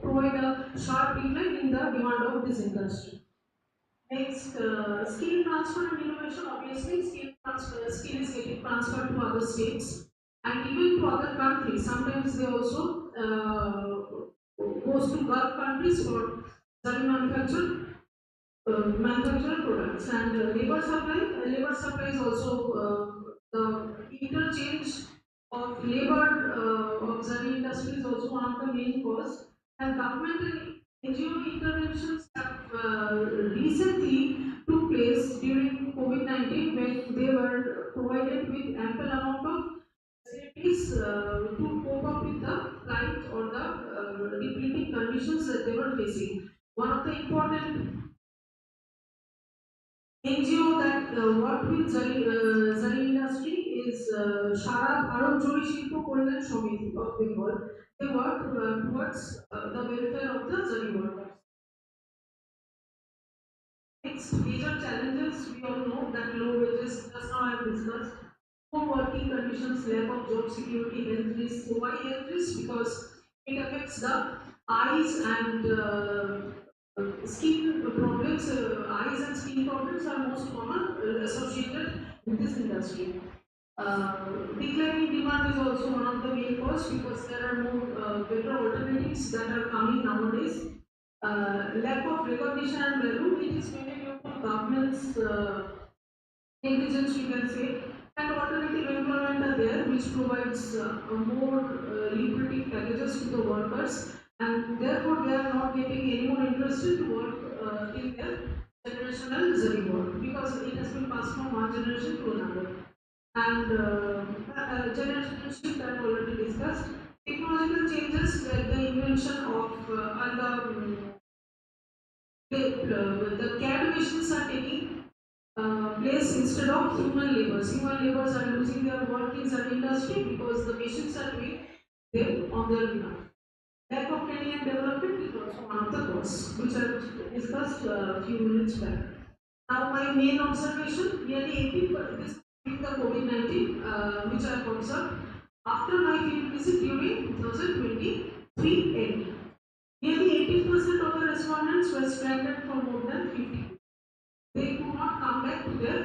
provided a sharp decline in the demand of this industry. Next, skill transfer and innovation. Obviously, skill is getting transferred to other states and even to other countries. Sometimes they also goes to Gulf countries for zari manufactured products. And labor supply is also the interchange of labor of zari industry is also one of the main cause. And government and NGO interventions have recently took place during COVID-19 when they were provided with ample amount of facilities to cope up with the plight or the depleting conditions that they were facing. One of the important NGO that work with zari industry is Shara Bharat Jori Shilpo Kolyan Samiti of Bengal. They work towards the welfare of the zari workers. Next, major challenges, we all know that low wages, just now I have discussed, poor working conditions, lack of job security, health risks. So why health risks? Because it affects the eyes and skin problems. Eyes and skin problems are most common associated with this industry. Declining demand is also one of the main cause because there are more better alternatives that are coming nowadays. Lack of recognition and value, it is mainly due to government's negligence, we can say, and alternative employment are there, which provides more lucrative packages to the workers, and therefore they are not getting any more interested to work in their generational zari work because it has been passed from one generation to another. And generational shift I have already discussed. Technological changes like the invention of and the CAD machines are taking place instead of human laborers. Human laborers are losing their work in certain industry because the machines are doing them on their behalf. Lack of training and development is also one of the causes, which I discussed a few minutes back. Now, my main observation, nearly 80%, this during the COVID-19, which I have observed after my field visit during 2023 end. Nearly 80% of the respondents were stranded for more than 50. They could not come back to their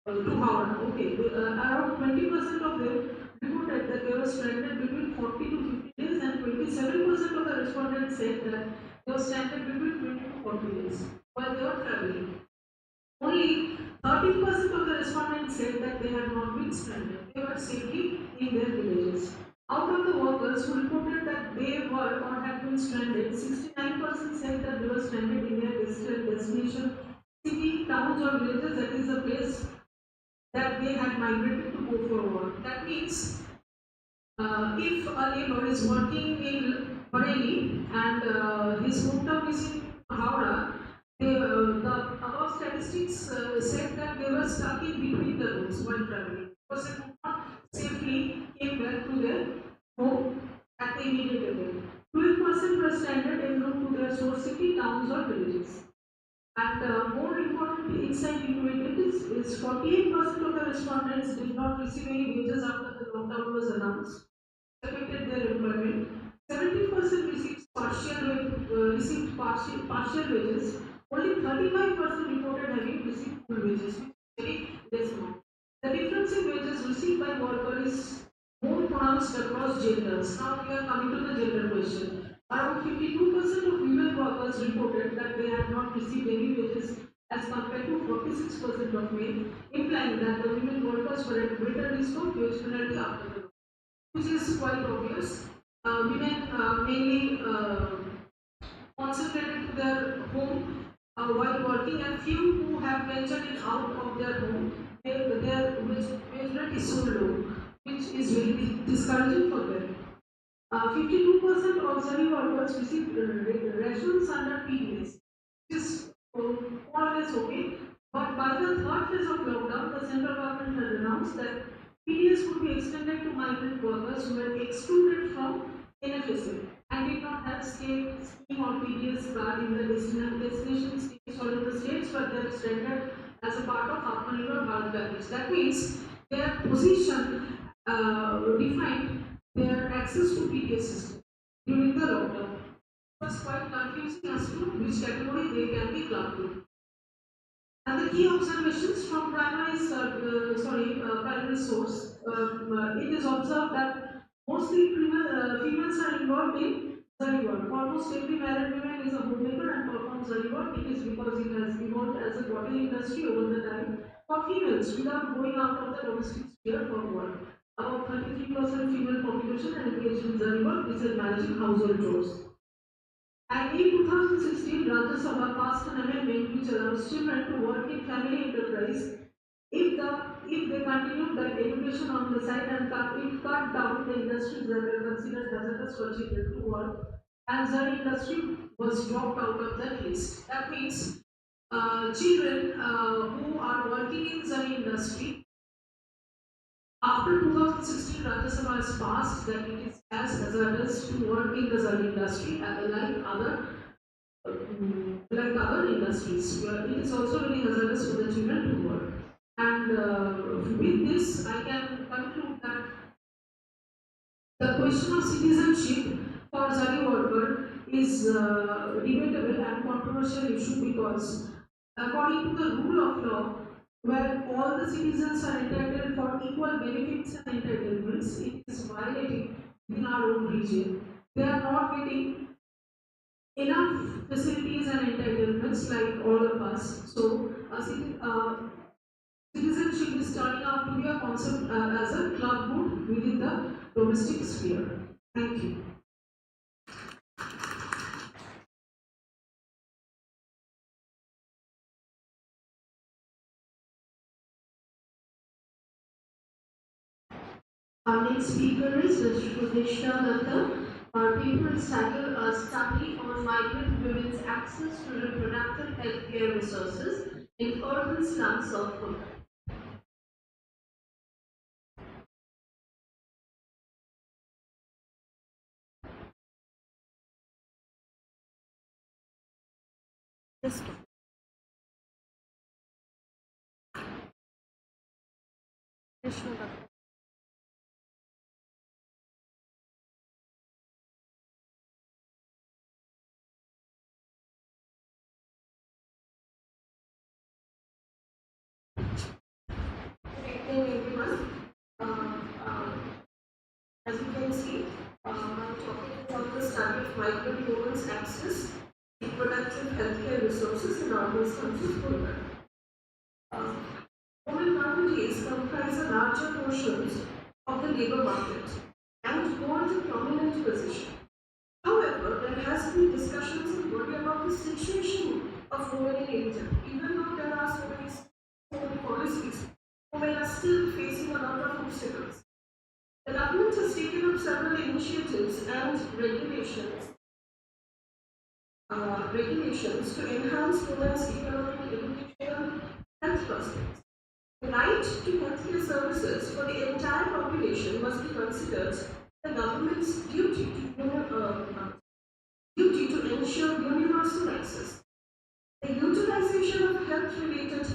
to Howrah. Okay, around 20% of them reported that they were stranded between 40 to 50 days, and 27% of the respondents said that they were stranded between 20 to 40 days while they were traveling. Only 13% of the respondents said that they had not been stranded. They were safely in their villages. Out of the workers, workers who reported that they were or had been stranded, 69% said that they were stranded in their destination city, towns, or villages, that is the place that they had migrated to go for work. That means if a labor is working in Bareilly and his hometown is in Howrah, the above statistics said that they were stuck in between the roads while traveling because they could not safely came back to their home at the immediate event. 12% were stranded en route to their source city, towns, or villages. And more important insight into it is 48% of the respondents did not receive any wages after the lockdown was announced, affected their employment. 17% received partial wages. Only 35% reported having received full wages, which is very less amount. The difference in wages received by worker is more pronounced across genders. Now we are coming to the gender question. Around 52% of women workers reported that they had not received any wages as compared to 46% of men, implying that the women workers were at greater risk of wage penalty after the law, which is quite obvious. Women mainly concentrated to their home while working, and few who have ventured in out of their home, their wage rate is so low, which is very discouraging for them. 52% of Zari workers received rations under PDS, which is more or less okay. But by the third phase of lockdown, the central government had announced that PDS would be extended to migrant workers who were excluded from NFSA and did not have state scheme or PDS card in the destination states or in the states where they are stranded as a part of Atmanirbhar Bharat package. That means their position defined their access to PDS system during the lockdown. It was quite confusing as to which category they can be clubbed to. And the key observations from primary source, it is observed that mostly females are involved in Zari work. Almost every married woman is a homemaker and performs Zari work. It is because it has evolved as a cottage industry over the time for females without going out of the domestic sphere for work. About 33% female population are engaged in Zari work, this is managing household chores. And in 2016, Rajya Sabha passed an amendment which allows children to work in family enterprise if they continue their education on the side and cut down the industries that are considered hazardous for children to work. And Zari industry was dropped out of that list. That means children who are working in Zari industry after 2016, Rajya Sabha has passed that it is as hazardous to work in the Zari industry like other industries. It is also very hazardous for the children to work. And with this, I can conclude that the question of citizenship for Zari worker is debatable and controversial issue because according to the rule of law, where all the citizens are entitled for equal benefits and entitlements, it is violating in our own region. They are not getting enough facilities and entitlements like all of us. So, citizenship is turning out to be a concept as a club boot within the domestic sphere. Thank you. Our next speaker is Rudeshna Dutta. Our paper is titled A Study on Migrant Women's Access to Reproductive Health Care Resources in Urban Slums of Kolkata. Rudeshna Dutta. Good evening, everyone. As you can see, my topic is on the study of migrant women's access to reproductive healthcare resources in urban slums of Kolkata. Women communities comprise a larger portion of the labour market and hold a prominent situation of women in India. Even though there are so many policies, women are still facing a lot of obstacles. The government has taken up several initiatives and regulations to enhance women's economic, educational, health prospects. The right to healthcare services for the entire population must be considered the government's duty to ensure universal access. The utilization of health-related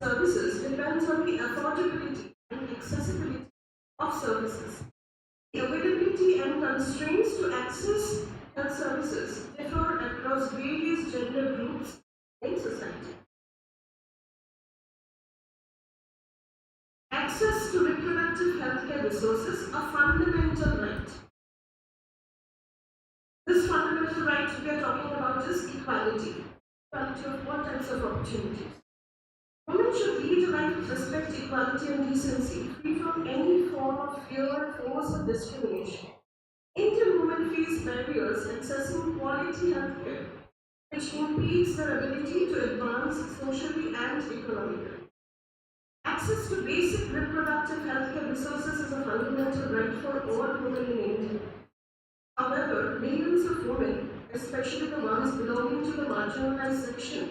services depends on the affordability and accessibility of services. The availability and constraints to access health services differ across various gender groups in society. Access to reproductive healthcare resources a fundamental right. This fundamental right we are talking about is equality of all types of opportunities. Women should lead a life of respect, equality, and decency, free from any form of fear, force, or discrimination. Indian women face barriers accessing quality healthcare, which impedes their ability to advance socially and economically. Access to basic reproductive healthcare resources is a fundamental right for all women in India. However, millions of women, especially the ones belonging to the marginalized section,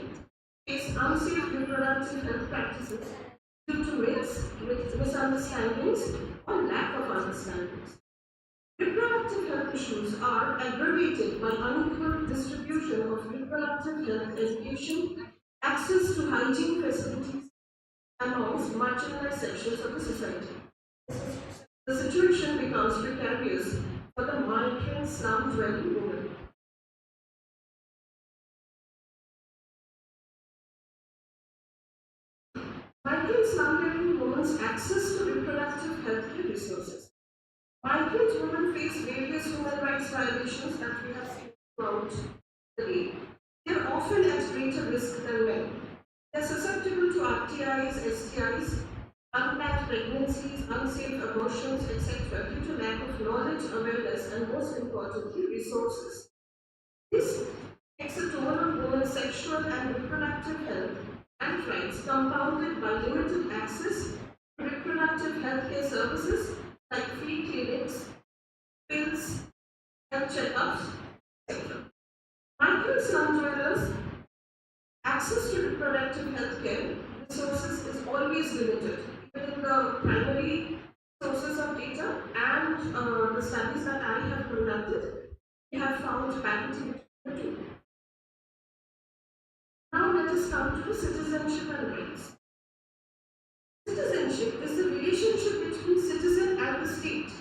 face unsafe reproductive health practices due to myths, misunderstandings, or lack of understandings. Reproductive health issues are aggravated by unequal distribution of reproductive health education, access to hygiene facilities amongst marginalized sections of the society. The situation becomes precarious for the migrant slum dwelling women. Migrant slum dwelling women's access to reproductive healthcare resources. Migrant women face various human rights violations that we have seen throughout the day. They are often at greater risk than men. They are susceptible to RTIs, STIs, unplanned pregnancies, unsafe abortions, etc., due to lack of knowledge, awareness, and most importantly, resources. This takes a toll on women's sexual and reproductive health and rights, compounded by limited access to reproductive healthcare services like free clinics, pills, health checkups, etc. Migrant slum dwellers' access to reproductive healthcare resources is always limited. Even in the primary sources of data and the studies that I have conducted, we have found parity between the two. Now let us come to the citizenship and rights. Citizenship is the relationship between citizen and the state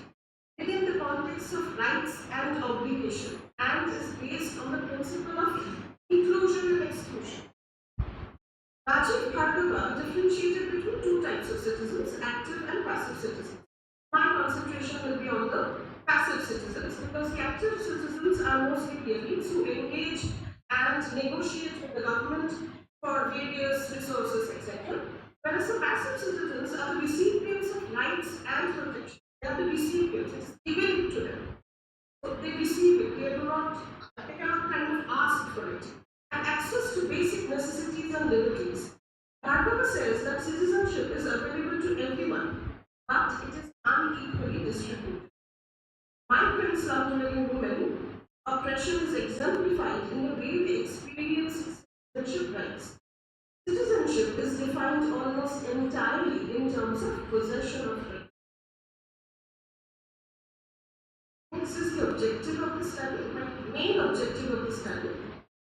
within the context of rights and obligation and is based on the principle of inclusion and exclusion. Rajiv Bhargava differentiated between two types of citizens, active and passive citizens. My concentration will be on the passive citizens because the active citizens are mostly elites who engage and negotiate with the government for various resources, etc. Whereas the passive citizens are the recipients of rights and protection. They are the recipients, it's given to them. So they receive it, they cannot kind of ask for it. And access to basic necessities and liberties. Bhargava says that citizenship is available to everyone, but it is unequally distributed. Migrant slum dwelling women, oppression is exemplified in the way they experience citizenship rights. Citizenship is defined almost entirely in terms of possession of rights. This is the objective of the study, my main objective of the study,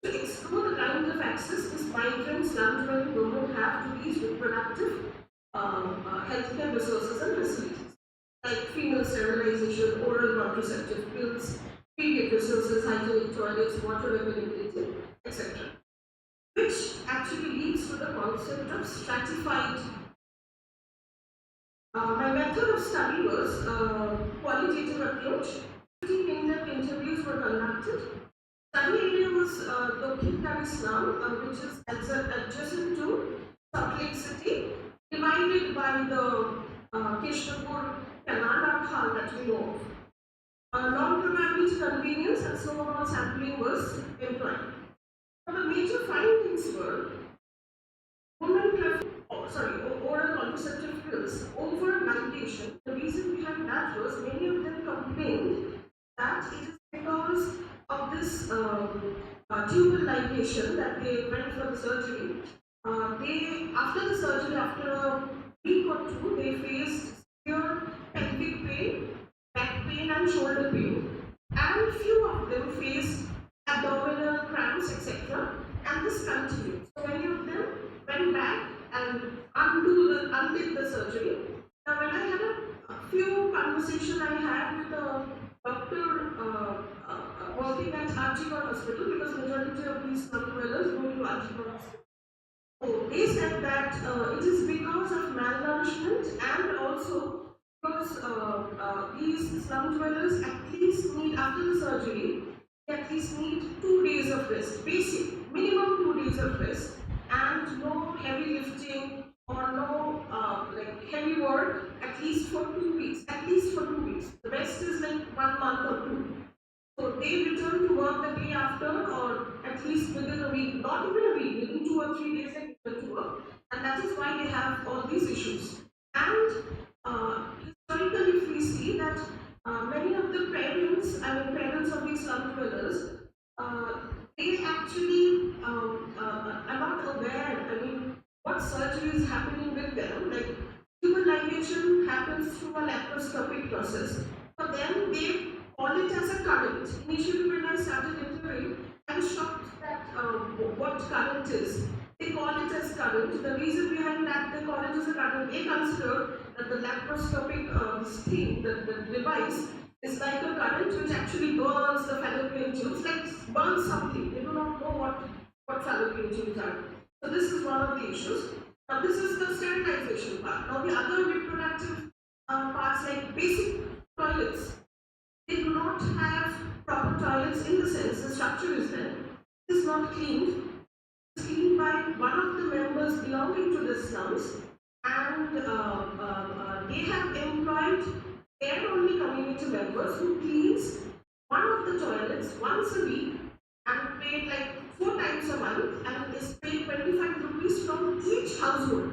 to explore the kind of access these migrant slum dwelling women have to these reproductive healthcare resources and facilities, like female sterilization, oral contraceptive pills, period resources, hygienic toilets, water availability, etc. Which actually leads to the concept of stratified. My method of study was qualitative approach. 15 in-depth interviews were conducted. Study area was the Khinkari slum, which is adjacent to Salt Lake City, divided by the Keshnapur Canal Khal that we know of. Non-probability convenience and snowball sampling was employed. The major major findings were women prefer oral contraceptive pills over medication. The reason behind that was many of them complained that it is because of this tubal ligation that they went for the surgery. They after the surgery, after a week or two, they faced severe pelvic pain, back pain, and shoulder pain, and few of them faced abdominal cramps, etc. And this continued. So many of them went back and undid the surgery. Now, when I had a few conversation I had with a doctor working at Archibald Hospital, because majority of these slum dwellers go to Archibald Hospital. So they said that it is because of malnourishment, and also because these slum dwellers at least need, after the surgery, they at least need 2 days of rest, basic, minimum 2 days of rest, and no heavy lifting or no like heavy work, at least for 2 weeks, at least for 2 weeks. The best is like 1 month or two. So they return to work the day after, or at least within a week, not even a week, within 2 or 3 days they return to work. And that is why they have all these issues. And historically, if we see that many of the parents, parents of these slum dwellers, they actually are not aware, what surgery is happening with them. Like, tubal ligation happens through a laparoscopic process. For them, they call it as a current. Initially, when I started interviewing, I was shocked that what current is. They call it as current. The reason behind that they call it as a current, they consider that the laparoscopic this thing, the device, is like a current which actually burns the fallopian tubes, like burns something. They do not know what fallopian tubes are. So this is one of the issues. Now this is the sterilization part. Now the other reproductive parts, like basic toilets, they do not have proper toilets, in the sense the structure is there. It is not cleaned. It is cleaned by one of the members belonging to the slums, and they have employed their only community members who cleans one of the toilets once a week, and paid like 4 times a month, and is paid 25 rupees from each household.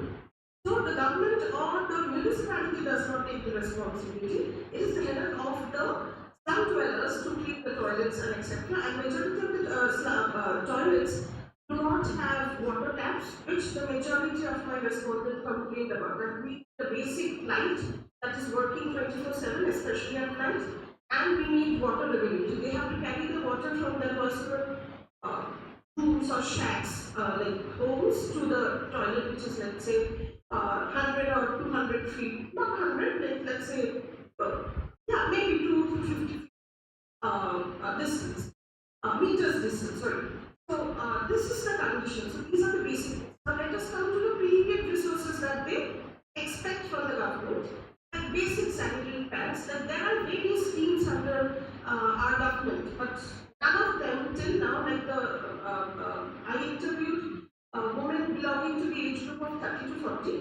So the government or the municipality does not take the responsibility. It is the head of the slum dwellers to clean the toilets and etc. And majority of the slum toilets do not have water taps, which the majority of my respondents complained about. That we the basic light that is working 24/7, especially at night, and we need water availability. They have to carry the water from their personal rooms or shacks, like homes, to the toilet, which is, let's say, 100 or 200 feet, not 100, like, let's say, yeah, maybe 250 feet distance, meters distance, sorry. So this is the condition. So these are the basic things. Now let us come to the immediate resources that they expect from the government, like basic sanitary pads. That there are various schemes under our government, but none of them till now, like I interviewed women belonging to the age group of 30 to 40.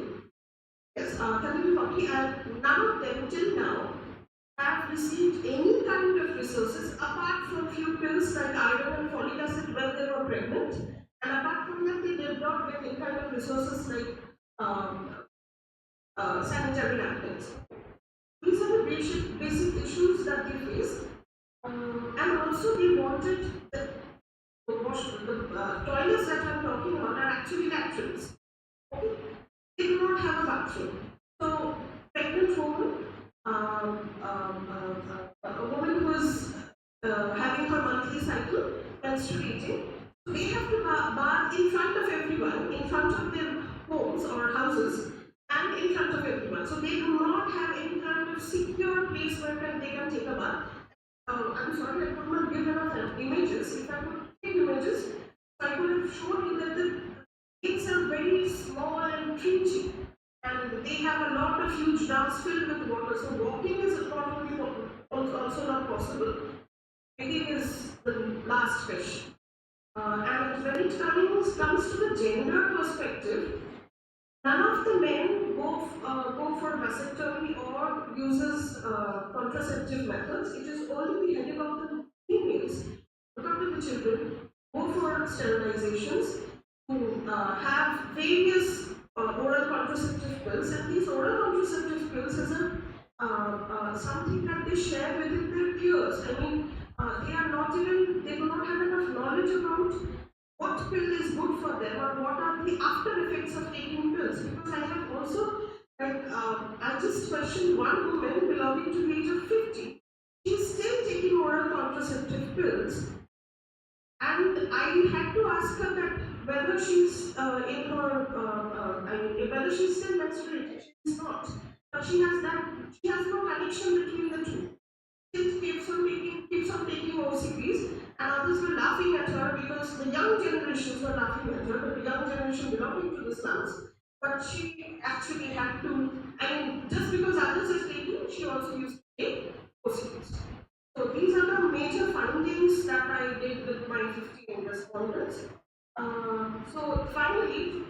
Yes, 30 to 40, and none of them till now have received any kind of resources apart from few pills like iron and folic acid when they were pregnant, and apart from that they did not get any kind of resources like sanitary napkins. These are the basic issues that they face, and also they wanted the toilets that I'm talking about are actually latrines. Okay? They do not have a bathroom. So pregnant woman, a woman who is having her monthly cycle, menstruating, they have to bath in front of everyone, in front of their homes or houses, and in front of everyone. So they do not have any kind of secure place where they can take a bath. I'm sorry, I could not give enough images. If I could take images, I could have shown you that the things are very small and trinchy, and they have a lot of huge drums filled with water. So walking is not only also not possible. Bathing is the last fish. And when it comes to the gender perspective, none of the men go for vasectomy or uses contraceptive methods. It is only the head of the females, look after the children, go for up sterilizations, to have various oral contraceptive pills, and these oral contraceptive pills is something that they share within their peers. I mean, they do not have enough knowledge about what pill is good for them or what are the after effects of taking pills. Because I have also, I just questioned one woman belonging to the age of 50. She's still taking oral contraceptive pills, and I had to ask her that whether she's whether she's still menstruating. She's not, but she has that. She has no connection between the two. She keeps on taking OCPs, and others were laughing at her because the young generations were laughing at her, the young generation belonging to the slums. But she actually had to. I mean, just because others are taking, she also used to take OCPs. So these are the major findings that I did with my 15 respondents. So finally,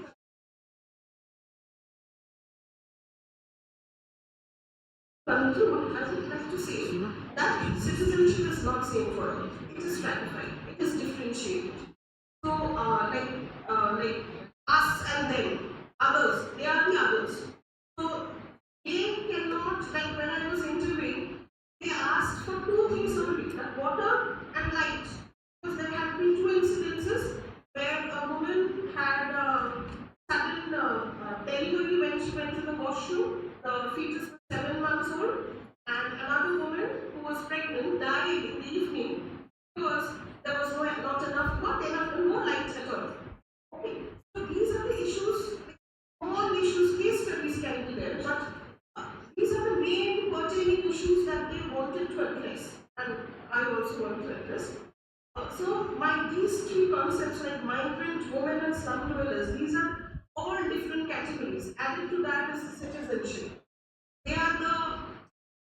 conclude, I would like to say that citizenship is not same for all. It is stratified. It is differentiated. So like us and them, others, they are the others. So they cannot, like when I was interviewing, they asked for two things only, that water and light. Because there have been two incidences where a woman had sudden delivery when she went to the washroom. The fetus was 7 months old, and another woman who was pregnant died in the evening because there was not enough, no light at all. Okay, so these are the issues, all issues, case studies can be there, but these are the main pertaining issues that they wanted to address, and I also want to address. These three concepts like migrant, women, and slum dwellers, these are all different categories. Added to that is the citizenship. They are the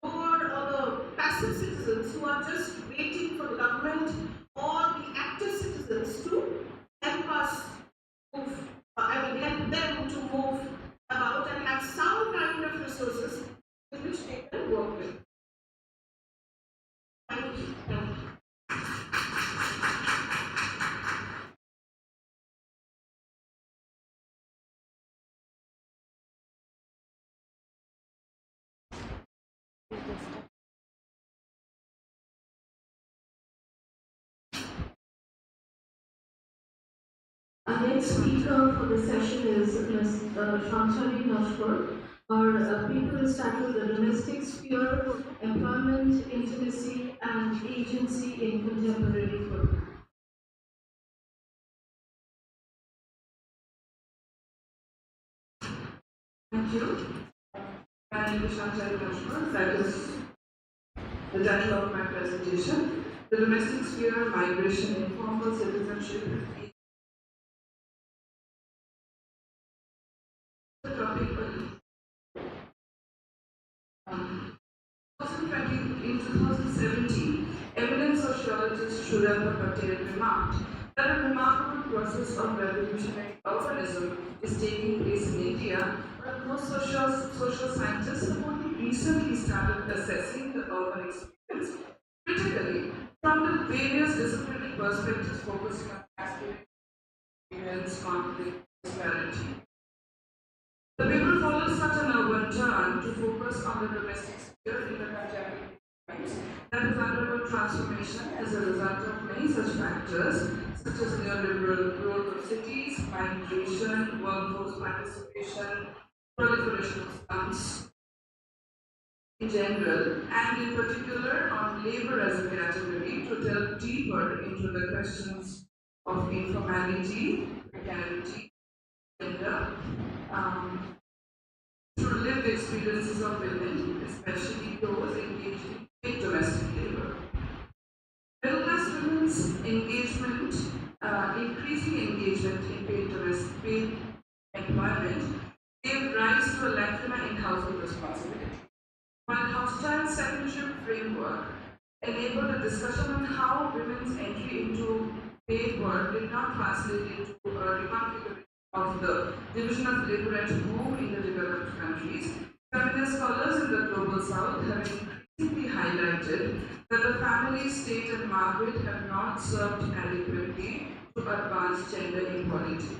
poor or the passive citizens who are just waiting for the government or the active citizens to help us move, help them to move about and have some kind of resources with which they can work with. Thank you. Thank you. Our next speaker for the session is Ms. Shantali Nashkar. Our paper is titled The Domestic Sphere, Employment, Intimacy, and Agency in Contemporary Work. Thank you. My name is Shantali Nashkar. That is the title of my presentation. The Domestic Sphere, Migration, Informal Citizenship. The topic in 2017, eminent sociologist Shurendra Patel remarked that a remarkable process of revolutionary urbanism is taking place in India, but most social scientists have only recently started assessing the urban experience critically from the various disciplinary perspectives focusing on experience, conflict, prosperity. The paper follows such an urban turn to focus on the domestic sphere in the contemporary times that has undergone transformation as a result of many such factors, such as neoliberal growth of cities, migration, workforce participation, proliferation of slums in general, and in particular on labor as a category to delve deeper into the questions of informality, precarity, gender, through lived experiences of women, especially those engaged in paid domestic labor. Middle class women's engagement, increasing engagement in paid employment, gave rise to a lacuna in household responsibility. While hostile citizenship framework enabled a discussion on how women's entry into paid work did not translate into a reconfiguration of the division of labor at home in the developed countries, feminist scholars in the global south have increasingly highlighted that the family, state, and market have not served adequately to to advance gender equality.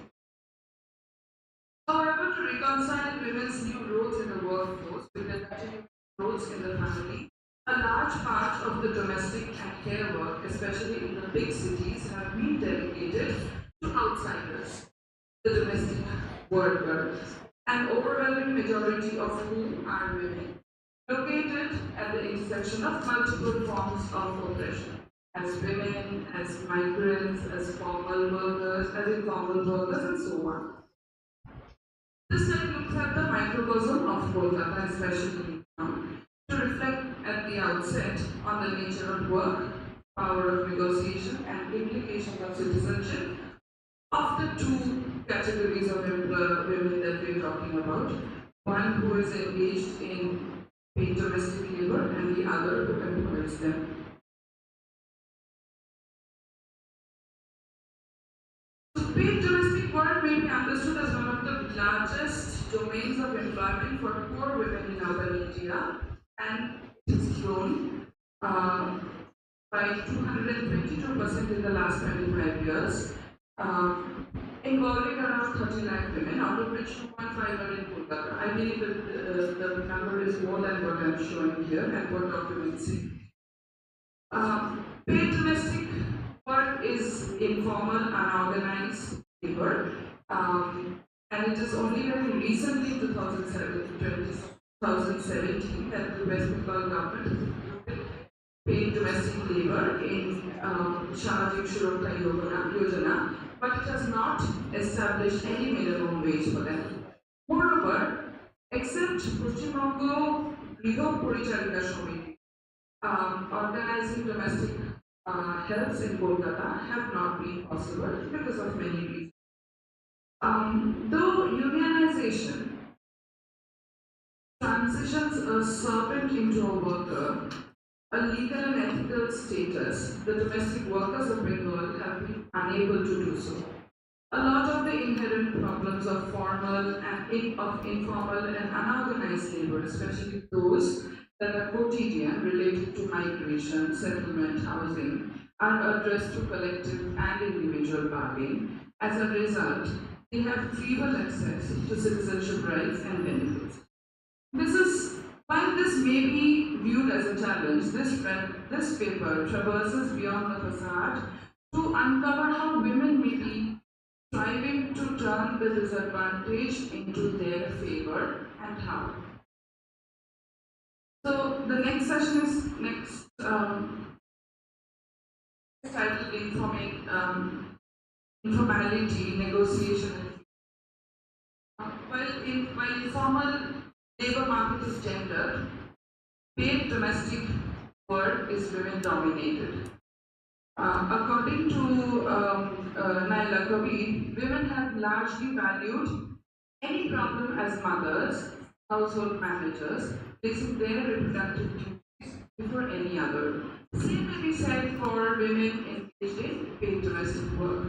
However, to reconcile women's new roles in the workforce with their continued roles in the family, a large part of the domestic and care work, especially in the big cities, have been delegated to outsiders, the domestic worker, an overwhelming majority of whom are women, located at the intersection of multiple forms of oppression, as women, as migrants, as formal workers, as informal workers, and so on. This slide looks at the microcosm of Kolkata, especially now, to reflect at the outset on the nature of work, power of negotiation, and implications of citizenship of the two categories of women that we're talking about. One who is engaged in paid domestic labor and the other who employs them. So paid domestic work may be understood as one of the largest domains of employment for poor women in urban India, and it has grown uh, by 222% in the last 25 years, involving around 30 lakh women, out of which 2.5 are in Kolkata. I believe that the number is more than what I'm showing here and what documents say. Paid domestic work is informal, unorganized labor, and it is only very recently, 2017, that the West Bengal government has included paid domestic labor in Sahajic Surakha Yojana, but it has not established any minimum wage for them. Moreover, except Pashchimbango Grihok Poricharika Samiti, organizing domestic helps in Kolkata have not been possible because of many reasons. Though unionization transitions a servant into a worker, a legal and ethical status, the domestic workers of Bengal have been unable to do so. A lot of the inherent problems of formal and informal and unorganized labor, especially those that are quotidian related to migration, settlement, housing, are addressed through collective and individual bargaining. As a result, they have feeble access to citizenship rights and benefits. While this may be viewed as a challenge, this paper traverses beyond the facade to uncover how women may be striving to turn the disadvantage into their favor and how. So the next session is titled Informality, Negotiation. While informal labor market is gendered, paid domestic work is women dominated. According to Naila Kabir, women have largely valued any problem as mothers, household managers, placing their reproductive duties before any other. Same may be said for women engaged in paid domestic work.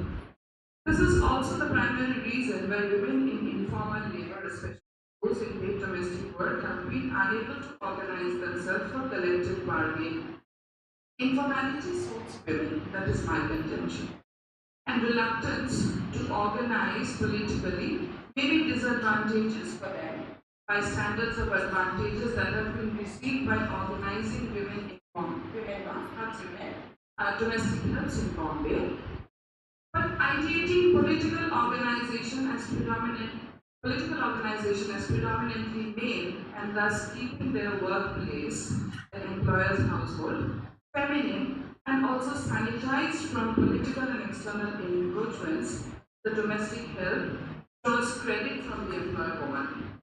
This is also the primary reason why women in informal labor, especially those in paid domestic work, have been unable to organize themselves for collective bargaining. Informality suits women, that is my contention. And reluctance to organize politically may be disadvantageous for them by standards of advantages that have been received by organizing women domestic helps in Bombay. But ideating political organization as predominantly male and thus keeping their workplace, an employer's household, feminine and also sanitized from political and external encroachments, the domestic help draws credit from the employer woman.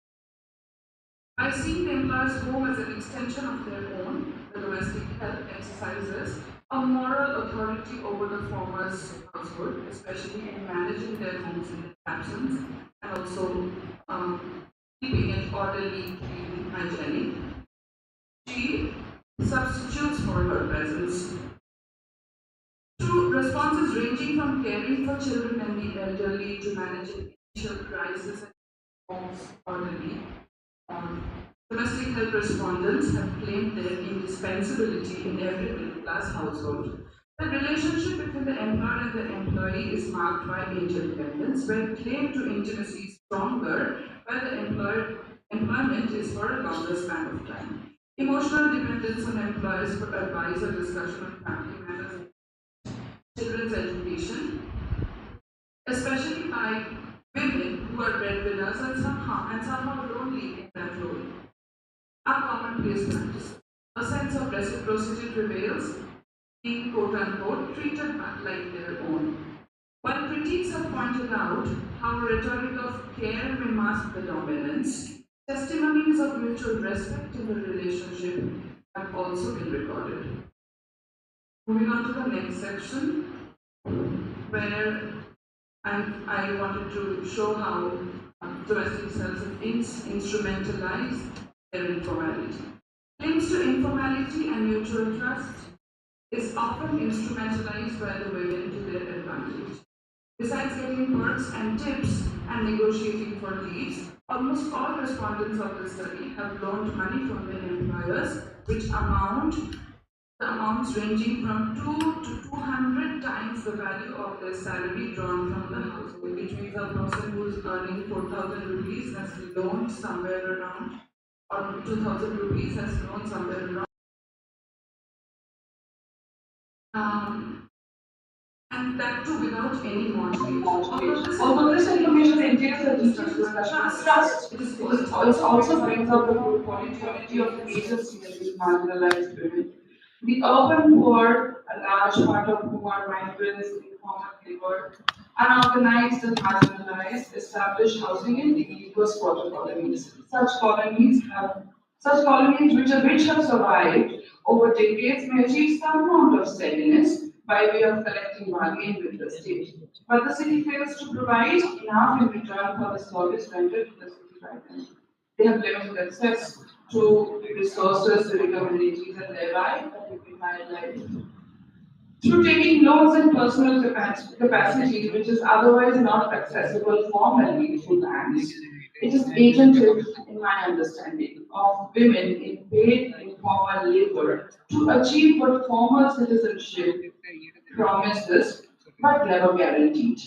By seeing the employer's home as an extension of their own, the domestic help exercises a moral authority over the former's household, especially in managing their homes in their absence and also keeping it orderly, clean, hygienic. She substitutes for her presence. Through responses ranging from caring for children and the elderly to managing initial crises and homes orderly, domestic help respondents have claimed their indispensability in every middle class household. The relationship between the employer and the employee is marked by interdependence, where claim to intimacy is stronger, where the employment is for a longer span of time. Emotional dependence on employers for advice or discussion on family matters and children's education, especially by women who are breadwinners and somehow lonely in that role, are commonplace practices. A sense of reciprocity prevails, being quote unquote treated like their own. While critics have pointed out how a rhetoric of care may mask the dominance, testimonies of mutual respect in the relationship have also been recorded. Moving on to the next section, where I wanted to show how domestic cells have instrumentalized their informality. Links to informality and mutual trust is often instrumentalized by the women to their advantage. Besides getting perks and tips and negotiating for leaves, almost all respondents of the study have loaned money from their employers, which the amounts ranging from 2 to 200 times the value of their salary drawn from the household, which means a person who is earning 4,000 rupees has loaned somewhere around, or 2,000 rupees has loaned somewhere around. And that too without any mortgage. Although this information entails a detailed discussion of trust, it also brings out the quality of agency in these marginalized women. The urban poor, a large part of whom are migrants, informal labor, unorganized and marginalized, establish housing in illegal squatter colonies. Such colonies which have survived over decades may achieve some amount of steadiness by way of collecting bargain with the state. But the city fails to provide enough in return for the service rendered to the city by them. They have limited access to resources, civic amenities, and thereby a dignified life. Through taking loans and personal capacity, which is otherwise not accessible formally through banks, it is agentive, in my understanding, of women in paid informal labor to achieve what formal citizenship promises but never guaranteed.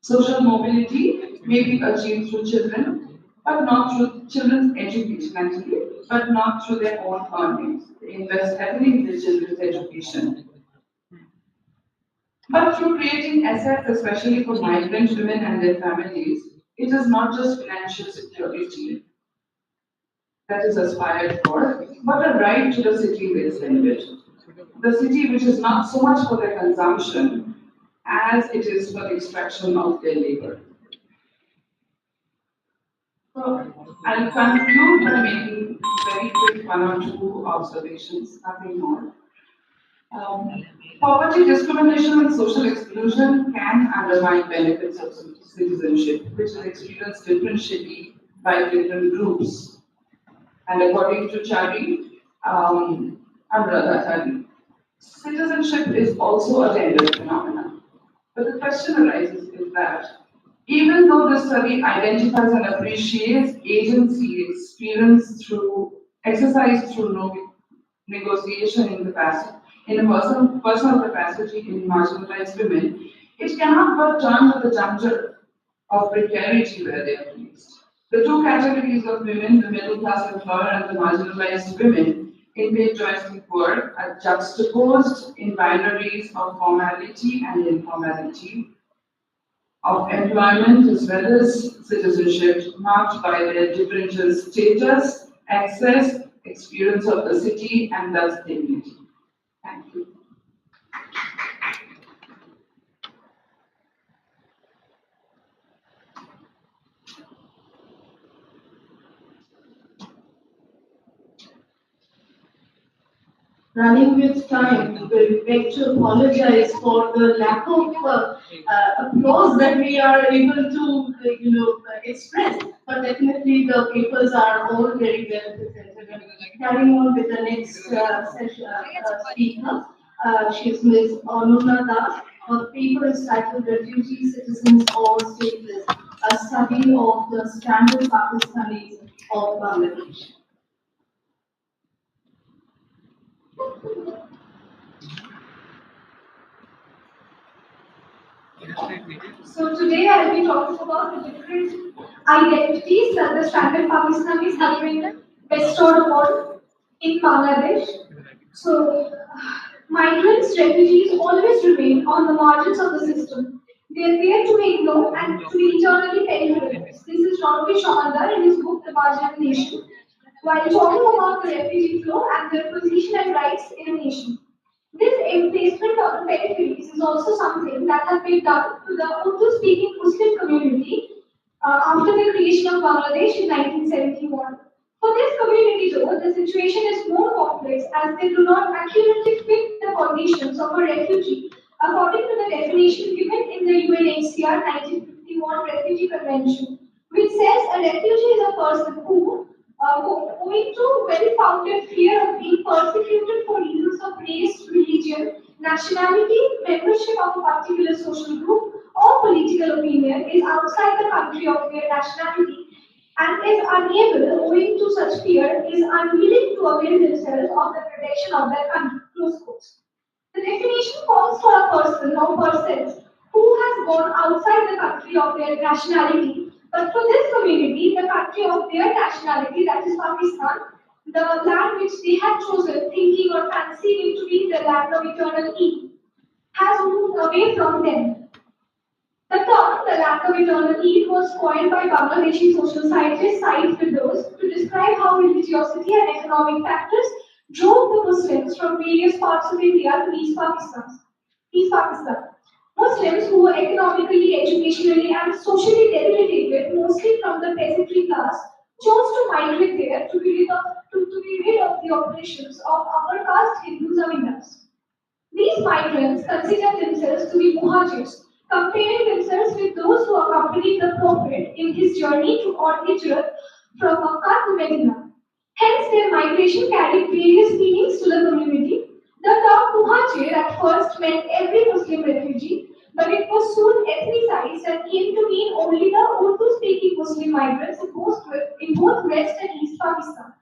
Social mobility may be achieved through children, but not through children's education actually, but not through their own earnings. They invest heavily in their children's education. But through creating assets, especially for migrant women and their families, it is not just financial security that is aspired for, but a right to the city they live in. The city which is not so much for their consumption as it is for the extraction of their labor. So I'll conclude by making very quick one or two observations, nothing more. Poverty, discrimination, and social exclusion can undermine benefits of citizenship, which is experienced differentially by different groups. And according to Chari, Anuradha Chari, citizenship is also a gender phenomenon. But the question arises is that even though the study identifies and appreciates agency exercised through negotiation in a personal capacity in marginalized women, it cannot but turn to the juncture of precarity where they are placed. The two categories of women, the middle class employer and the marginalized women in paid domestic work, are juxtaposed in binaries of formality and informality, of employment as well as citizenship, marked by their differential status, access, experience of the city, and thus dignity. Thank you. Running with time, we beg to apologize for the lack of applause that we are able to, express. But definitely, the papers are all very well presented. Carrying on with the next speaker, she's Ms. Anuna Das. Her paper is titled "Refugee Citizens or Stateless: A Study of the Standard Pakistanis of Bangladesh." So today I'll be talking about the different identities that the stranded Pakistanis have been bestowed upon in Bangladesh. So migrants, refugees always remain on the margins of the system. They are there to make known and to be eternally penetrated. This is Ranovi Shamandar in his book The Marginal Nation, while talking about the refugee flow and their position and rights in a nation. This emplacement of the peripheries is also something that has been done to the Urdu-speaking Muslim community after the creation of Bangladesh in 1971. For this community, though, the situation is more complex as they do not accurately fit the conditions of a refugee according to the definition given in the UNHCR 1951 Refugee Convention, which says a refugee is a person who, owing to well-founded fear of being persecuted for reasons of race, religion, nationality, membership of a particular social group, or political opinion, is outside the country of their nationality and is unable, owing to such fear, is unwilling to avail themselves of the protection of their country. Close quotes. The definition calls for a person or persons who has gone outside the country of their nationality, but for this community, the country of their nationality, that is Pakistan, the land which they had chosen, thinking or fancying it to be the land of eternal ease, has moved away from them. The term, the land of eternal Eid, was coined by Bangladeshi social scientist Said Firdaus to describe how religiosity and economic factors drove the Muslims from various parts of India to East Pakistan. East Pakistan. Muslims who were economically, educationally, and socially debilitated, mostly from the peasantry class, chose to migrate there to be rid of the oppressions of upper caste Hindu zamindars. These migrants consider themselves to be muhajirs, comparing themselves with those who accompanied the Prophet in his journey to or hijrat from Makkah to Medina. Hence, their migration carried various meanings to the community. The term muhajir at first meant every Muslim refugee, but it was soon ethnicized and came to mean only the Urdu-speaking Muslim migrants in both West and East Pakistan.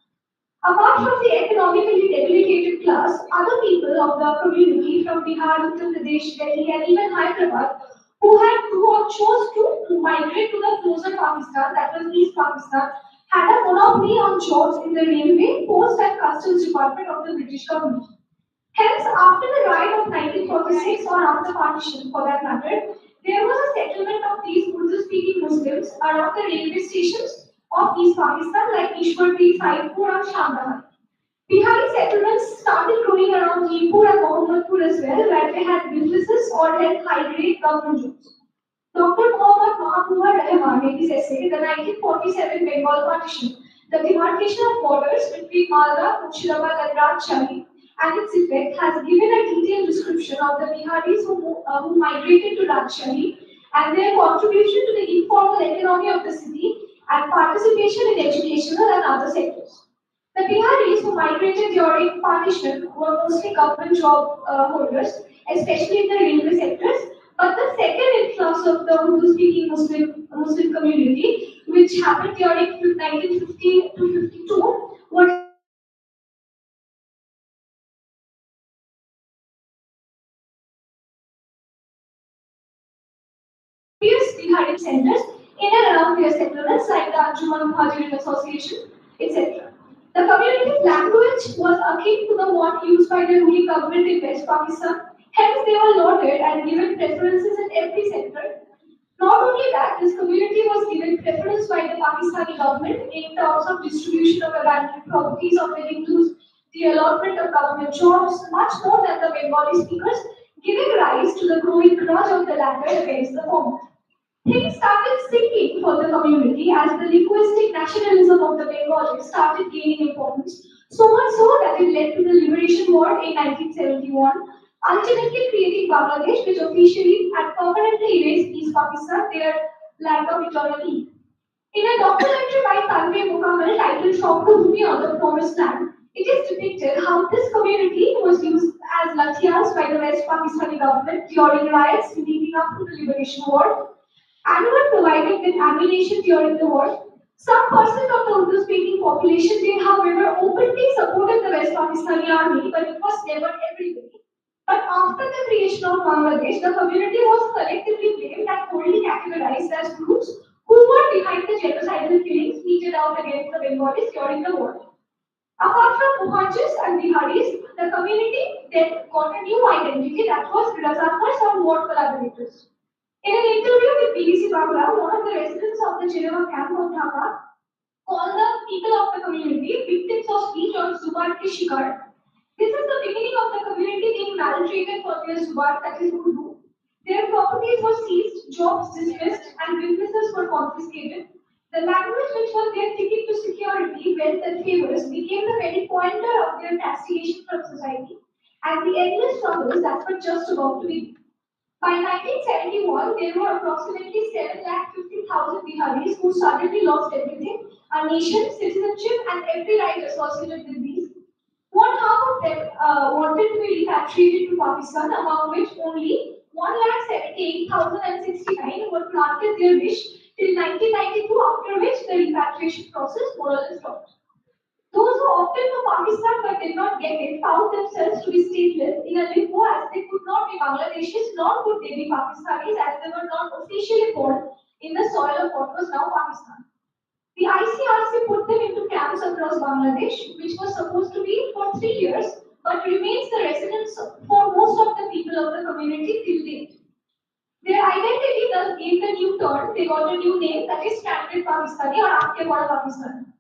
Apart from the economically debilitated class, other people of the community from Bihar, Uttar Pradesh, Delhi, and even Hyderabad, who or chose to migrate to the closer Pakistan, that was East Pakistan, had a monopoly on jobs in the railway, post, and customs department of the British government. Hence, after the riot of 1946 or after partition for that matter, there was a settlement of these Urdu-speaking Muslims around the railway stations of East Pakistan like Ishwarpur, Saidpur and Shamdahar. Bihari settlements started growing around Jaipur and Mohammadpur as well, where they had businesses or held high-grade government jobs. Dr. Muhammad Mahabubur Rahman in his essay, The 1947 Bengal Partition, the demarcation of borders between Malda, Murshidabad and Rajshahi and its effect has given a detailed description of the Biharis who migrated to Rajshahi and their contribution to the informal economy of the city and participation in educational and other sectors. The Biharis who migrated during partition were mostly government job holders, especially in the railway sectors. But the second influx of the Urdu-speaking Muslim community, which happened during 1950 to 52, were various Bihari centers in and around their settlements like the Anjuman Muhajirin Association, etc. The community's language was akin to the one used by the ruling government in West Pakistan. Hence, they were lauded and given preferences in every sector. Not only that, this community was given preference by the Pakistani government in terms of distribution of abandoned properties of the Hindus, the allotment of government jobs, much more than the Bengali speakers, giving rise to the growing grudge of the latter against the former. Things started sinking for the community as the linguistic nationalism of the Bengalis started gaining importance, so much so that it led to the Liberation War in 1971, ultimately creating Bangladesh, which officially and permanently erased East Pakistan, their land of eternal Eid. In a documentary by Tanvir Mukammal titled Shobhubhumi or the Promised Land, it is depicted how this community was used as lathias by the West Pakistani government during riots leading up to the Liberation War and were provided with ammunition during the war. Some percent of the Urdu-speaking population did, however, openly supported the West Pakistani army, but it was never everybody. But after the reunification of Bangladesh, the community was collectively blamed and wholly categorized as groups who were behind the genocidal killings meted out against the Bengalis during the war. Apart from Muhajis and Biharis, the community then got a new identity that was Razakars or war collaborators. In an interview with BBC Bangla, one of the residents of the Geneva camp of Dhaka called the people of the community victims of speech on Zubar ki Shikar. This is the beginning of the community being maltreated for their Zubar, that is Urdu. Their properties were seized, jobs dismissed, and businesses were confiscated. The language which was their ticket to security, wealth, and favors became the very pointer of their castigation from society and the endless struggles that were just about to begin. By 1971, there were approximately 7,50,000 Biharis who suddenly lost everything, a nation, citizenship, and every right associated with these. One half of them wanted to be repatriated to Pakistan, among which only 1,78,069 were granted their wish till 1992, after which the repatriation process more or less stopped. Those who opted for Pakistan but did not get it found themselves to be stateless in a limbo, as they could not be Bangladeshis nor could they be Pakistanis, as they were not officially born in the soil of what was now Pakistan. The ICRC put them into camps across Bangladesh, which was supposed to be for 3 years, but remains the residence for most of the people of the community till date. Their identity thus gave the new turn. They got a new name, that is Stranded Pakistani or Aapke Bada Pakistan.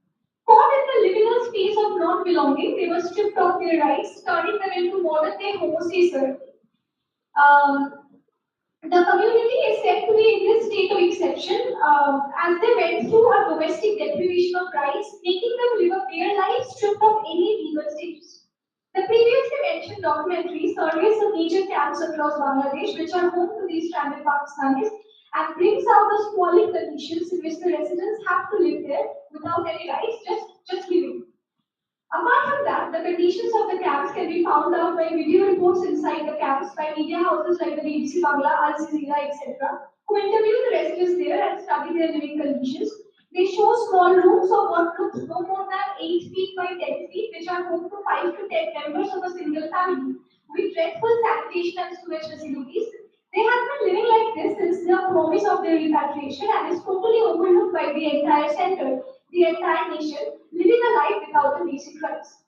Caught in the liminal space of non-belonging, they were stripped of their rights, turning them into modern-day homosexuals. The community is said to be in this state of exception as they went through a domestic deprivation of rights, making them live a bare life stripped of any legal status. The previously mentioned documentary surveys the major camps across Bangladesh, which are home to these stranded Pakistanis, and brings out the squalid conditions in which the residents have to live there without any rights, just living. Apart from that, the conditions of the camps can be found out by video reports inside the camps by media houses like the BBC Bangla, Al Jazeera, etc., who interview the residents there and study their living conditions. They show small rooms of what looks no more than 8 feet by 10 feet, which are home to 5 to 10 members of a single family, with dreadful sanitation and sewage facilities. They have been living like this since the promise of their repatriation and is totally overlooked by the entire center, the entire nation, living a life without the basic rights.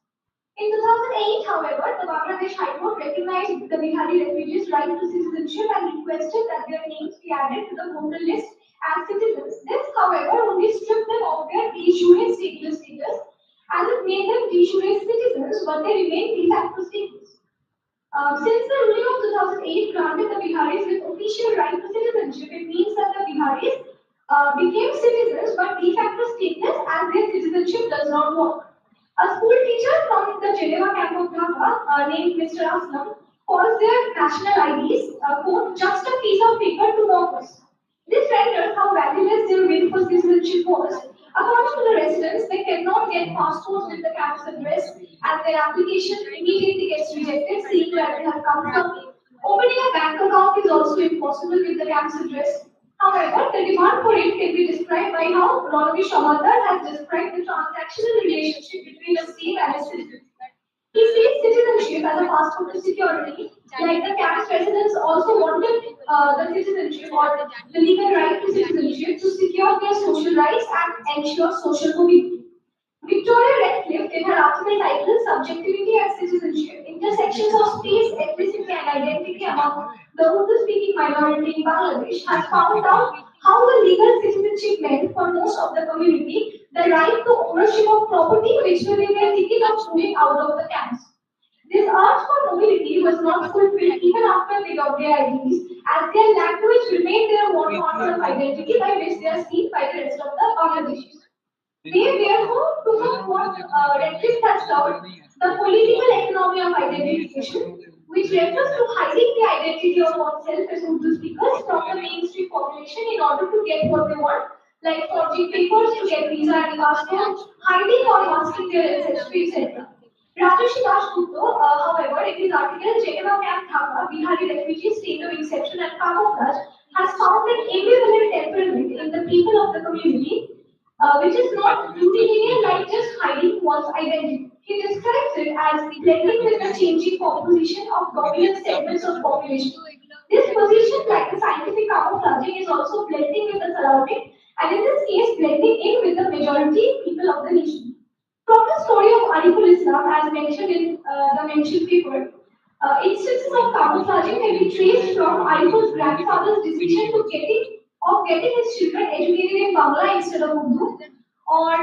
In 2008, however, the Bangladesh High Court recognized the Bihari refugees' right to citizenship and requested that their names be added to the voter list as citizens. This, however, only stripped them of their de jure stateless status, as it made them de jure citizens, but they remained de facto stateless. Since the ruling of 2008 granted the Biharis with official right to citizenship, it means that the Biharis became citizens but de facto stateless as their citizenship does not work. A school teacher from the Geneva camp of Dhaka, named Mr. Aslam, calls their national IDs, quote, just a piece of paper to mock us. This renders how valueless their bid for citizenship was. According to the residents, they cannot get passports with the camp's address, and their application immediately gets rejected, seeing where they have come from. Opening a bank account is also impossible with the camp's address. However, the demand for it can be described by how Ronovi Shamadar has described the transactional relationship between a state and a citizen. He sees citizenship as a passport to security, like the camp's residents also wanted the citizenship or the legal right to citizenship to secure their social rights and ensure social mobility. Victoria Redcliffe, in her article titled Subjectivity and Citizenship, Intersections of Space, Ethnicity and Identity Among the Urdu-speaking Minority in Bangladesh, has found out how the legal citizenship meant for most of the community the right to ownership of property which will be their ticket of moving out of the camps. This urge for mobility was not fulfilled even after they got their IDs, as their language remained their one model of identity by which they are seen by the rest of the Bangladeshis. They therefore took up what Redcliffe has termed the political economy of identification, which refers to hiding the identity of oneself as Urdu speakers from the mainstream population in order to get what they want, like forging papers to get visa and passport, hiding or masking their ancestry, etc. Rajarshi Das Gupta, however, in his article Geneva Camp Dhaka, Bihari Refugees, State of Exception and Camouflage, has found an ambivalent temperament in the people of the community which is not utilitarian like just hiding one's identity. He describes it as blending with the changing composition of dominant segments of population. This position, like the scientific camouflaging, is also blending with the surrounding, and in this case, blending in with the majority people of the nation. From the story of Ariful Islam, as mentioned in the mentioned paper, instances of camouflaging can be traced from Ariful's grandfather's decision getting his children educated in Bangla instead of Urdu, or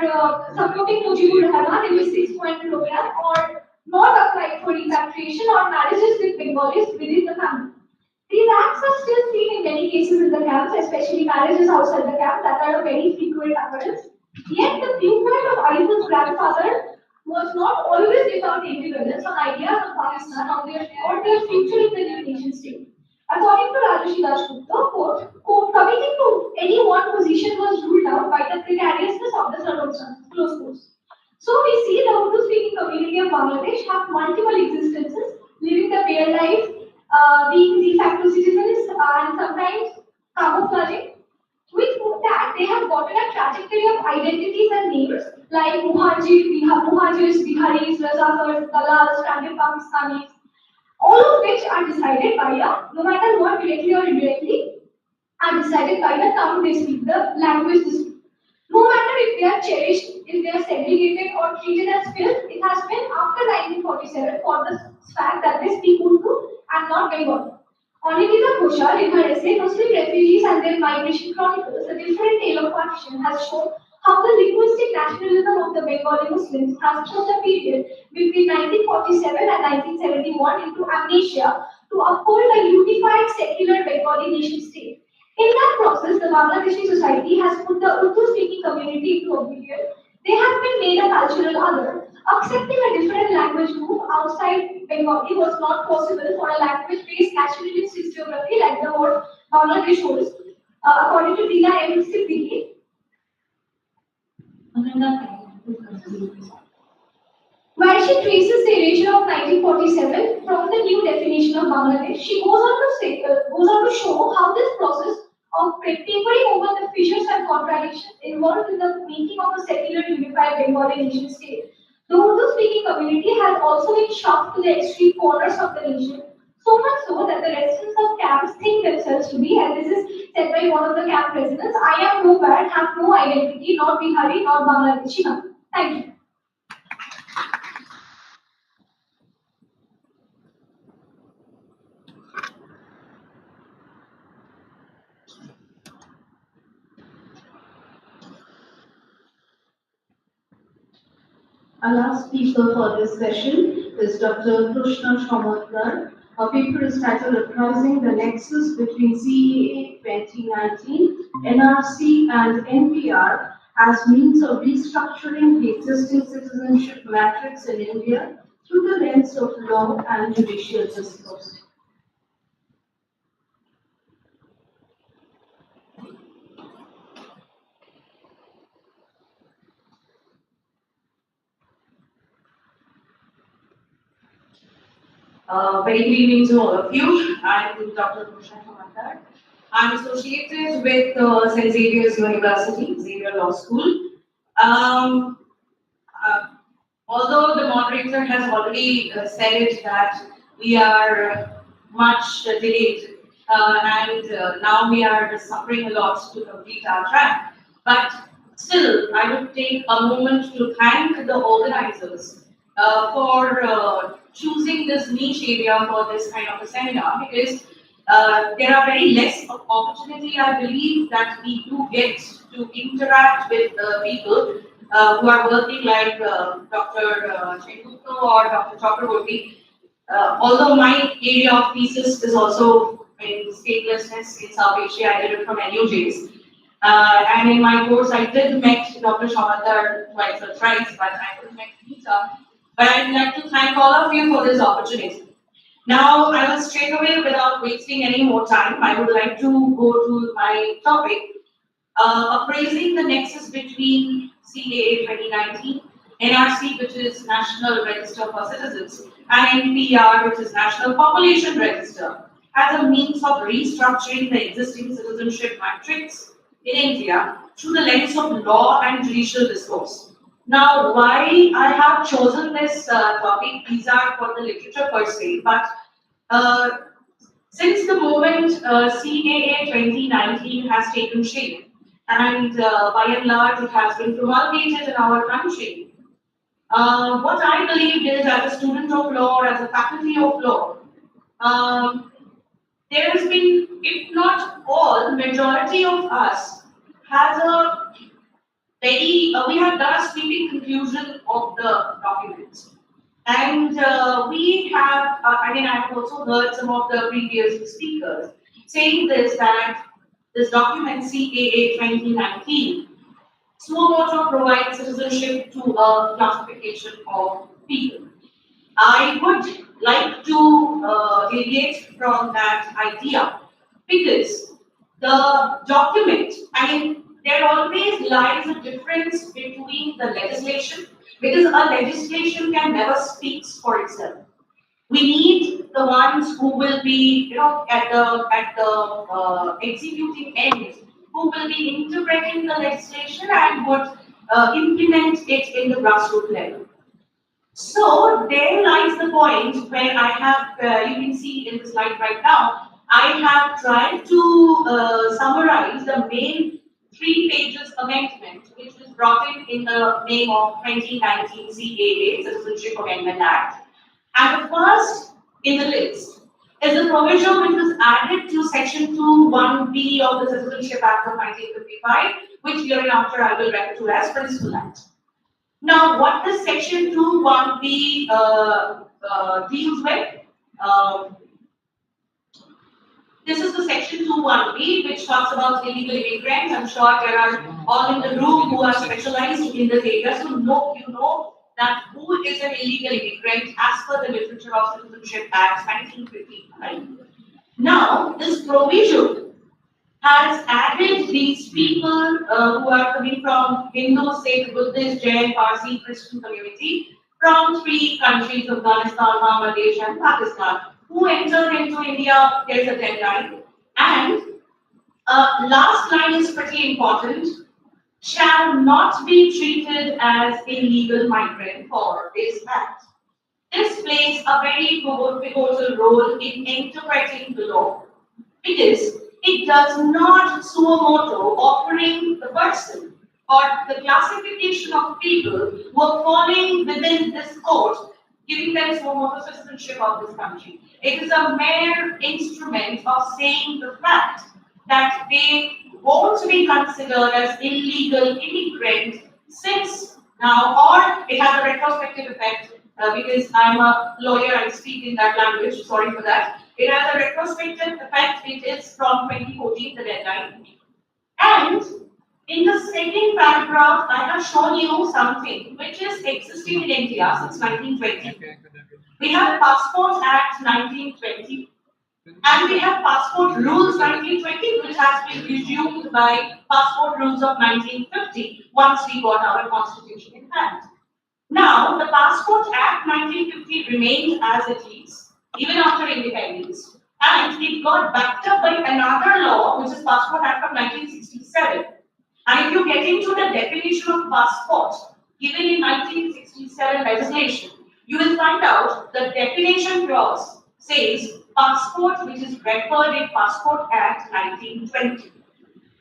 supporting Mujibur Rahman in his six-point program, or not applying for repatriation or marriages with Bengalis within the family. These acts are still seen in many cases in the camps, especially marriages outside the camp that are a very frequent occurrence. Yet the viewpoint of Ariful's grandfather was not always without ambivalence on ideas of Pakistan or their future in the new nation state. According to Rajashi Dasgupta, quote, committing to any one position was ruled out by the precariousness of the circumstances, close quotes. So we see the Urdu-speaking community of Bangladesh have multiple existences, living the bare life, being de facto citizens, and sometimes camouflaging. With that, they have gotten a trajectory of identities and names like Muhajirs, Biharis, Razakars, Dalals, stranded Pakistanis, all of which are decided by no matter what, directly or indirectly, are decided by the tongue they speak, the language they speak. No matter if they are cherished, if they are segregated or treated as filth, it has been after 1947 for the fact that they speak Urdu and not Bengali. Anindita Ghoshal, in her essay Muslim Refugees and Their Migration Chronicles, A Different Tale of Partition, has shown how the linguistic nationalism of the Bengali Muslims has through the period between 1947 and 1971 into amnesia to uphold a unified secular Bengali nation state. In that process, the Bangladeshi society has put the Urdu-speaking community into oblivion. They have been made a cultural other. Accepting a different language group outside Bengali was not possible for a language-based nationalist historiography like the word Bangladesh holds. According to Dina M. Siddiqui, where she traces the erasure of 1947 from the new definition of Bangladesh, she goes on to show how this process of papering over the fissures and contradictions involved in the making of a secular unified Bengali nation state. The Urdu-speaking community has also been shoved to the extreme corners of the nation, so much so that the residents of camps think themselves to be, and this is said by one of the camp residents, I am nowhere, have no identity, not Bihari, not Bangladeshi. Thank you. Our last speaker for this session is Dr. Krishna Shamadkar. Her paper is titled Reprising the Nexus Between CAA 2019, NRC, and NPR as Means of Restructuring the Existing Citizenship Matrix in India through the lens of law and judicial discourse. Very good evening to all of you. I'm Dr. Krishna Shamadkar. I'm associated with St. Xavier's University, Xavier Law School. Um, Although the moderator has already said that we are much delayed and now we are suffering a lot to complete our track, but still I would take a moment to thank the organizers for choosing this niche area for this kind of a seminar, because there are very less opportunity, I believe, that we do get to interact with people who are working like Dr. Chendukto or Dr. Chakraborty. Although my area of thesis is also in statelessness in South Asia, I did it from NUJs. And in my course, I did met Dr. Shamadkar twice or thrice, but I couldn't met Nita. But I'd like to thank all of you for this opportunity. Now, I will straight away, without wasting any more time, I would like to go to my topic, appraising the nexus between CAA 2019, NRC, which is National Register for Citizens, and NPR, which is National Population Register, as a means of restructuring the existing citizenship matrix in India through the lens of law and judicial discourse. Now, why I have chosen this topic, these are for the literature per se, but uh, since the moment CAA 2019 has taken shape, and by and large it has been promulgated in our country, what I believe is, as a student of law or as a faculty of law, um, there has been, if not all, majority of us has a we have done a sweeping conclusion of the documents. And we have, I mean, I have also heard some of the previous speakers saying this, that this document CAA 2019 suo motu provides citizenship to a classification of people. I would like to deviate from that idea because the document, I mean, there always lies a difference between the legislation, because a legislation can never speak for itself. We need the ones who will be, at the executing end, who will be interpreting the legislation and would implement it in the grassroots level. So there lies the point where I have, you can see in the slide right now, I have tried to summarize the main 3 pages amendment, which was brought in the name of 2019 CAA, Citizenship Amendment Act. And the first in the list is a provision which was added to Section 2(1)(b) of the Citizenship Act of 1955, which hereinafter I will refer to as Principal Act. Now, what does Section 2(1)(b) deals with? Um, this is the Section 2(1)(b), which talks about illegal immigrants. I'm sure there are all in the room who are specialized in this area, so you know that who is an illegal immigrant as per the Literature of Citizenship Act 1955. Now, this provision has added these people who are coming from Hindu, Sikh, Buddhist, Jain, Parsi, Christian community from 3 countries, Afghanistan, Bangladesh, and Pakistan, who entered into India. There is a deadline. And last line is pretty important. Shall not be treated as a legal migrant for this act. This plays a very pivotal role in interpreting the law, because it does not suo motu offering the person or the classification of people who are falling within this code, giving them suo motu citizenship of this country. It is a mere instrument of saying the fact that they won't be considered as illegal immigrants since now, or it has a retrospective effect because I'm a lawyer, I speak in that language, sorry for that. It has a retrospective effect, it is from 2014, the deadline. And in the second paragraph, I have shown you something which is existing in India since 1920. We have Passport Act 1920, and we have Passport Rules 1920, which has been resumed by Passport Rules of 1950 once we got our constitution in hand. Now, the Passport Act 1950 remained as it is, even after independence, and it got backed up by another law, which is Passport Act of 1967. And if you get into the definition of passport given in 1967 legislation, you will find out the definition clause says passport which is referred in Passport Act 1920.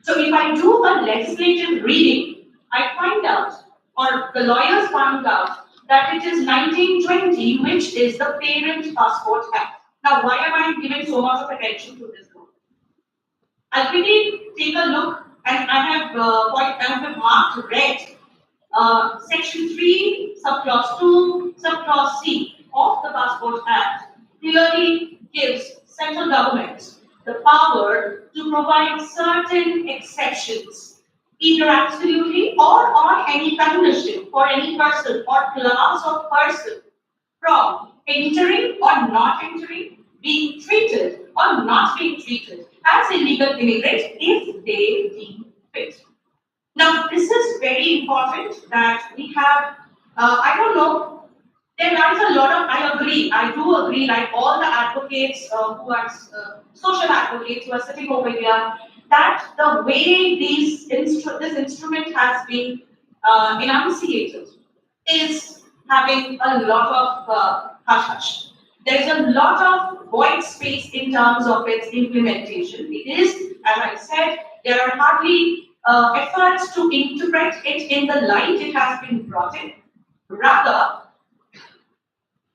So if I do a legislative reading, I find out, or the lawyers found out, that it is 1920 which is the parent Passport Act. Now, why am I giving so much of attention to this law? I'll quickly take a look, and I have marked red. Section 3, subclause 2, subclause C of the Passport Act clearly gives central government the power to provide certain exceptions, either absolutely or on any condition for any person or class of person from entering or not entering, being treated or not being treated as illegal immigrants if they deem fit. Now, this is very important that we have, I don't know, there are a lot of, I do agree, like all the advocates who are social advocates who are sitting over here, that the way this instrument has been enunciated is having a lot of hush-hush. There is a lot of void space in terms of its implementation. It is, as I said, there are hardly efforts to interpret it in the light it has been brought in. Rather,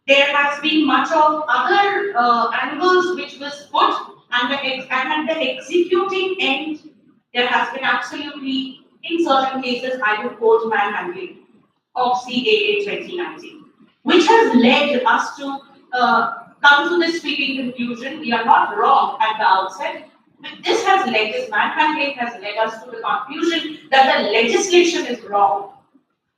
there has been much of other angles which was put, and at the executing end, there has been absolutely, in certain cases, I would quote manhandling of CAA 2019, which has led us to come to this sweeping conclusion. We are not wrong at the outset. This manhandling has led us to the conclusion that the legislation is wrong,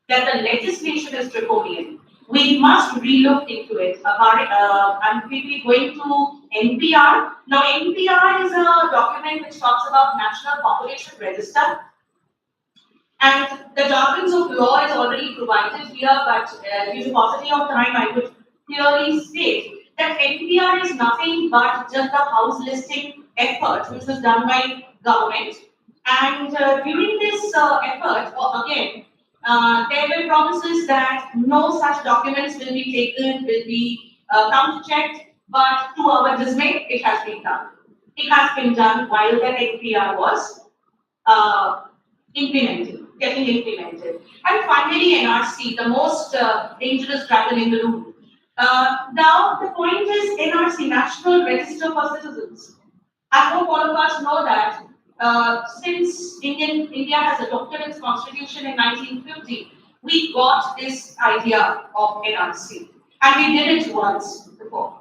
that the legislation is draconian. We must relook into it. I'm quickly going to NPR. Now, NPR is a document which talks about National Population Register. And the jargons of law is already provided here, but due to paucity of time, I would clearly state that NPR is nothing but just the house listing effort which was done by government. And during this effort, again, there were promises that no such documents will be taken, will be counter-checked, but to our dismay, it has been done. It has been done while the NPR was getting implemented. And finally, NRC, the most dangerous dragon in the room. Now, the point is NRC, National Register for Citizens. I hope all of us know that since India has adopted its constitution in 1950, we got this idea of NRC. And we did it once before.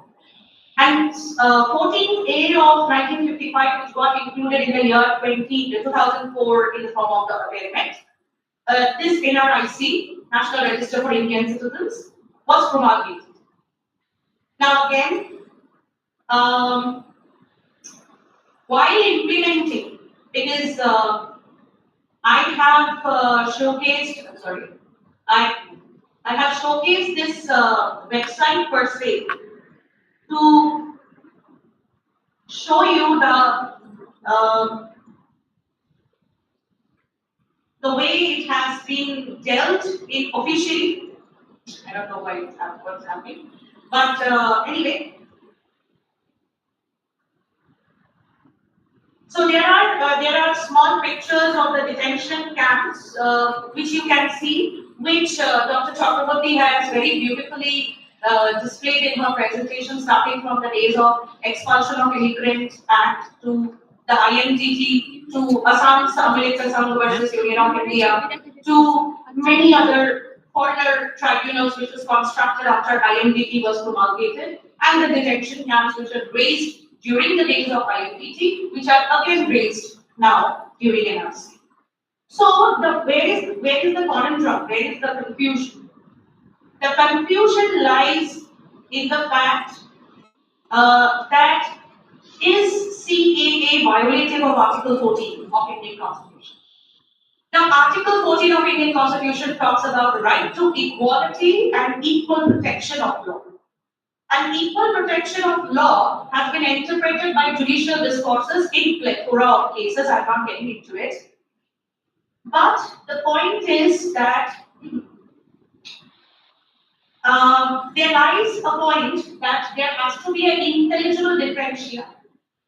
And 14A of 1955, which got included in the year 2004 in the form of the amendment, this NRIC, National Register for Indian Citizens, was promulgated. Now again, while implementing, because I have showcased, I have showcased this website per se to show you the way it has been dealt in officially. I don't know why what's happening, but anyway. So there are small pictures of the detention camps which you can see, which Dr. Chakraborty has very beautifully displayed in her presentation, starting from the days of Expulsion of Immigrants Act to the IMDT to Assam Samvit Assam versus Union of India to many other foreigner tribunals which was constructed after IMDT was promulgated, and the detention camps which were raised during the days of IMDT, which are again raised now during NRC. So where is the conundrum? Where is the confusion? The confusion lies in the fact that is CAA violative of Article 14 of Indian Constitution? Now, Article 14 of Indian Constitution talks about right to equality and equal protection of law. And equal protection of law has been interpreted by judicial discourses in plethora of cases. I'm not getting into it. But the point is that there lies a point that there has to be an intelligible differentiation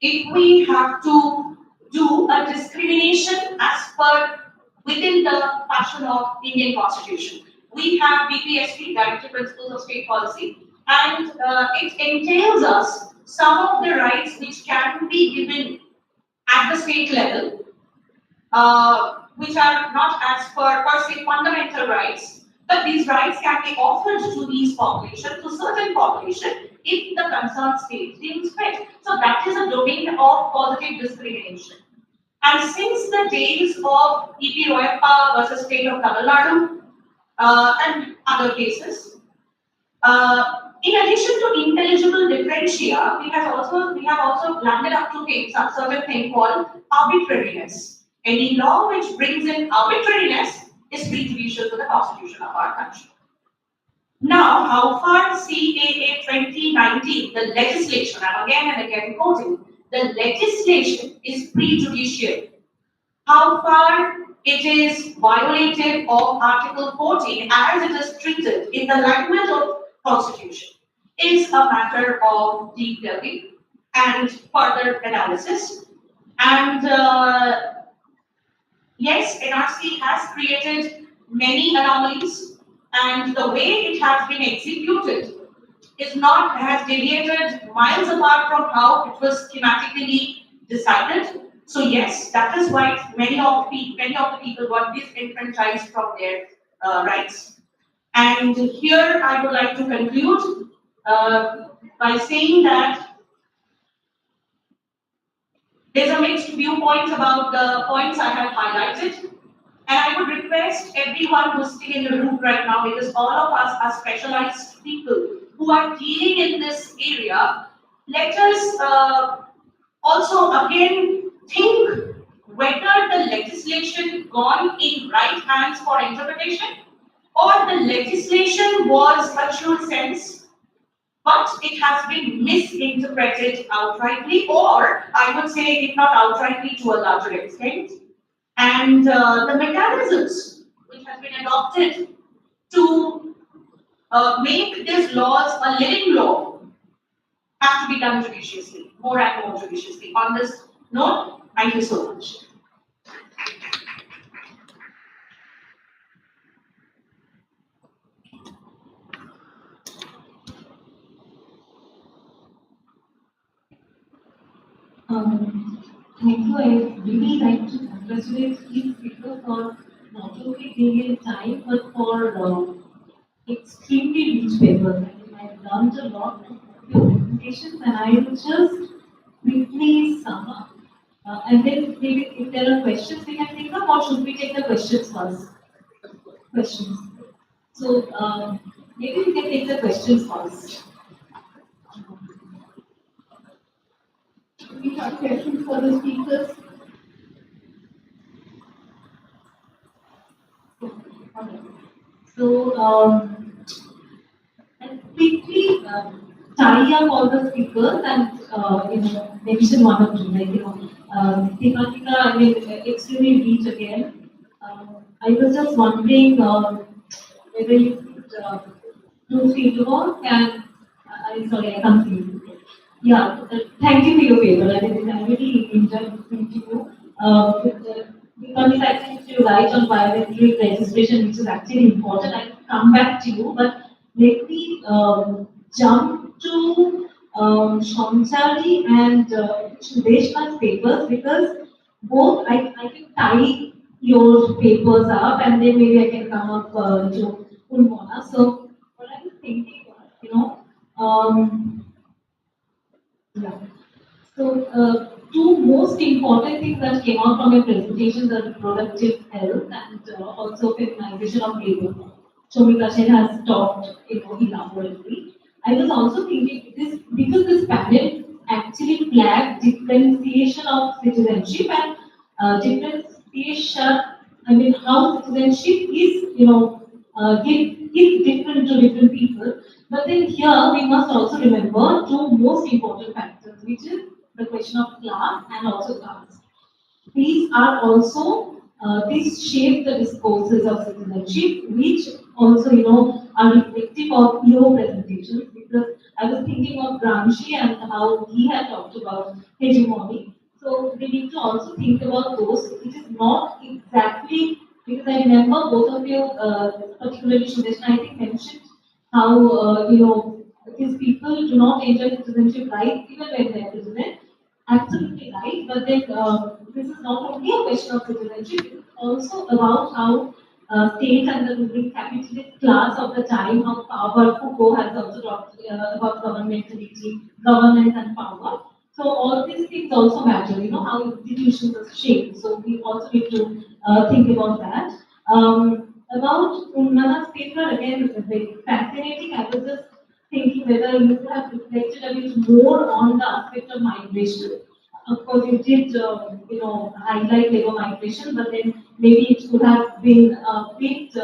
if we have to do a discrimination as per within the fashion of Indian Constitution. We have BPSP, Directive Principles of State Policy, and it entails us some of the rights which can be given at the state level, which are not as per se fundamental rights, but these rights can be offered to these population, to certain population, if the concerned state deems fit. So that is a domain of positive discrimination. And since the days of E.P. Royappa versus State of Tamil Nadu and other cases, in addition to intelligible differentia, we have also landed up to some certain thing called arbitrariness. Any law which brings in arbitrariness is prejudicial to the constitution of our country. Now, how far CAA 2019, the legislation, I'm again and again quoting, the legislation is prejudicial. How far it is violative of Article 14 as it is treated in the language of Constitution is a matter of deep delving and further analysis. And yes, NRC has created many anomalies, and the way it has been executed is not has deviated miles apart from how it was schematically decided. So yes, that is why many of the people got disenfranchised from their rights. And here I would like to conclude by saying that there's a mixed viewpoint about the points I have highlighted. And I would request everyone who's sitting in the room right now, because all of us are specialized people who are dealing in this area, let us also again think whether the legislation gone in right hands for interpretation or the legislation was a true sense, but it has been misinterpreted outrightly, or I would say, if not outrightly, to a larger extent. And the mechanisms which have been adopted to make these laws a living law have to be done judiciously, more and more judiciously. On this note, thank you so much. Thank you. I really like to congratulate each speaker for not only being in time, but for extremely rich papers. I mean, I've learned a lot from your presentations, and I will just quickly sum up. And then maybe if there are questions we can take up, or should we take the questions first? Questions. So maybe we can take the questions first. We have questions for the speakers. Okay. So I'll quickly tie up all the speakers and mention one or two. Like Deepika, I mean, extremely rich again. I was just wondering whether you could do feedback and I'm sorry, I can't see you. Yeah, thank you for your paper. I really enjoyed listening to you. Because I think you write on biometric registration, which is actually important. I'll come back to you, but let me jump to Shamchari and Sudeshna's papers, because both I can tie your papers up and then maybe I can come up to Pulmona. So what I was thinking was, yeah. So, two most important things that came out from your presentations are reproductive health and also feminization of labor. Shomika Sen has talked elaborately. I was also thinking this because this panel actually flagged differentiation of citizenship and differentiation. I mean, how citizenship is, is different to different people. But then here we must also remember two most important factors, which is the question of class and also caste. These are also these shape the discourses of citizenship, which also are reflective of your presentations. Because I was thinking of Gramsci and how he had talked about hegemony. So we need to also think about those. It is not exactly because I remember both of you, particularly Sudeshna, I think mentioned how these people do not enjoy citizenship rights even when they are citizen. Absolutely right, but then this is not only a question of citizenship, it's also about how state and the ruling capitalist class of the time, how power, Foucault has also talked about governmentality, governance and power. So all these things also matter, how institutions are shaped. So we also need to think about that. About Ummana's paper, again, it's very fascinating. I was just thinking whether you could have reflected a bit more on the aspect of migration. Of course, you did, highlight labor migration, but then maybe it could have been a bit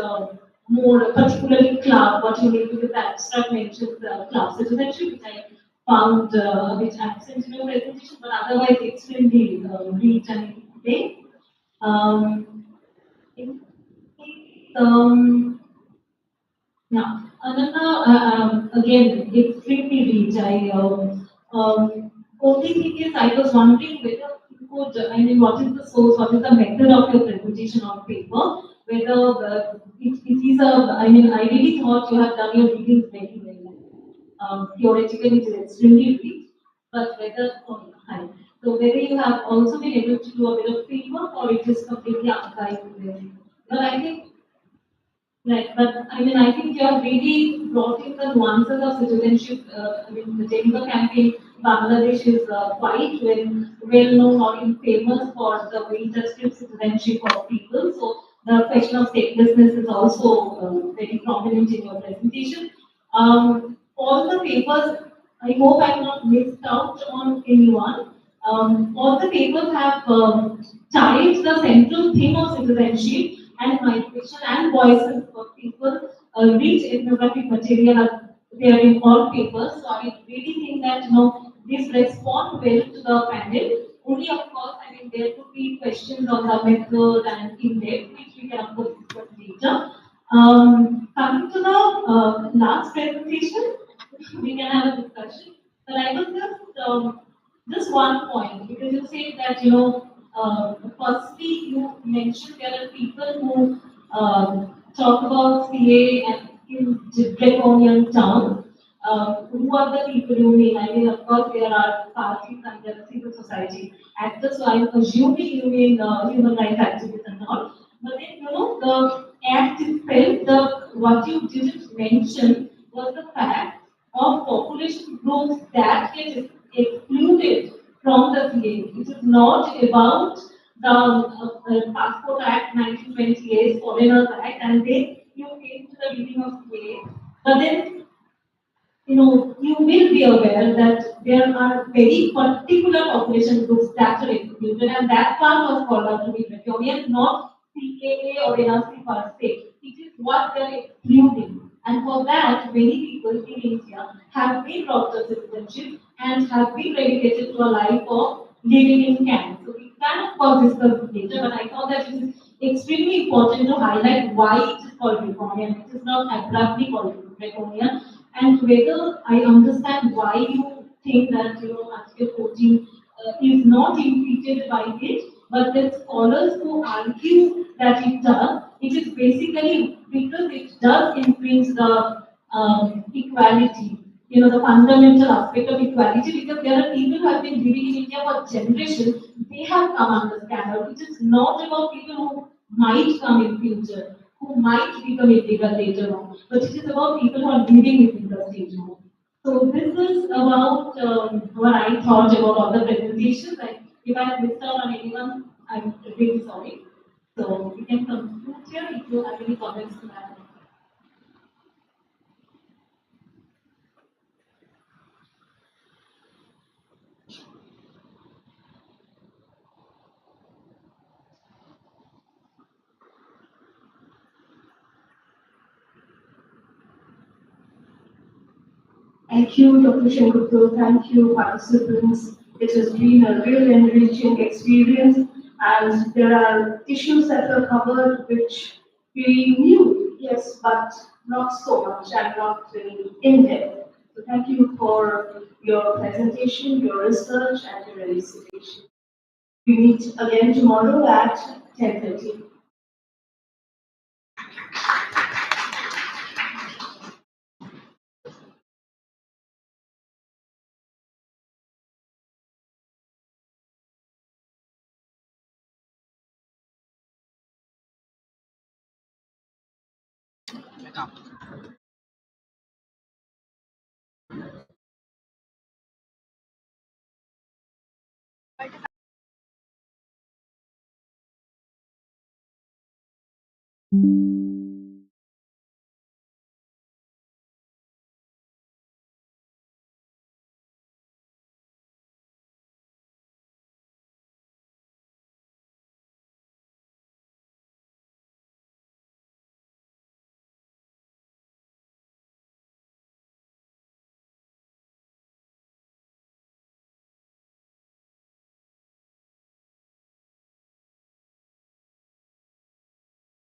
more particularly club, what you mean, because the abstract mentions club citizenship, which I found a bit absent in your presentation, but otherwise extremely rich and interesting. Um, um, yeah, Ananda, again, extremely rich. Only thing is, I was wondering whether you could, I mean, what is the source, what is the method of your presentation on paper? Whether it is a, I mean, I really thought you have done your readings very well. Theoretically, it is extremely rich, but whether, oh, hi. So whether you have also been able to do a bit of fieldwork or it is completely archived. Well, I think right, but I mean, I think you have really brought in the nuances of citizenship. I mean, the Gender campaign, Bangladesh is quite well known or even famous for the very justice citizenship of people. So the question of statelessness is also very prominent in your presentation. All the papers, I hope I have not missed out on anyone. All the papers have tied the central theme of citizenship and migration and voices for people, rich ethnographic material are there in all papers. So I really think that this respond well to the panel. Only of course, I mean there could be questions on the method and in depth, which we can of course discuss later. Coming to the last presentation, we can have a discussion. But I was just one point because you said that firstly you mentioned there are people who talk about CA and in draconian terms. Who are the people you mean? I mean, of course, there are parties and there are civil society actors, so I'm assuming you mean human rights activists and all. But then, the act itself, what you didn't mention was the fact of population growth that gets excluded from the CA. It is not about the Passport Act 1928, Foreigners Act, and then you came to the reading of CA. But then you will be aware that there are very particular population groups that are excluded, and that part was called out to be draconian, not CAA or NRC per se. It is what they are excluding. And for that, many people in India have been robbed of citizenship and have been relegated to a life of living in camps. So we can, of course, discuss later, but I thought that it is extremely important to highlight why it is called draconian. It is not abruptly called draconian, and whether I understand why you think that Article 14 is not impeded by it, but the scholars who argue that it does, it is basically because it does infringe the equality, the fundamental aspect of equality, because there are people who have been living in India for generations, they have come under scandal. It is not about people who might come in future, who might become illegal later on, but it is about people who are living within the state now. So this is about what I thought about all the presentations. If I have missed out on anyone, I'm really sorry. So we can conclude here if you have any comments to add. Thank you, Dr. Shengutu. Thank you, participants. It has been a real enriching experience, and there are issues that were covered which we knew, yes, but not so much and not very in depth. So thank you for your presentation, your research, and your elucidation. We meet again tomorrow at 10:30.